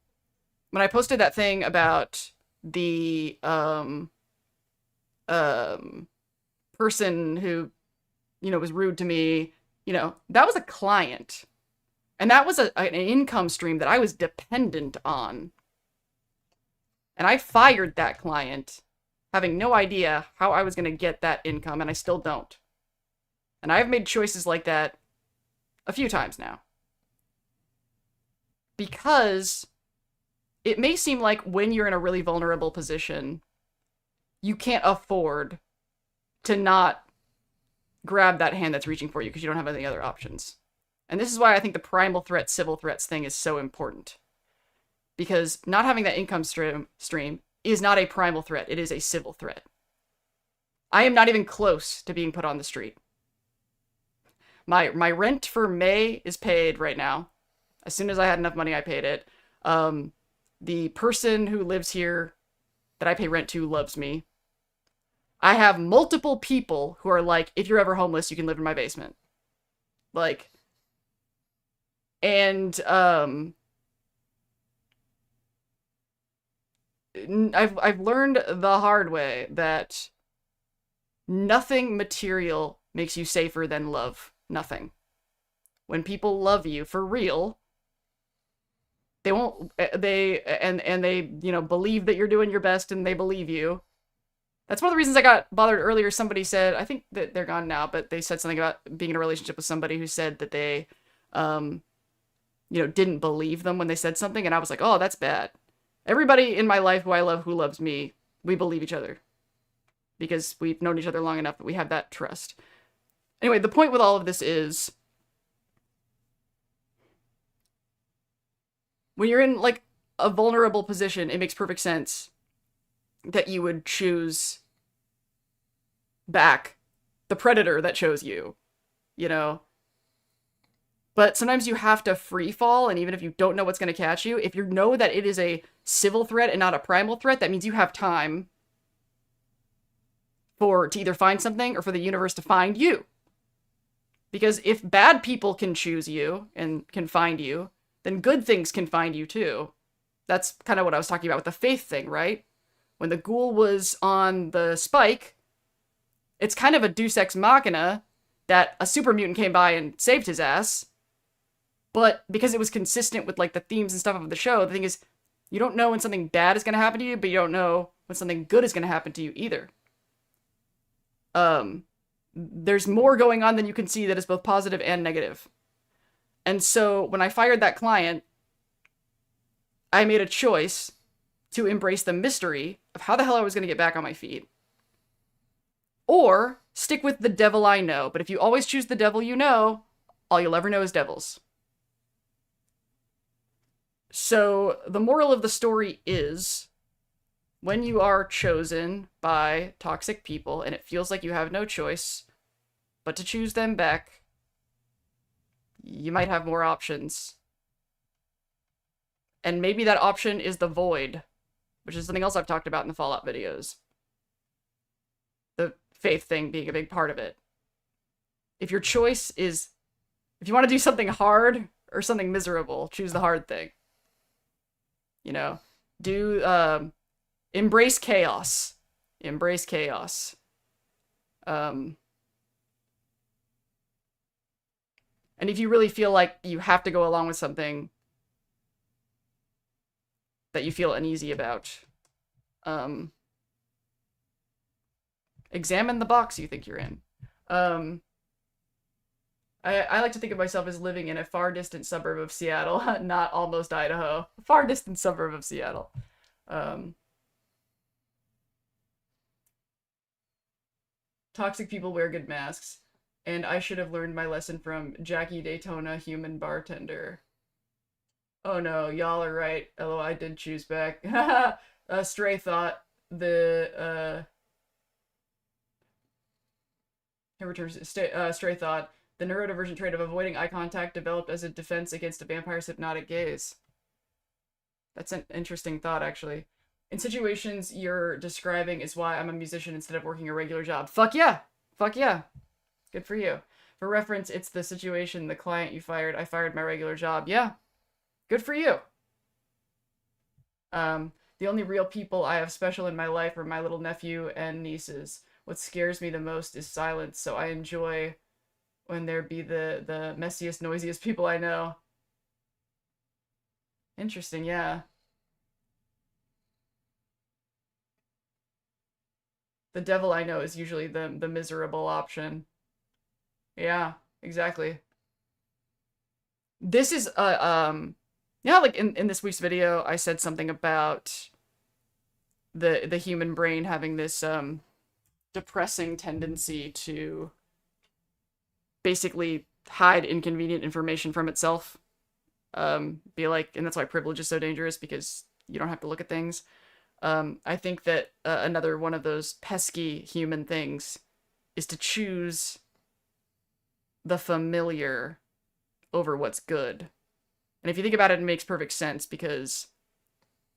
when I posted that thing about the person who, was rude to me, that was a client. And that was an income stream that I was dependent on. And I fired that client, having no idea how I was going to get that income, and I still don't. And I've made choices like that a few times now. Because it may seem like when you're in a really vulnerable position, you can't afford to not grab that hand that's reaching for you because you don't have any other options. And this is why I think the primal threat, civil threats thing is so important. Because not having that income stream is not a primal threat. It is a civil threat. I am not even close to being put on the street. My rent for May is paid right now. As soon as I had enough money, I paid it. The person who lives here that I pay rent to loves me. I have multiple people who are like, if you're ever homeless, you can live in my basement. And I've learned the hard way that nothing material makes you safer than love. Nothing. When people love you for real, they believe that you're doing your best and they believe you. That's one of the reasons I got bothered earlier. Somebody said, I think that they're gone now, but they said something about being in a relationship with somebody who said that they, didn't believe them when they said something. And I was like, oh, that's bad. Everybody in my life who I love, who loves me, we believe each other. Because we've known each other long enough that we have that trust. Anyway, the point with all of this is, when you're in, a vulnerable position, it makes perfect sense that you would choose back the predator that chose you, But sometimes you have to free fall, and even if you don't know what's going to catch you, if you know that it is a civil threat and not a primal threat, that means you have time to either find something or for the universe to find you. Because if bad people can choose you and can find you, then good things can find you too. That's kind of what I was talking about with the faith thing, right? When the ghoul was on the spike, it's kind of a deus ex machina that a super mutant came by and saved his ass. But because it was consistent with like the themes and stuff of the show, the thing is, you don't know when something bad is going to happen to you, but you don't know when something good is going to happen to you either. There's more going on than you can see that is both positive and negative. And so when I fired that client, I made a choice to embrace the mystery of how the hell I was going to get back on my feet. Or stick with the devil I know. But if you always choose the devil you know, all you'll ever know is devils. So the moral of the story is, when you are chosen by toxic people and it feels like you have no choice but to choose them back, you might have more options. And maybe that option is the void, which is something else I've talked about in the Fallout videos. The faith thing being a big part of it. If your choice is, if you want to do something hard or something miserable, choose the hard thing. You know, embrace chaos. Embrace chaos. And if you really feel like you have to go along with something that you feel uneasy about, examine the box you think you're in. I like to think of myself as living in a far distant suburb of Seattle, not almost Idaho. A far distant suburb of Seattle. Toxic people wear good masks. And I should have learned my lesson from Jackie Daytona, human bartender. Oh no, y'all are right. Although I did choose back. Stray thought. Stray thought. The neurodivergent trait of avoiding eye contact developed as a defense against a vampire's hypnotic gaze. That's an interesting thought, actually. In situations you're describing is why I'm a musician instead of working a regular job. Fuck yeah! Fuck yeah! Good for you. For reference, it's the situation, the client you fired. I fired my regular job. Yeah. Good for you. The only real people I have special in my life are my little nephew and nieces. What scares me the most is silence, so I enjoy when there be the messiest, noisiest people I know. Interesting, yeah. The devil I know is usually the miserable option. Yeah, exactly. This is yeah, like in this week's video I said something about the human brain having this depressing tendency to basically hide inconvenient information from itself. Be like, and that's why privilege is so dangerous, because you don't have to look at things. I think that another one of those pesky human things is to choose the familiar over what's good. And if you think about it, it makes perfect sense, because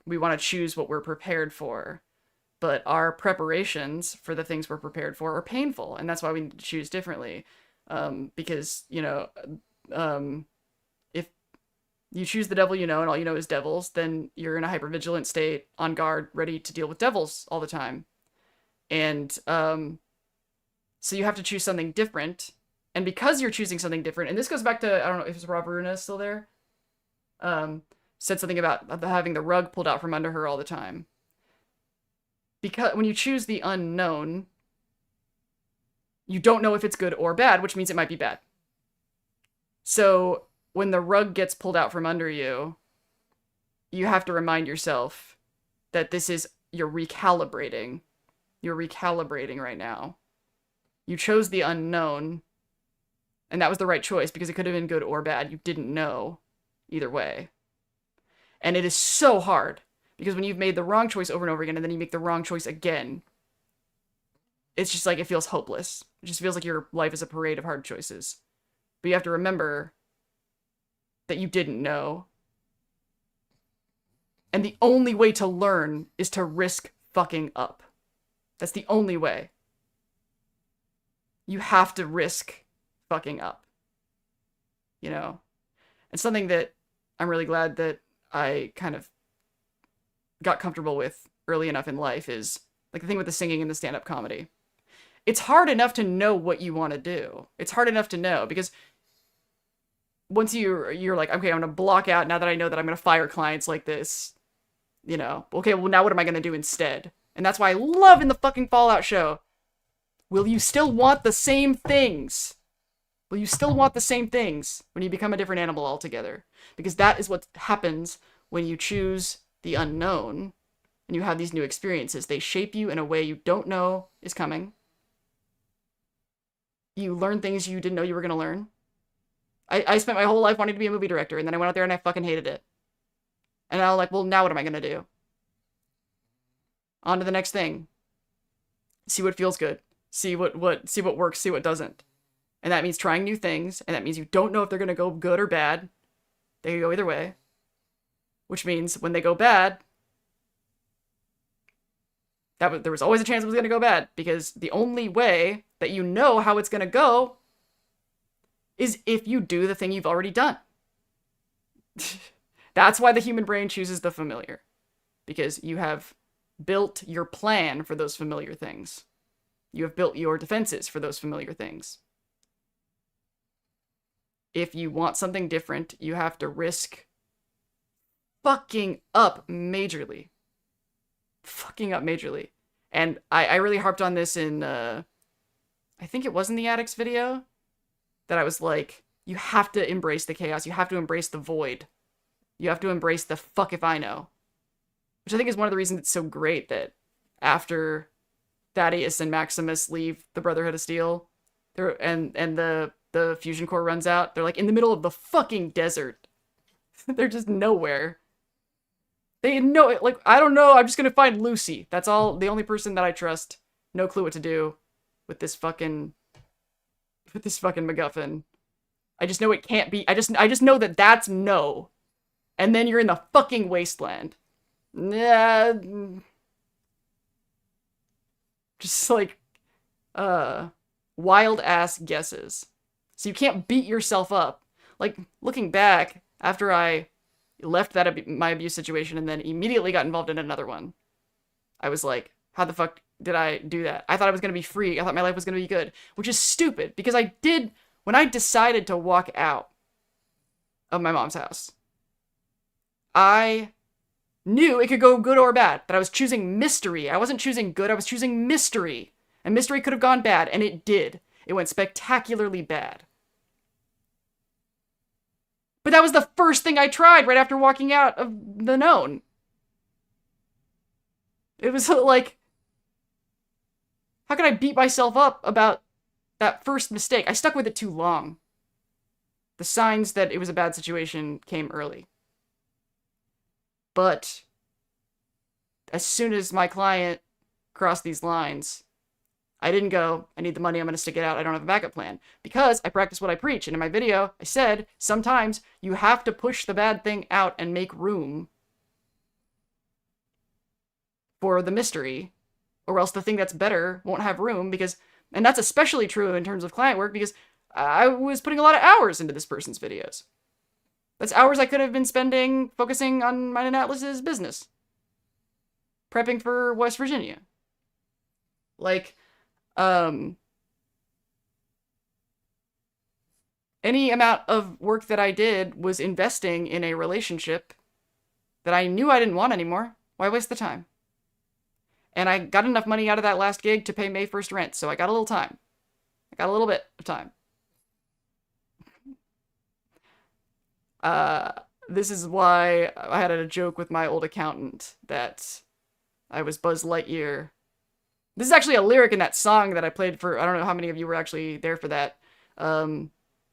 we want to choose what we're prepared for. But our preparations for the things we're prepared for are painful, and that's why we need to choose differently. Because, you know, if you choose the devil you know and all you know is devils, then you're in a hypervigilant state, on guard, ready to deal with devils all the time. And so you have to choose something different. And because you're choosing something different, and this goes back to, I don't know if it's Rob Runa still there, said something about having the rug pulled out from under her all the time. Because when you choose the unknown, you don't know if it's good or bad, which means it might be bad. So when the rug gets pulled out from under you, you have to remind yourself that this is, you're recalibrating. You're recalibrating right now. You chose the unknown, and that was the right choice, because it could have been good or bad. You didn't know either way. And it is so hard, because when you've made the wrong choice over and over again, and then you make the wrong choice again, it's just like, it feels hopeless. It just feels like your life is a parade of hard choices. But you have to remember that you didn't know. And the only way to learn is to risk fucking up. That's the only way. You have to risk fucking up. You know? And something that I'm really glad that I kind of got comfortable with early enough in life is, like, the thing with the singing and the stand-up comedy. It's hard enough to know what you want to do. It's hard enough to know, because once you're like, okay, I'm gonna block out, now that I know that I'm gonna fire clients like this, you know, okay, well, now what am I gonna do instead? And that's why I love in the fucking Fallout show, will you still want the same things? Will you still want the same things when you become a different animal altogether? Because that is what happens when you choose the unknown and you have these new experiences. They shape you in a way you don't know is coming. You learn things you didn't know you were going to learn. I spent my whole life wanting to be a movie director, and then I went out there and I fucking hated it. And I was like, well, now what am I going to do? On to the next thing. See what feels good. See what works, see what doesn't. And that means trying new things, and that means you don't know if they're going to go good or bad. They can go either way. Which means when they go bad, there was always a chance it was going to go bad, because the only way that you know how it's going to go is if you do the thing you've already done. That's why the human brain chooses the familiar, because you have built your plan for those familiar things. You have built your defenses for those familiar things. If you want something different, you have to risk fucking up majorly. Fucking up majorly. And I really harped on this in, I think it was in the Addicts video, that I was like, you have to embrace the chaos. You have to embrace the void. You have to embrace the fuck if I know. Which I think is one of the reasons it's so great that after Thaddeus and Maximus leave the Brotherhood of Steel, and the fusion core runs out, they're like in the middle of the fucking desert. They're just nowhere. They know it, like, I don't know, I'm just gonna find Lucy. That's all, the only person that I trust. No clue what to do with this fucking MacGuffin. I just know it can't be, I just know that that's no. And then you're in the fucking wasteland. Yeah. Just like, wild ass guesses. So you can't beat yourself up. Like, looking back, after I left my abuse situation and then immediately got involved in another one, I was like, how the fuck did I do that? I thought I was going to be free. I thought my life was going to be good. Which is stupid, because when I decided to walk out of my mom's house, I knew it could go good or bad, that I was choosing mystery. I wasn't choosing good, I was choosing mystery. And mystery could have gone bad, and it did. It went spectacularly bad. But that was the first thing I tried right after walking out of the known. It was like, how could I beat myself up about that first mistake? I stuck with it too long. The signs that it was a bad situation came early. But as soon as my client crossed these lines, I didn't go, I need the money, I'm going to stick it out, I don't have a backup plan. Because I practice what I preach. And in my video, I said, sometimes you have to push the bad thing out and make room for the mystery, or else the thing that's better won't have room, because, and that's especially true in terms of client work, because I was putting a lot of hours into this person's videos. That's hours I could have been spending focusing on mine and Atlas's business. Prepping for West Virginia. Like, any amount of work that I did was investing in a relationship that I knew I didn't want anymore. Why waste the time? And I got enough money out of that last gig to pay May 1st rent, so I got a little time. I got a little bit of time. This is why I had a joke with my old accountant that I was Buzz Lightyear. This is actually a lyric in that song that I played for, I don't know how many of you were actually there for that. The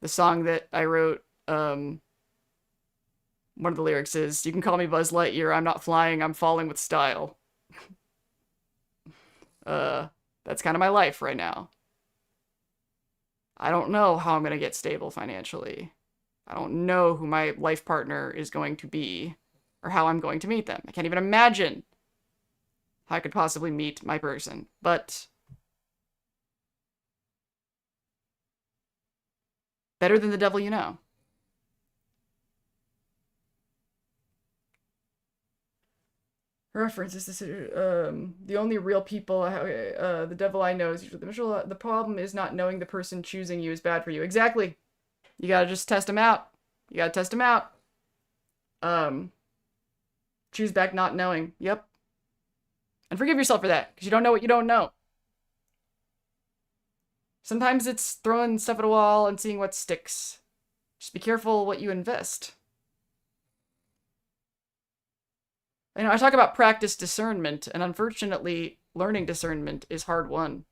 song that I wrote, one of the lyrics is, "You can call me Buzz Lightyear, I'm not flying, I'm falling with style." That's kind of my life right now. I don't know how I'm going to get stable financially. I don't know who my life partner is going to be, or how I'm going to meet them. I can't even imagine how I could possibly meet my person, but better than the devil you know. Reference is this, the only real people, the devil I know is usually the miserable. The problem is not knowing the person choosing you is bad for you. Exactly. You gotta just test them out. You gotta test them out. Choose back not knowing. Yep. And forgive yourself for that, because you don't know what you don't know. Sometimes it's throwing stuff at a wall and seeing what sticks. Just be careful what you invest. You know, I talk about practice discernment, and unfortunately, learning discernment is hard won.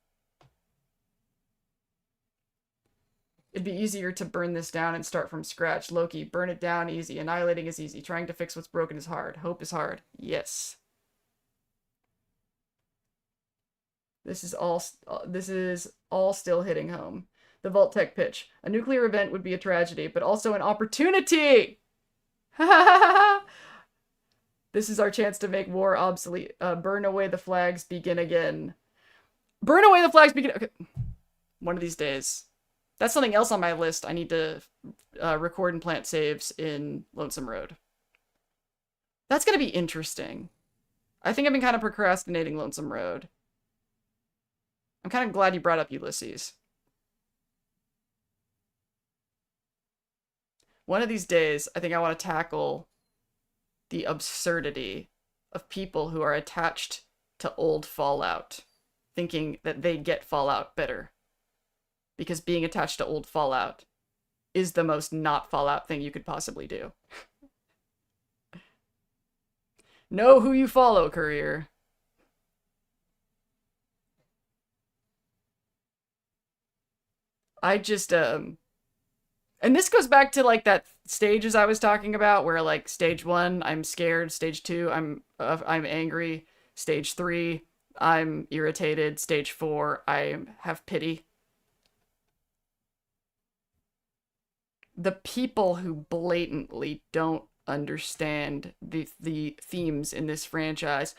It'd be easier to burn this down and start from scratch. Loki, burn it down easy. Annihilating is easy. Trying to fix what's broken is hard. Hope is hard. Yes. This is all still hitting home. The Vault Tech pitch. A nuclear event would be a tragedy, but also an opportunity! Ha ha ha ha! This is our chance to make war obsolete. Burn away the flags, begin again. Burn away the flags, begin... Okay. One of these days. That's something else on my list. I need to record and plant saves in Lonesome Road. That's gonna be interesting. I think I've been kind of procrastinating Lonesome Road. I'm kind of glad you brought up Ulysses. One of these days, I think I want to tackle the absurdity of people who are attached to old Fallout, thinking that they get Fallout better. Because being attached to old Fallout is the most not Fallout thing you could possibly do. Know who you follow, Courier. I just, and this goes back to, like, that stages I was talking about, where, like, stage 1, I'm scared, stage 2, I'm angry, stage 3, I'm irritated, stage 4, I have pity. The people who blatantly don't understand the themes in this franchise,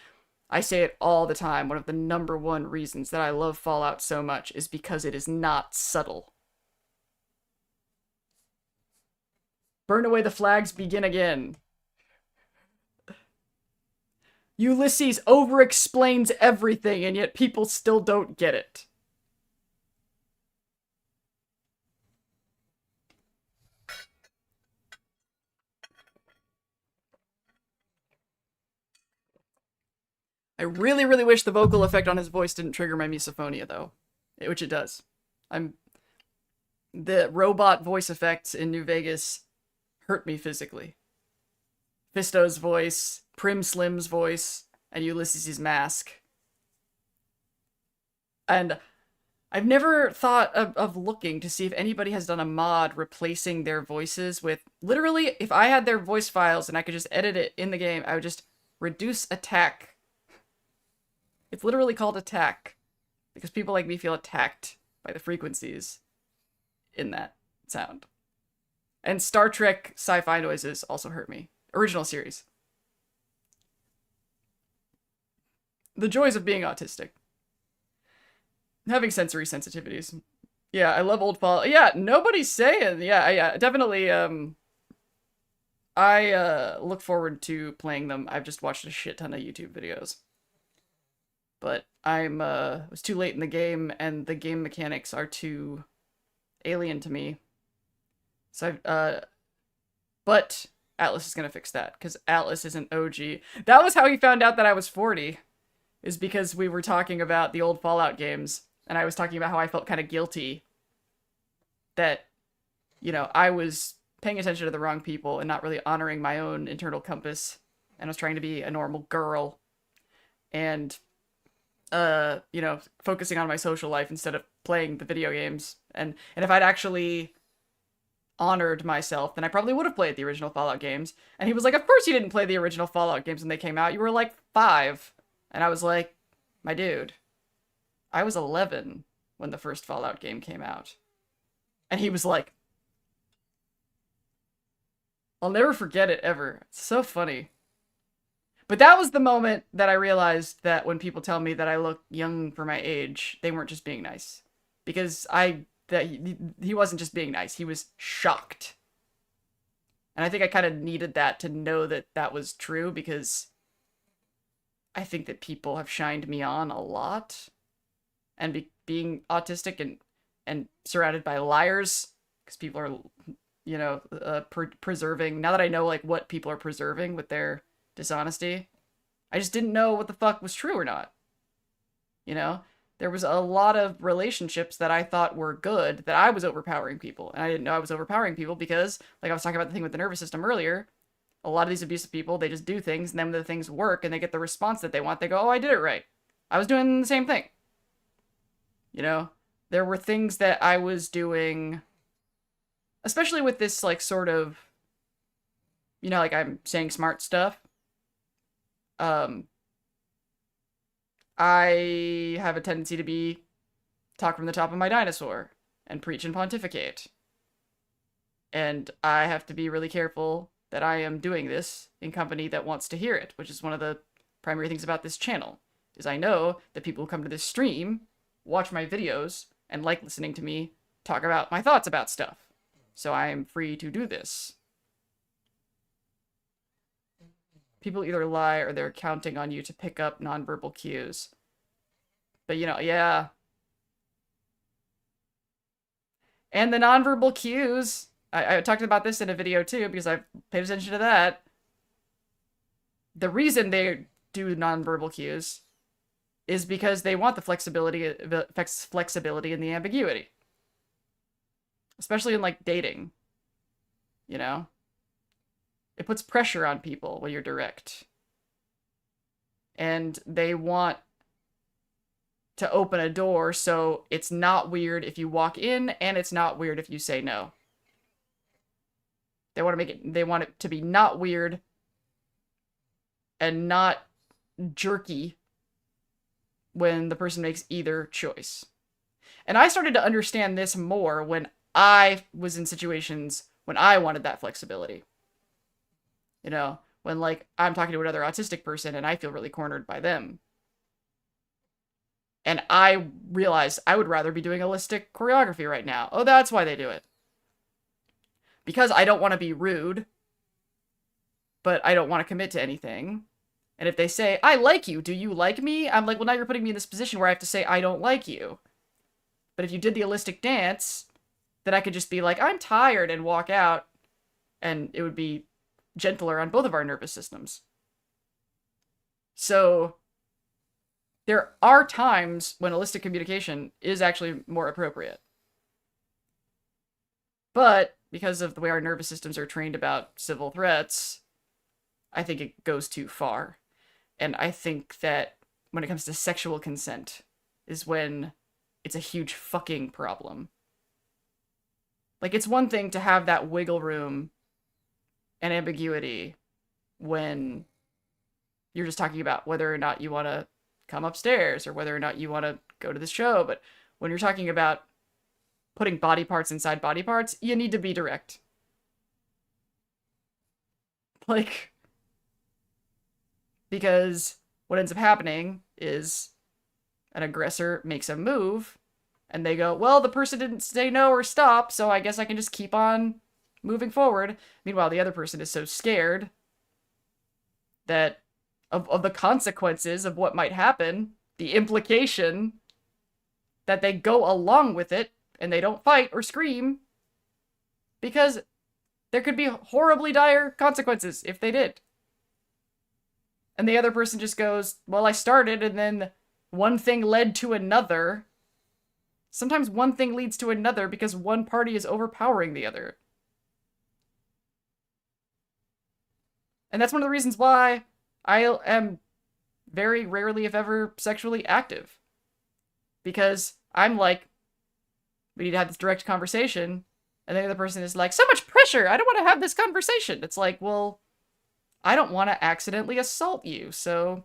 I say it all the time, one of the #1 reasons that I love Fallout so much is because it is not subtle. Burn away the flags, begin again. Ulysses over-explains everything, and yet people still don't get it. I really, really wish the vocal effect on his voice didn't trigger my misophonia, though. Which it does. The robot voice effects in New Vegas hurt me physically. Fisto's voice, Prim Slim's voice, and Ulysses' mask. And I've never thought of looking to see if anybody has done a mod replacing their voices with... Literally, if I had their voice files and I could just edit it in the game, I would just reduce attack. It's literally called attack. Because people like me feel attacked by the frequencies in that sound. And Star Trek sci-fi noises also hurt me. Original series. The joys of being autistic. Having sensory sensitivities. Yeah, I love old Fallout. Yeah, nobody's saying. Yeah, definitely, I look forward to playing them. I've just watched a shit ton of YouTube videos. But it was too late in the game, and the game mechanics are too alien to me. So but Atlas is gonna fix that, because Atlas is an OG. That was how he found out that I was 40, is because we were talking about the old Fallout games, and I was talking about how I felt kind of guilty that, you know, I was paying attention to the wrong people and not really honoring my own internal compass, and I was trying to be a normal girl, and, you know, focusing on my social life instead of playing the video games. And if I'd actually honored myself, then I probably would have played the original Fallout games. And he was like, of course you didn't play the original Fallout games when they came out. You were like 5. And I was like, my dude, I was 11 when the first Fallout game came out. And he was like, I'll never forget it ever. It's so funny. But that was the moment that I realized that when people tell me that I look young for my age, they weren't just being nice. Because he wasn't just being nice, he was shocked. And I think I kind of needed that to know that that was true, because I think that people have shined me on a lot. And being autistic and surrounded by liars, because people are, you know, preserving. Now that I know, like, what people are preserving with their dishonesty, I just didn't know what the fuck was true or not. You know? There was a lot of relationships that I thought were good that I was overpowering people. And I didn't know I was overpowering people because, like I was talking about the thing with the nervous system earlier, a lot of these abusive people, they just do things, and then when the things work and they get the response that they want, they go, oh, I did it right. I was doing the same thing. You know, there were things that I was doing, especially with this, like, sort of, you know, like, I'm saying smart stuff. I have a tendency to talk from the top of my dinosaur and preach and pontificate. And I have to be really careful that I am doing this in company that wants to hear it, which is one of the primary things about this channel, is I know that people who come to this stream watch my videos and like listening to me talk about my thoughts about stuff. So I am free to do this. People either lie or they're counting on you to pick up nonverbal cues. But, you know, yeah. And the nonverbal cues, I talked about this in a video too, because I've paid attention to that. The reason they do nonverbal cues is because they want the flexibility and the ambiguity. Especially in, like, dating. You know? It puts pressure on people when you're direct. And they want to open a door so it's not weird if you walk in, and it's not weird if you say no. They want it to be not weird and not jerky when the person makes either choice. And I started to understand this more when I was in situations when I wanted that flexibility. You know, when, like, I'm talking to another autistic person and I feel really cornered by them. And I realized I would rather be doing holistic choreography right now. Oh, that's why they do it. Because I don't want to be rude, but I don't want to commit to anything. And if they say, I like you, do you like me? I'm like, well, now you're putting me in this position where I have to say, I don't like you. But if you did the holistic dance, then I could just be like, I'm tired, and walk out, and it would be gentler on both of our nervous systems. So there are times when holistic communication is actually more appropriate. But because of the way our nervous systems are trained about civil threats, I think it goes too far. And I think that when it comes to sexual consent is when it's a huge fucking problem. Like, it's one thing to have that wiggle room and ambiguity when you're just talking about whether or not you want to come upstairs or whether or not you want to go to the show. But when you're talking about putting body parts inside body parts, you need to be direct. Like, because what ends up happening is an aggressor makes a move and they go, well, the person didn't say no or stop, so I guess I can just keep on moving forward. Meanwhile, the other person is so scared that of the consequences of what might happen, the implication that they go along with it and they don't fight or scream because there could be horribly dire consequences if they did. And the other person just goes, well, I started, and then one thing led to another. Sometimes one thing leads to another because one party is overpowering the other. And that's one of the reasons why I am very rarely, if ever, sexually active. Because I'm like, we need to have this direct conversation, and the other person is like, so much pressure, I don't want to have this conversation. It's like, well, I don't want to accidentally assault you, so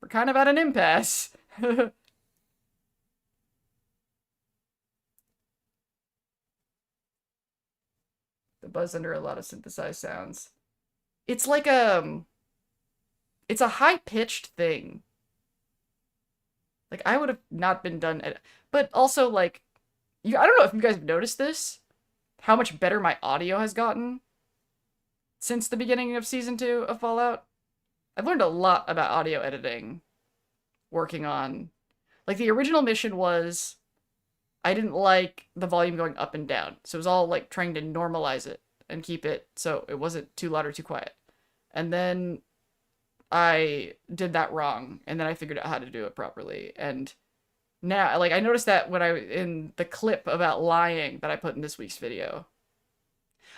we're kind of at an impasse. The buzz under a lot of synthesized sounds. It's like it's a high-pitched thing. Like, I would have not been done at, but also, like, I don't know if you guys have noticed this, how much better my audio has gotten since the beginning of Season 2 of Fallout. I've learned a lot about audio editing working on, like, the original mission was I didn't like the volume going up and down. So it was all like trying to normalize it and keep it so it wasn't too loud or too quiet. And then I did that wrong, and then I figured out how to do it properly. And now, like, I noticed that when in the clip about lying that I put in this week's video,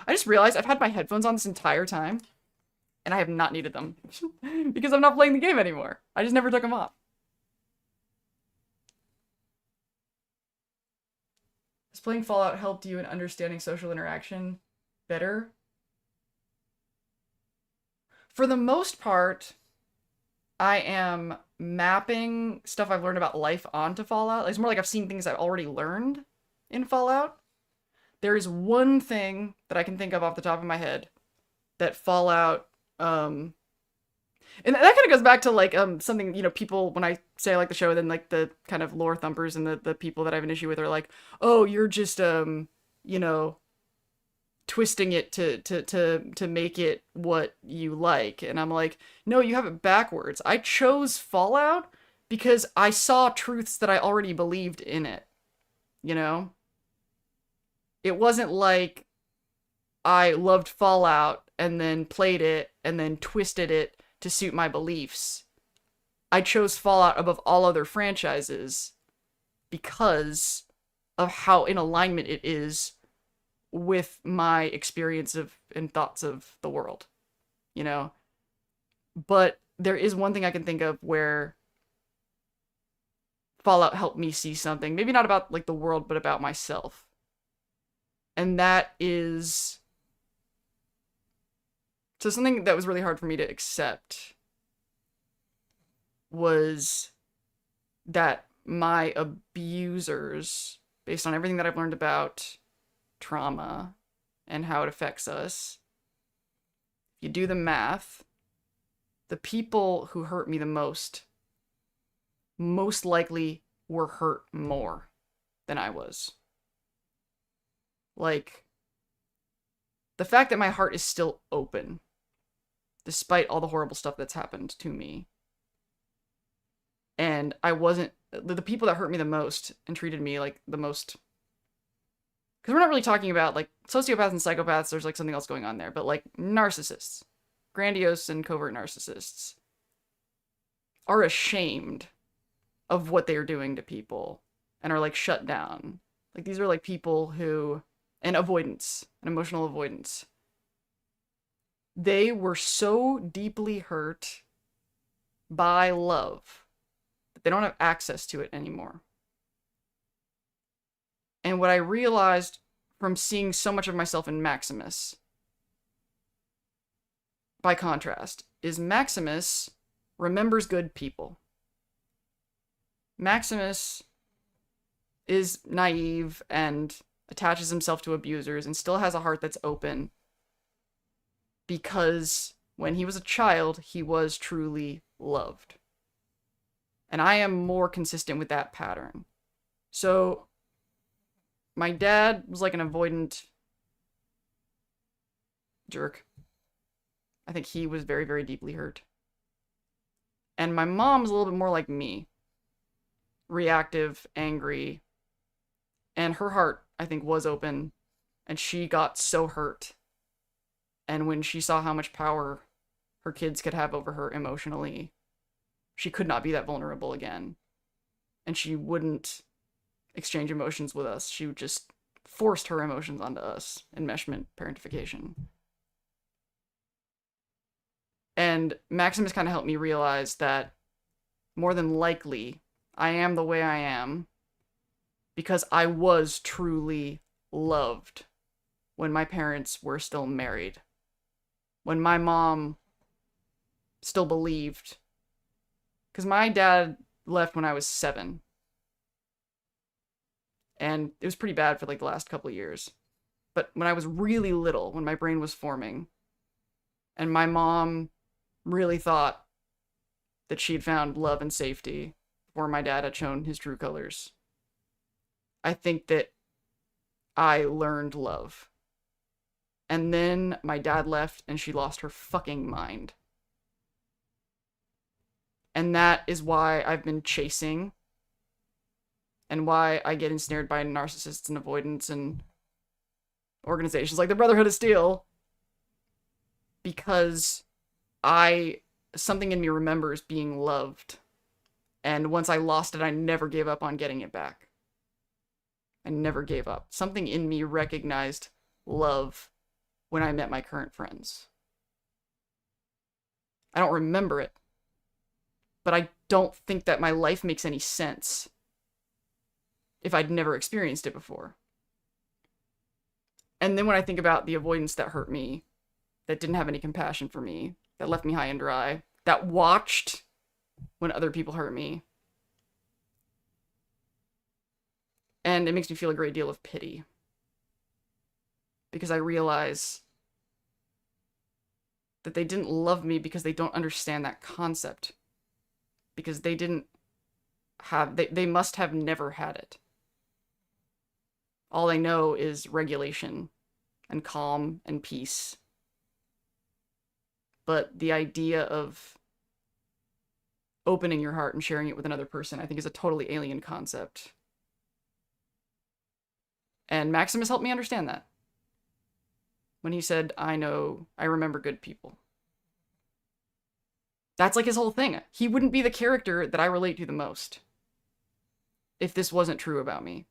I just realized I've had my headphones on this entire time, and I have not needed them because I'm not playing the game anymore. I just never took them off. Has playing Fallout helped you in understanding social interaction better? For the most part, I am mapping stuff I've learned about life onto Fallout. It's more like I've seen things I've already learned in Fallout. There is one thing that I can think of off the top of my head that Fallout, and that kind of goes back to like something, you know, people, when I say I like the show, then like the kind of lore thumpers and the people that I have an issue with are like, oh, you're just you know, twisting it to make it what you like. And I'm like, no, you have it backwards. I chose Fallout because I saw truths that I already believed in it. You know? It wasn't like I loved Fallout and then played it and then twisted it to suit my beliefs. I chose Fallout above all other franchises because of how in alignment it is with my experience of and thoughts of the world, you know? But there is one thing I can think of where Fallout helped me see something, maybe not about like the world, but about myself. And that is, so something that was really hard for me to accept was that my abusers, based on everything that I've learned about trauma and how it affects us, you do the math, the people who hurt me the most likely were hurt more than I was. Like, the fact that my heart is still open, despite all the horrible stuff that's happened to me, and I wasn't, the people that hurt me the most and treated me like the most, because we're not really talking about like sociopaths and psychopaths, there's like something else going on there, but like narcissists, grandiose and covert narcissists, are ashamed of what they are doing to people and are like shut down. Like, these are like people who, and avoidance, and emotional avoidance, they were so deeply hurt by love that they don't have access to it anymore. And what I realized from seeing so much of myself in Maximus, by contrast, is Maximus remembers good people. Maximus is naive and attaches himself to abusers and still has a heart that's open because when he was a child, he was truly loved. And I am more consistent with that pattern. So my dad was like an avoidant jerk. I think he was very, very deeply hurt. And my mom was a little bit more like me. Reactive, angry. And her heart, I think, was open. And she got so hurt. And when she saw how much power her kids could have over her emotionally, she could not be that vulnerable again. And she wouldn't exchange emotions with us. She just forced her emotions onto us. Enmeshment, parentification. And Maximus kind of helped me realize that more than likely, I am the way I am because I was truly loved when my parents were still married. When my mom still believed. Because my dad left when I was 7. And it was pretty bad for like the last couple of years. But when I was really little, when my brain was forming, and my mom really thought that she'd found love and safety before my dad had shown his true colors, I think that I learned love. And then my dad left and she lost her fucking mind. And that is why I've been chasing, and why I get ensnared by narcissists and avoidance and organizations like the Brotherhood of Steel. Because something in me remembers being loved. And once I lost it, I never gave up on getting it back. I never gave up. Something in me recognized love when I met my current friends. I don't remember it. But I don't think that my life makes any sense if I'd never experienced it before. And then when I think about the avoidance that hurt me, that didn't have any compassion for me, that left me high and dry, that watched when other people hurt me, and it makes me feel a great deal of pity. Because I realize that they didn't love me because they don't understand that concept. Because they didn't have, they must have never had it. All they know is regulation and calm and peace. But the idea of opening your heart and sharing it with another person, I think, is a totally alien concept. And Maximus helped me understand that. When he said, I remember good people. That's like his whole thing. He wouldn't be the character that I relate to the most if this wasn't true about me.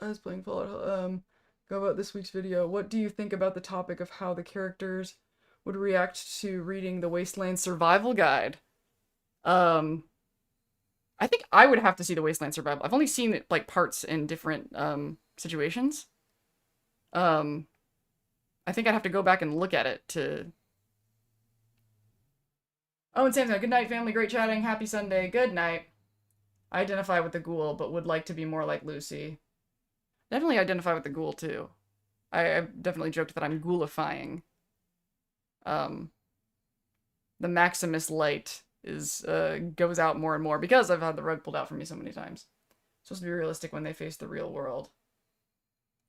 I was playing Fallout. Go about this week's video. What do you think about the topic of how the characters would react to reading the Wasteland Survival Guide? I think I would have to see the Wasteland Survival. I've only seen it, like, parts in different situations. I think I'd have to go back and look at it to... Oh, and Sam's good night, family. Great chatting. Happy Sunday. Good night. I identify with the Ghoul, but would like to be more like Lucy. Definitely identify with the Ghoul, too. I definitely joked that I'm Ghoulifying. The Maximus light is goes out more and more because I've had the rug pulled out from me so many times. It's supposed to be realistic when they face the real world.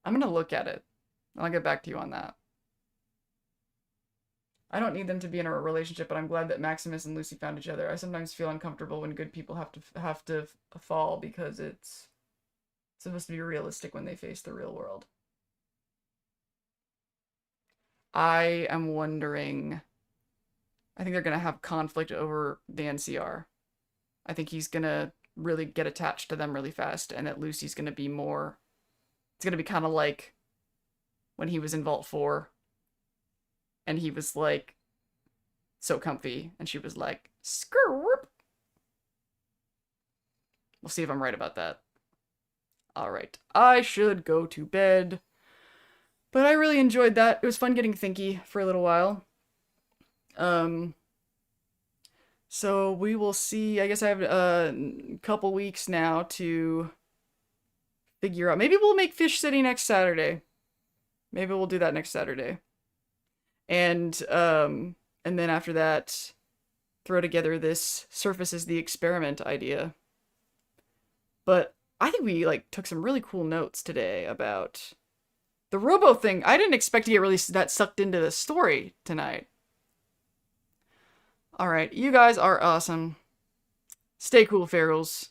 I'm gonna look at it. I'll get back to you on that. I don't need them to be in a relationship, but I'm glad that Maximus and Lucy found each other. I sometimes feel uncomfortable when good people have to fall because it's supposed to be realistic when they face the real world. I am wondering... I think they're going to have conflict over the NCR. I think he's going to really get attached to them really fast, and that Lucy's going to be more... It's going to be kind of like when he was in Vault 4, and he was, like, so comfy, and she was like, skirp. We'll see if I'm right about that. Alright, I should go to bed. But I really enjoyed that. It was fun getting thinky for a little while. So we will see. I guess I have a couple weeks now to figure out. Maybe we'll make Fish City next Saturday. Maybe we'll do that next Saturday. And then after that, throw together this Surface is the Experiment idea. But I think we, like, took some really cool notes today about the Robo thing. I didn't expect to get really that sucked into the story tonight. Alright, you guys are awesome. Stay cool, Ferals.